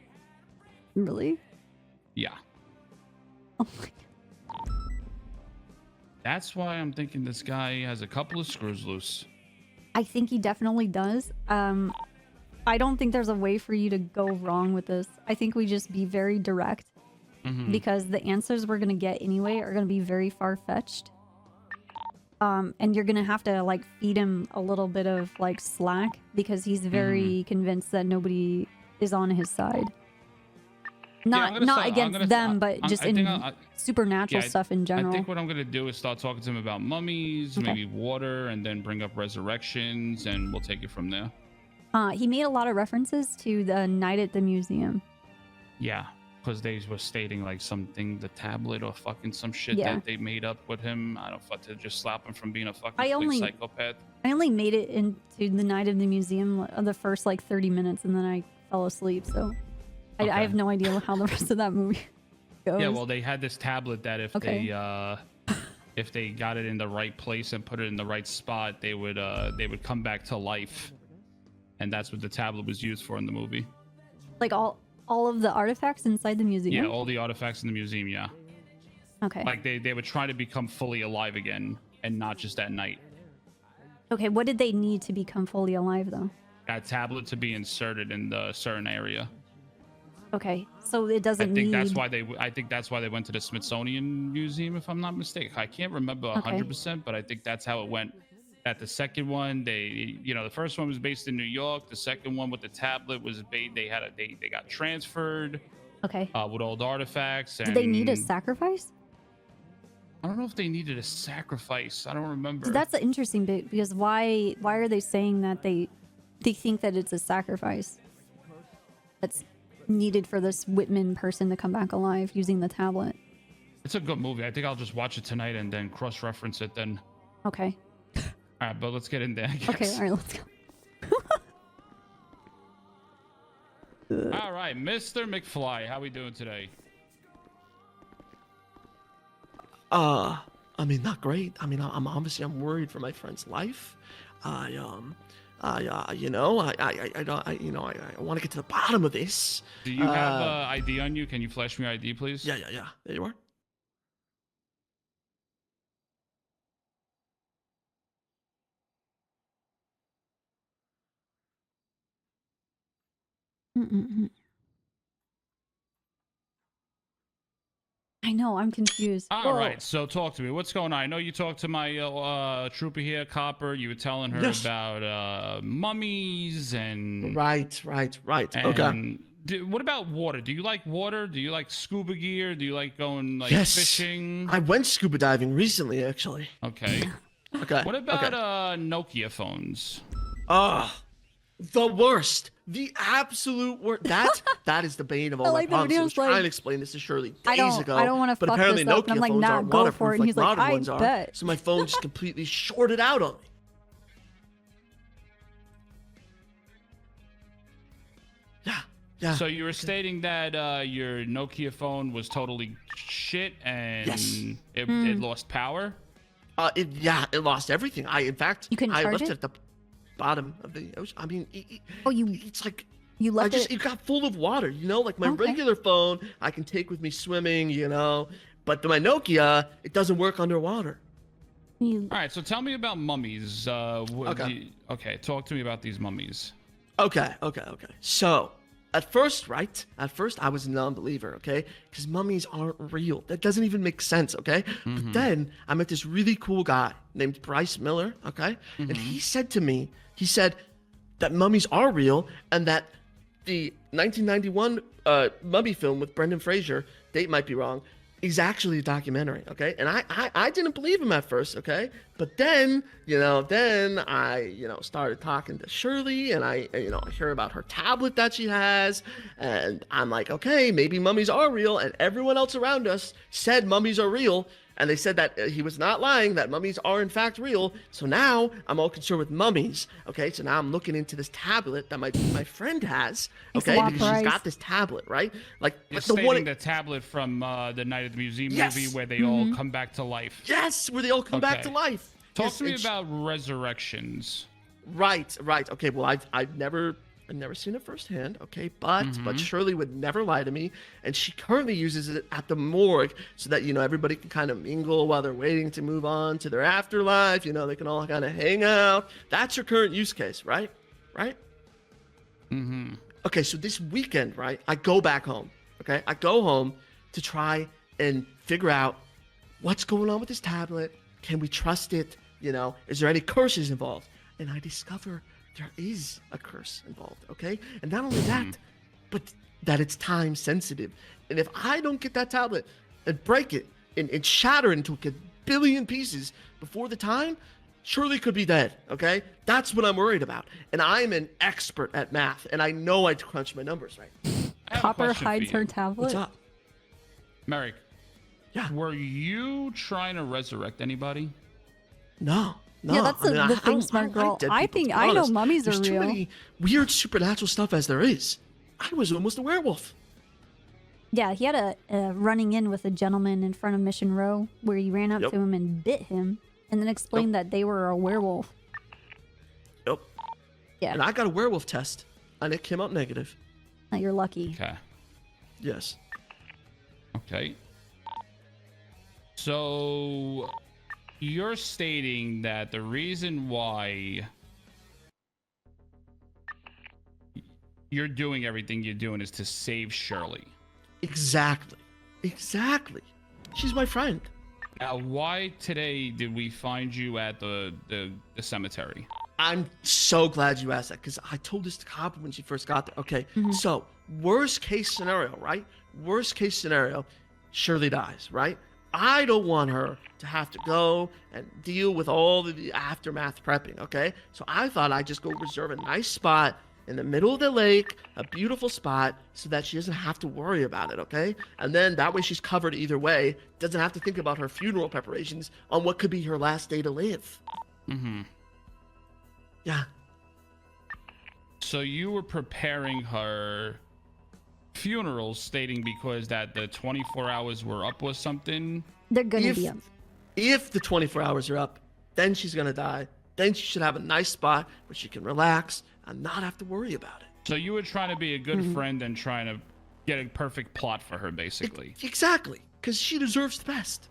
Really? Yeah. Oh my God. That's why I'm thinking this guy has a couple of screws loose. I think he definitely does. I don't think there's a way for you to go wrong with this. I think we just be very direct because the answers we're going to get anyway are going to be very far-fetched. And you're going to have to like feed him a little bit of like slack because he's very convinced that nobody is on his side. Not against them, but just in supernatural stuff in general. I think what I'm going to do is start talking to him about mummies, maybe water, and then bring up resurrections, and we'll take it from there. He made a lot of references to the night at the museum. Yeah, because they were stating like something, the tablet or fucking some shit Yeah. that they made up with him. I don't fuck to just slap him from being a fucking I complete only- psychopath. I only made it into the night of the museum the first like 30 minutes and then I fell asleep. So I have no idea how the rest of that movie goes. Yeah, well, they had this tablet that if Okay. they got it in the right place and put it in the right spot, they would come back to life, and that's what the tablet was used for in the movie. Like all of the artifacts inside the museum? Yeah, all the artifacts in the museum. Yeah. Okay. Like they would try to become fully alive again, and not just at night. Okay, what did they need to become fully alive though? That tablet to be inserted in the certain area. Okay, so it doesn't I think need... that's why they went to the Smithsonian Museum, if I'm not mistaken. I can't remember 100%, but I think that's how it went. At the second one, the first one was based in New York. The second one with the tablet was they got transferred. Okay. With old artifacts. And Did they need a sacrifice? I don't know if they needed a sacrifice. I don't remember. That's the interesting bit because why are they saying that they think that it's a sacrifice that's needed for this Whitman person to come back alive using the tablet? It's a good movie. I think I'll just watch it tonight and then cross-reference it then. Okay. All right, but let's get in there, I guess. Okay, all right, let's go. All right, Mr. McFly, how we doing today? I mean, not great. I mean, I'm worried for my friend's life. you know, I want to get to the bottom of this. Do you have ID on you? Can you flash me your ID, please? Yeah. There you are. I know, I'm confused. All right, so talk to me. What's going on? I know you talked to my trooper here, Copper. You were telling her about mummies and... Right. Okay. What about water? Do you like water? Do you like scuba gear? Do you like going Yes. fishing? I went scuba diving recently, actually. Okay. Okay. What about Nokia phones? The worst. The absolute worst. That is the bane of all my problems. I was trying to explain this to Shirley days ago. I don't want to but fuck apparently this up. Nokia And I'm like, phones nah, aren't go waterproof for it. And like he's like, modern I ones are. bet. So my phone just completely shorted out on me. Yeah. So you were stating that your Nokia phone was totally shit and it lost power? It lost everything. In fact, You couldn't I charge left it? it at the bottom of the ocean. I mean, it's like you left it. It got full of water. You know, like my regular phone, I can take with me swimming. You know, but my Nokia, it doesn't work underwater. All right, so tell me about mummies. Okay, talk to me about these mummies. Okay. So, at first, I was a non-believer, okay? Because mummies aren't real. That doesn't even make sense, okay? But then I met this really cool guy named Bryce Miller, okay? And he said to me, that mummies are real and that the 1991 mummy film with Brendan Fraser, date might be wrong, is actually a documentary, okay? And I didn't believe him at first, okay? But then I started talking to Shirley and I hear about her tablet that she has and I'm like, okay, maybe mummies are real, and everyone else around us said mummies are real. And they said that he was not lying, that mummies are in fact real. So now I'm all concerned with mummies. Okay, so now I'm looking into this tablet that my friend has. Okay, because she's got this tablet, right? Like You're the stating one. the tablet from the Night at the Museum Yes. movie where they all come back to life. Yes, where they all come back to life. Talk Yes, to me and about resurrections. Right. Okay, well I've never seen it firsthand, okay, but Shirley would never lie to me, and she currently uses it at the morgue so that everybody can kind of mingle while they're waiting to move on to their afterlife. They can all kind of hang out. That's her current use case, right? Okay, so this weekend, right, I go back home. Okay, I go home to try and figure out what's going on with this tablet. Can we trust it? Is there any curses involved? And I discover there is a curse involved, okay? And not only that, but that it's time sensitive. And if I don't get that tablet and break it and shatter it into a billion pieces before the time, Shirley could be dead, okay? That's what I'm worried about. And I'm an expert at math, and I know I crunch my numbers right. Copper hides her tablet. What's up? Merrick. Yeah. Were you trying to resurrect anybody? No. Yeah, that's the thing, smart girl. I think I know mummies are There's too real. many weird supernatural stuff as there is. I was almost a werewolf. Yeah, he had a running in with a gentleman in front of Mission Row where he ran up to him and bit him and then explained that they were a werewolf. Yep. Yeah. And I got a werewolf test, and it came out negative. Oh, you're lucky. Okay. Yes. Okay. So you're stating that the reason why you're doing everything you're doing is to save Shirley. Exactly. She's my friend. Now, why today did we find you at the cemetery? I'm so glad you asked that, because I told this to Copper when she first got there. Okay, so worst case scenario, right? Worst case scenario, Shirley dies, right? I don't want her to have to go and deal with all the aftermath prepping, okay? So I thought I'd just go reserve a nice spot in the middle of the lake, a beautiful spot, so that she doesn't have to worry about it, okay? And then that way she's covered either way, doesn't have to think about her funeral preparations on what could be her last day to live. Yeah. So you were preparing her funeral, stating because that the 24 hours were up was something? They're gonna be up. If the 24 hours are up, then she's gonna die. Then she should have a nice spot where she can relax and not have to worry about it. So you were trying to be a good friend and trying to get a perfect plot for her, basically. Exactly, because she deserves the best.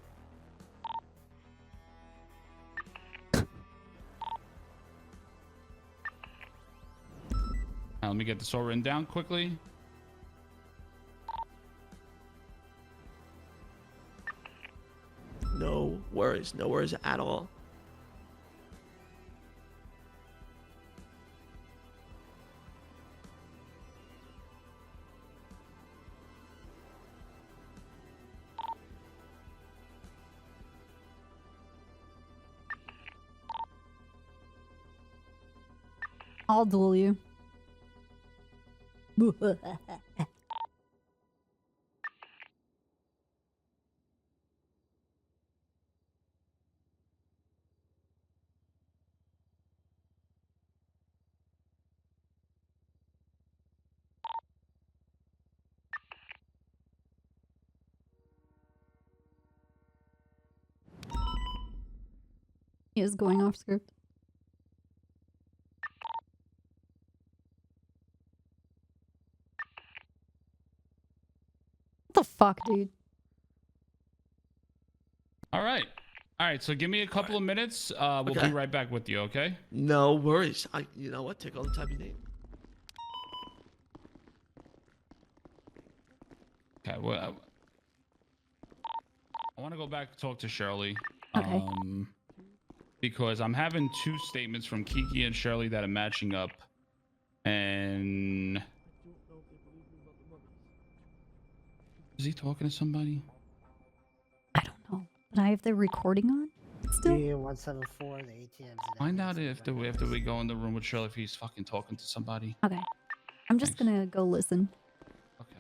Now, let me get this all written down quickly. No worries at all. I'll duel you. He is going off script. What the fuck, dude? All right. All right. So give me a couple of minutes. We'll Okay. be right back with you. Okay. No worries. You know what? Take all the time you need. Okay. Well, I want to go back and talk to Shirley. Okay. Because I'm having two statements from Kiki and Shirley that are matching up, and is he talking to somebody? But I have the recording on still. 174, the ATMs. Find out if after we go in the room with Shirley if he's fucking talking to somebody. Okay. I'm just gonna go listen. Okay.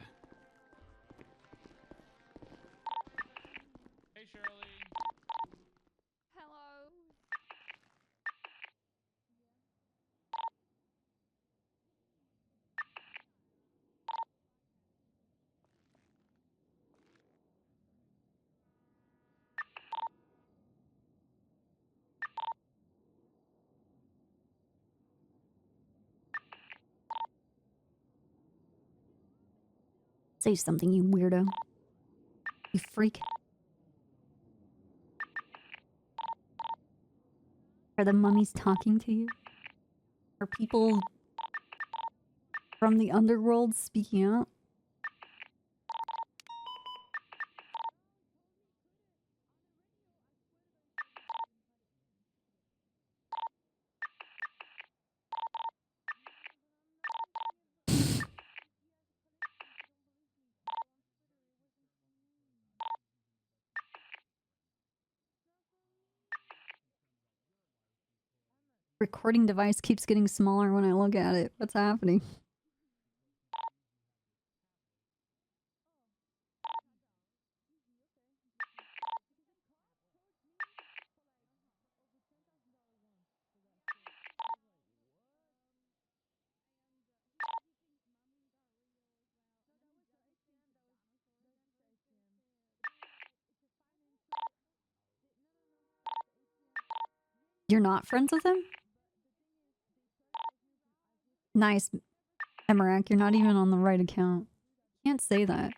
Hey, Shirley. Hello. Say something, you weirdo. You freak. Are the mummies talking to you? Are people from the underworld speaking out? Recording device keeps getting smaller when I look at it. What's happening? You're not friends with him? Nice, Emmerich. You're not even on the right account. Can't say that.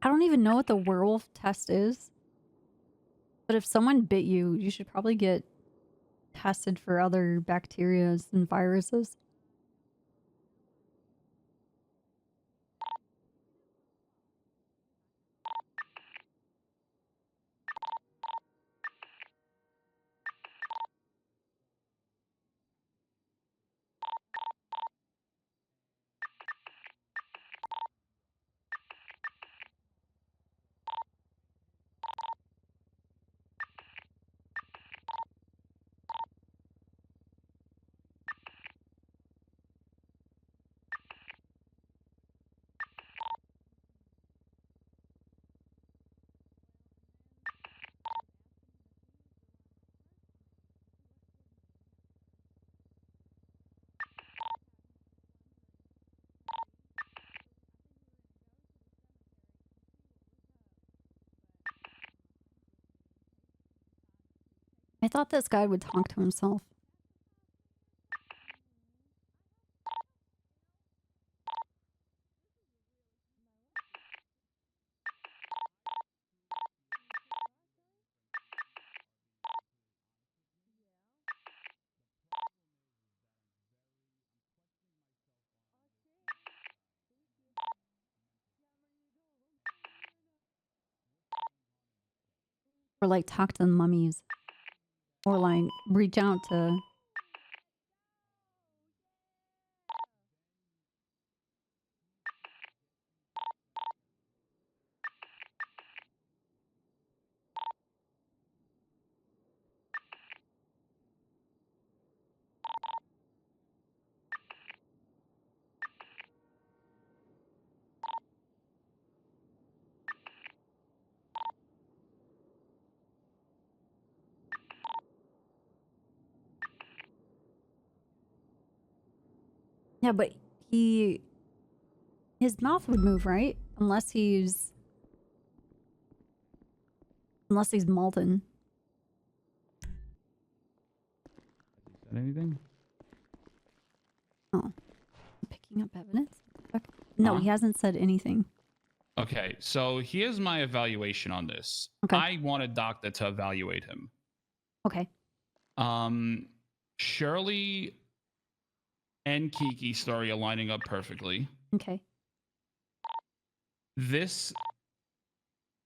I don't even know what the werewolf test is. But if someone bit you, you should probably get tested for other bacteria and viruses. I thought this guy would talk to himself. Or like talk to the mummies. Or like reach out to... Yeah, but his mouth would move, right? Unless he's molten. Said anything? Oh. Picking up evidence? What the fuck? No, he hasn't said anything. Okay, so here's my evaluation on this. Okay. I want a doctor to evaluate him. Okay. Shirley and Kiki's story are lining up perfectly. Okay. This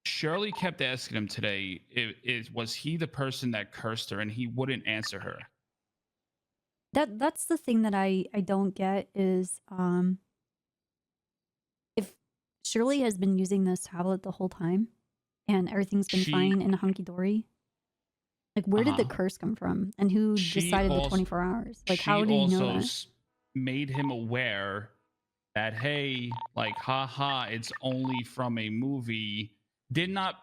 Shirley kept asking him today, was he the person that cursed her, and he wouldn't answer her. That's the thing that I don't get is if Shirley has been using this tablet the whole time and everything's been fine and hunky-dory, like where did the curse come from and who decided the 24 hours? Like how do you know that? Made him aware that, hey, like, haha, it's only from a movie. Did not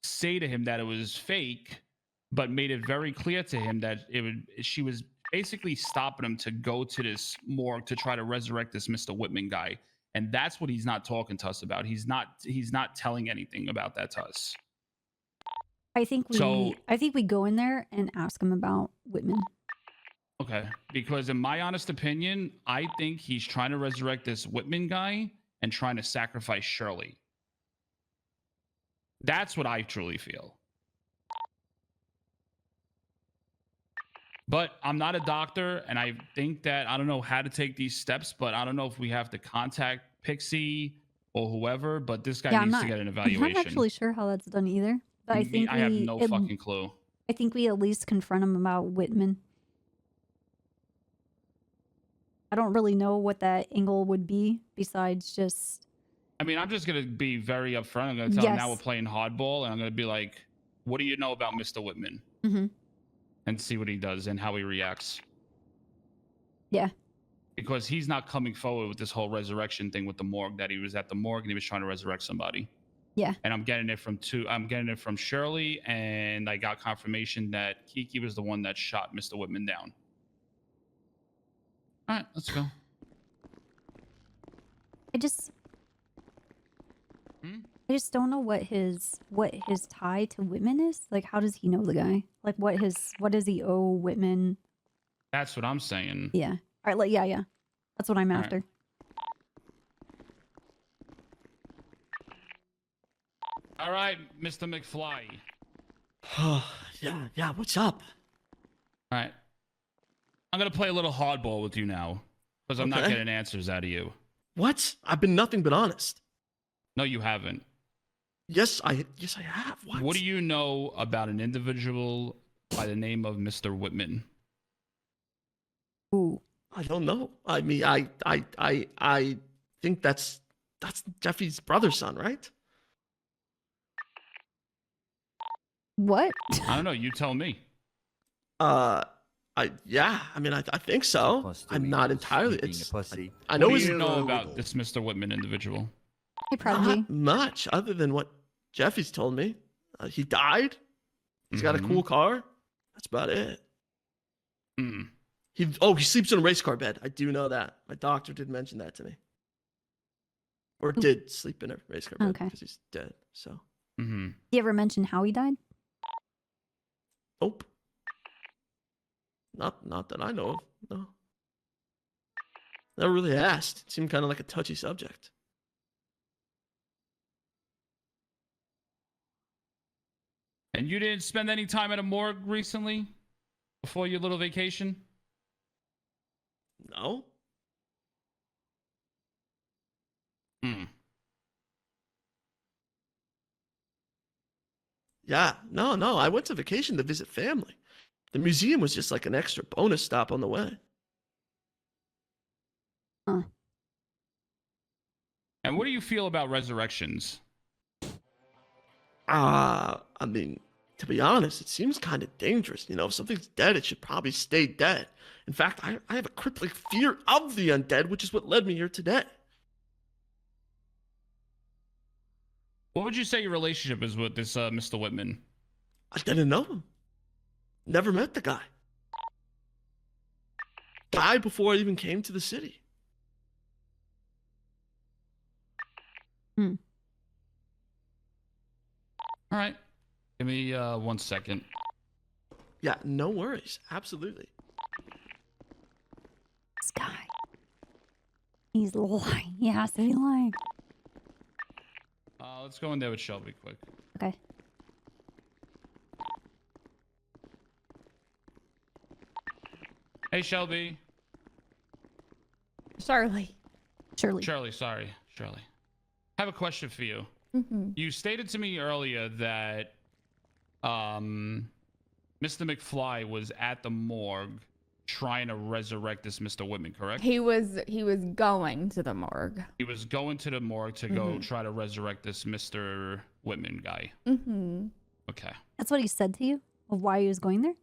say to him that it was fake, but made it very clear to him that she was basically stopping him to go to this morgue to try to resurrect this Mr. Whitman guy. And that's what he's not talking to us about. He's not telling anything about that to us. I think we go in there and ask him about Whitman. Okay, because in my honest opinion, I think he's trying to resurrect this Whitman guy and trying to sacrifice Shirley. That's what I truly feel. But I'm not a doctor, and I think that I don't know how to take these steps, but I don't know if we have to contact Pixie or whoever, but this guy needs to get an evaluation. I'm not actually sure how that's done either. But I think I have no fucking clue. I think we at least confront him about Whitman. I don't really know what that angle would be besides just... I mean, I'm just going to be very upfront. I'm going to tell him now we're playing hardball, and I'm going to be like, what do you know about Mr. Whitman? Mm-hmm. And see what he does and how he reacts. Yeah. Because he's not coming forward with this whole resurrection thing with the morgue, that he was at the morgue and he was trying to resurrect somebody. Yeah. And I'm getting it from Shirley, and I got confirmation that Kiki was the one that shot Mr. Whitman down. All right, let's go. I just don't know what his tie to Whitman is. Like, how does he know the guy? Like, what does he owe Whitman? That's what I'm saying. Yeah. All right. Like, yeah. That's what I'm after. All right, Mr. McFly. Yeah. What's up? All right. I'm gonna play a little hardball with you now, because I'm not getting answers out of you. What? I've been nothing but honest. No, you haven't. Yes, I have. What do you know about an individual by the name of Mr. Whitman? Ooh. I don't know. I mean, I think that's Jeffy's brother's son, right? What? I don't know. You tell me. Yeah. I mean, I think so. I'm not entirely. I know. What do you know about this Mr. Whitman individual? Hey, Prodigy. Not much, other than what Jeffy's told me. He died. He's got a cool car. That's about it. He sleeps in a race car bed. I do know that. My doctor did mention that to me. Or did sleep in a race car bed because he's dead. So. Did you ever mention how he died? Nope. Not that I know of. No. Never really asked. It seemed kind of like a touchy subject. And you didn't spend any time at a morgue recently? Before your little vacation? No. Hmm. Yeah, no. I went to vacation to visit family. The museum was just like an extra bonus stop on the way. Huh. And what do you feel about resurrections? I mean, to be honest, it seems kind of dangerous. You know, if something's dead, it should probably stay dead. In fact, I have a crippling fear of the undead, which is what led me here today. What would you say your relationship is with this Mr. Whitman? I didn't know him. Never met the guy. Died before I even came to the city. Hmm. All right. Give me 1 second. Yeah, no worries. Absolutely. This guy. He's lying. He has to be lying. Let's go in there with Shelby quick. Okay. Hey, Shelby. Shirley. Shirley, sorry. Shirley. I have a question for you. Mm-hmm. You stated to me earlier that Mr. McFly was at the morgue trying to resurrect this Mr. Whitman, correct? He was going to the morgue. He was going to the morgue to go try to resurrect this Mr. Whitman guy. Mm-hmm. Okay. That's what he said to you? Of why he was going there?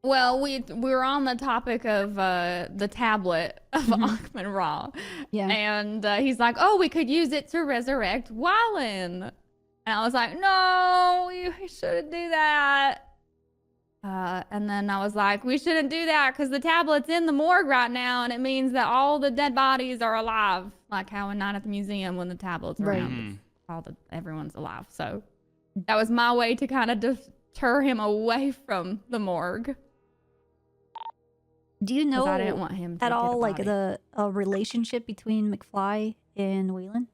Well, we were on the topic of the tablet of Achman Ra. Yeah. And he's like, oh, we could use it to resurrect Wallen. And I was like, no, we shouldn't do that. And then I was like, we shouldn't do that because the tablet's in the morgue right now, and it means that all the dead bodies are alive. Like how in Night at the Museum when the tablet's around, everyone's alive. So that was my way to kind of deter him away from the morgue. Do you know I didn't want him to at get a all like body. the relationship between McFly and Waylon?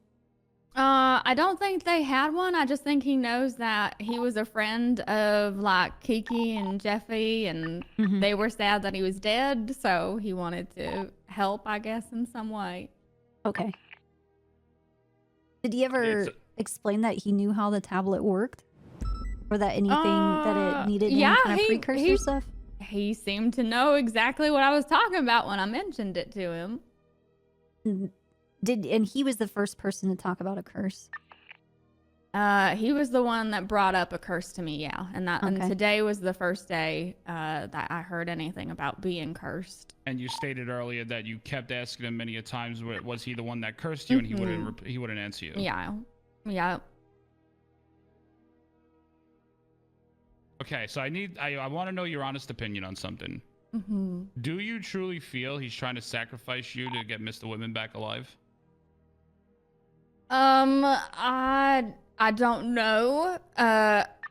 I don't think they had one. I just think he knows that he was a friend of like Kiki and Jeffy, and they were sad that he was dead, so he wanted to help, I guess, in some way. Okay. Did he ever explain that he knew how the tablet worked? Or that anything that it needed any kind of precursor stuff? He seemed to know exactly what I was talking about when I mentioned it to him. And he was the first person to talk about a curse? He was the one that brought up a curse to me, yeah. And today was the first day that I heard anything about being cursed. And you stated earlier that you kept asking him many a times, was he the one that cursed you, and he wouldn't answer you. Yeah. Okay, so I want to know your honest opinion on something. Do you truly feel he's trying to sacrifice you to get Mr. Whitman back alive? I don't know.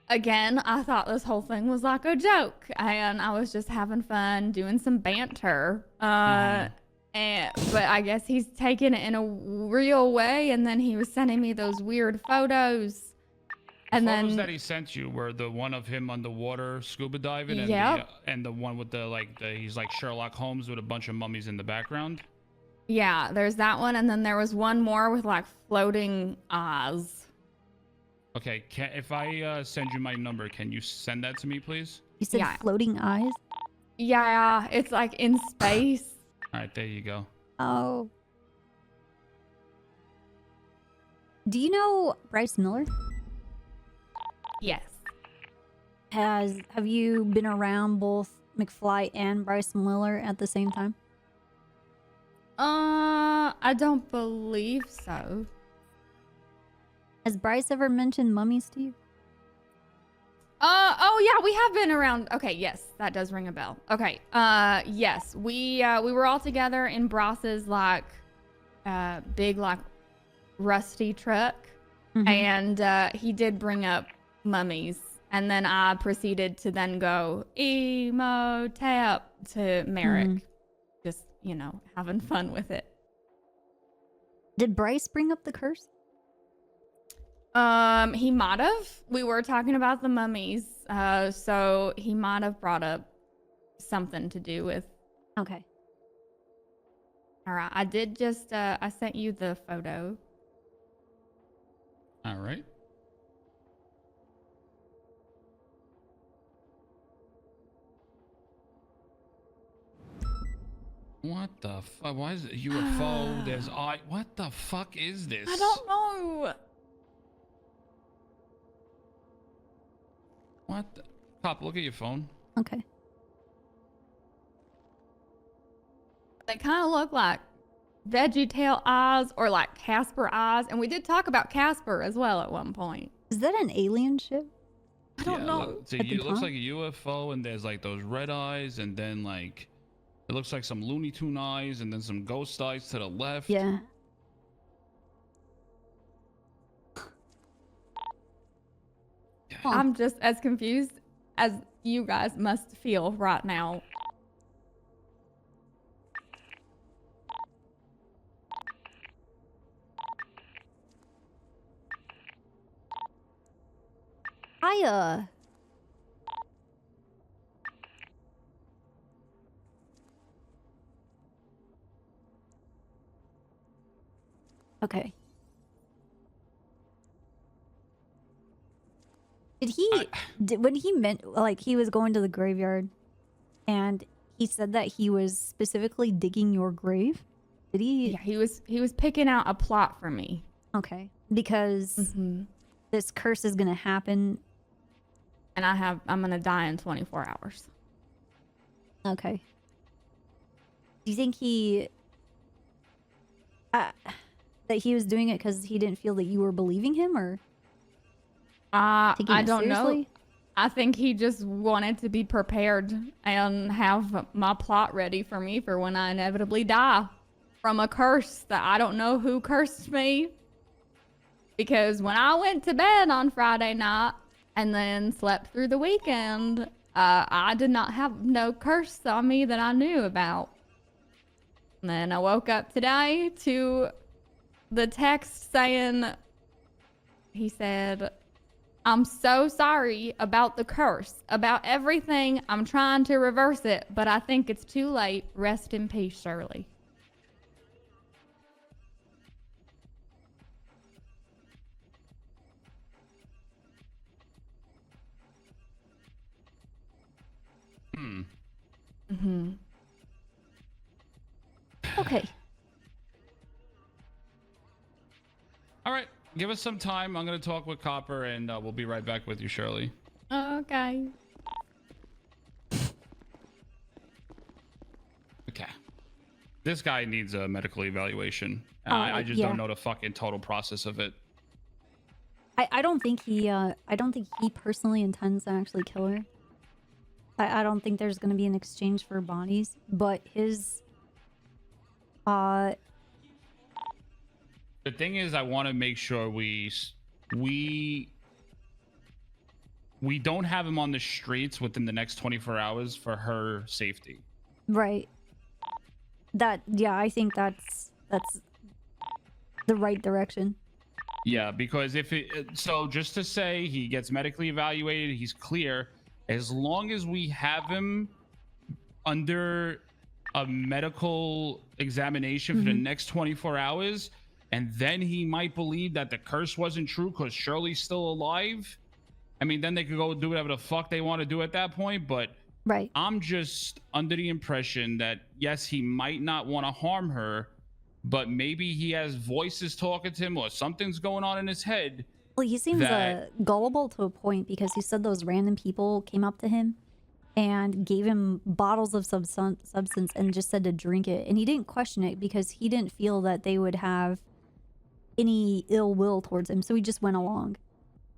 Again, I thought this whole thing was like a joke, and I was just having fun doing some banter. But I guess he's taking it in a real way, and then he was sending me those weird photos. And Photos then that he sent you were the one of him underwater scuba diving, and and the one with he's like Sherlock Holmes with a bunch of mummies in the background. Yeah, there's that one, and then there was one more with like floating eyes. Okay, if I send you my number, can you send that to me, please? You said floating eyes? Yeah, it's like in space. All right, there you go. Oh. Do you know Bryce Miller? Yes. Have you been around both McFly and Bryce Miller at the same time? I don't believe so. Has Bryce ever mentioned mummies to you? Oh yeah, we have been around. Okay, yes, that does ring a bell. Okay, yes, we were all together in Bross's like big like rusty truck, and he did bring up mummies, And then I proceeded to then go emo tap to Merrick. Just, you know, having fun with it. Did Bryce bring up the curse? He might have. We were talking about the mummies. So he might have brought up something to do with. Okay. All right. I did just, I sent you the photo. All right. What the fuck? Why is it UFO? There's what the fuck is this? I don't know. What the? Cop, look at your phone. Okay. They kind of look like VeggieTale eyes or like Casper eyes. And we did talk about Casper as well at one point. Is that an alien ship? I don't know. It looks like a UFO, and there's like those red eyes, and then like it looks like some Looney Tune eyes, and then some ghost eyes to the left. Yeah. I'm just as confused as you guys must feel right now. Okay. Did he, when he meant, like, he was going to the graveyard and he said that he was specifically digging your grave? Did he? Yeah, he was picking out a plot for me. Okay. Because this curse is going to happen. And I'm going to die in 24 hours. Okay. Do you think he, that he was doing it because he didn't feel that you were believing him, or? I don't know. I think he just wanted to be prepared and have my plot ready for me for when I inevitably die from a curse that I don't know who cursed me. Because when I went to bed on Friday night and then slept through the weekend, I did not have no curse on me that I knew about. And then I woke up today to the text saying, he said, "I'm so sorry about the curse, about everything. I'm trying to reverse it, but I think it's too late. Rest in peace, Shirley." Okay. All right. Give us some time. I'm going to talk with Copper, and we'll be right back with you, Shirley. Okay. Okay. This guy needs a medical evaluation. I just don't know the fucking total process of it. I don't think he personally intends to actually kill her. I don't think there's going to be an exchange for bodies, but his the thing is, I want to make sure we don't have him on the streets within the next 24 hours for her safety. Right. I think that's the right direction. Yeah, because so just to say he gets medically evaluated, he's clear. As long as we have him under a medical examination for the next 24 hours, and then he might believe that the curse wasn't true because Shirley's still alive. I mean, then they could go do whatever the fuck they want to do at that point. But right, I'm just under the impression that, yes, he might not want to harm her, but maybe he has voices talking to him or something's going on in his head. Well, he seems gullible to a point, because he said those random people came up to him and gave him bottles of substance and just said to drink it. And he didn't question it because he didn't feel that they would have any ill will towards him. So he just went along.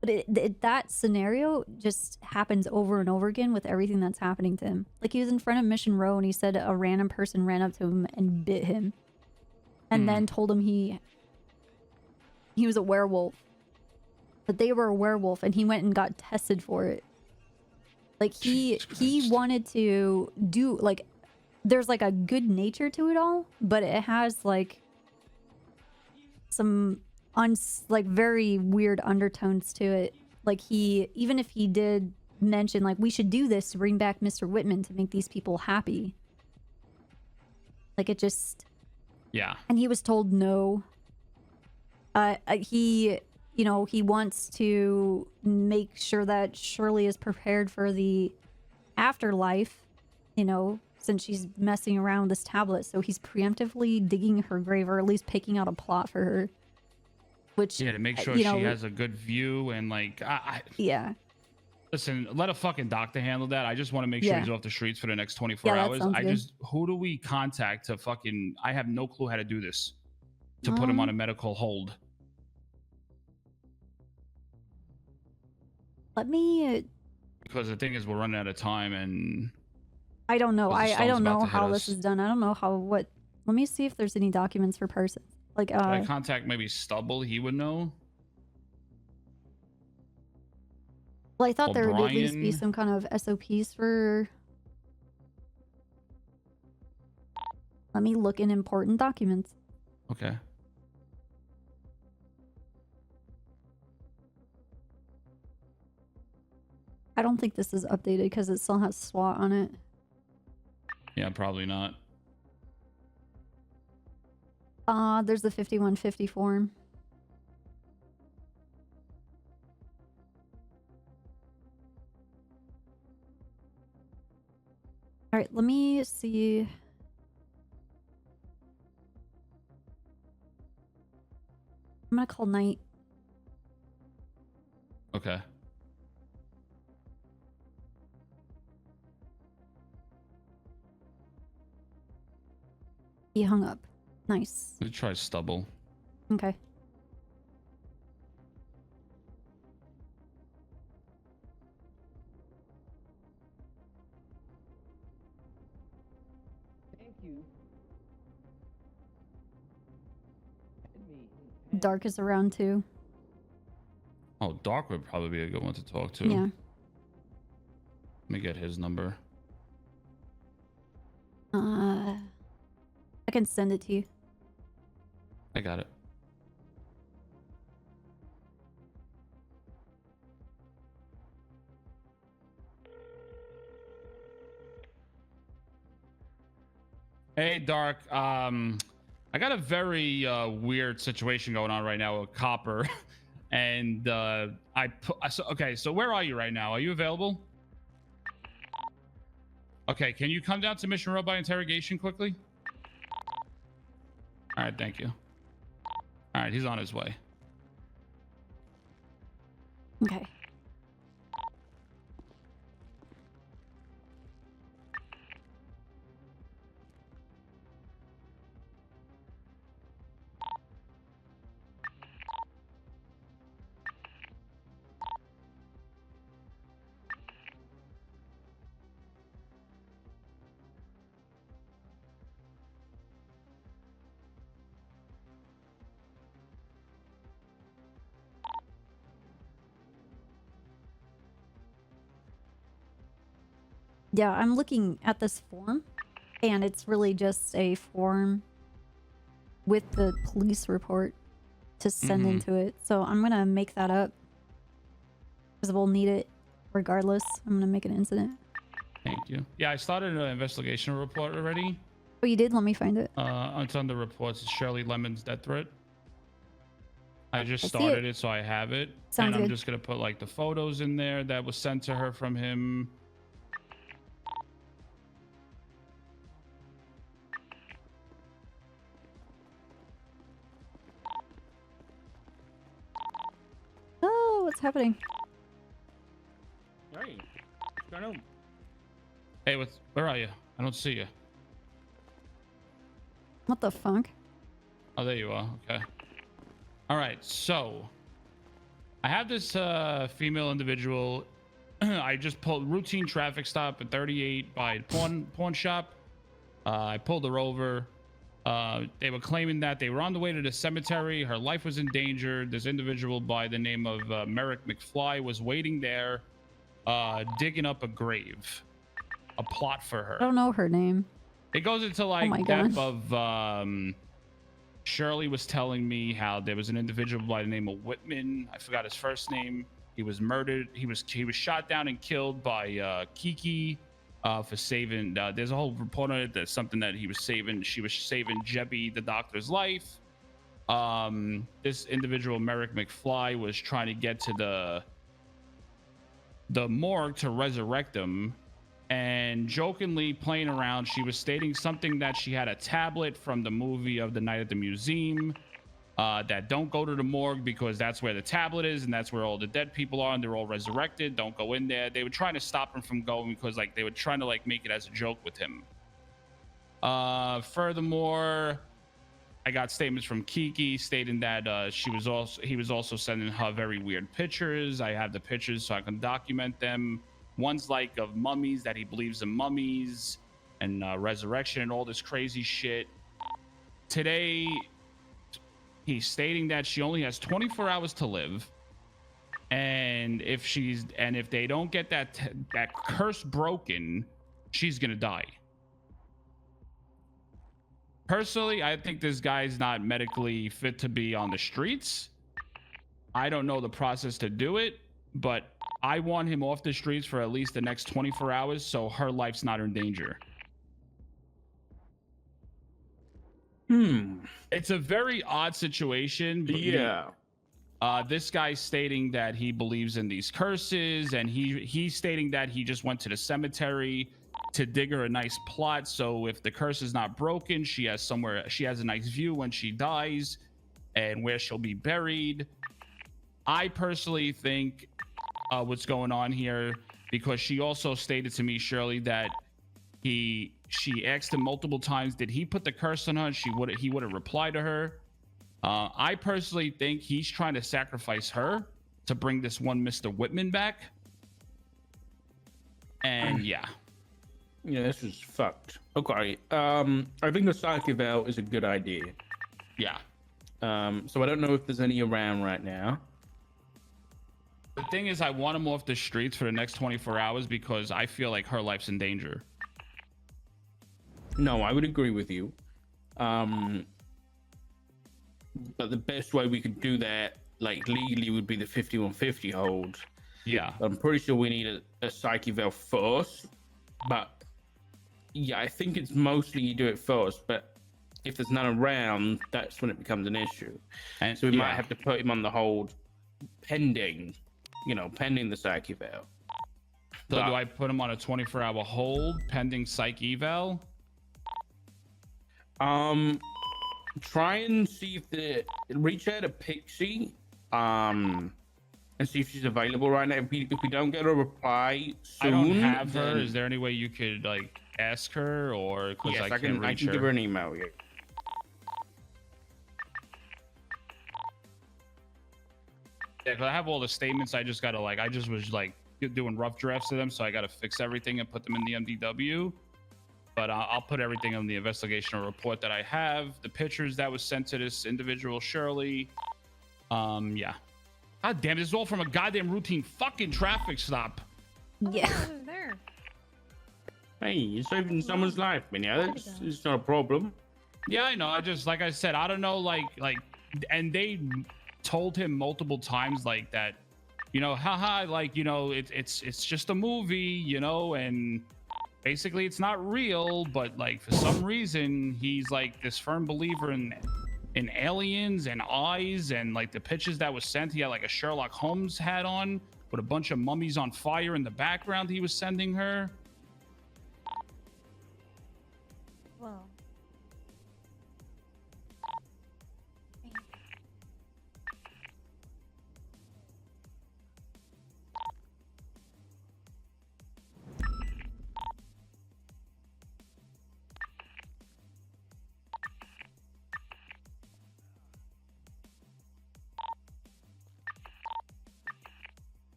But that scenario just happens over and over again with everything that's happening to him. Like, he was in front of Mission Row and he said a random person ran up to him and bit him. And then told him he was a werewolf. that they were a werewolf, and he went and got tested for it. Like he wanted to do like, there's like a good nature to it all, but it has like some like very weird undertones to it. Like even if he did mention like we should do this to bring back Mr. Whitman to make these people happy, like it just, yeah. And he was told no. He, you know, he wants to make sure that Shirley is prepared for the afterlife, you know, since she's messing around with this tablet. So he's preemptively digging her grave, or at least picking out a plot for her. Which, Yeah, to make sure you she know, has a good view and like, yeah. Listen, let a fucking doctor handle that. I just want to make sure Yeah. he's off the streets for the next 24 Yeah, that hours. sounds good. Who do we contact to fucking, I have no clue how to do this. To put him on a medical hold. Let me, Because the thing is, we're running out of time and... I don't know. Because the I don't storm's about know to hit how us. this is done. I don't know how, what, let me see if there's any documents for persons. Like, Should I contact maybe Stubble? He would know. well, I thought there would at least be O'Brien? some kind of SOPs for... Let me look in important documents. Okay. I don't think this is updated because it still has SWAT on it. Yeah, probably not. There's the 5150 form. All right, let me see. I'm gonna call Knight. Okay. He hung up. Nice. Let's try Stubble. Okay. Thank you. Dark is around too. Oh, Dark would probably be a good one to talk to. Yeah. Let me get his number. I can send it to you. I got it. Hey, Dark. I got a very weird situation going on right now with Copper, and okay. So where are you right now? Are you available? Okay, can you come down to Mission Row by interrogation quickly? All right, thank you. All right, he's on his way. Okay. Yeah, I'm looking at this form, and it's really just a form with the police report to send into it. So I'm gonna make that up because we'll need it regardless. I'm gonna make an incident. Thank you. Yeah, I started an investigation report already. Oh, you did? Let me find it. It's on the reports. It's Shirley Lemon's death threat. I just I see started it. it, so I have it. Sounds and I'm good. just gonna put like the photos in there that was sent to her from him. Oh, what's happening? Hey, what's going on? Hey, where are you? I don't see you. What the fuck? Oh, there you are. Okay. All right. So I have this female individual. I just pulled routine traffic stop at 38 by pawn shop. I pulled her over. They were claiming that they were on the way to the cemetery. Her life was in danger. This individual by the name of Merrick McFly was waiting there, digging up a grave, a plot for her. I don't know her name. It goes into my like gosh. depth of Shirley was telling me how there was an individual by the name of Whitman. I forgot his first name. He was murdered. He was shot down and killed by Kiki for saving. There's a whole report on it. That's something that he was saving. She was saving Jebby, the doctor's life. This individual, Merrick McFly, was trying to get to the morgue to resurrect him. And jokingly playing around, she was stating something that she had a tablet from the movie of the Night at the Museum, that don't go to the morgue because that's where the tablet is and that's where all the dead people are and they're all resurrected. Don't go in there. They were trying to stop him from going because like they were trying to like make it as a joke with him. Furthermore, I got statements from Kiki stating that he was also sending her very weird pictures. I have the pictures so I can document them. One's like of mummies, that he believes in mummies and resurrection and all this crazy shit. Today, he's stating that she only has 24 hours to live, and if they don't get that curse broken, she's gonna die. Personally, I think this guy's not medically fit to be on the streets. I don't know the process to do it, but I want him off the streets for at least the next 24 hours so her life's not in danger. It's a very odd situation. But Yeah. This guy's stating that he believes in these curses, and he's stating that he just went to the cemetery to dig her a nice plot. So if the curse is not broken, she has a nice view when she dies and where she'll be buried. I personally think what's going on here, because she also stated to me, Shirley, that she asked him multiple times, did he put the curse on her? He would have replied to her. I personally think he's trying to sacrifice her to bring this one Mr. Whitman back. And yeah. Yeah, this is fucked. Okay. I think the psych eval is a good idea. Yeah. So I don't know if there's any around right now. The thing is, I want him off the streets for the next 24 hours because I feel like her life's in danger. No, I would agree with you. But the best way we could do that, like legally, would be the 5150 hold. Yeah. I'm pretty sure we need a psych eval first. But yeah, I think it's mostly you do it first. But if there's none around, that's when it becomes an issue. And so we might have to put him on the hold pending the psych eval. So do I put him on a 24-hour hold pending psych eval? Try and see if reach out to Pixie, and see if she's available right now. If we don't get a reply soon, I don't have her. Is there any way you could like ask her, or because yes, I can reach her? give her an email. Yeah. Yeah, because I have all the statements. I just gotta I just was doing rough drafts of them, so I gotta fix everything and put them in the MDW. But I'll put everything on the investigational report that I have. The pictures that was sent to this individual, Shirley. Yeah. God damn, this is all from a goddamn routine fucking traffic stop. Yeah. There. Hey, you're saving someone's life, man. Yeah, it's not a problem. Yeah, I know. I just, like I said, I don't know, and they told him multiple times like that, haha, it's just a movie, and basically it's not real, but for some reason he's this firm believer in aliens and eyes, and the pictures that was sent, he had a Sherlock Holmes hat on with a bunch of mummies on fire in the background he was sending her. Well.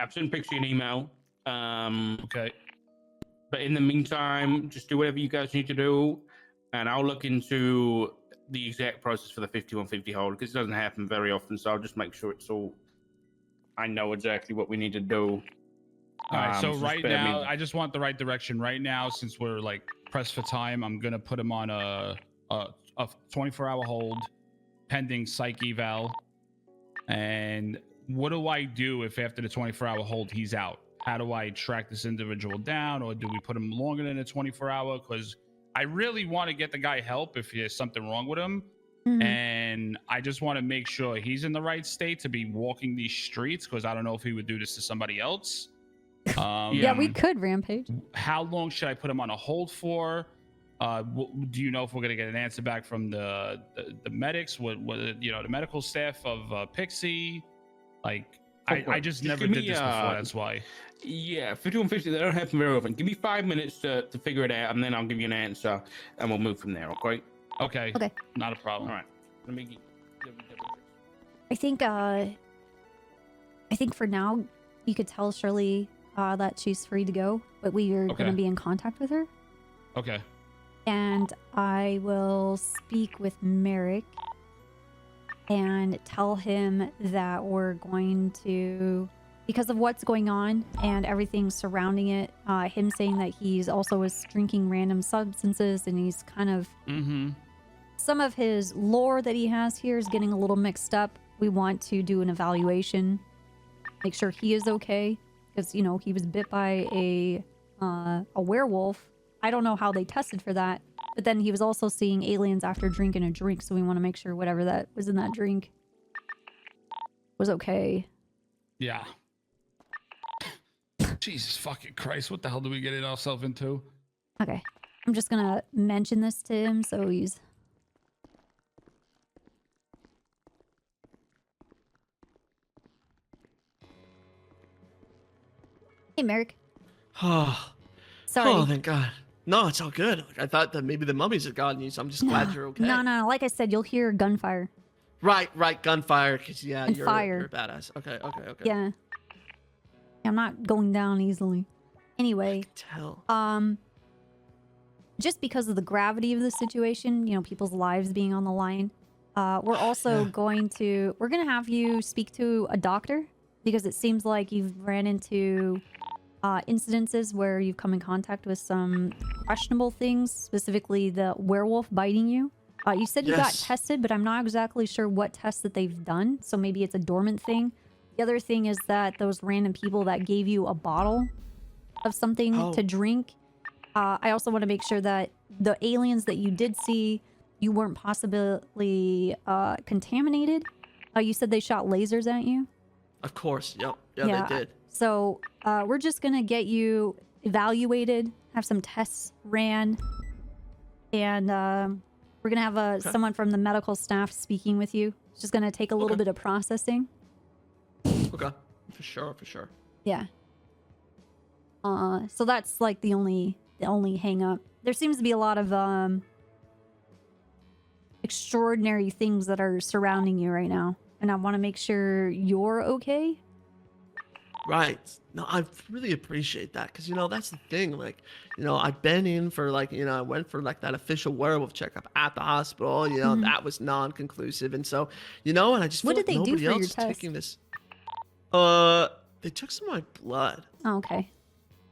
I've sent Pixie an email. Okay. But in the meantime, just do whatever you guys need to do, and I'll look into the exact process for the 5150 hold because it doesn't happen very often. So I'll just make sure it's all. I know exactly what we need to do. All right, so just right bear me- now, I just want the right direction. Right now, since we're like pressed for time, I'm gonna put him on a 24-hour hold, pending psych eval. And what do I do if after the 24-hour hold he's out? How do I track this individual down, or do we put him longer than a 24-hour? Because I really want to get the guy help if there's something wrong with him. And I just want to make sure he's in the right state to be walking these streets, because I don't know if he would do this to somebody else. Yeah, we could rampage. How long should I put him on a hold for? Do you know if we're gonna get an answer back from the medics? What the medical staff of Pixie? Like, I just never give did me, this before. That's why. Yeah, 5150, they don't happen very often. Give me 5 minutes to figure it out, and then I'll give you an answer, and we'll move from there. Okay. Okay. Okay. Not a problem. All right. Let me. I think for now you could tell Shirley that she's free to go, but we are going to be in contact with her. Okay. And I will speak with Merrick and tell him that we're going to, because of what's going on and everything surrounding it, him saying that he's also was drinking random substances and he's kind of some of his lore that he has here is getting a little mixed up. We want to do an evaluation, make sure he is okay, because he was bit by a werewolf. I don't know how they tested for that, but then he was also seeing aliens after drinking a drink, so we want to make sure whatever that was in that drink was okay. Yeah. Jesus fucking Christ! What the hell do we get ourselves into? Okay, I'm just gonna mention this to him so he's. Hey, Merrick. Oh, Sorry. Oh, thank God. No, it's all good. I thought that maybe the mummies had gotten you, so I'm just glad you're okay. No. Like I said, you'll hear gunfire. Right. Gunfire, because, And you're fire. a badass. Okay. Yeah. I'm not going down easily. Anyway. Tell. Just because of the gravity of the situation, people's lives being on the line, we're also going to have you speak to a doctor, because it seems like you've ran into incidences where you've come in contact with some questionable things, specifically the werewolf biting you. You said you got tested, but I'm not exactly sure what tests that they've done, so maybe it's a dormant thing. The other thing is that those random people that gave you a bottle of something to drink, I also want to make sure that the aliens that you did see, you weren't possibly contaminated. You said they shot lasers at you? Of course. Yep. Yeah, they did. So we're just going to get you evaluated, have some tests ran, and we're going to have someone from the medical staff speaking with you. It's just going to take a little bit of processing. Okay. For sure. Yeah. So that's like the only hang up. There seems to be a lot of extraordinary things that are surrounding you right now, and I want to make sure you're okay. Right. No, I really appreciate that, because that's the thing. Like, I've been in for I went for that official werewolf checkup at the hospital. That was non-conclusive, and so and I just feel What did like they do nobody for else your is test? taking this. They took some of my blood. Oh, okay.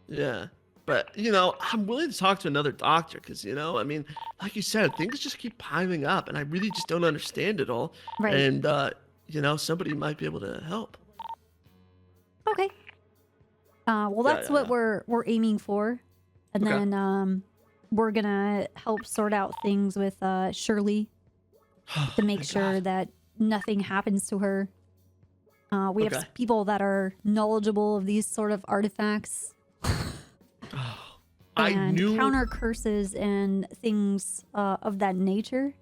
Yeah. But, I'm willing to talk to another doctor because, like you said, things just keep piling up and I really just don't understand it all. Right. And, somebody might be able to help. Okay. Well, that's what we're aiming for. And then we're going to help sort out things with Shirley to make sure that nothing happens to her. We have people that are knowledgeable of these sort of artifacts. And counter curses and things of that nature.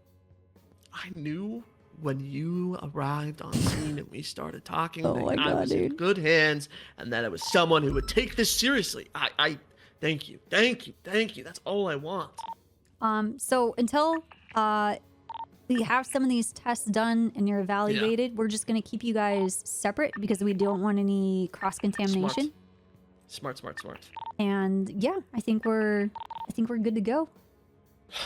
I knew when you arrived on scene and we started talking that I was in dude. good hands and that it was someone who would take this seriously. I thank you. That's all I want. So until we have some of these tests done and you're evaluated, we're just going to keep you guys separate because we don't want any cross-contamination. Smart. And yeah, I think we're good to go.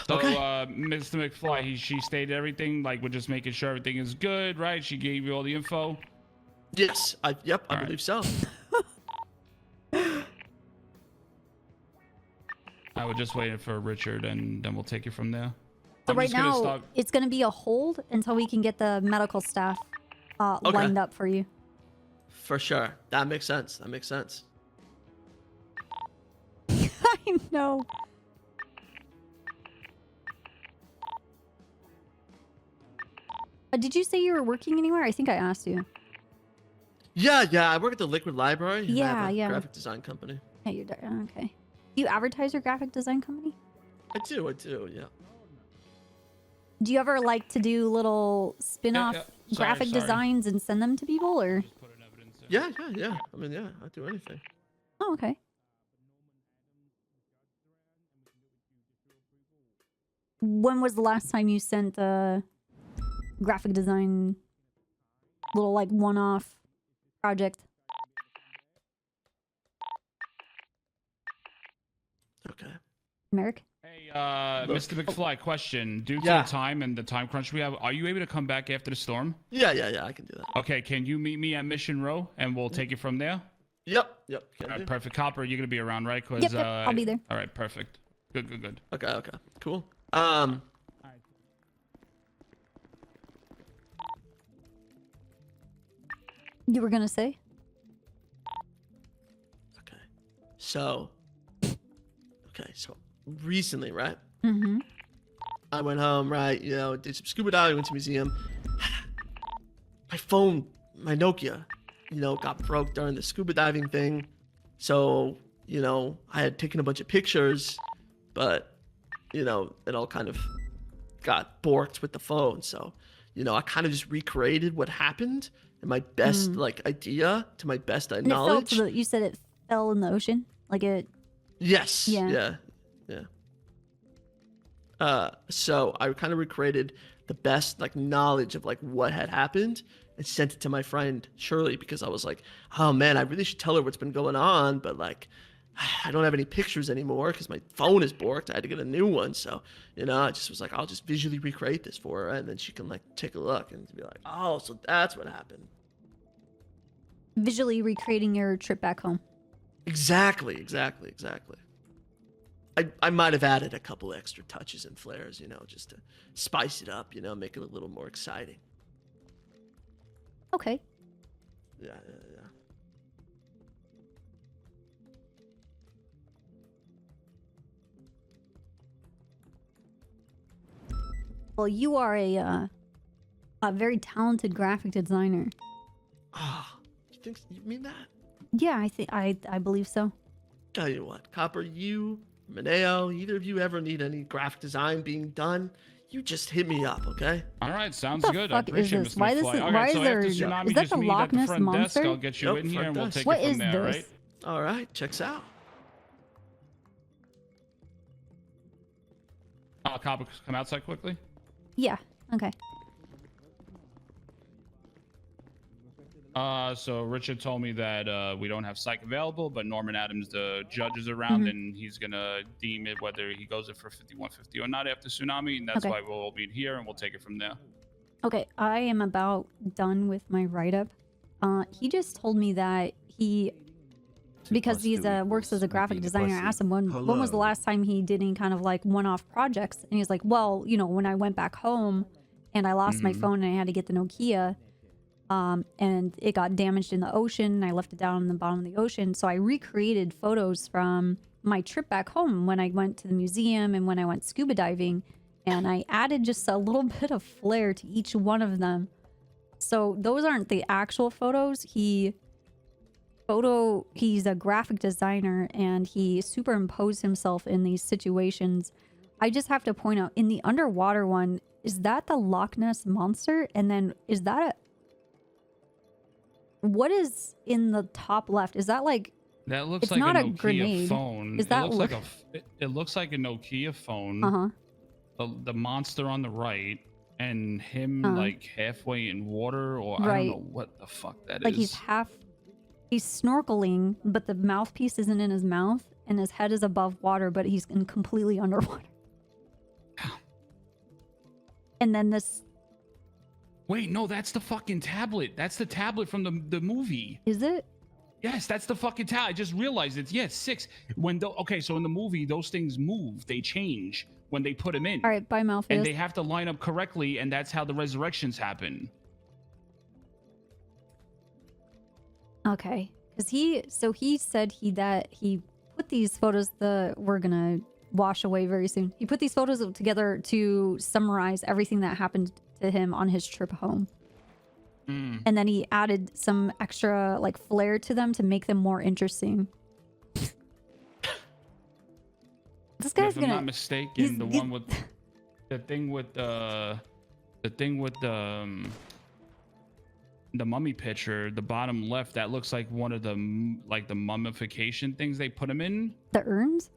So, Mr. McFly, she stated everything. Like, we're just making sure everything is good, right? She gave you all the info. Yes. I believe so. I was just waiting for Richard, and then we'll take it from there. So right now, it's going to be a hold until we can get the medical staff lined up for you. For sure. That makes sense. I know. Did you say you were working anywhere? I think I asked you. Yeah. I work at the Liquid Library. And I have a graphic design company. Yeah, you're okay. Do you advertise your graphic design company? I do. Yeah. Do you ever like to do little spin-off graphic designs and send them to people, or? Yeah. I mean, yeah, I'd do anything. Oh, okay. When was the last time you sent a graphic design little like one-off project? Okay. Merrick? Hey, Mr. McFly, question. Due to the time and the time crunch we have, are you able to come back after the storm? Yeah, I can do that. Okay, can you meet me at Mission Row, and we'll take it from there? Yep. All right, perfect. Copper, you're going to be around, right? Yep, I'll be there. All right, perfect. Good. Okay, cool. You were gonna say? So recently, right? Mm-hmm. I went home, right? Did some scuba diving, went to museum. My phone, my Nokia, got broke during the scuba diving thing. So, I had taken a bunch of pictures, but, it all kind of got borked with the phone. So, I kind of just recreated what happened in my best, idea to my best knowledge. You said it fell in the ocean? Like it... Yes. Yeah. So I kind of recreated the best knowledge of what had happened and sent it to my friend Shirley, because I was like, oh man, I really should tell her what's been going on, but I don't have any pictures anymore because my phone is borked. I had to get a new one. So, I just was like, I'll just visually recreate this for her, and then she can take a look and be like, oh, so that's what happened. Visually recreating your trip back home. Exactly. I might have added a couple extra touches and flares, just to spice it up, make it a little more exciting. Okay. Yeah. Well, you are a very talented graphic designer. You mean that? Yeah, I believe so. Tell you what, Copper, you, Mineo, either of you ever need any graphic design being done, you just hit me up, okay? All right, sounds What the good. I fuck is appreciate this? Mr. Why McFly. is Okay, why so is there? after Tsunami, Is that just the meet Loch at the Ness front monster? desk. I'll get you Yep, in here, and we'll front take What it from is there, this? right? All right, checks out. Copper, come outside quickly. Yeah. Okay. So Richard told me that we don't have psych available, but Norman Adams, the judge, is around, and he's gonna deem it whether he goes it for 5150 or not after Tsunami, and that's Okay. why we'll all meet here, and we'll take it from there. Okay, I am about done with my write-up. He just told me that because he works as a graphic designer, I asked him when was the last time he did any kind of one-off projects, and he's like, well, when I went back home and I lost my phone and I had to get the Nokia, and it got damaged in the ocean, and I left it down in the bottom of the ocean, so I recreated photos from my trip back home when I went to the museum and when I went scuba diving, and I added just a little bit of flair to each one of them. So those aren't the actual photos. He's a graphic designer, and he superimposed himself in these situations. I just have to point out, in the underwater one, is that the Loch Ness monster? And then is that what is in the top left? Is that that looks it's like not a a Nokia grenade. phone. Is that it looks like a Nokia phone. Uh-huh. The monster on the right. and him like halfway in water, or I don't Right. know what the fuck that is. Like he's snorkeling, but the mouthpiece isn't in his mouth, and his head is above water, but he's completely underwater. And then this. Wait, no, that's the fucking tablet. That's the tablet from the movie. Is it? Yes, that's the fucking tablet. I just realized it's 6. Okay, so in the movie, those things move. They change when they put them in. All right, bye, Malphus. And they have to line up correctly, and that's how the resurrections happen. Okay, because he said that he put these photos we're gonna wash away very soon. He put these photos together to summarize everything that happened to him on his trip home. And then he added some extra like flair to them to make them more interesting. This guy's if I'm not mistaken, the one with the thing with the mummy picture, the bottom left, that looks like one of the the mummification things they put him in. The urns,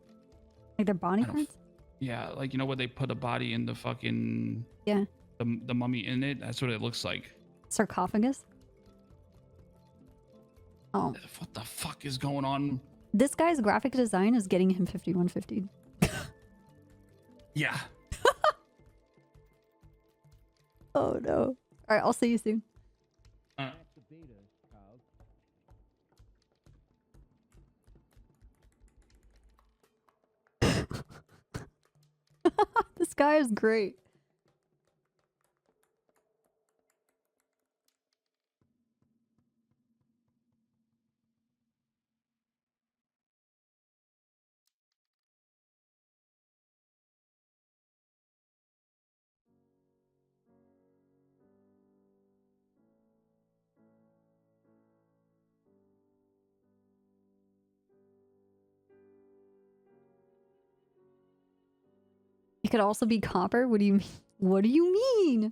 like their body parts. Yeah, like where they put a body in the fucking the mummy in it. That's what it looks like. Sarcophagus. Oh, what the fuck is going on? This guy's graphic design is getting him 5150. Yeah. Oh no. All right, I'll see you soon. This guy is great. It could also be copper. What do you mean? What do you mean?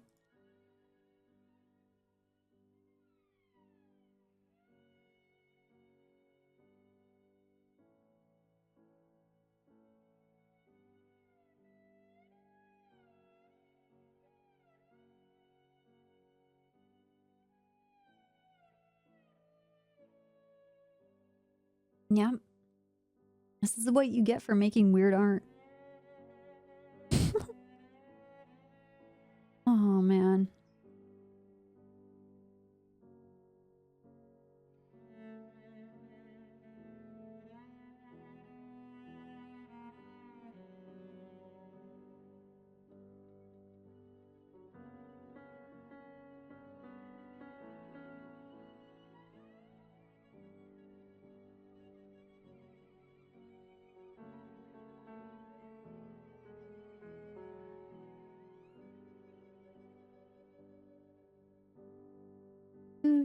Yeah. This is what you get for making weird art. Oh, man.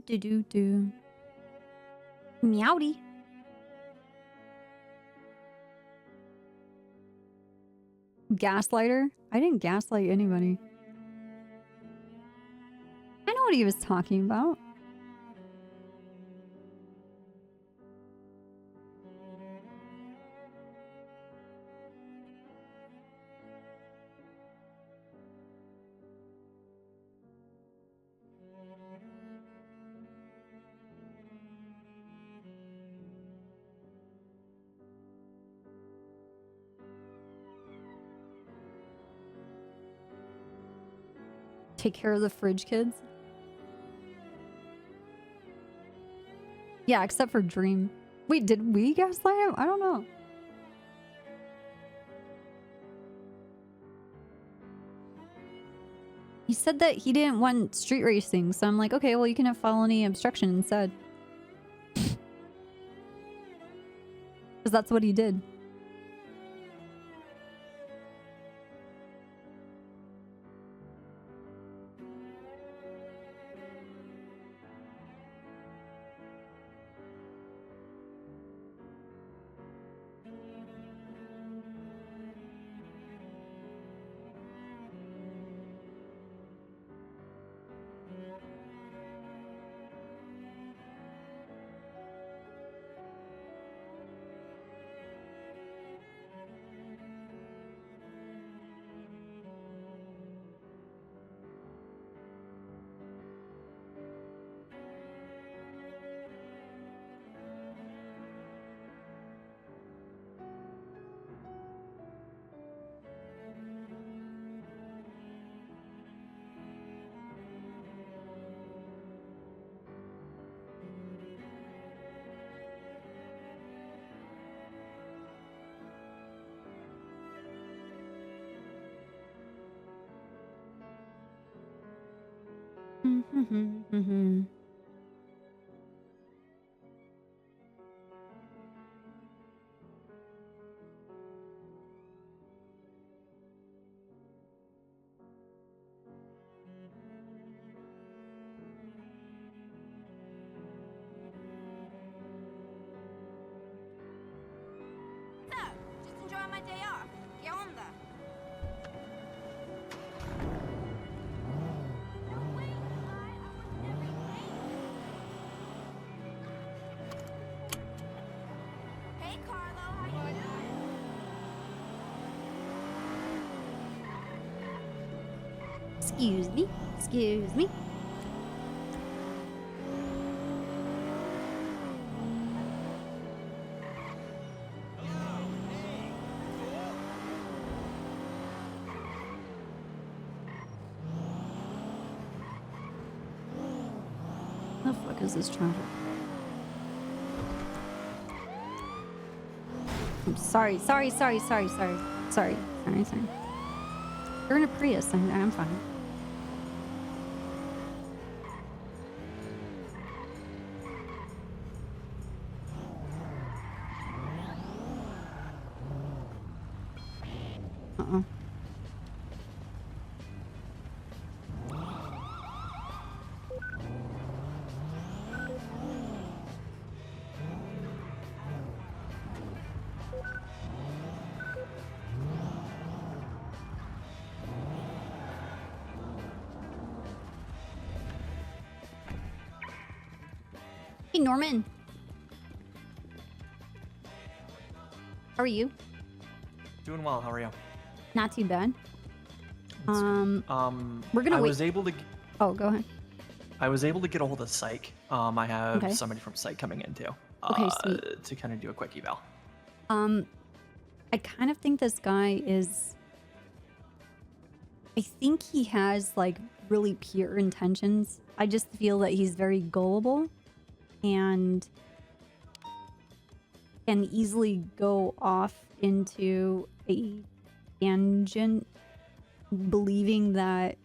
Do. Meowdy. Gaslighter? I didn't gaslight anybody. I know what he was talking about. Take care of the fridge kids. Yeah, except for Dream. Wait, did we gaslight him? I don't know. He said that he didn't want street racing, so I'm like, okay, well, you can have felony obstruction instead. Because that's what he did. Just enjoying my day off. ¿Qué onda? Hey, Carlo, how you doing? Excuse me. Excuse me. The fuck is this traffic? I'm sorry. Sorry. You're in a Prius. I'm fine. Uh-oh. Hey, Norman. How are you? Doing well. How are you? Not too bad. We're gonna I wait. was able to. Oh, go ahead. I was able to get a hold of Psych. I have Okay. somebody from Psych coming in too. Okay, sweet. To kind of do a quick eval. I kind of think this guy is. I think he has like really pure intentions. I just feel that he's very gullible and can easily go off into a tangent, believing that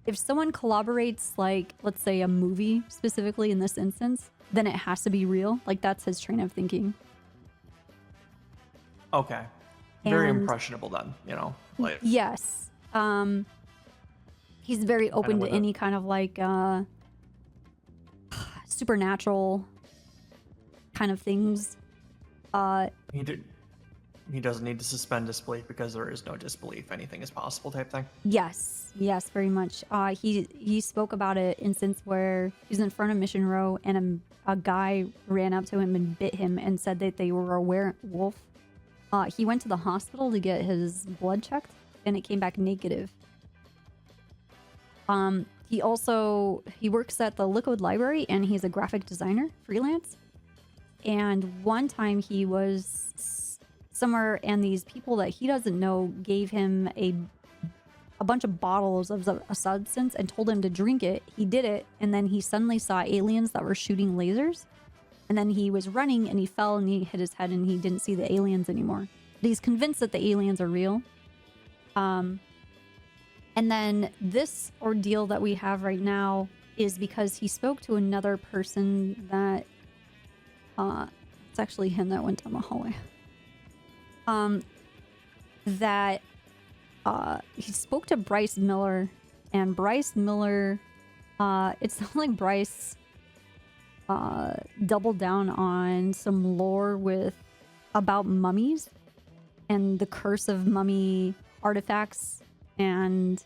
if someone collaborates, like, let's say a movie specifically in this instance, then it has to be real. Like, that's his train of thinking. Okay. Very And- impressionable then. You know, like Yes. He's very open to with it. any kind of like supernatural kind of things. He doesn't need to suspend disbelief because there is no disbelief. Anything is possible type thing. Yes, very much. He spoke about an instance where he was in front of Mission Row and a guy ran up to him and bit him and said that they were a werewolf. He went to the hospital to get his blood checked and it came back negative. He works at the Liquid Library and he's a graphic designer, freelance. And one time he was somewhere and these people that he doesn't know gave him a bunch of bottles of a substance and told him to drink it. He did it and then he suddenly saw aliens that were shooting lasers. And then he was running and he fell and he hit his head and he didn't see the aliens anymore. But he's convinced that the aliens are real. And then this ordeal that we have right now is because he spoke to another person that it's actually him that went down the hallway. He spoke to Bryce Miller, and Bryce Miller, it sounds like Bryce doubled down on some lore about mummies and the curse of mummy artifacts and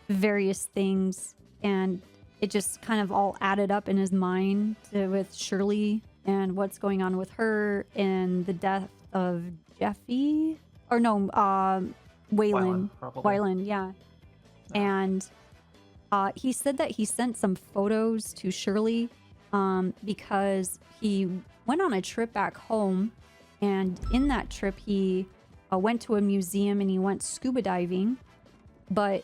various things, and it just kind of all added up in his mind with Shirley and what's going on with her and the death of Jeffy or no Waylon, yeah. And he said that he sent some photos to Shirley because he went on a trip back home, and in that trip he went to a museum and he went scuba diving, but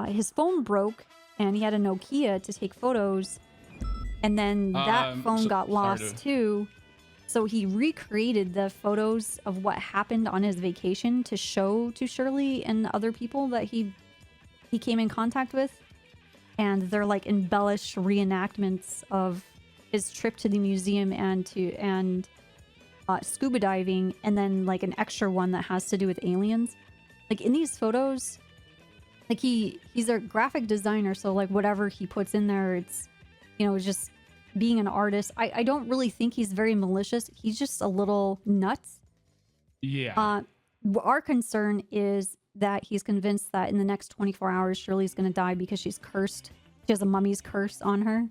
his phone broke and he had a Nokia to take photos, and then that phone got lost too. So he recreated the photos of what happened on his vacation to show to Shirley and other people that he came in contact with. and they're like embellished reenactments of his trip to the museum and scuba diving, and then like an extra one that has to do with aliens. Like in these photos, like he's a graphic designer, so like whatever he puts in there, it's, you know, just being an artist. I don't really think he's very malicious. He's just a little nuts. Yeah. Our concern is that he's convinced that in the next 24 hours, Shirley's going to die because she's cursed. She has a mummy's curse on her.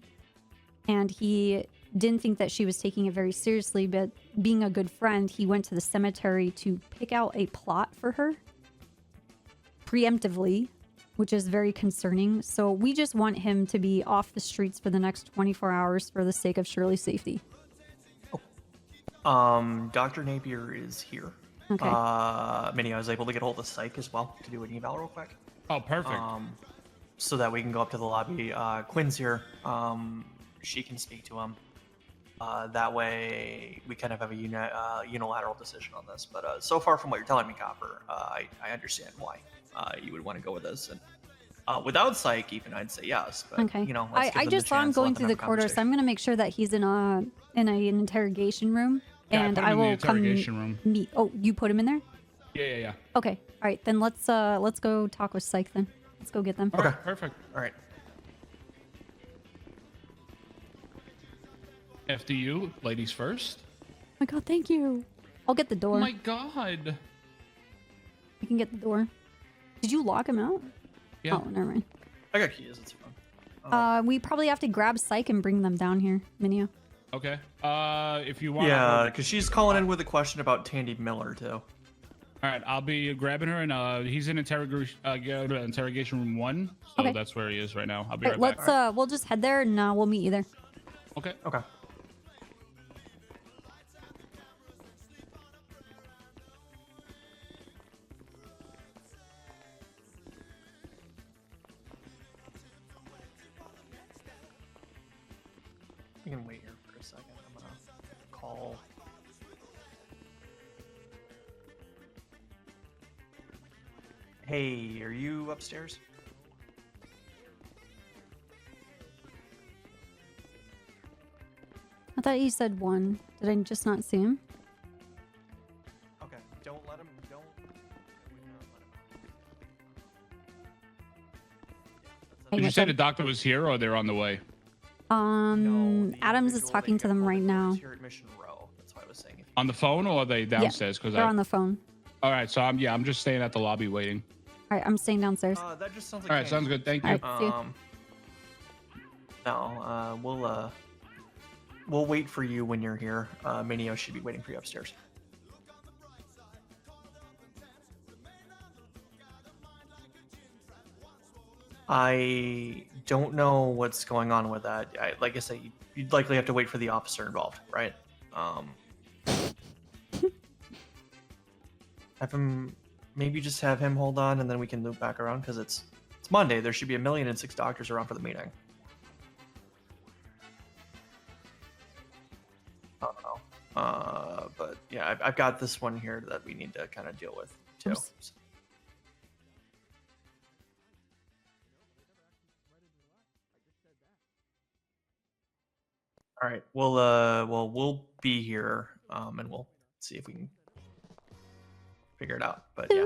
And he didn't think that she was taking it very seriously, but being a good friend, he went to the cemetery to pick out a plot for her preemptively, which is very concerning. So we just want him to be off the streets for the next 24 hours for the sake of Shirley's safety. Dr. Napier is here. Okay. Minnie, I was able to get hold of Psych as well to do an eval real quick. Oh, perfect. So that we can go up to the lobby. Quinn's here. She can speak to him. That way we kind of have a unilateral decision on this. But so far from what you're telling me, Copper, I understand why you would want to go with this. And without Psych, even I'd say yes. But, Okay. you know, let's give I them just the saw him chance, going let them through the have a corridor, so I'm going to make sure that he's in an interrogation room. Yeah, And put him I in the will come interrogation room. meet. Oh, you put him in there? Yeah. Okay. All right. Then let's go talk with Psych then. Let's go get them. Okay. Perfect. All right. After you, ladies first. Oh my god, thank you. I'll get the door. Oh my god. You can get the door. Did you lock him out? Yeah. Oh, never mind. I got keys. It's fine. We probably have to grab Psych and bring them down here, Minio. Okay. If you want. Yeah, because she's calling in with a question about Tandy Miller too. All right, I'll be grabbing her, and he's in interrogation. Go to interrogation room 1. So Okay. that's where he is right now. I'll be Alright, right let's back. we'll just head there and we'll meet you there. Okay. Okay. You can wait here for a second. I'm gonna call. Hey, are you upstairs? I thought you said 1. Did I just not see him? Okay, don't let him. Don't. Did you say the doctor was here, or they're on the way? Adams is talking to them right now. Here at Mission Row. That's why I was saying. On the phone, or are they downstairs? They're on the phone. All right, so I'm just staying at the lobby waiting. All right, I'm staying downstairs. That just sounds like. All right, sounds good. Thank you. All right, see ya. No, we'll wait for you when you're here. Minio should be waiting for you upstairs. I don't know what's going on with that. Like I said, you'd likely have to wait for the officer involved, right? Have him, maybe just have him hold on, and then we can loop back around because it's Monday. There should be 1,000,006 doctors around for the meeting. I don't know. But yeah, I've got this one here that we need to kind of deal with too. Oops. All right, we'll be here, and we'll see if we can figure it out. But yeah,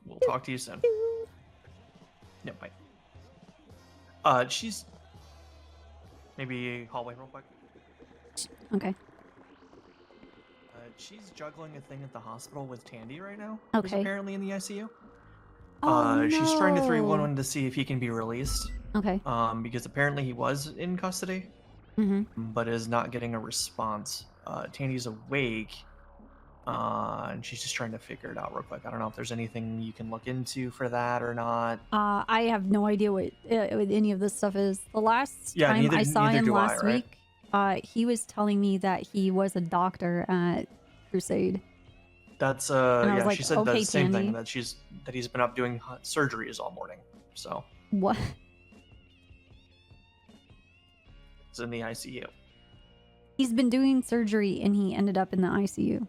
we'll talk to you soon. Yep, bye. She's maybe hallway real quick. Okay. She's juggling a thing at the hospital with Tandy right now. Okay. Who's apparently in the ICU. Oh, She's trying to no. 311 to see if he can be released. Okay. Because apparently he was in custody, but is not getting a response. Tandy's awake, and she's just trying to figure it out real quick. I don't know if there's anything you can look into for that or not. I have no idea what any of this stuff is. The last Yeah, time I saw neither him do I, last right? week, he was telling me that he was a doctor at Crusade. That's And I was yeah, like, she said okay, the same Tandy. thing that he's been up doing surgeries all morning. So What? it's in the ICU. He's been doing surgery and he ended up in the ICU.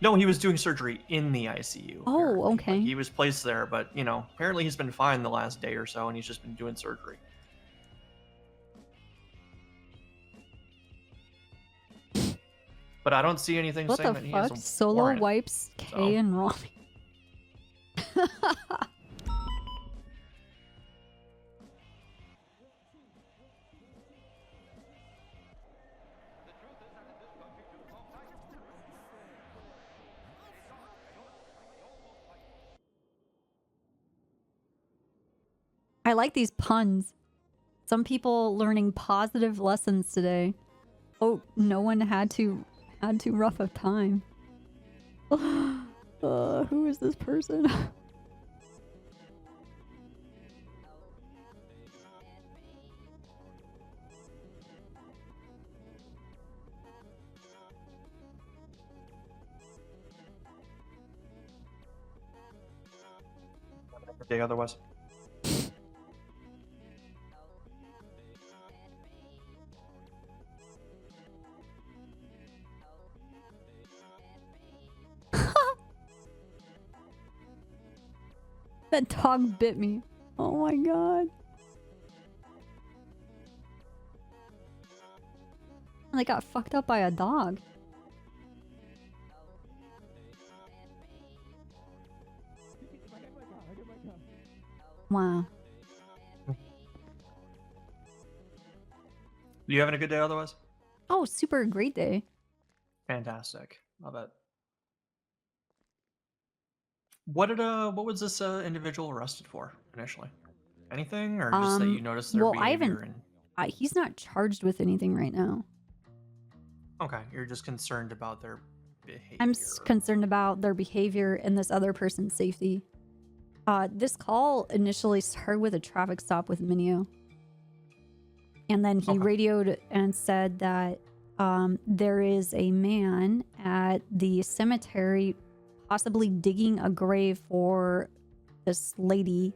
No, he was doing surgery in the ICU. Oh, apparently. okay. Like, he was placed there, but you know, apparently he's been fine the last day or so, and he's just been doing surgery. But I don't see anything What saying the that he has fuck? a Solo warrant. wipes K so. and Ronnie. I like these puns. Some people learning positive lessons today. Oh, no one had too rough of time. Who is this person? Day otherwise. That dog bit me. Oh my god. And I got fucked up by a dog. Wow. You having a good day otherwise? Oh, super great day. Fantastic. Love it. What was this individual arrested for initially? Anything, or just that you noticed their well, behavior? I haven't. He's not charged with anything right now. Okay, you're just concerned about their behavior. I'm concerned about their behavior and this other person's safety. This call initially started with a traffic stop with Minio. And then he radioed and said that there is a man at the cemetery possibly digging a grave for this lady.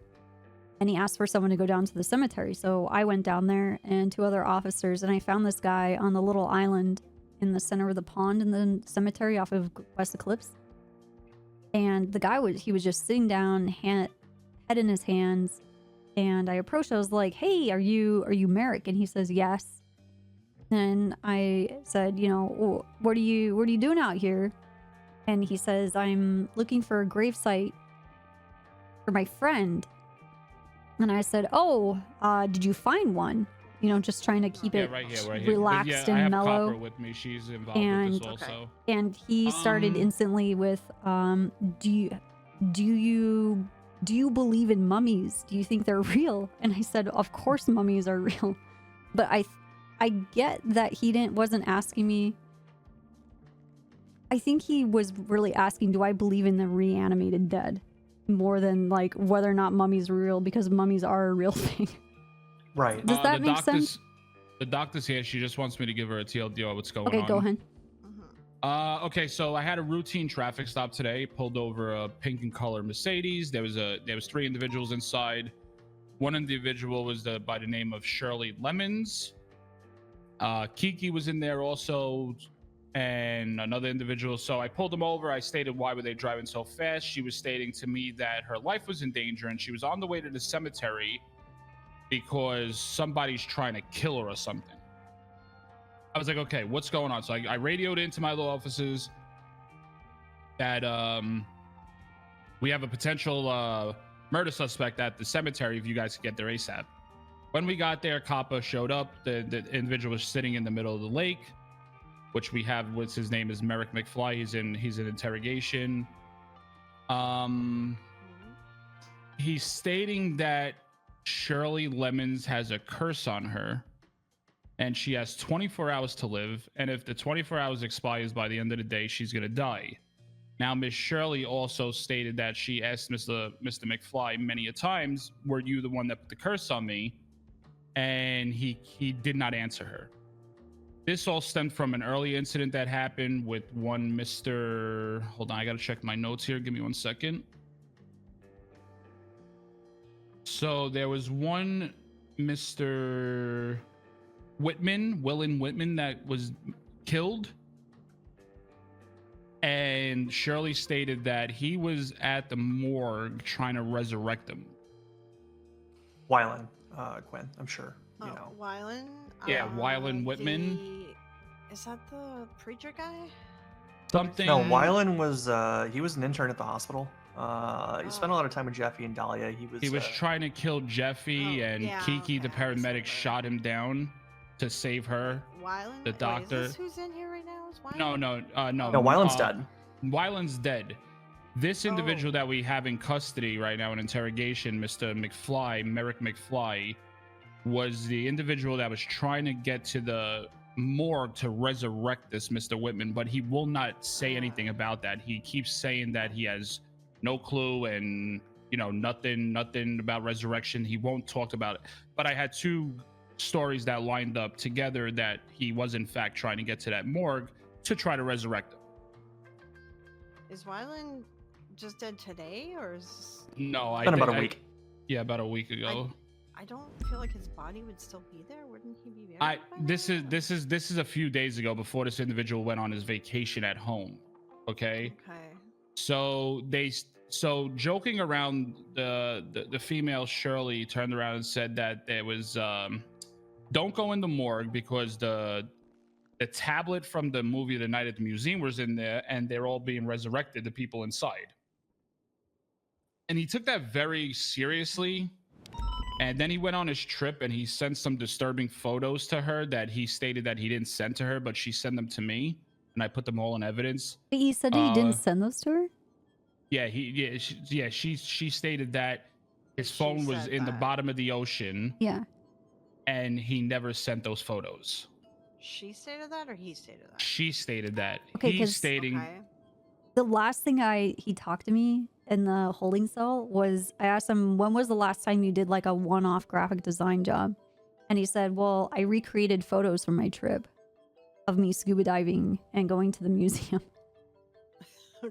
And he asked for someone to go down to the cemetery. So I went down there and 2 other officers, and I found this guy on the little island in the center of the pond in the cemetery off of West Eclipse. And the guy was just sitting down, head in his hands. And I approached, I was like, "Hey, are you Merrick?" And he says, "Yes." And I said, "You know, what are you doing out here?" And he says, "I'm looking for a gravesite for my friend." And I said, "Oh, did you find one?" You know, just trying to keep it right here. relaxed I and have mellow. Copper with me. She's involved And with this also. and he started instantly with, do you believe in mummies? Do you think they're real?" And I said, "Of course mummies are real." But I get that he wasn't asking me. I think he was really asking, do I believe in the reanimated dead? More than like whether or not mummies are real, because mummies are a real thing. Right. Does that make sense? The doctor's here. She just wants me to give her a TLDR on what's going on. Okay, go ahead. Okay, so I had a routine traffic stop today. Pulled over a pink and color Mercedes. There was 3 individuals inside. One individual was by the name of Shirley Lemons. Kiki was in there also, and another individual. So I pulled them over. I stated, why were they driving so fast? She was stating to me that her life was in danger and she was on the way to the cemetery because somebody's trying to kill her or something. I was like, okay, what's going on? So I radioed into my little offices that we have a potential murder suspect at the cemetery if you guys could get there ASAP. When we got there, Kappa showed up. The individual was sitting in the middle of the lake, which we have, his name is Merrick McFly. He's in interrogation. He's stating that Shirley Lemons has a curse on her and she has 24 hours to live, and if the 24 hours expires by the end of the day, she's gonna die. Now, Miss Shirley also stated that she asked Mr. McFly many a times, were you the one that put the curse on me? And he did not answer her. This all stemmed from an early incident that happened with one Mr. Hold on, I gotta check my notes here. Give me 1 second. So there was one Mr. Willen Whitman, that was killed. And Shirley stated that he was at the morgue trying to resurrect them. Wylan, Gwen, I'm sure. You Oh, know. Wylan? Yeah, Wylan Whitman. Is that the preacher guy? Something. No, Wylan was he was an intern at the hospital. He spent a lot of time with Jeffy and Dahlia. He was Trying to kill Jeffy, and yeah, Kiki, the paramedic, shot him down to save her. Wylan? The doctor. Wait, is this who's in here right now? Is Wylan? No, Wylan's dead. Wylan's dead. This individual that we have in custody right now in interrogation, Mr. McFly, Merrick McFly, was the individual that was trying to get to the morgue to resurrect this Mr. Whitman, but he will not say anything about that. He keeps saying that he has no clue and nothing about resurrection. He won't talk about it. But I had two stories that lined up together that he was in fact trying to get to that morgue to try to resurrect him. Is Wylan just dead today, or is? No, it's been about a week. Yeah, about a week ago. I don't feel like his body would still be there. Wouldn't he be buried? This is a few days ago before this individual went on his vacation at home. Okay. So joking around, the female Shirley turned around and said that there was don't go in the morgue because the tablet from the movie The Night at the Museum was in there, and they're all being resurrected, the people inside. And he took that very seriously. And then he went on his trip and he sent some disturbing photos to her that he stated that he didn't send to her, but she sent them to me, and I put them all in evidence. But you said he didn't send those to her? Yeah, she stated that his phone was in the bottom of the ocean. Yeah. And he never sent those photos. She stated that, or he stated that? She stated that. Okay, He's stating. The last thing he talked to me in the holding cell was, I asked him, when was the last time you did like a one-off graphic design job? And he said, well, I recreated photos from my trip of me scuba diving and going to the museum.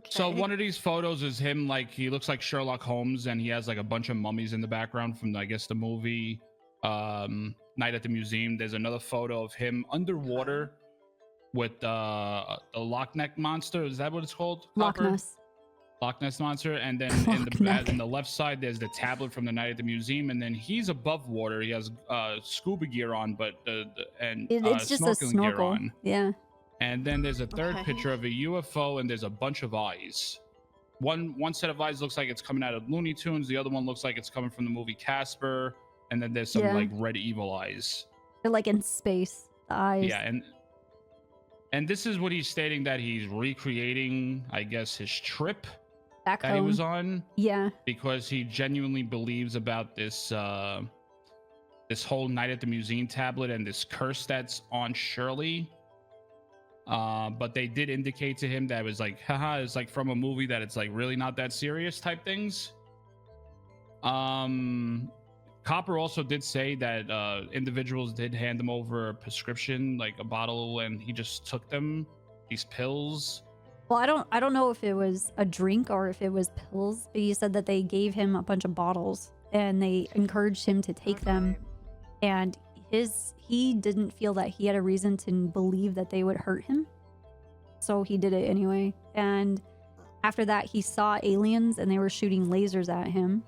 So one of these photos is him, like, he looks like Sherlock Holmes, and he has like a bunch of mummies in the background from, I guess, the movie Night at the Museum. There's another photo of him underwater with the Loch Ness monster. Is that what it's called? Loch Ness. Loch Ness monster. And then in the left side, there's the tablet from the Night at the Museum. And then he's above water. He has scuba gear on, but it's just a snorkeling gear snorkel. on. Yeah. And then there's a third picture of a UFO, and there's a bunch of eyes. One set of eyes looks like it's coming out of Looney Tunes. The other one looks like it's coming from the movie Casper. And then there's some like red evil eyes. They're like in space. The eyes. Yeah, and this is what he's stating, that he's recreating, I guess, his trip back that home. he was on. Yeah. Because he genuinely believes about this this whole Night at the Museum tablet and this curse that's on Shirley. But they did indicate to him that it was like, haha, it's like from a movie, that it's like really not that serious type things. Copper also did say that individuals did hand him over a prescription, like a bottle, and he just took them, these pills. Well, I don't know if it was a drink or if it was pills, but he said that they gave him a bunch of bottles and they encouraged him to take them. And he didn't feel that he had a reason to believe that they would hurt him. So he did it anyway. And after that, he saw aliens and they were shooting lasers at him.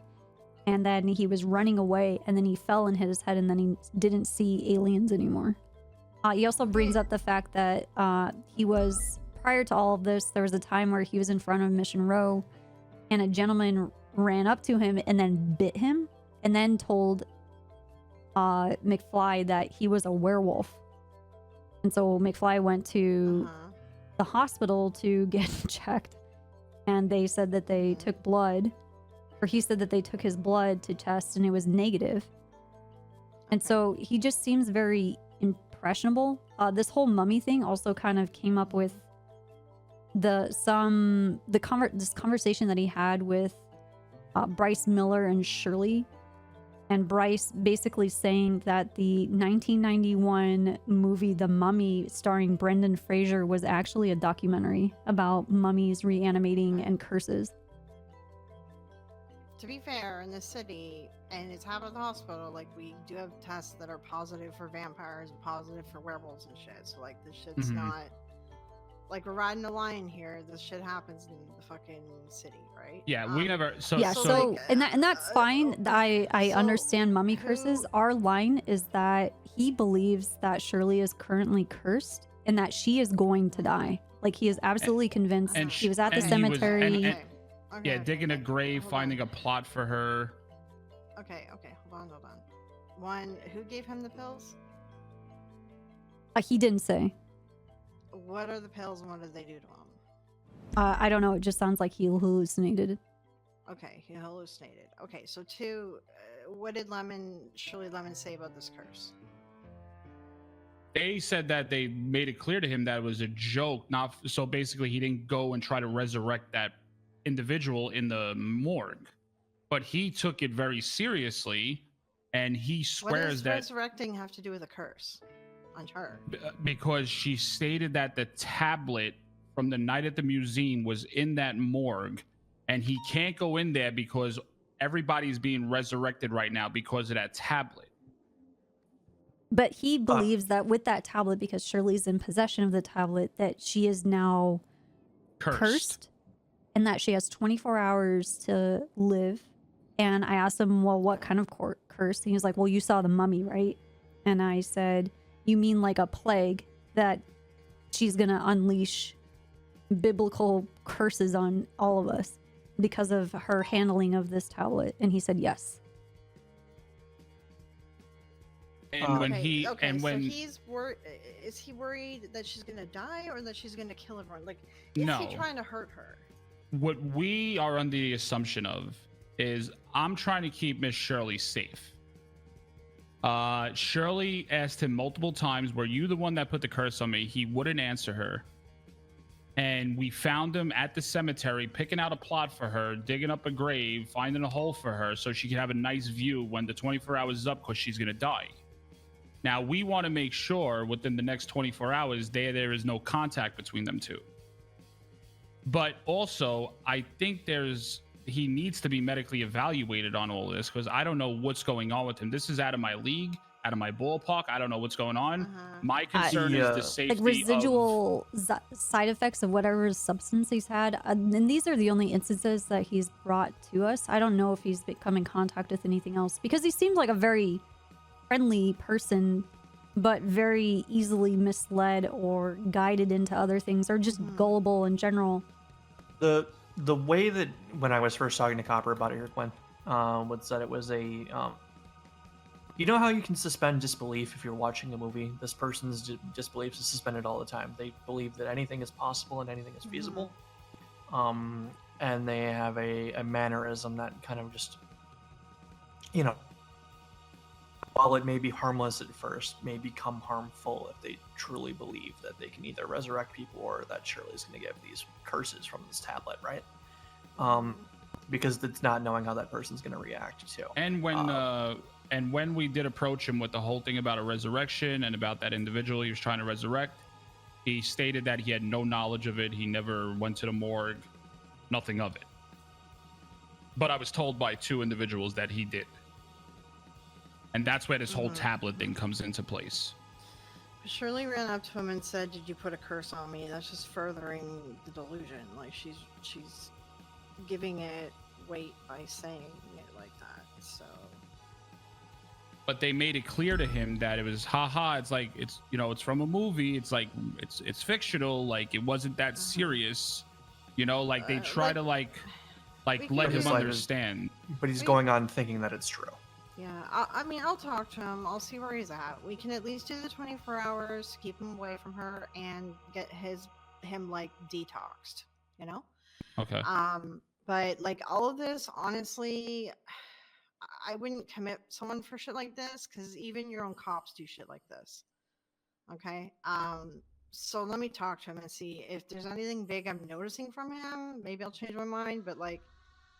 And then he was running away, and then he fell and hit his head, and then he didn't see aliens anymore. He also brings up the fact that he was, prior to all of this, there was a time where he was in front of Mission Row, and a gentleman ran up to him and then bit him, and then told McFly that he was a werewolf. And so McFly went to the hospital to get checked, and they said that they took blood. Or he said that they took his blood to test and it was negative. And so he just seems very impressionable. This whole mummy thing also kind of came up with this conversation that he had with Bryce Miller and Shirley. And Bryce basically saying that the 1991 movie The Mummy starring Brendan Fraser was actually a documentary about mummies reanimating and curses. To be fair, in this city, and it's happened at the hospital, like, we do have tests that are positive for vampires and positive for werewolves and shit. So, like, this shit's not, like we're riding a lion here. This shit happens in the fucking city, right? Yeah, we never. So yeah, so and that's fine. I understand mummy curses. Our line is that he believes that Shirley is currently cursed and that she is going to die. Like he is absolutely convinced. He was at the cemetery. Yeah, digging a grave, finding a plot for her. Okay, hold on. One, who gave him the pills? He didn't say. What are the pills and what did they do to him? I don't know. It just sounds like he hallucinated. Okay, he hallucinated. Okay, so two, what did Shirley Lemon say about this curse? They said that they made it clear to him that it was a joke. Not so basically, he didn't go and try to resurrect that individual in the morgue, but he took it very seriously, and he swears what does that resurrecting have to do with a curse on her? Because she stated that the tablet from the night at the museum was in that morgue, and he can't go in there because everybody's being resurrected right now because of that tablet. But he believes that with that tablet, because Shirley's in possession of the tablet, that she is now cursed and that she has 24 hours to live. And I asked him, well, what kind of curse? And he was like, well, you saw the mummy, right? And I said, you mean like a plague that she's going to unleash biblical curses on all of us because of her handling of this tablet? And he said, yes. And when so he's is he worried that she's gonna die or that she's gonna kill everyone? Like, is he trying to hurt her? What we are under the assumption of is I'm trying to keep Miss Shirley safe. Shirley asked him multiple times, were you the one that put the curse on me? He wouldn't answer her. And we found him at the cemetery, picking out a plot for her, digging up a grave, finding a hole for her so she can have a nice view when the 24 hours is up because she's going to die. Now, we want to make sure within the next 24 hours there is no contact between them two. But also, I think he needs to be medically evaluated on all this because I don't know what's going on with him. This is out of my league, out of my ballpark. I don't know what's going on. My concern is the safety like residual side effects of whatever substance he's had. And these are the only instances that he's brought to us. I don't know if he's come in contact with anything else because he seemed like a very friendly person, but very easily misled or guided into other things, or just gullible in general. The way that when I was first talking to Copper about it here, Quinn, was that it was a you know how you can suspend disbelief if you're watching a movie? This person's disbelief is suspended all the time. They believe that anything is possible and anything is feasible. And they have a mannerism that kind of just, you know, while it may be harmless at first, may become harmful if they truly believe that they can either resurrect people or that Shirley's going to get these curses from this tablet, right? Because it's not knowing how that person's going to react to. And when we did approach him with the whole thing about a resurrection and about that individual he was trying to resurrect, he stated that he had no knowledge of it. He never went to the morgue, nothing of it. But I was told by two individuals that he did. And that's where this whole tablet thing comes into place. Shirley ran up to him and said, "Did you put a curse on me?" That's just furthering the delusion. Like she's giving it weight by saying it like that. So. But they made it clear to him that it was haha. It's like it's from a movie. It's like it's fictional. Like it wasn't that serious. Like they try to like let him understand. But he's going on thinking that it's true. Yeah, I mean, I'll talk to him. I'll see where he's at. We can at least do the 24 hours, keep him away from her, and get him like detoxed. Okay. But like all of this, honestly, I wouldn't commit someone for shit like this because even your own cops do shit like this. Okay. So let me talk to him and see if there's anything big I'm noticing from him. Maybe I'll change my mind. But like,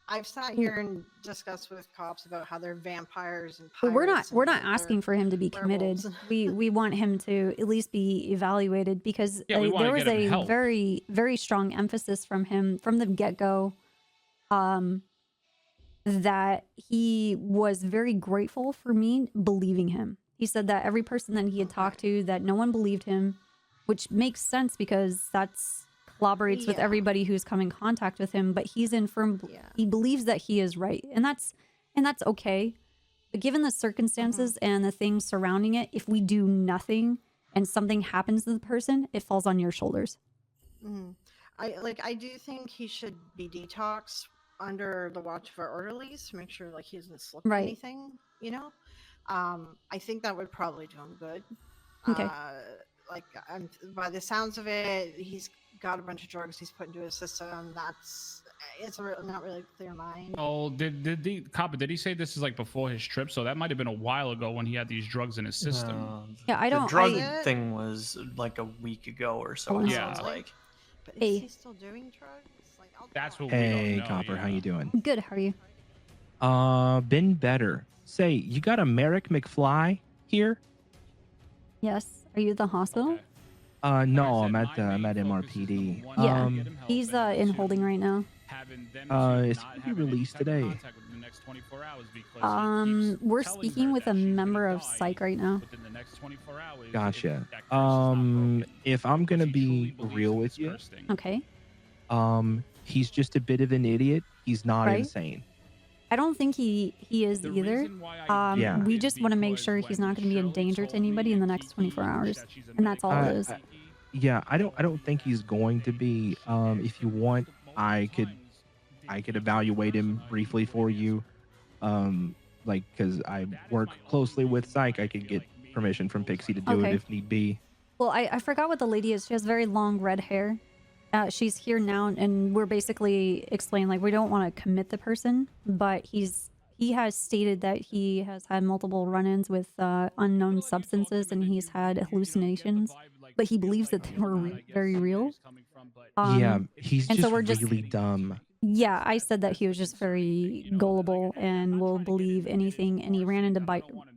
I've sat here and discussed with cops about how they're vampires and pirates. But we're not asking for him to be committed. We want him to at least be evaluated because there was a very, very strong emphasis from him from the get-go that he was very grateful for me believing him. He said that every person that he had talked to, that no one believed him, which makes sense because that's collaborates with Yeah. everybody who's come in contact with him. But he's in firm. He believes that he is right, and that's okay. But given the circumstances and the things surrounding it, if we do nothing and something happens to the person, it falls on your shoulders. I do think he should be detoxed under the watch of our orderlies to make sure like he doesn't slip Right. anything, you know. I think that would probably do him good. Okay. Like by the sounds of it, he's got a bunch of drugs he's put into his system. Not really clear mind. Oh, did he say this is like before his trip? So that might have been a while ago when he had these drugs in his system. Yeah, I don't. The drug thing was like a week ago or so. It Yeah. sounds like. But Hey. is he still doing drugs? Like, That's what Hey, we don't know. Copper, how you doing? Good. How are you? Been better. Say, you got a Merrick McFly here? Yes. Are you at the hospital? No, I'm at MRPD. Yeah. He's in holding right now. Is he gonna be released today? We're speaking with a member of Psych right now. Gotcha. If I'm gonna be real with you, Okay. he's just a bit of an idiot. He's not Right. insane. I don't think he is either. Yeah. We just want to make sure he's not going to be a danger to anybody in the next 24 hours, and that's all it is. Yeah, I don't think he's going to be. If you want, I could evaluate him briefly for you. Like, because I work closely with Psych, I could get permission from Pixie to do Okay. it if need be. Well, I forgot what the lady is. She has very long red hair. She's here now, and we're basically explaining like we don't want to commit the person, but he has stated that he has had multiple run-ins with unknown substances, and he's had hallucinations, but he believes that they were very real. Yeah, he's and just so we're just really dumb. Yeah, I said that he was just very gullible and will believe anything, and he ran into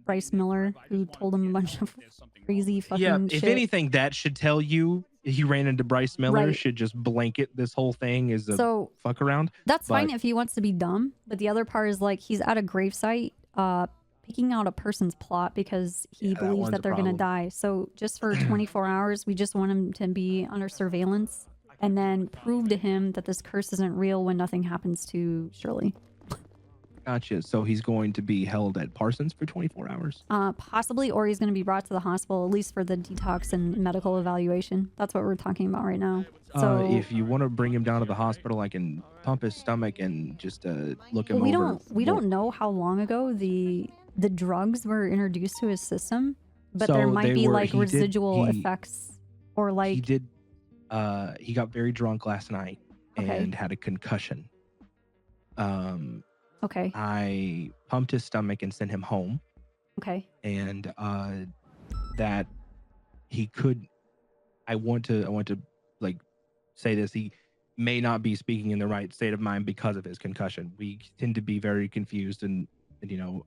Bryce Miller, who told him a bunch of crazy fucking Yeah, shit. if anything, that should tell you he ran into Bryce Miller. Right. Should just blanket this whole thing as a So, fuck around. That's But- fine if he wants to be dumb, but the other part is like he's at a gravesite picking out a person's plot because he that believes one's that a they're going to problem. die. So just for 24 hours, we just want him to be under surveillance and then prove to him that this curse isn't real when nothing happens to Shirley. Gotcha. So he's going to be held at Parsons for 24 hours. Possibly, or he's going to be brought to the hospital, at least for the detox and medical evaluation. That's what we're talking about right now. So If you want to bring him down to the hospital, I can pump his stomach and just look him we over. we don't know how long ago the drugs were introduced to his system, but there So might they be were- like he did- residual he- effects or like He did. He got very drunk last night Okay. and had a concussion. Okay. I pumped his stomach and sent him home, Okay. and that he could. I want to like say this. He may not be speaking in the right state of mind because of his concussion. We tend to be very confused and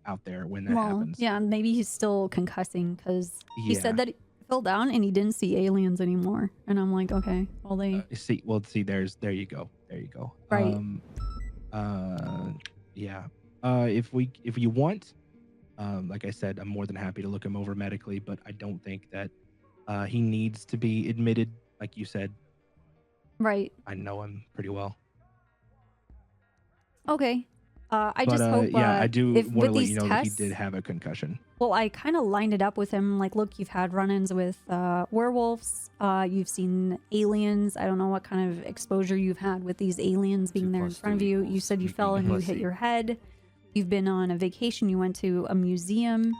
out there when that happens. yeah, maybe he's still concussing because he Yeah. said that he fell down and he didn't see aliens anymore. And I'm like, okay, well they See, there you go. Right. Yeah. If you want, like I said, I'm more than happy to look him over medically, but I don't think that he needs to be admitted, like you said. right. I know him pretty well. Okay. I just But, hope yeah, I do if want with to let these you know that he tests, did have a concussion. well, I kind of lined it up with him. Like, look, you've had run-ins with werewolves. You've seen aliens. I don't know what kind of exposure you've had with these aliens being there in front of you. You said you fell and you hit your head. You've been on a vacation. You went to a museum.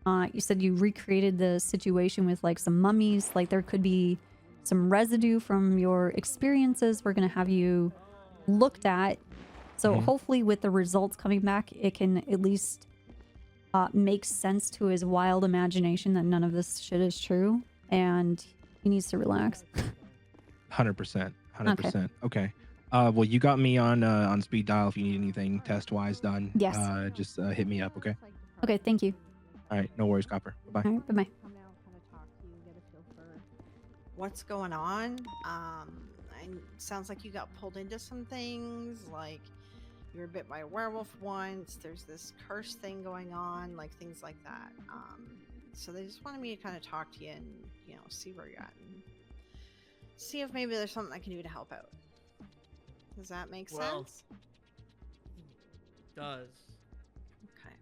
You said you recreated the situation with like some mummies. Like there could be some residue from your experiences. We're going to have you looked at. So hopefully with the results coming back, it can at least make sense to his wild imagination that none of this shit is true. And he needs to relax. 100%. 100%. Okay. Well, you got me on speed dial if you need anything test-wise done. Yes. Just hit me up, okay? Okay, thank you. All right. No worries, Copper. Bye-bye. All right, bye-bye. What's going on? Sounds like you got pulled into some things, like you were bit by a werewolf once, there's this curse thing going on, like things like that. So they just wanted me to kind of talk to you and, see where you're at and see if maybe there's something I can do to help out. Does that make Well, sense? Does. Okay.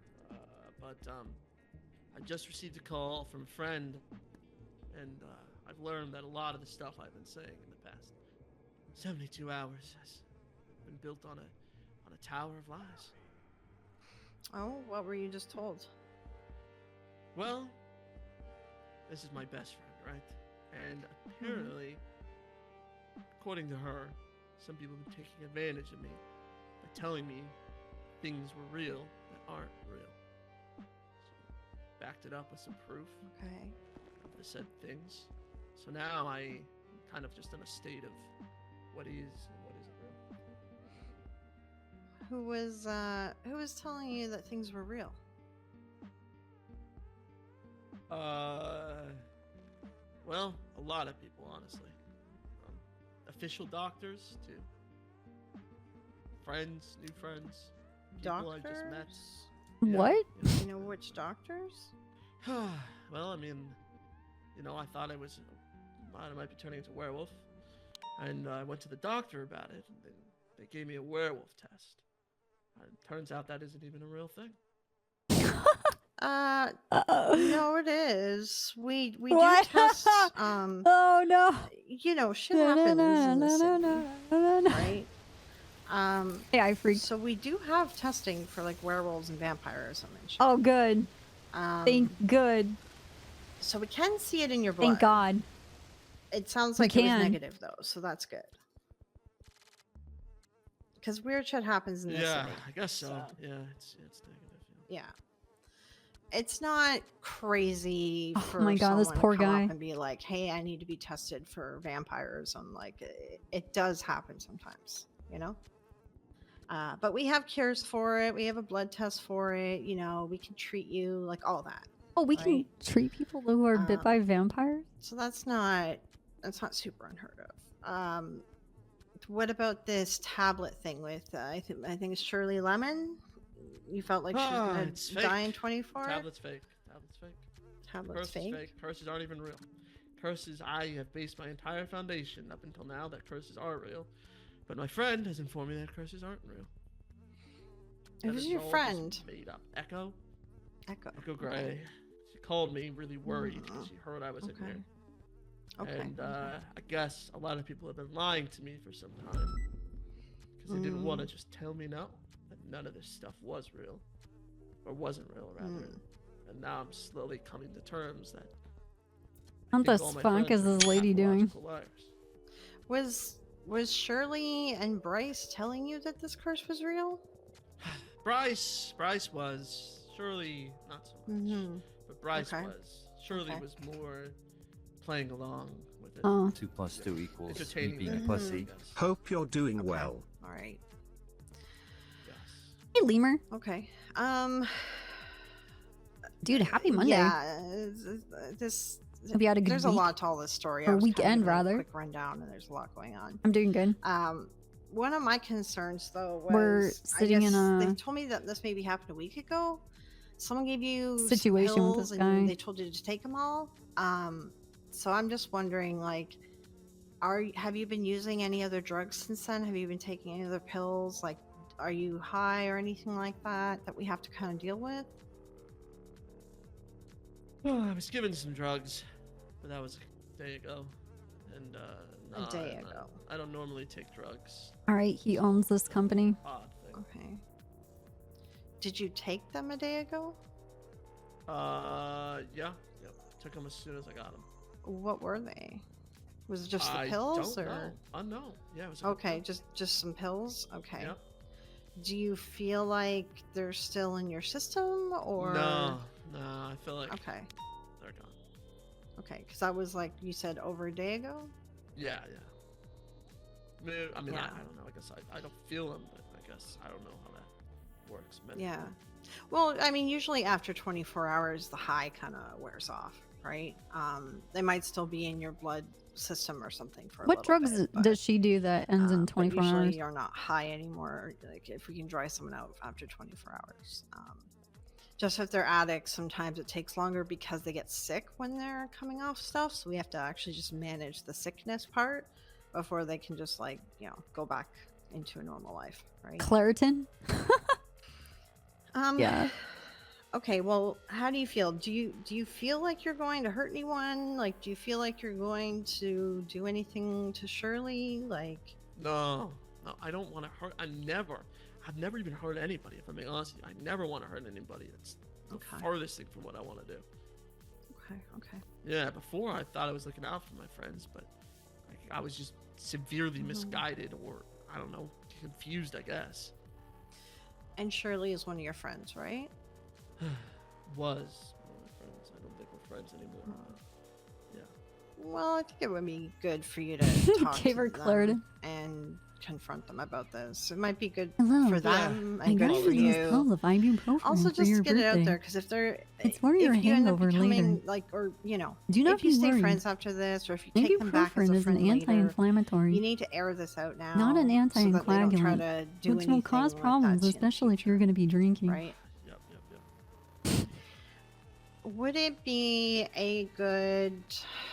But I just received a call from a friend, and I've learned that a lot of the stuff I've been saying in the past 72 hours has been built on a tower of lies. Oh, what were you just told? Well, this is my best friend, right? And apparently, according to her, some people have been taking advantage of me by telling me things were real that aren't real. She backed it up with some proof. Okay. Of the said things. So now I'm kind of just in a state of what is and what isn't real. Who was telling you that things were real? Well, a lot of people, honestly. Official doctors, too. Friends, new friends. People I just met. What? You know which doctors? Well, I mean, I thought I might be turning into a werewolf. And I went to the doctor about it, and they gave me a werewolf test. And it turns out that isn't even a real thing. No, it is. We do What? test. Oh no. You know, shit happens in the city, right? Hey, I freaked. So we do have testing for like werewolves and vampires and shit. Oh, good. Thank good. So we can see it in your blood. Thank God. It sounds We like it was can. negative though, so that's good. Because weird shit happens in this Yeah, city. I guess so. Yeah, it's negative. Yeah. It's not crazy Oh for my God, this someone poor to come guy. up and be like, "Hey, I need to be tested for vampires." I'm like, it does happen sometimes, you know. But we have cures for it. We have a blood test for it. You know, we can treat you like all that. Oh, we can treat people who are bit by vampires? So that's not super unheard of. What about this tablet thing with I think it's Shirley Lemon? You felt like she was It's gonna die fake. in 24? Tablet's fake. Tablet's fake. Tablet's Curse fake? is fake. Curses aren't even real. Curses, I have based my entire foundation up until now that curses are real. But my friend has informed me that curses aren't real. Who's That your it's all friend? just made up. Echo? Echo. Echo Gray. Okay. She called me really worried because she heard I was in Okay. here. Okay. And I guess a lot of people have been lying to me for some time. Because they didn't want to just tell me no. That none of this stuff was real. Or wasn't real, rather. And now I'm slowly coming to terms that What the think all my fuck is friends are this lady doing? pathological liars. Was Shirley and Bryce telling you that this curse was real? Bryce was. Shirley, not so much. But Bryce Okay. was. Shirley was more playing along with it. Oh. 2 + 2 equals me Entertaining being a them. pussy. Hope you're doing well. All right. Hey, Lemur. Okay. Dude, happy Monday. Yeah. This. Hope you had a good There's week. a lot to all this story. Or I was kinda weekend, giving a rather. Quick rundown, and there's a lot going on. I'm doing good. One of my concerns though was We're sitting I in guess a- They told me that this maybe happened a week ago. Someone gave you some Situation with pills this and guy. they told you to take them all. So I'm just wondering, like, have you been using any other drugs since then? Have you been taking any other pills? Like, are you high or anything like that we have to kind of deal with? I was given some drugs, but that was a day ago. And A day ago. I don't normally take drugs. All right, he owns this company. Odd thing. Okay. Did you take them a day ago? Yeah. Yep. Took them as soon as I got them. What were they? Was it just the I pills, don't or know. Unknown. Yeah, it was. A okay, just some pills. Okay. Yep. Do you feel like they're still in your system, or No, I feel like okay, they're gone. okay? Because I was like, you said over a day ago. Yeah. I mean, Yeah. I don't know. I guess I don't feel them, but I guess I don't know how that works. Medically. Yeah. Well, I mean, usually after 24 hours, the high kind of wears off, right? They might still be in your blood system or something for a What little drugs bit, does she do that ends in but 24 usually hours? you're not high anymore. Like if we can dry someone out after 24 hours, just if they're addicts, sometimes it takes longer because they get sick when they're coming off stuff. So we have to actually just manage the sickness part before they can just like, you know, go back into a normal life, right? Claritin? Yeah. Okay, well, how do you feel? Do you feel like you're going to hurt anyone? Like, do you feel like you're going to do anything to Shirley? Like, No, I don't want to hurt. I've never even hurt anybody. If I'm being honest with you, I never want to hurt anybody. That's the farthest thing from what I want to do. Okay. Yeah, before I thought I was looking out for my friends, but I was just severely misguided, or I don't know, confused, I guess. and Shirley is one of your friends, right? Was one of my friends. I don't think we're friends anymore. But yeah. Well, I think it would be good for you to talk Gave to her them Claritin. and confront them about this. It might be good Hello. for them I and got good for you this you. call of ibuprofen Also, for just your to get it out birthday. there, because if they're It's for your if you end up hangover becoming later. like, or you know, Do not if you be stay worried. friends after this, or if you take them back as Ibuprofen a is an friend later, anti-inflammatory. you need to air this out now. Not an so that they don't try anti-coagulant, to do which will cause anything like problems, that to you in the especially if you're going to be drinking. Right. Would it be a good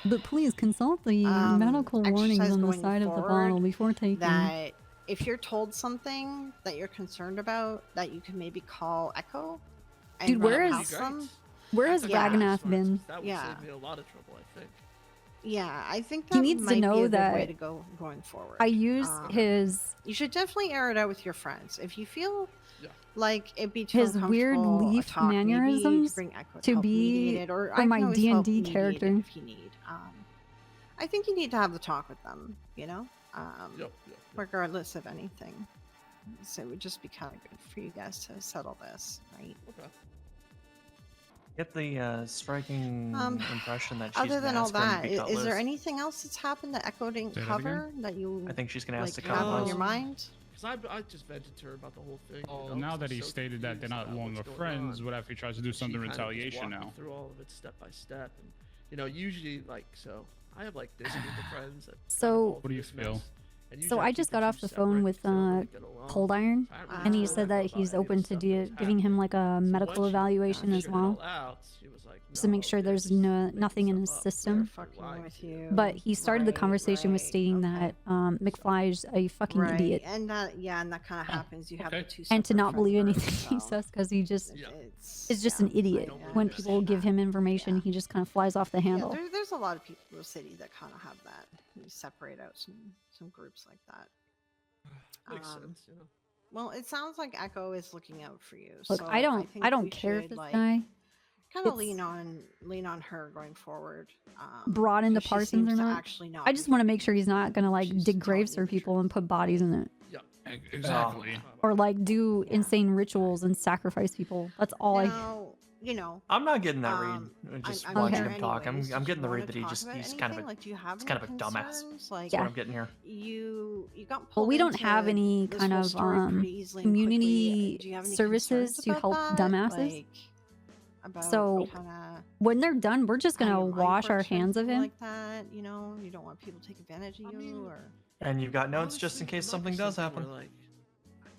But please consult the medical warnings exercise on the going side of the forward bottle before taking. that if you're told something that you're concerned about, that you can maybe call Echo? And Dude, where run is- past them? Where has Yeah. Ragnath been? That would Yeah. save me a lot of trouble, I think. Yeah, I think He that needs to might know be a good that way to go going forward. I use his You should definitely air it out with your friends. If you feel like it'd be too his weird uncomfortable to leaf talk, maybe you could mannerisms bring Echo to help mediate be it, or for I my can always help D&D mediate it character. if you need. I think you need to have the talk with them, you know, regardless of anything. So it would just be kind of good for you guys to settle this, right? Okay. Get the striking impression that she's Other than gonna all ask him to that, be cut is there loose. anything else that's happened that Echo didn't Say that cover that you? I think she's gonna ask like, to cut have on loose. your mind. Because I just vented to her about the whole thing. Oh, you know, now 'cause that I'm he so stated that they're confused not about longer what's going friends, on. what if he tries to do She something kinda just retaliation walked me now? through all of it step by step, and you know, usually like so, I have like this group of friends that. So- What do you feel? So I just got off the phone with Cold Iron, and he said that he's open to giving him like a medical evaluation as well, just to make sure there's nothing in his system. Fucking with you. But he started the conversation with stating that McFly's a fucking Right, idiot, and that and that kind of happens. You have the two and to separate not believe friend anything groups, he so says because he just it's is just an idiot. When people give him information, he just kind of flies off the handle. there's a lot of people in the city that kind of have that. You separate out some groups like that. Makes sense, you know. Well, it sounds like Echo is looking out for you. Look, so I don't think I don't we care if should, this like, guy kind of it's- lean on her going forward. brought into 'cause she Parsons seems or to not. actually not I just want to make sure he's not gonna like dig graves for people and put bodies in it, Exactly. or like do insane rituals and sacrifice people. That's all Now, you know, I'm not getting that read. Just I'm watching here him talk. anyways. I'm Did getting you the read wanna that he talk just about he's kind of anything? a Like, do you have he's kind of any a dumbass. concerns? Like, That's what I'm getting here. You got Well, pulled we don't into have any this kind whole of story pretty easily and quickly. community Do you have any services concerns to about help that? dumbasses. Like, about So kinda when they're done, we're just how gonna your mind wash our works or hands of anything him. like that. You know, you don't want people to take advantage of you, or And you've got notes just in case something does happen. Like,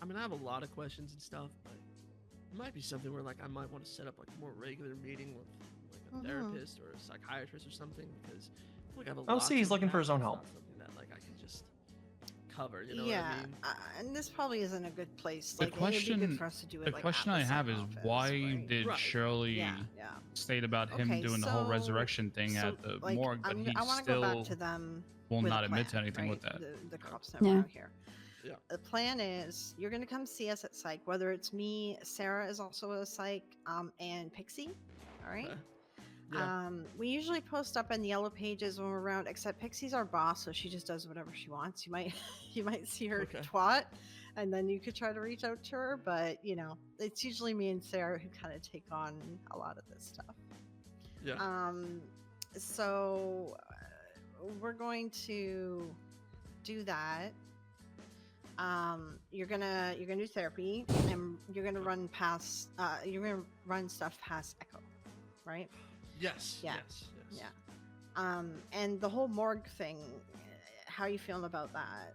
I mean, I have a lot of questions and stuff, but it might be something where like I might want to set up like a more regular meeting with like a therapist or a psychiatrist or something, because I feel like I have a Oh, lot see, he's to looking for his own unpack. help. It's not something that like I can just cover. You know yeah. what I mean? And this probably isn't a good place. The Like, it'd be question, good for us to do it. the like, question at I the have same is office, why right? did Right. Shirley Yeah. state about him Okay, doing the whole so- resurrection thing so, at the like, morgue, but he I want to go still back to them. will with not a admit to plan, anything with right? that? The cops never Yeah. out here. Yeah. The plan is you're gonna come see us at psych. Whether it's me, Sarah is also a psych, and Pixie. All right. Okay. Yeah. We usually post up in the yellow pages when we're around, except Pixie's our boss, so she just does whatever she wants. You might you might see her Okay. twat, and then you could try to reach out to her, but you know, it's usually me and Sarah who kind of take on a lot of this stuff. Yeah. So we're going to do that. You're gonna do therapy, and you're gonna run stuff past Echo, right? Yes. Yeah. Yes. Yes. Yeah. And the whole morgue thing, how you feeling about that?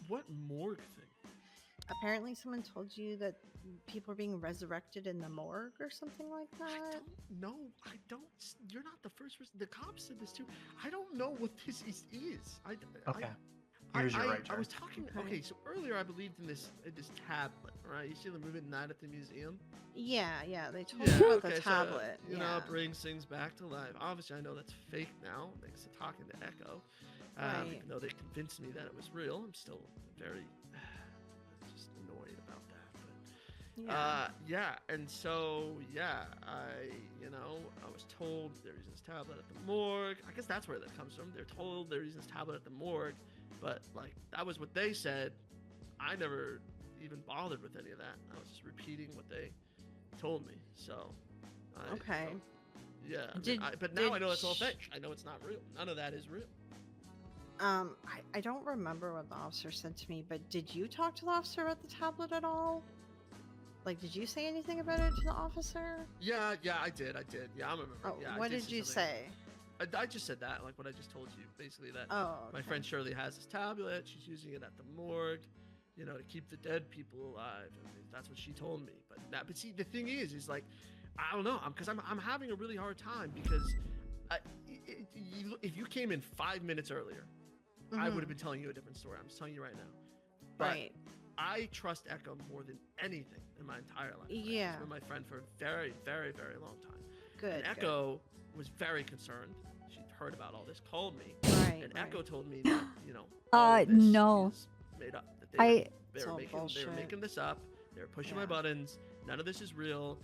What morgue thing? Apparently, someone told you that people are being resurrected in the morgue or something like that. No, I don't. You're not the first person. The cops said this too. I don't know what this is. Okay. Here's your right I turn. was talking. Okay, so earlier I believed in this tablet, right? You see them moving night at the museum. Yeah, they told me about the tablet. So, you know, it brings things back to life. Obviously, I know that's fake now, thanks to talking to Echo. Right. Even though they convinced me that it was real, I'm still very just annoyed about that. But and so I was told they're using this tablet at the morgue. I guess that's where that comes from. They're told they're using this tablet at the morgue, but like that was what they said. I never even bothered with any of that. I was just repeating what they told me. So okay. But now I know it's all fake. I know it's not real. None of that is real. I don't remember what the officer said to me, but did you talk to the officer about the tablet at all? Like, did you say anything about it to the officer? Yeah, I did. Yeah, I remember. What did you say? I just said that, like what I just told you, basically that my friend Shirley has this tablet. She's using it at the morgue, to keep the dead people alive. I mean, that's what she told me. But see, the thing is like, I don't know, because I'm having a really hard time because if you came in 5 minutes earlier, I would have been telling you a different story. I'm just telling you right now. But right. I trust Echo more than anything in my entire life. Yeah. She's been my friend for a very, very, very long time. Good. And Echo was very concerned. She heard about all this, called me, and Echo told me that all of this no, is made up. That they were making this up. They were pushing my buttons. None of this is real.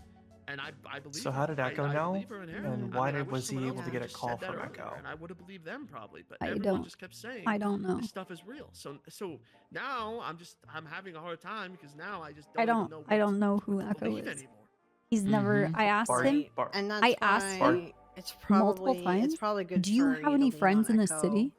And I believe. So how did Echo know? And why was he able to get a call from Echo? And I would have believed them probably, but I everyone don't- just kept saying I don't know. this stuff is real. So now I'm having a hard time because now I just I don't even know I what don't know who to Echo believe is. anymore. He's never. I asked him. And that's I asked why him it's multiple probably times. it's probably good. Do you for have any to lean friends on in the Echo city?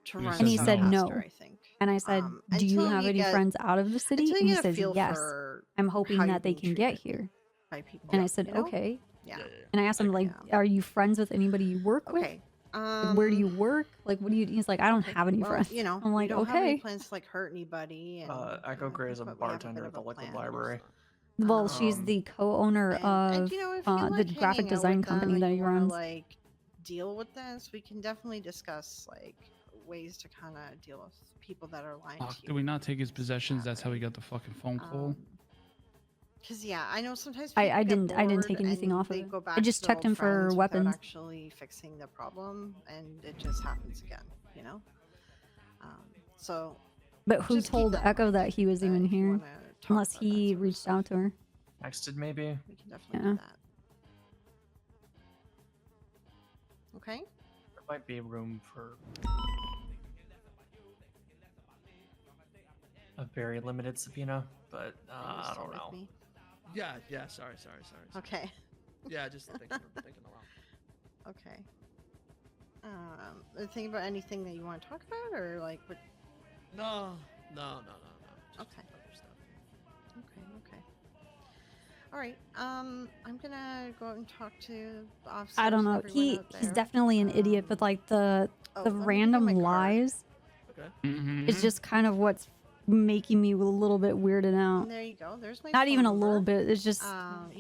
to run And he stuff said faster, no. I think. And I said, "Do you until have you any get- friends out of the city?" until And you he get a says, feel "Yes. for I'm hoping how you're that they being can get here." by people. And I said, you know? "Okay." Yeah. And I asked him, like, "Are you friends with anybody you work with? Okay. Like, where do you work? Like, what do you?" He's like, "I don't have any Well, friends." I'm like, we don't have any "Okay." plans to like hurt anybody. And, Echo Gray is a bartender at the Liquid Library. Well, she's the co-owner of if you the like graphic hanging out design with them company and that you he wanna, runs. like deal with this, we can definitely discuss like ways to kind of deal with people that are lying Fuck, to did you. we not take his possessions? That's how we got the fucking phone call. Because I know sometimes I people get didn't bored take anything and off of they it. go I back just to their checked old him for friends without weapons. actually fixing the problem, and it just happens again. So. But who just keep told that in Echo mind, that he was even if you here? wanna talk Unless about that he sort of reached out to her. Texted maybe. We can definitely Yeah. do that. Okay. There might be room for a very limited subpoena, but I don't know. Yeah. Sorry. Okay. Yeah, just thinking aloud. Okay. Think about anything that you want to talk about, or like what? No. Just Okay. other stuff. Okay. All right. I'm gonna go out and talk to the officers. I don't and know. everyone out He's there. definitely an idiot, but like the let me random get my card. lies Mm-hmm. is just kind of what's making me a little bit weirded out. There you go. There's my Not phone even a number. little bit. It's just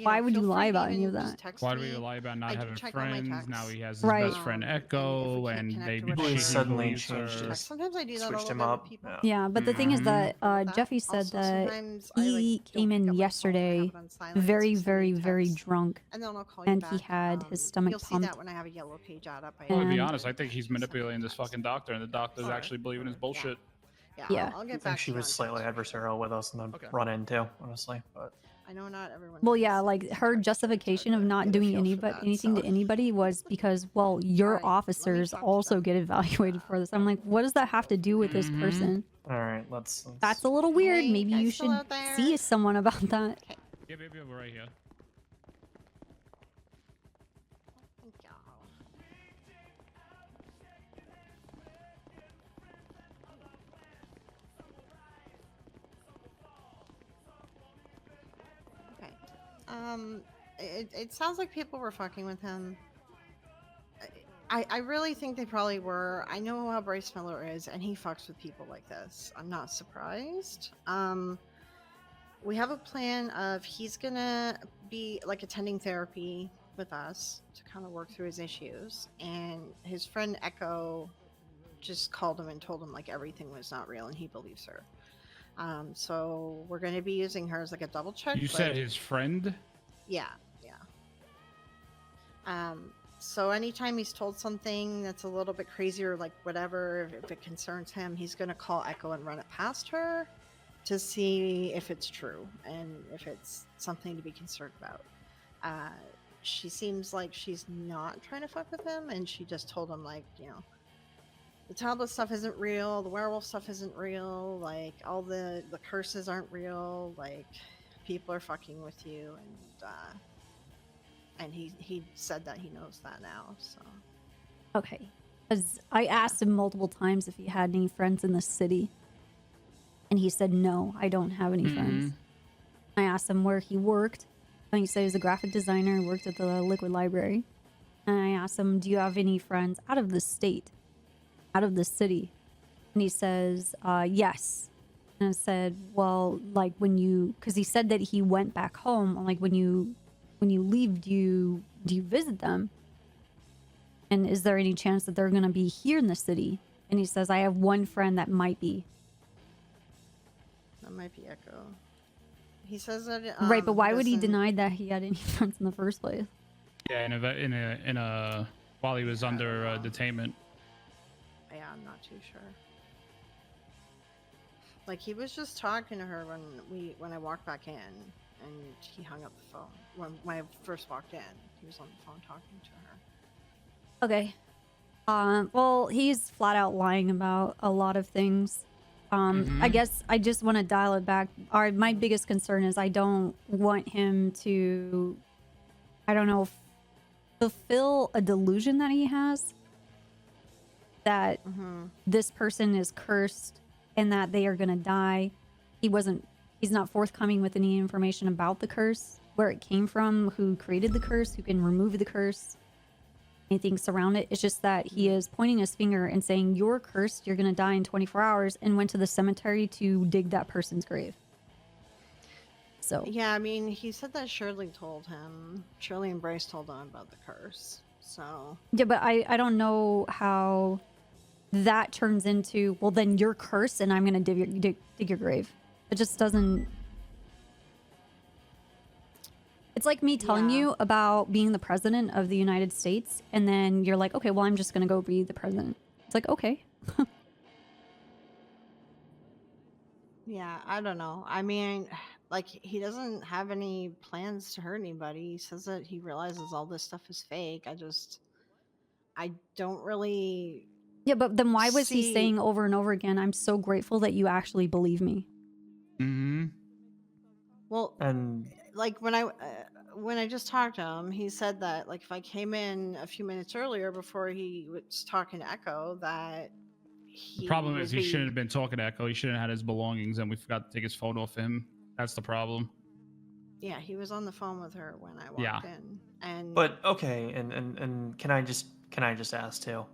why would you feel lie free to about any of even that? just text Why do me. we lie about I not do having check all my friends? texts. Now he has his Right. best friend Echo, and maybe He she suddenly believes changed her. his. Sometimes I do that a Switched little him bit up. with people. Yeah, but the thing is that Jeffy said Also, that sometimes I, he like, don't came pick in up my phone, I yesterday have it on silent, very, so send me very, a very text, drunk, and then I'll call you and he back. had his stomach You'll see pumped. that when I have a yellow page ad up. Well, to be And- honest, I think he's manipulating this fucking doctor, and the doctor's actually believing his bullshit. Yeah. I'll I get think back she to you was on slightly adversarial with us and the run in too, honestly. But I know not everyone. Well, yeah, like her justification of not doing anything to anybody was because, well, your officers also get evaluated for this. I'm like, what does that have to do with this person? all right, let's That's a little weird. Hey, Maybe guys you still should out there? see someone about that. Yeah, baby, we're right here. Okay. It sounds like people were fucking with him. I really think they probably were. I know how Bryce Miller is, and he fucks with people like this. I'm not surprised. we have a plan of he's gonna be like attending therapy with us to kind of work through his issues, and his friend Echo just called him and told him like everything was not real and he believes her. So we're going to be using her as like a double check. You said his friend? Yeah. So anytime he's told something that's a little bit crazy or like whatever, if it concerns him, he's going to call Echo and run it past her to see if it's true and if it's something to be concerned about. She seems like she's not trying to fuck with him, and she just told him like, you know, the tablet stuff isn't real, the werewolf stuff isn't real, like all the curses aren't real, like people are fucking with you, and he said that he knows that now. So Okay. Because I asked him multiple times if he had any friends in the city. And he said, no, I don't have any friends. I asked him where he worked. And he said he was a graphic designer, worked at the Liquid Library. And I asked him, do you have any friends out of the state? Out of the city? And he says, yes. And I said, well, like when you, because he said that he went back home. I'm like, when you leave, do you visit them? And is there any chance that they're going to be here in the city? And he says, I have one friend that might be. that might be Echo. He says that Right, but why would he doesn't- deny that he had any friends in the first place? Yeah, in a while he was under detainment. Yeah, I'm not too sure. Like he was just talking to her when I walked back in, and he hung up the phone. When I first walked in, he was on the phone talking to her. Okay. Well, he's flat out lying about a lot of things. I guess I just want to dial it back. My biggest concern is I don't want him to, I don't know, fulfill a delusion that he has that this person is cursed and that they are going to die. He's not forthcoming with any information about the curse, where it came from, who created the curse, who can remove the curse, anything surround it. It's just that he is pointing his finger and saying, you're cursed, you're going to die in 24 hours, and went to the cemetery to dig that person's grave. So Yeah, I mean, he said that Shirley told him. Shirley and Bryce told him about the curse. So yeah, but I don't know how that turns into, well, then you're cursed and I'm going to dig your grave. It just doesn't. It's like me telling you about being the president of the United States, and then you're like, okay, well, I'm just going to go be the president. It's like, okay. yeah, I don't know. I mean, like he doesn't have any plans to hurt anybody. He says that he realizes all this stuff is fake. I don't really. Yeah, but then why was he see- saying over and over again, I'm so grateful that you actually believe me? Well, and like when I just talked to him, he said that like if I came in a few minutes earlier before he was talking to Echo, that The problem is would he be- shouldn't have been talking to Echo. He shouldn't have had his belongings, and we forgot to take his phone off him. That's the problem. Yeah, he was on the phone with her when I walked Yeah. in, and But okay, and can I just ask too?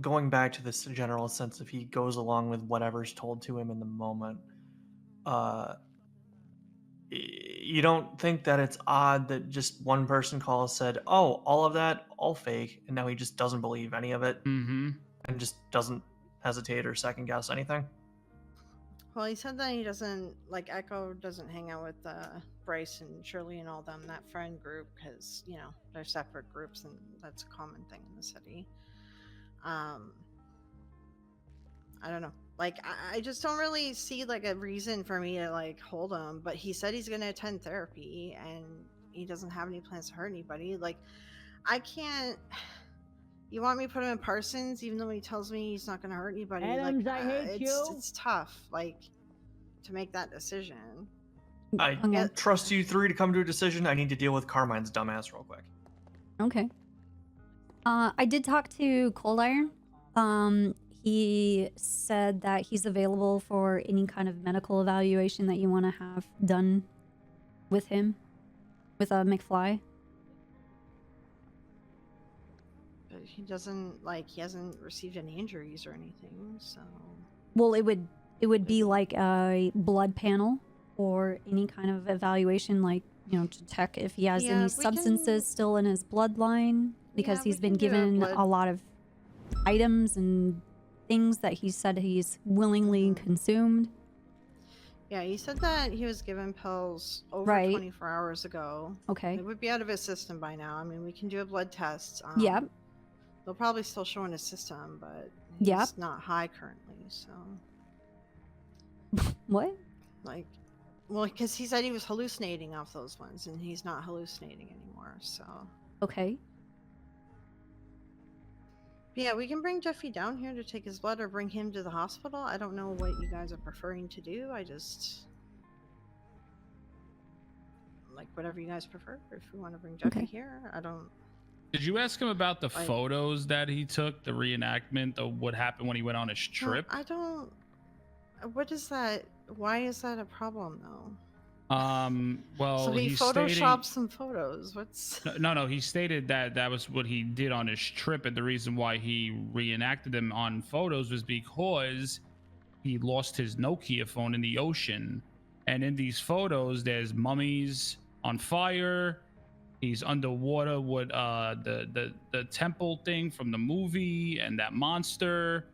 Going back to this general sense, if he goes along with whatever's told to him in the moment, you don't think that it's odd that just one person calls said, "Oh, all of that, all fake," and now he just doesn't believe any of it, and just doesn't hesitate or second guess anything? well, he said that he doesn't like Echo doesn't hang out with Bryce and Shirley and all them, that friend group, because you know they're separate groups and that's a common thing in the city. I don't know. Like I just don't really see like a reason for me to like hold him. But he said he's gonna attend therapy and he doesn't have any plans to hurt anybody. Like I can't. You want me to put him in Parsons, even though he tells me he's not gonna hurt anybody? Adams, like, I hate you. It's tough, like, to make that decision. I trust you three to come to a decision. I need to deal with Carmine's dumbass real quick. Okay. I did talk to Cold Iron. He said that he's available for any kind of medical evaluation that you want to have done with him, with McFly. But he doesn't like he hasn't received any injuries or anything, so Well, it would be like a blood panel or any kind of evaluation, like, you know, to check if he has Yeah, any we substances still in his bloodline, because Yeah, he's we been can do a given blood- a lot of items and things that he said he's willingly consumed. Yeah, he said that he was given pills over Right. 24 hours ago. Okay. It would be out of his system by now. I mean, we can do a blood test. Yep. They'll probably still show in his system, but he's Yep. not high currently, so. What? Like, well, because he said he was hallucinating off those ones, and he's not hallucinating anymore, so. Okay. But yeah, we can bring Jeffy down here to take his blood or bring him to the hospital. I don't know what you guys are preferring to do. I just. Like, whatever you guys prefer. If we want to bring Jeffy here, I don't. Did you ask him about the Like- photos that he took, the reenactment of what happened when he went on his No, trip? I don't. What is that? Why is that a problem, though? Well, So he he's photoshopped some photos. What's. No. He stated that that was what he did on his trip, and the reason why he reenacted them on photos was because he lost his Nokia phone in the ocean. And in these photos, there's mummies on fire. He's underwater with the temple thing from the movie and that monster.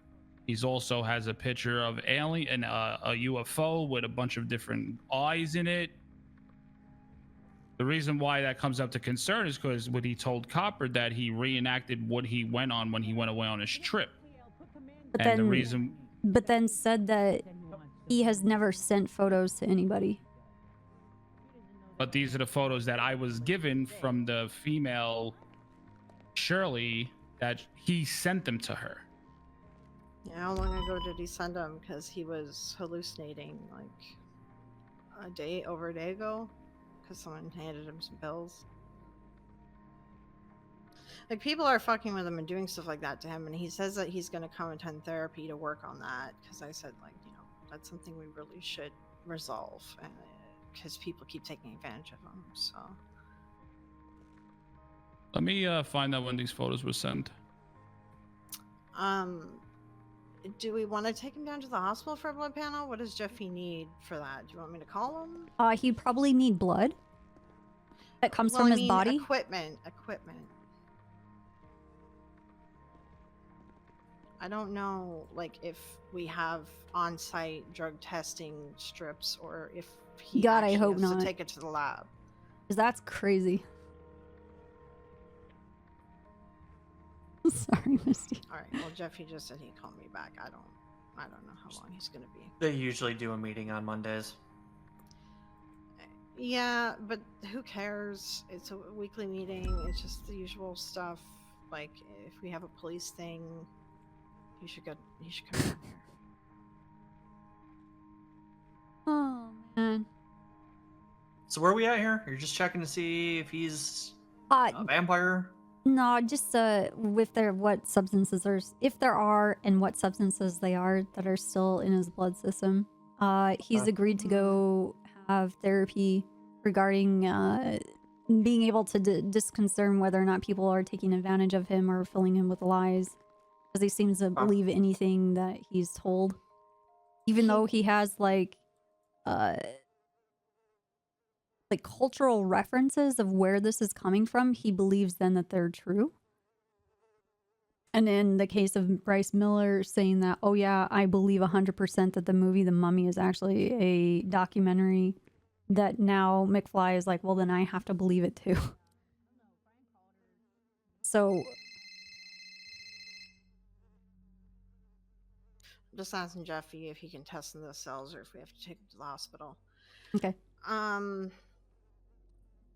He's also has a picture of alien and a UFO with a bunch of different eyes in it. The reason why that comes up to concern is because what he told Copper that he reenacted what he went on when he went away on his trip. But And the then, reason, but then said that he has never sent photos to anybody. but these are the photos that I was given from the female Shirley that he sent them to her. Yeah, how long ago did he send him? Because he was hallucinating like over a day ago. Because someone handed him some pills. Like, people are fucking with him and doing stuff like that to him, and he says that he's going to come attend therapy to work on that. Because I said, like, you know, that's something we really should resolve. Because people keep taking advantage of him, so. Let me find out when these photos were sent. Do we want to take him down to the hospital for a blood panel? What does Jeffy need for that? Do you want me to call him? He'd probably need blood that comes Well, from I his mean, body. Equipment. I don't know, like, if we have on-site drug testing strips or if he God, I actually hope has not. to take it to the lab. 'Cause that's crazy. Sorry, Misty. All right. Well, Jeffy just said he'd call me back. I don't know how long he's gonna be. They usually do a meeting on Mondays. Yeah, but who cares? It's a weekly meeting. It's just the usual stuff. Like, if we have a police thing, he should come down here. Oh man. So where are we at here? You're just checking to see if he's Uh, a vampire? No, just with what substances if there are, and what substances they are that are still in his blood system. He's agreed to go have therapy regarding being able to disconcern whether or not people are taking advantage of him or filling him with lies, because he seems to believe anything that he's told, even though he has like cultural references of where this is coming from. He believes then that they're true. And in the case of Bryce Miller saying that, oh yeah, I believe 100% that the movie The Mummy is actually a documentary, that now McFly is like, well, then I have to believe it too. So I'm just asking Jeffy if he can test in those cells or if we have to take him to the hospital. okay.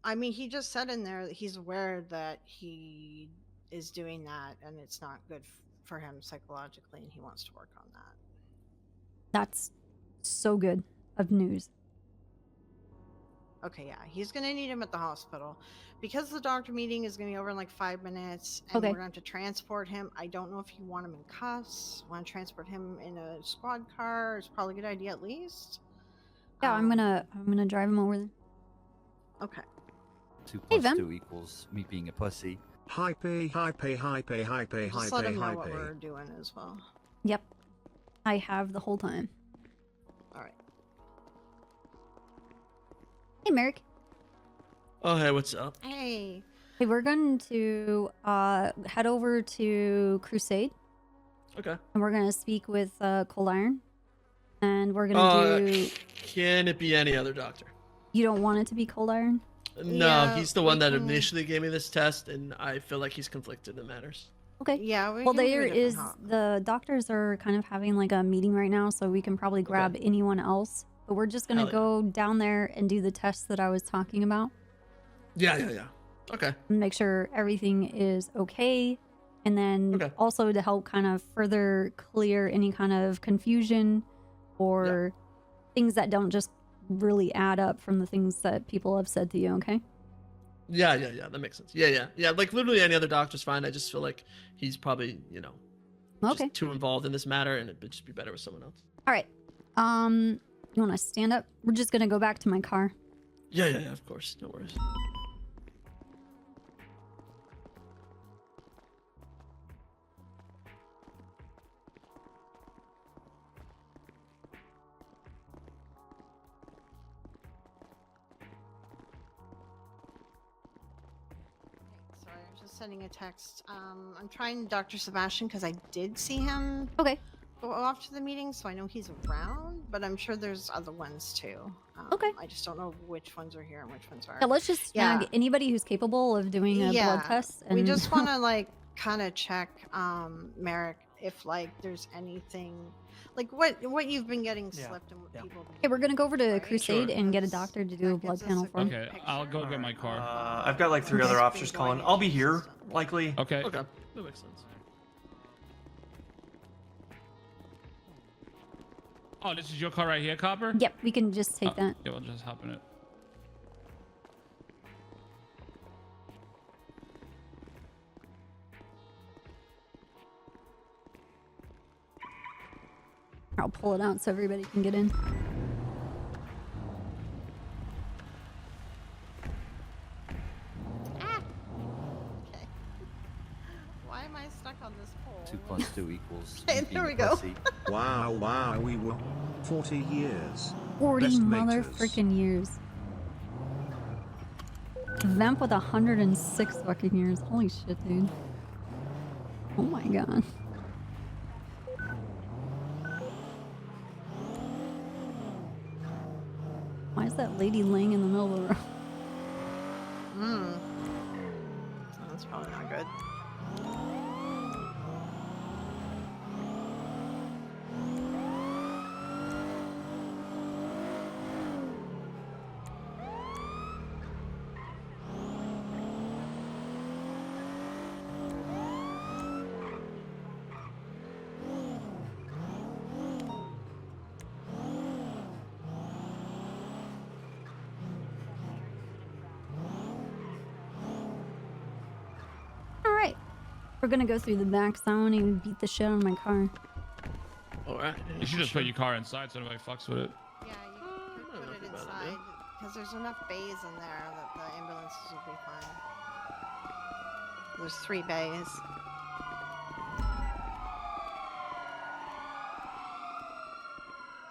I mean, he just said in there that he's aware that he is doing that and it's not good for him psychologically, and he wants to work on that. That's so good of news. Okay, yeah, he's gonna need him at the hospital because the doctor meeting is gonna be over in like 5 minutes, and Okay. we're gonna have to transport him. I don't know if you want him in cuffs, want to transport him in a squad car. It's probably a good idea at least. Yeah, I'm gonna drive him over there. Okay. 2 Hey, plus Vem. 2 equals me being a pussy. Hi pay, hi pay, hi pay, hi pay, hi Just let pay, him know hi what pay. we're doing as well. Yep. I have the whole time. All right. Hey, Merrick. Oh, hey, what's up? Hey. Hey, we're going to head over to Crusade. Okay. And we're going to speak with Cold Iron. And we're going to do... Can it be any other doctor? You don't want it to be Cold Iron? No, Yeah, he's the we one that can- initially gave me this test, and I feel like he's conflicted in matters. Okay. Yeah, we Well, can do a there different is hop. the doctors are kind of having like a meeting right now, so we can probably grab anyone else. But we're just gonna Hell yeah. go down there and do the tests that I was talking about. Yeah. Okay. And make sure everything is okay, and then also to help kind of further clear any kind of confusion or things that don't just really add up from the things that people have said to you. Okay. Yeah. That makes sense. Yeah. Like literally any other doctor's fine. I just feel like he's probably, just too involved in this matter, and it'd just be better with someone else. All right. You want to stand up? We're just gonna go back to my car. Yeah. Of course. No worries. Sorry, I was just sending a text. I'm trying Dr. Sebastian because I did see him. Okay. Go off to the meeting, so I know he's around. But I'm sure there's other ones too. Okay. I just don't know which ones are here and which ones aren't. Yeah, let's just snag anybody who's capable of doing a blood test. And We just want to like kind of check, Merrick, if like there's anything, like what you've been getting slipped and what people. Okay, we're gonna go over to Crusade and get a doctor to do a blood panel for him. Okay, I'll go get my car. I've got like 3 other officers calling. I'll be here, likely. Okay. That makes sense. Oh, this is your car right here, Copper? Yep, we can just take that. Yeah, we'll just hop in it. I'll pull it out so everybody can get in. Why am I stuck on this pole? 2 plus 2 equals. Hey, me there being we a go. pussy. Wow, we were 40 years. 40 Best mother maters. freaking years. Vamp with 106 fucking years. Holy shit, dude. Oh my god. Why is that lady laying in the middle of the road? That's probably not good. Alright. We're gonna go through the back so I won't even beat the shit out of my car. Alright. You should just put your car inside so nobody fucks with it. Yeah, you could put it inside because there's enough bays in there that the ambulances will be fine. There's 3 bays.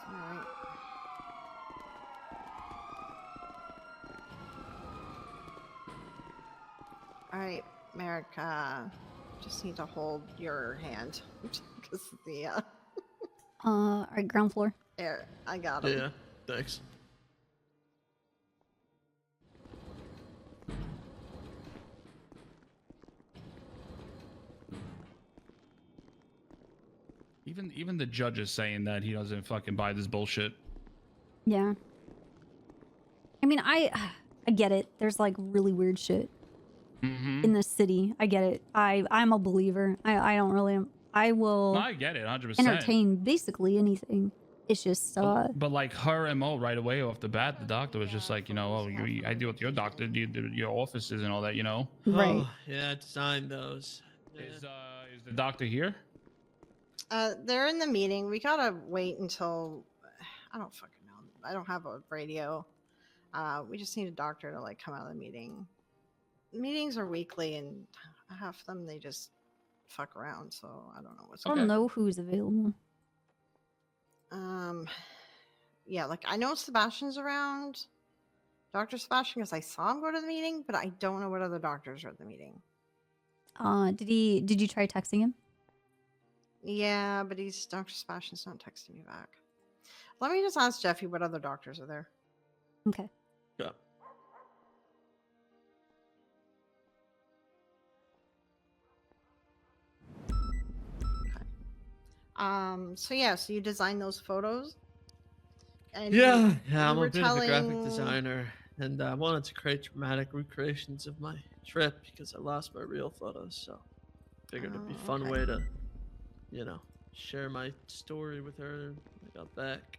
All right. All right, Merrick. Just need to hold your hand because the Alright, ground floor. there. I got him. Yeah. Thanks. Even the judge is saying that he doesn't fucking buy this bullshit. Yeah. I mean, I get it. There's like really weird shit in the city. I get it. I'm a believer. I don't really. I will. No, I get it, 100%. Entertain basically anything. It's just But like her MO right away off the bat, the doctor was just like, I deal with your doctor, your offices and all that, Right. Oh, yeah, design those. Is the doctor here? They're in the meeting. We gotta wait until I don't fucking know. I don't have a radio. We just need a doctor to like come out of the meeting. Meetings are weekly, and half of them they just fuck around. So I don't know what's. I don't know who's available. Yeah, like I know Sebastian's around. Dr. Sebastian, because I saw him go to the meeting, but I don't know what other doctors are at the meeting. Did you try texting him? Yeah, but Dr. Sebastian's not texting me back. Let me just ask Jeffy what other doctors are there. Okay. Yeah. So yeah, so you designed those photos? And Yeah, you I'm a were bit of a graphic telling- designer, and I wanted to create dramatic recreations of my trip because I lost my real photos. So, figured it'd be a fun okay. way to, you know, share my story with her when I got back.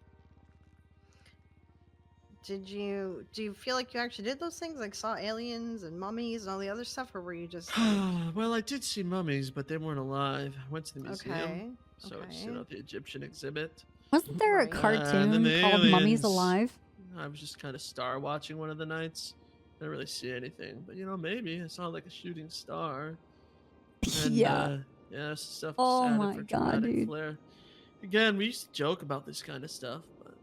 Do you feel like you actually did those things, like saw aliens and mummies and all the other stuff, or were you just like... Well, I did see mummies, but they weren't alive. I went to the museum, Okay, so it's, you know, the Egyptian exhibit. Wasn't there a Right. cartoon and then the called Mummies aliens. Alive? I was just kind of star watching one of the nights. Didn't really see anything, but you know, maybe I saw like a shooting star. And, Yeah. yeah, stuff. Oh just added my for God, dramatic dude. flair. Again, we used to joke about this kind of stuff, but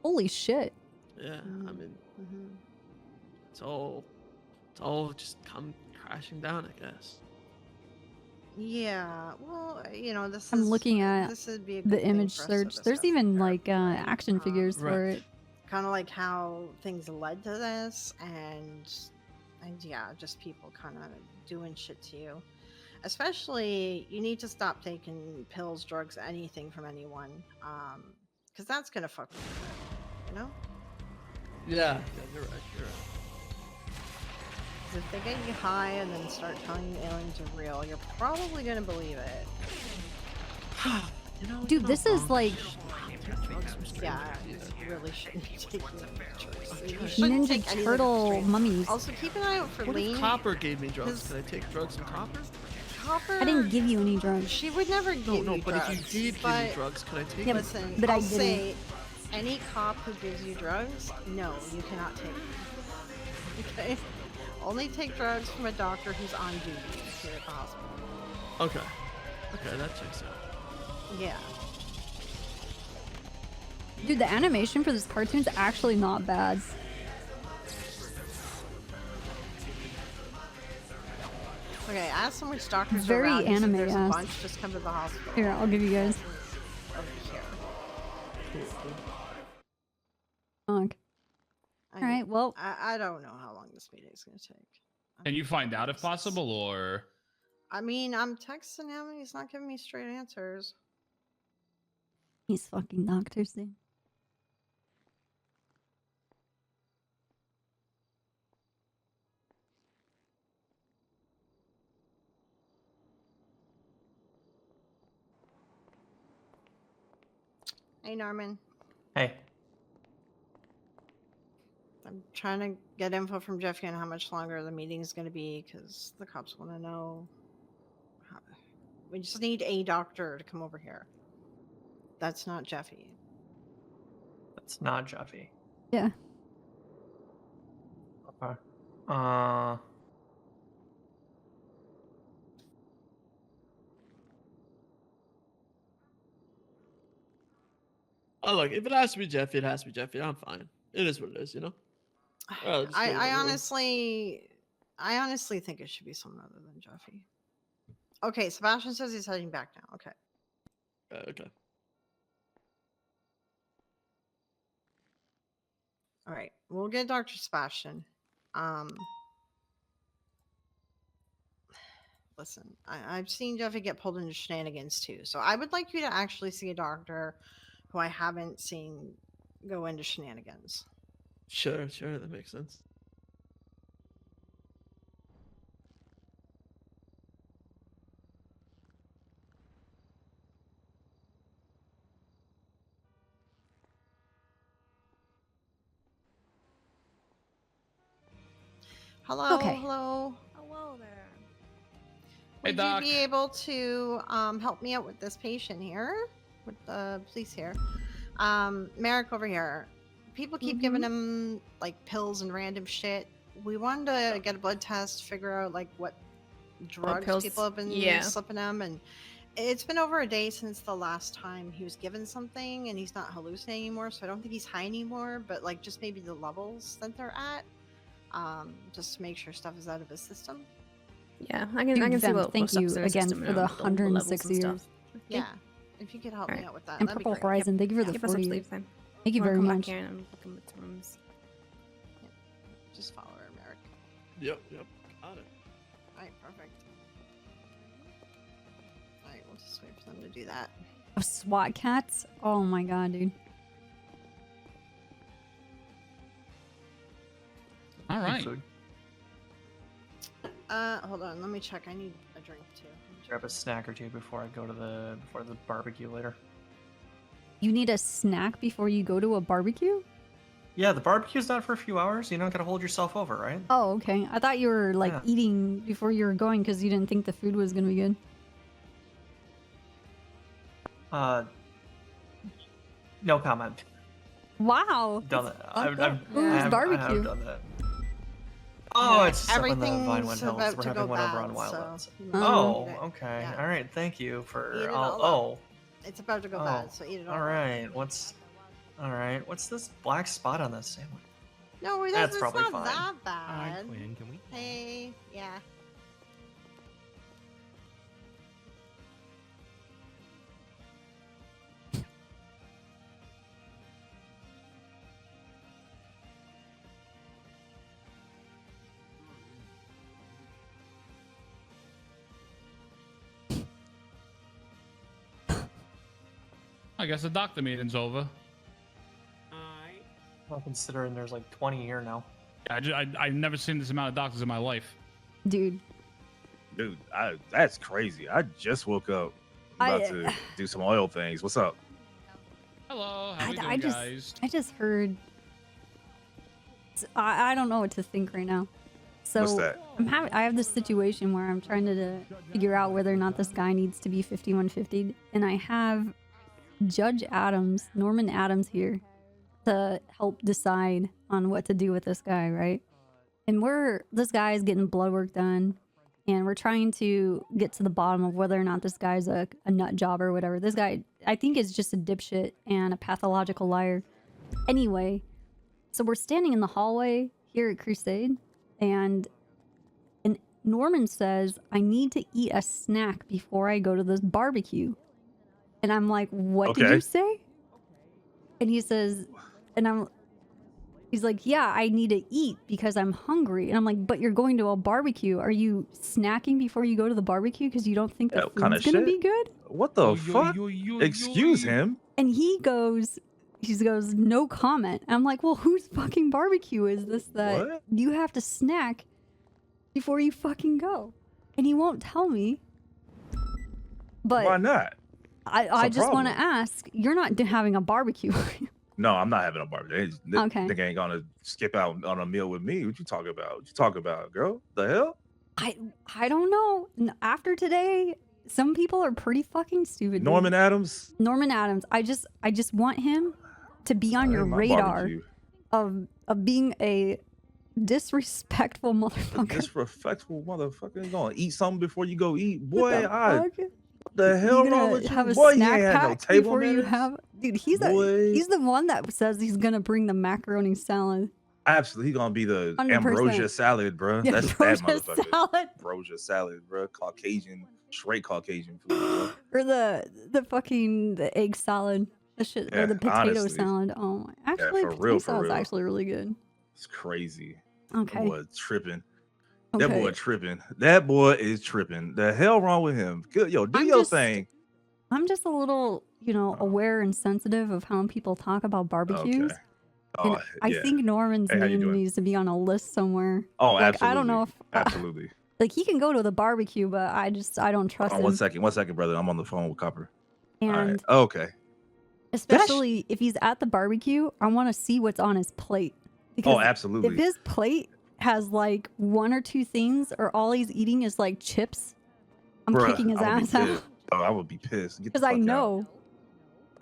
Holy shit. yeah, I mean, Mhm. it's all just come crashing down, I guess. Yeah, well, you know, this I'm is looking at this would be a good the thing image for us to search. There's discuss even here. like action figures for it. Kind of like how things led to this, and yeah, just people kind of doing shit to you. Especially, you need to stop taking pills, drugs, anything from anyone, because that's gonna fuck with you, you know? Yeah, you're right. You're right. 'Cause if they get you high and then start telling you aliens are real, you're probably gonna believe it. You know, Dude, this is like Yeah, you really shouldn't be taking drugs. You shouldn't Ninja take anything Turtle straight. mummies. Also, keep an eye out for What Lean. if Copper gave me drugs? Could I take drugs from Copper? Copper. I didn't give you any drugs. She would never give No, you but drugs. if you did give me drugs, could I take Yeah, them? Listen, but I I'll didn't. say, any cop who gives you drugs, no, you cannot take them. Okay? Only take drugs from a doctor who's on duty here at the hospital. Okay. Okay, that checks out. Yeah. Dude, the animation for this cartoon's actually not bad. Okay, ask them which doctors are Very around. You said anime there's a ass. bunch. Just come to the hospital. Here, I'll give you guys. Over here. Okay. I- Alright, well. I don't know how long this meeting is going to take. Can you find out if possible, or? I mean, I'm texting him and he's not giving me straight answers. These fucking doctors thing. Hey, Norman. Hey. I'm trying to get info from Jeffy on how much longer the meeting is going to be because the cops want to know. We just need a doctor to come over here. That's not Jeffy. That's not Jeffy. Yeah. Okay. Oh, look, if it has to be Jeffy, it has to be Jeffy. I'm fine. It is what it is, you know? Just get it I over with. honestly think it should be someone other than Jeffy. Okay, Sebastian says he's heading back now. Okay. Okay. All right, we'll get Dr. Sebastian. Listen, I've seen Jeffy get pulled into shenanigans too, so I would like you to actually see a doctor who I haven't seen go into shenanigans. Sure, that makes sense. Hello, Okay. hello. Hello there. Hey, Would Doc. you be able to help me out with this patient here? With the police here. Merrick over here. People keep giving him like pills and random shit. We wanted to get a blood test, figure out like what drugs pills? people have been Yeah. slipping him, and it's been over a day since the last time he was given something, and he's not hallucinating anymore, so I don't think he's high anymore, but like just maybe the levels that they're at. just to make sure stuff is out of his system. Yeah, I can see Vem, what thank stuff's you in the again system for the now, all the levels 106 and stuff. years. Yeah, if you could help me Alright. out with that, And that'd be Purple great. Horizon, thank you for the Keep us up 40 to years. date then. Thank you Wanna very come back much. here and I'm looking at the rooms. Just follow her, Merrick. Yep. Got it. Alright, perfect. Alright, we'll just wait for them to do that. Oh, SWAT cats? Oh my god, dude. All right. Hold on, let me check. I need a drink too. Grab a snack or two before I go to the barbecue later. You need a snack before you go to a barbecue? Yeah, the barbecue's not for a few hours. You don't gotta hold yourself over, right? Oh, okay. I thought you were like Yeah. eating before you were going because you didn't think the food was gonna be good. No comment. Wow. Done that. Who's I have barbecue? done that. Oh, Yeah, it's just up on the Vinewood everything's Hills. about We're to having go one over on bad, Wildlands. so you might Oh, eat it. okay. Yeah. All right. Thank you Eat for. it I'll- all oh. up. It's about to go Oh. bad, so eat it all. All up. right. All right. What's this black spot on this sandwich? No, That's it's probably not fine. that bad. Quinn, can we? Hey, yeah. I guess the doctor meeting's over. Well, considering there's like 20 here now. I've never seen this amount of doctors in my life. Dude. Dude, that's crazy. I just woke up. I'm about to do some oil things. What's up? Hello, how we doing, I guys? just heard. I don't know what to think right now. So What's that? I have this situation where I'm trying to figure out whether or not this guy needs to be 5150'd, and I have Judge Adams, Norman Adams here, to help decide on what to do with this guy, right? And this guy is getting blood work done, and we're trying to get to the bottom of whether or not this guy's a nut job or whatever. This guy, I think, is just a dipshit and a pathological liar. Anyway, so we're standing in the hallway here at Crusade, and Norman says, I need to eat a snack before I go to this barbecue. And I'm like, what did you say? And he says, he's like, yeah, I need to eat because I'm hungry. And I'm like, but you're going to a barbecue. Are you snacking before you go to the barbecue because you don't think the What kind food's of going to shit? be good? What the fuck? Excuse him. And he goes, no comment. I'm like, well, whose fucking barbecue is this that What? you have to snack before you fucking go? And he won't tell me. But Why not? I What's the just want to problem? ask, you're not having a barbecue. No, I'm not having a barbecue. Okay. Nigga ain't gonna skip out on a meal with me. What you talking about? What you talking about, girl? The hell? I don't know. After today, some people are pretty fucking stupid. dude. Norman Adams? Norman Adams. I just want him to be on I your ain't my radar barbecue. of being a disrespectful motherfucker. Disrespectful motherfucker. You gonna eat something before you go eat? Boy, the fuck? what the hell You wrong gonna with you? have a Boy, you snack ain't had no pack table before you manners? have. Dude, he's the one that says he's gonna bring the macaroni salad. Absolutely, he gonna be the 100%. ambrosia salad, bro. Yeah, That's that ambrosia motherfucker. salad. Ambrosia salad, bro. Caucasian, straight Caucasian food, bro. Or the egg salad. The shit or Yeah, the potato honestly. salad. Oh my actually for potato real, for salad's real. actually really good. It's crazy. Okay. That boy tripping. That Okay. boy tripping. That boy is tripping. The hell wrong with him? Good, yo, do your thing. I'm just a little, aware and sensitive of how people talk about barbecues. And I yeah. think Norman's Hey, how you name doing? needs to be on a list somewhere. Oh, like, absolutely. I don't know if Absolutely. like he can go to the barbecue, but I don't trust Hold him. on, 1 second, brother. I'm on the phone with Copper. All right. And Okay. especially if he's at the barbecue, I want to see what's on his plate. Because absolutely. If his plate has like one or two things, or all he's eating is like chips, I'm Bruh, kicking his I would be ass out. pissed. Oh, I would be pissed. Get the Because I fuck out. know.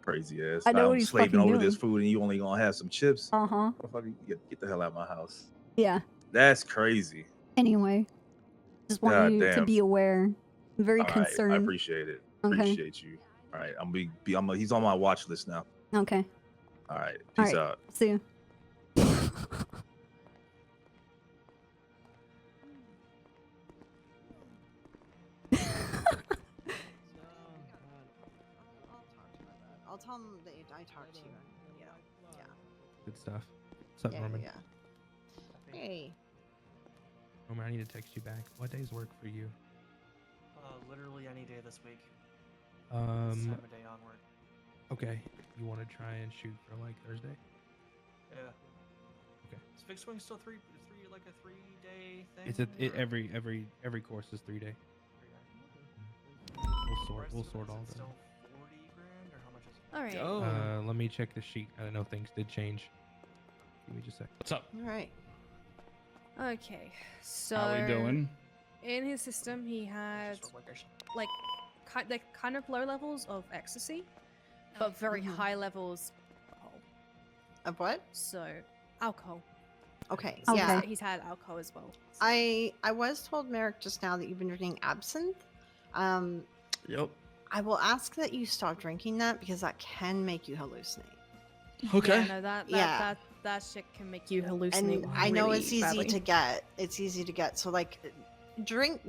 Crazy ass. I know Now what I'm he's slaving fucking over doing. this food and you only gonna have some chips. Uh-huh. Motherfucker, get the hell out of my house. Yeah. That's crazy. Anyway, just want God you to damn. be aware. I'm very All right, concerned. I appreciate it. Okay. Appreciate you. All right, he's on my watch list now. Okay. All right, All peace right. out. See you. talked to you. And, yeah. Good stuff. What's up, Yeah. Norman? Yeah. Hey. Norman, I need to text you back. What days work for you? Literally any day this week. Saturday onward. Okay. You want to try and shoot for like Thursday? Yeah. Okay. Is fixed wing still like a 3-day thing? It's every course is 3 day. We'll sort all Still them. 40 grand or how much is it? All right. Oh. Let me check the sheet. I don't know, things did change. Give me just a sec. What's up? All right. Okay. So. How we doing? In his system, he had like kind of low levels of ecstasy, but very high levels of alcohol. Of what? So, alcohol. Okay. So Yeah. he's had alcohol as well. I was told, Merrick, just now that you've been drinking absinthe. Yep. I will ask that you stop drinking that because that can make you hallucinate. Okay. Yeah, no, that shit can make you hallucinate. And I know really it's easy badly. to get. It's easy to get. So like, drink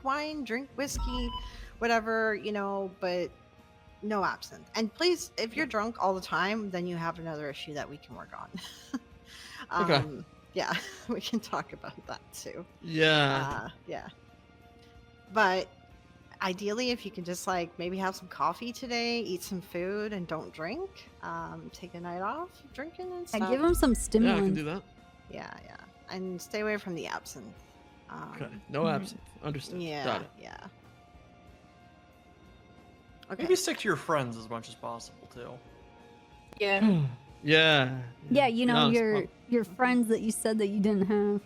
wine, drink whiskey, whatever, but no absinthe. And please, if you're drunk all the time, then you have another issue that we can work on. Okay. Yeah, we can talk about that too. Yeah. Yeah. But ideally, if you can just like maybe have some coffee today, eat some food, and don't drink. Take a night off drinking and stuff. And give him some Yeah, I stimulants. can do that. Yeah, and stay away from the absinthe. Okay. No absinthe. Understood. Yeah, Got it. yeah. Okay. Maybe stick to your friends as much as possible too. Yeah. Yeah. Yeah, No, your friends that you said that you didn't have.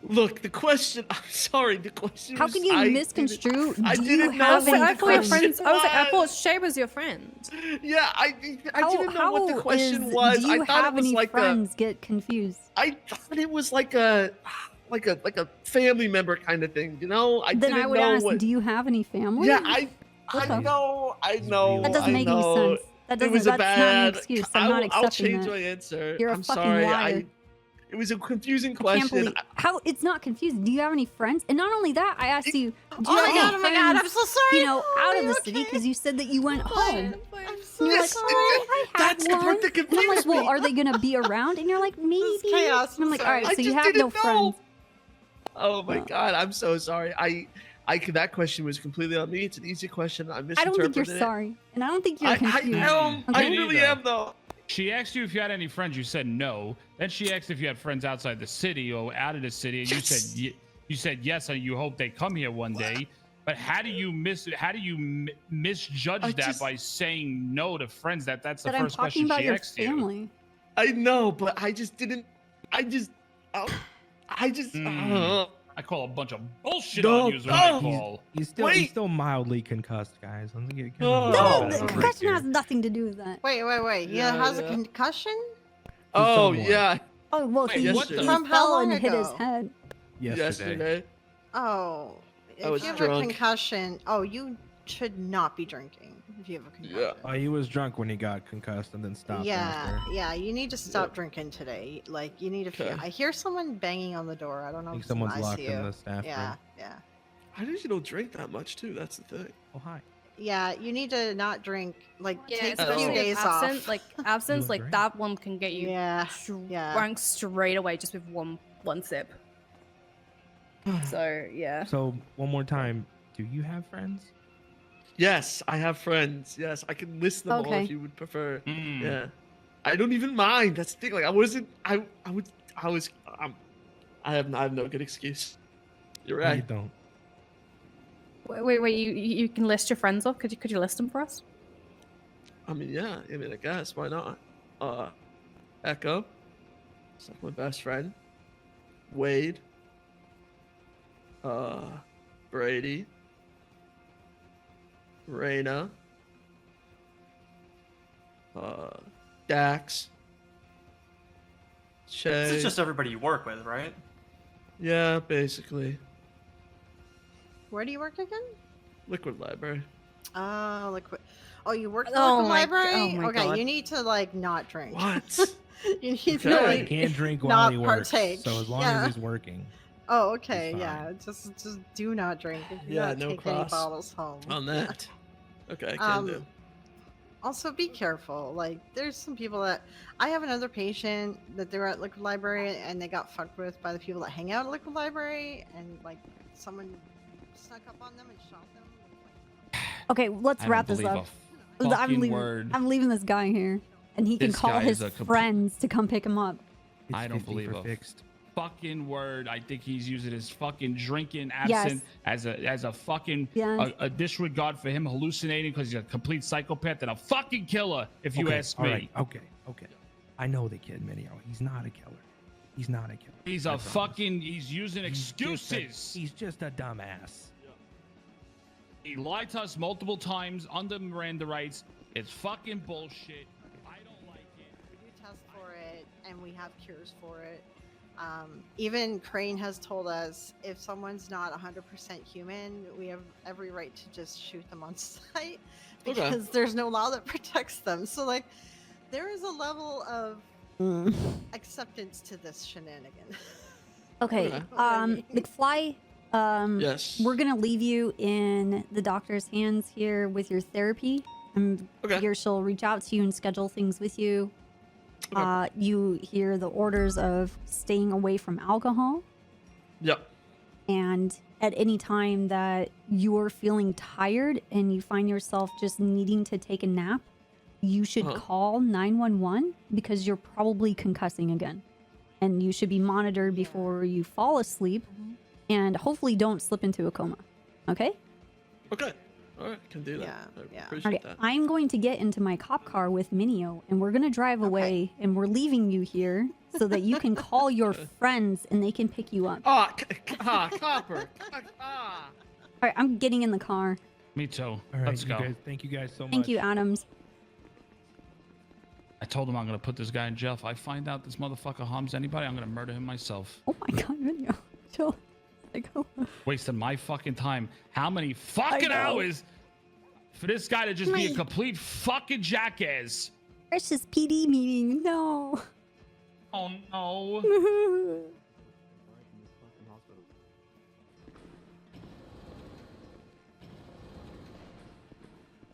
Look, the question. I'm sorry. The question. How was, can you I misconstrue? I Do didn't you know have what any the I thought your question friends. I was like, I was. thought Shay was your friend. Yeah, I didn't know what the question was. Do you I thought have it was any like friends get confused? I thought it was like a family member kind of thing. I Then didn't I would know ask, what. do you have any family? Yeah, What I the- know. I know. That doesn't I make any know. sense. That It doesn't. was a That's not bad. an excuse. I'm not I'll accepting change that. my answer. You're a I'm fucking sorry. liar. It was a confusing I can't question. believe how it's not confusing. Do you have any friends? And not only that, I asked you, do you Oh have my any God, oh my God, friends, I'm so sorry. out of the Okay. city because you said that you went home. I'm And you're Yes, like, oh, I have that's the one. part that And I'm like, confused well, me. are they gonna be around? And you're like, maybe. chaos, And I'm I'm like, all sorry. right, I so you just have no didn't know. friends. Oh my God, I'm so sorry. That question was completely on me. It's an easy question. I I don't misinterpreted think you're it. sorry, and I don't think you're I confused. am. I Okay? really am though. She asked you if you had any friends. You said no. Then she asked if you had friends outside the city or out of the city, and you said yes, and you hope they come here one day. But how do you misjudge that by saying no to friends? That's the But I'm first talking question about she your asked you. family. I know, but I just didn't. I just. I call a bunch of bullshit No, on you is what I no. call. He's still mildly concussed, guys. Let's get Oh. No, get the that concussion here. has nothing to do with that. Wait. Yeah, Yeah, has a yeah. concussion? Oh Somewhat. yeah. Oh well, Wait, he what the- From how fell long and hit his ago? head. Yesterday. Oh, if I was you have drunk. a concussion, you should not be drinking if you have a concussion. Yeah. Oh, he was drunk when he got concussed and then stopped Yeah, after. yeah, you need to stop drinking today. Like, you need to. Okay. I hear someone banging on the door. I don't know I think if it's in someone's the locked in ICU. the staff Yeah, room. yeah, I usually don't drink that much too. That's the thing. Oh hi. yeah. You need to not drink. Like, Yeah, take a especially few with days absinthe, off. Like absinthe, You like agree? that one can get you Yeah, yeah. drunk straight away just with one sip. So yeah. So one more time, do you have friends? Yes, I have friends. Yes, I can list them all Okay. if you would prefer. Mm. Yeah, I don't even mind. That's the thing. Like, I wasn't. I was. I have no good excuse. You're No, you right. don't. Wait. You can list your friends off. Could you list them for us? I mean, yeah. I mean, I guess why not? Echo. It's like my best friend. Wade. Brady. Raina. Dax. Shay. This is just everybody you work with, right? Yeah, basically. Where do you work again? Liquid Library. Oh, liquid. Oh, you work at the Oh liquid my library? oh my Okay, God. you need to like not drink. What? You need Okay. to He like, can't drink while not he works. partake. So as long Yeah. as he's working. Oh, okay, It's yeah. Just do not drink. If you Yeah, don't no take any cross bottles home. on Yeah. that. Okay, I can do. Also, be careful. Like, there's some people that I have another patient that they're at Liquid Library and they got fucked with by the people that hang out at Liquid Library, and like someone snuck up on them and shot them. Okay, let's I wrap don't this believe up. a fucking word. I'm leaving this guy here, and he can This call guy his is a complete- friends to come pick him up. I don't 50 believe for a fixed. fucking word. I think he's using his fucking drinking Yes. absinthe as a fucking Yes. a disregard for him hallucinating because he's a complete psychopath and a fucking killer. If you ask me, All right. Okay. I know the kid, Minio. He's not a killer. He's not a killer. he's a fucking. He's using excuses. He's just a dumbass. He lied to us multiple times under Miranda rights. It's fucking bullshit. I don't like it. We do test for it, and we have cures for it. Even Crane has told us if someone's not 100% human, we have every right to just shoot them on sight because there's no law that protects them. So, like, there is a level of acceptance to this shenanigan. Okay, McFly. Yes. We're gonna leave you in the doctor's hands here with your therapy. I'm here she'll reach out to you and schedule things with you. You hear the orders of staying away from alcohol. Yep. And at any time that you're feeling tired and you find yourself just needing to take a nap, you should call 911 because you're probably concussing again. And you should be monitored before you fall asleep and hopefully don't slip into a coma. Okay? Okay. All right, can do that. I appreciate Okay, that. I'm going to get into my cop car with Minio and we're going to drive away and we're leaving you here so that you can call your friends and they can pick you up. Copper. All right, I'm getting in the car. Me too. All right, Let's go. Thank you guys so much. Thank you, Adams. I told him I'm gonna put this guy in jail. If I find out this motherfucker harms anybody, I'm gonna murder him myself. Oh my god, Minio. Chill. Wasting my fucking time. How many fucking hours for this guy to just be a complete fucking jackass? Precious PD meeting. No. Oh no.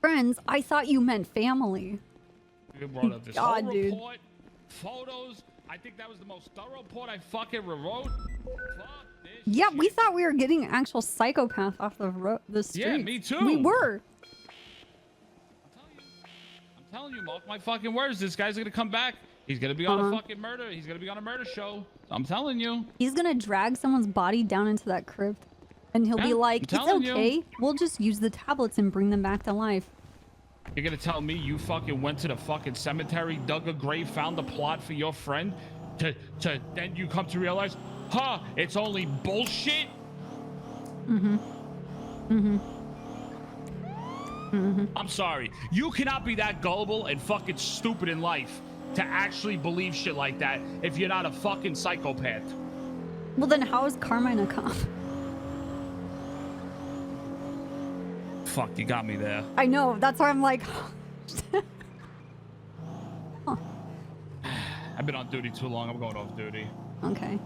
Friends, I thought you meant family. We brought up this God, whole dude. report, photos. I think that was the most thorough report I fucking wrote. Yeah, we thought we were getting an actual psychopath off the street. Yeah, me too. We were. I'm telling you, mark my fucking words. This guy's gonna come back. He's gonna be on a fucking murder. He's gonna be on a murder show. I'm telling you. He's gonna drag someone's body down into that crypt, and he'll be Yeah, like, I'm "It's telling you. okay. We'll just use the tablets and bring them back to life." You're gonna tell me you fucking went to the fucking cemetery, dug a grave, found a plot for your friend, to then you come to realize, it's only bullshit? I'm sorry. You cannot be that gullible and fucking stupid in life to actually believe shit like that if you're not a fucking psychopath. Well, then how is Carmine a cop? Fuck, you got me there. I know. That's why I'm like, I've been on duty too long. I'm going off duty. okay.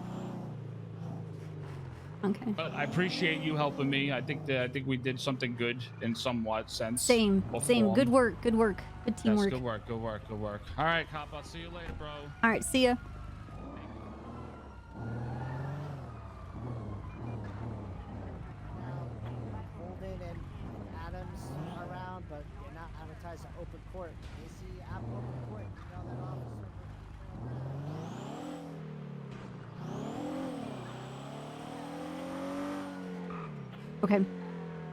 Okay. But I appreciate you helping me. I think we did something good in somewhat sense. Same. or Same. form. Good work. Good work. Good Yes, teamwork. good work. Good work. Good work. All right, cop. I'll see you later, bro. All right. See ya. Holden and Adams around, but you're not advertised at open court. You see, I'm open court. Tell that officer. Okay.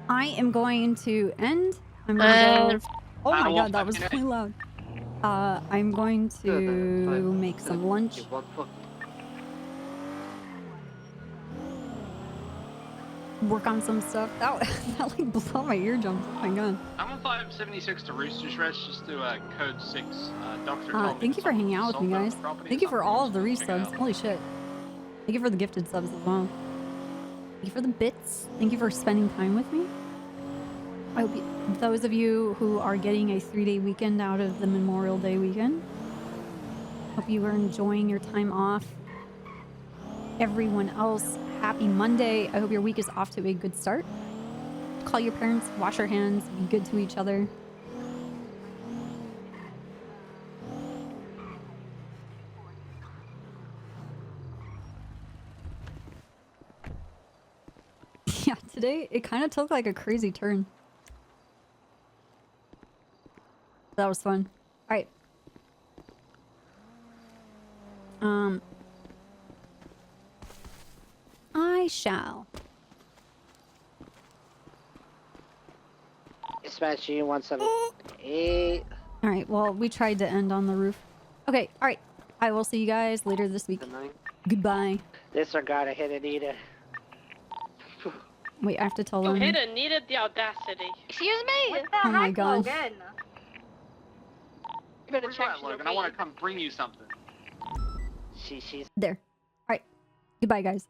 I am going to end. I'm gonna go. Oh my god, that was really loud. I'm going to make some lunch. Work on some stuff. That like blew out my eardrums. Oh my god. I'm on 576 to Rooster Stretch, just do code 6. Doctor told me Thank you for hanging out with me, guys. property Thank or you for something, all of the just check it resubs. out. Holy shit. Thank you for the gifted subs as well. Thank you for the bits. Thank you for spending time with me. I hope those of you who are getting a 3-day weekend out of the Memorial Day weekend, hope you are enjoying your time off. Everyone else, happy Monday. I hope your week is off to a good start. Call your parents, wash your hands, be good to each other. Yeah, today it kind of took like a crazy turn. That was fun. All right. I shall. Dispatch you 178. All right. Well, we tried to end on the roof. Okay. All right. I will see you guys later this week. Goodbye. Disregard, I hit Anita. Wait, I have to tell You them. hit her, needed the audacity. Excuse me? What Oh my god. You better Where's check that, she's Logan? okay. I want to come bring you something. She's There. All right. Goodbye, guys.